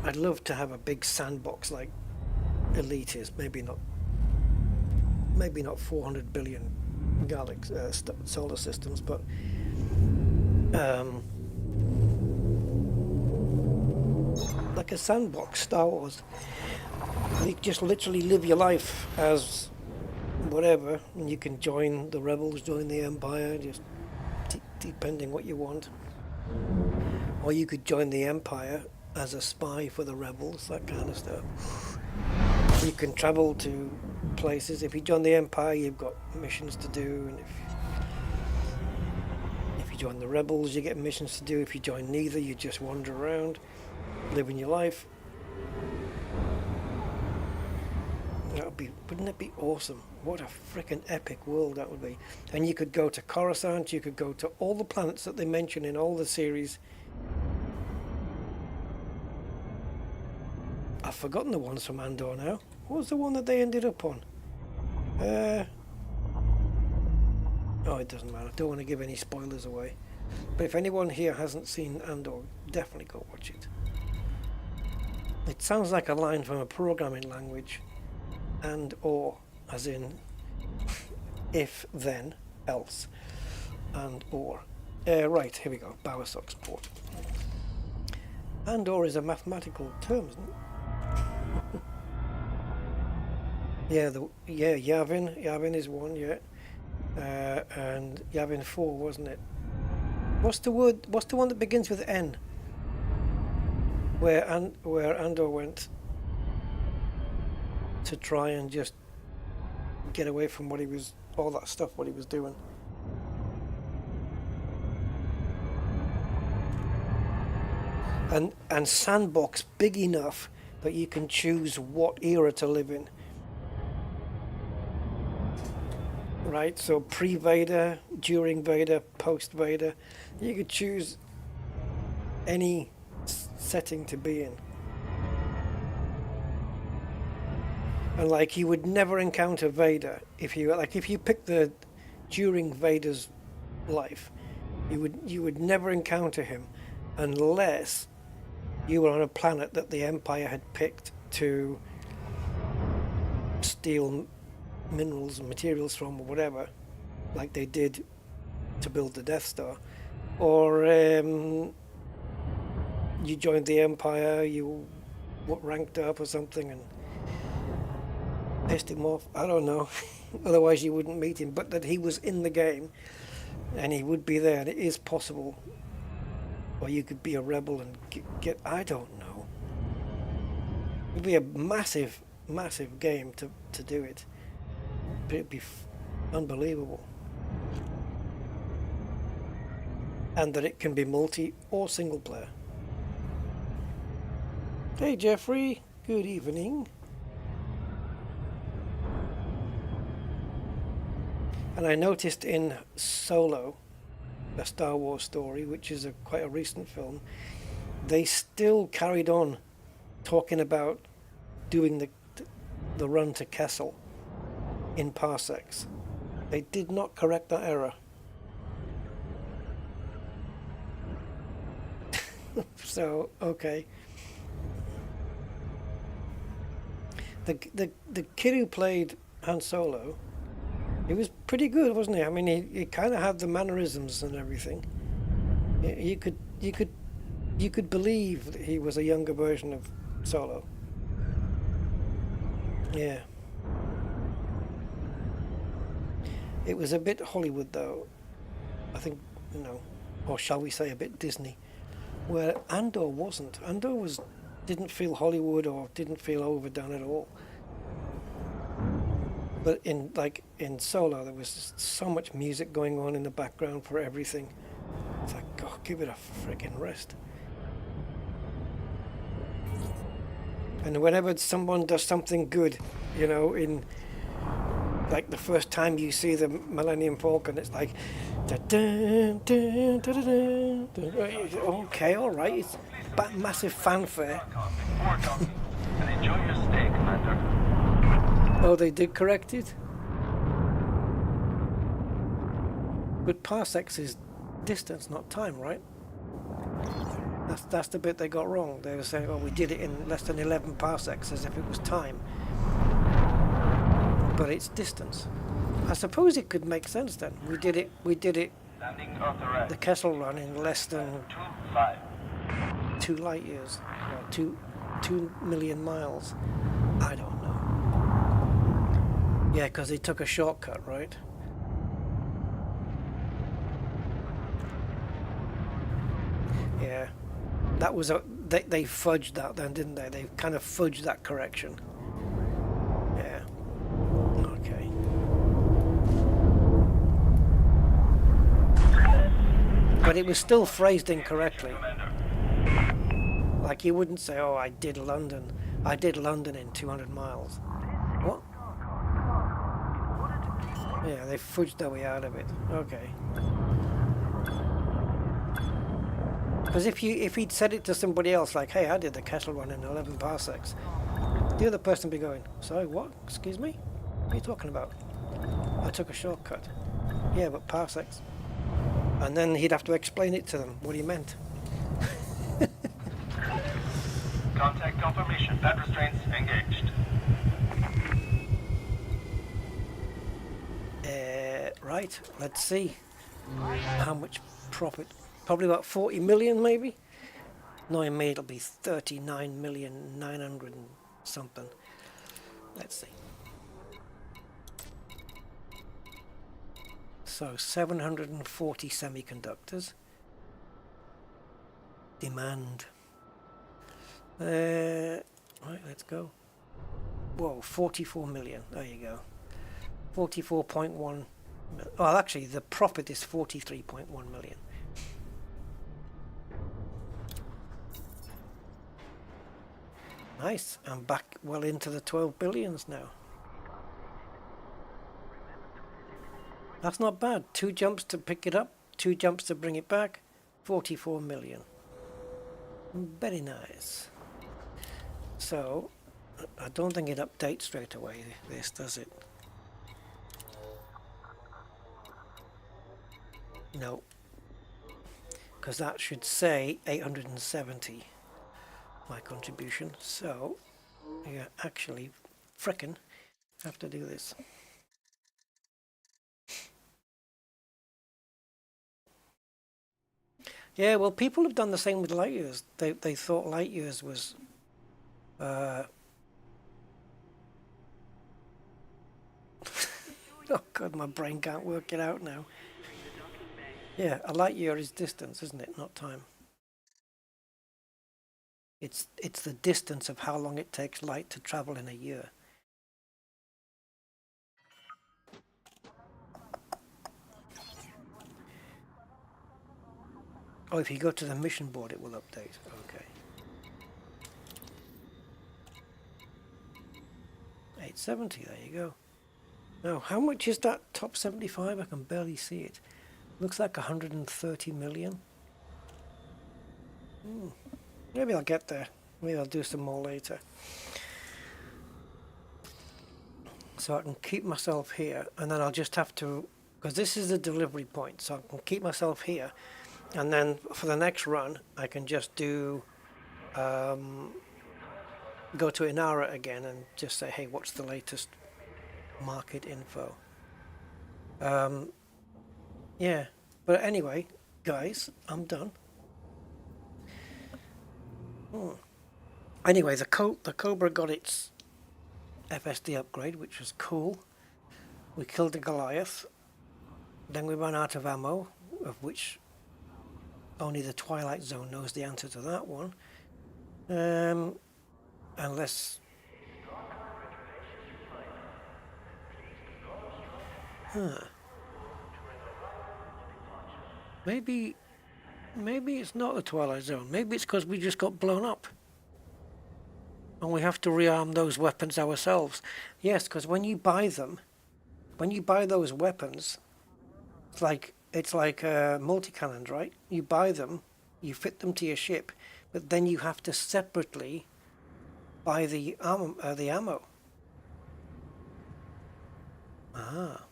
I'd love to have a big sandbox like Elite is. Maybe not 400 billion solar systems, but like a sandbox, Star Wars. You just literally live your life as whatever, and you can join the rebels, join the Empire, just depending what you want. Or you could join the Empire as a spy for the rebels, that kind of stuff. You can travel to places. If you join the Empire, you've got missions to do, and if you join the rebels, you get missions to do. If you join neither, you just wander around, living your life. Wouldn't it be awesome? What a freaking epic world that would be. And you could go to Coruscant, you could go to all the planets that they mention in all the series. I've forgotten the ones from Andor now. What was the one that they ended up on? Oh, it doesn't matter. I don't want to give any spoilers away. But if anyone here hasn't seen Andor, definitely go watch it. It sounds like a line from a programming language, and or, as in if, then, else, and or. Right, here we go, Bowersock support. And or is a mathematical term, isn't it? Yeah, Yavin is one, yeah. And Yavin 4, wasn't it? What's the one that begins with N? Where Andor went to try and just get away from what he was, all that stuff, what he was doing. And sandbox big enough that you can choose what era to live in. Right, so pre-Vader, during Vader, post-Vader, you could choose any setting to be in. And like, you would never encounter Vader if you pick the during Vader's life, you would never encounter him unless you were on a planet that the Empire had picked to steal minerals and materials from, or whatever, like they did to build the Death Star, or you joined the Empire, you ranked up or something and pissed him off, I don't know. Otherwise you wouldn't meet him, but that he was in the game and he would be there, and it is possible. Or you could be a rebel and get I don't know. It'd be a massive game to do it. But it'd be unbelievable. And that it can be multi or single player. Hey Jeffrey, good evening. And I noticed in Solo, a Star Wars story, which is quite a recent film, they still carried on talking about doing the run to Kessel in parsecs. They did not correct that error. So, okay. The kid who played Han Solo, he was pretty good, wasn't he? I mean, he kind of had the mannerisms and everything. You could believe that he was a younger version of Solo. Yeah. It was a bit Hollywood, though. I think, or shall we say a bit Disney, where Andor wasn't. Andor didn't feel Hollywood or didn't feel overdone at all. But in Solo, there was just so much music going on in the background for everything. It's like, God, give it a freaking rest. And whenever someone does something good, in like the first time you see the Millennium Falcon, it's like, da-dun, dun, da-da-dun, dun. Okay, all right, it's massive fanfare. And enjoy your steak, Commander. Oh, they did correct it? But parsecs is distance, not time, right? That's the bit they got wrong. They were saying, oh, we did it in less than 11 parsecs, as if it was time. But it's distance. I suppose it could make sense then. We did it, the Kessel run in less than 2 light years, or 2 million miles. I don't know. Yeah, because they took a shortcut, right? Yeah, that was they fudged that then, didn't they? They kind of fudged that correction. Yeah. Okay. But it was still phrased incorrectly. Like you wouldn't say, "Oh, I did London in 200 miles." What? Yeah, they fudged their way out of it. Okay. Because if he'd said it to somebody else, like, "Hey, I did the Kessel run in 11 parsecs," the other person would be going, "Sorry, what? Excuse me? What are you talking about?" "I took a shortcut." "Yeah, but parsecs." And then he'd have to explain it to them, what he meant. Contact confirmation. Bed restraints engaged. Right, let's see how much profit. Probably about 40 million maybe. Knowing me, it'll be 39,900,000 and something. Let's see. So 740 semiconductors. Demand. Right, let's go. Whoa, 44 million. There you go. 44.1. Well, actually, the profit is 43.1 million. Nice. I'm back well into the 12 billions now. That's not bad. 2 jumps to pick it up, 2 jumps to bring it back. 44 million. Very nice. So, I don't think it updates straight away, this, does it? No. Because that should say 870, my contribution. So, you actually frickin' have to do this. Yeah, well, people have done the same with light years. They thought light years was oh god, my brain can't work it out now. Yeah, a light year is distance, isn't it? Not time. It's the distance of how long it takes light to travel in a year. Oh, if you go to the mission board, it will update. Okay. 870, there you go. Now, how much is that top 75? I can barely see it. Looks like 130 million. Maybe I'll get there. Maybe I'll do some more later. So I can keep myself here, and then I'll just have to, because this is the delivery point, so I can keep myself here, and then for the next run, I can just do, go to Inara again and just say, hey, what's the latest market info? Yeah, but anyway, guys, I'm done. Anyway, the Cobra got its FSD upgrade, which was cool. We killed the Goliath. Then we ran out of ammo, of which only the Twilight Zone knows the answer to that one. Unless... Maybe it's not the Twilight Zone. Maybe it's because we just got blown up. And we have to rearm those weapons ourselves. Yes, because when you buy them, when you buy those weapons, it's like multi-cannons, right? You buy them, you fit them to your ship, but then you have to separately buy the ammo. Ah.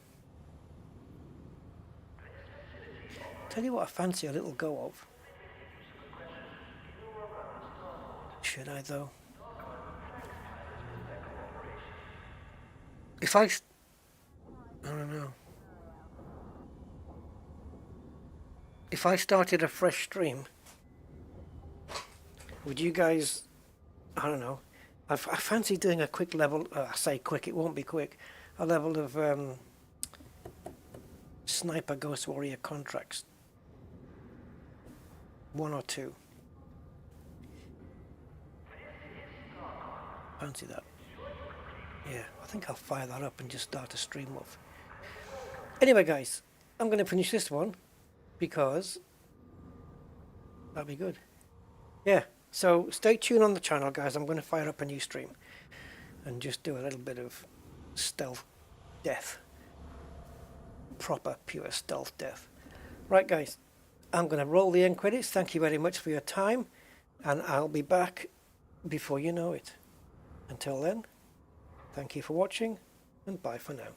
Tell you what I fancy a little go of. Should I though? If I don't know. If I started a fresh stream, would you guys, I don't know, I fancy doing a quick level, I say quick, it won't be quick, a level of Sniper Ghost Warrior contracts. 1 or 2. Fancy that. Yeah, I think I'll fire that up and just start a stream off. Anyway, guys, I'm going to finish this one because that'll be good. Yeah, so stay tuned on the channel, guys. I'm going to fire up a new stream and just do a little bit of stealth death. Proper, pure stealth death. Right, guys, I'm going to roll the end credits. Thank you very much for your time, and I'll be back before you know it. Until then, thank you for watching, and bye for now.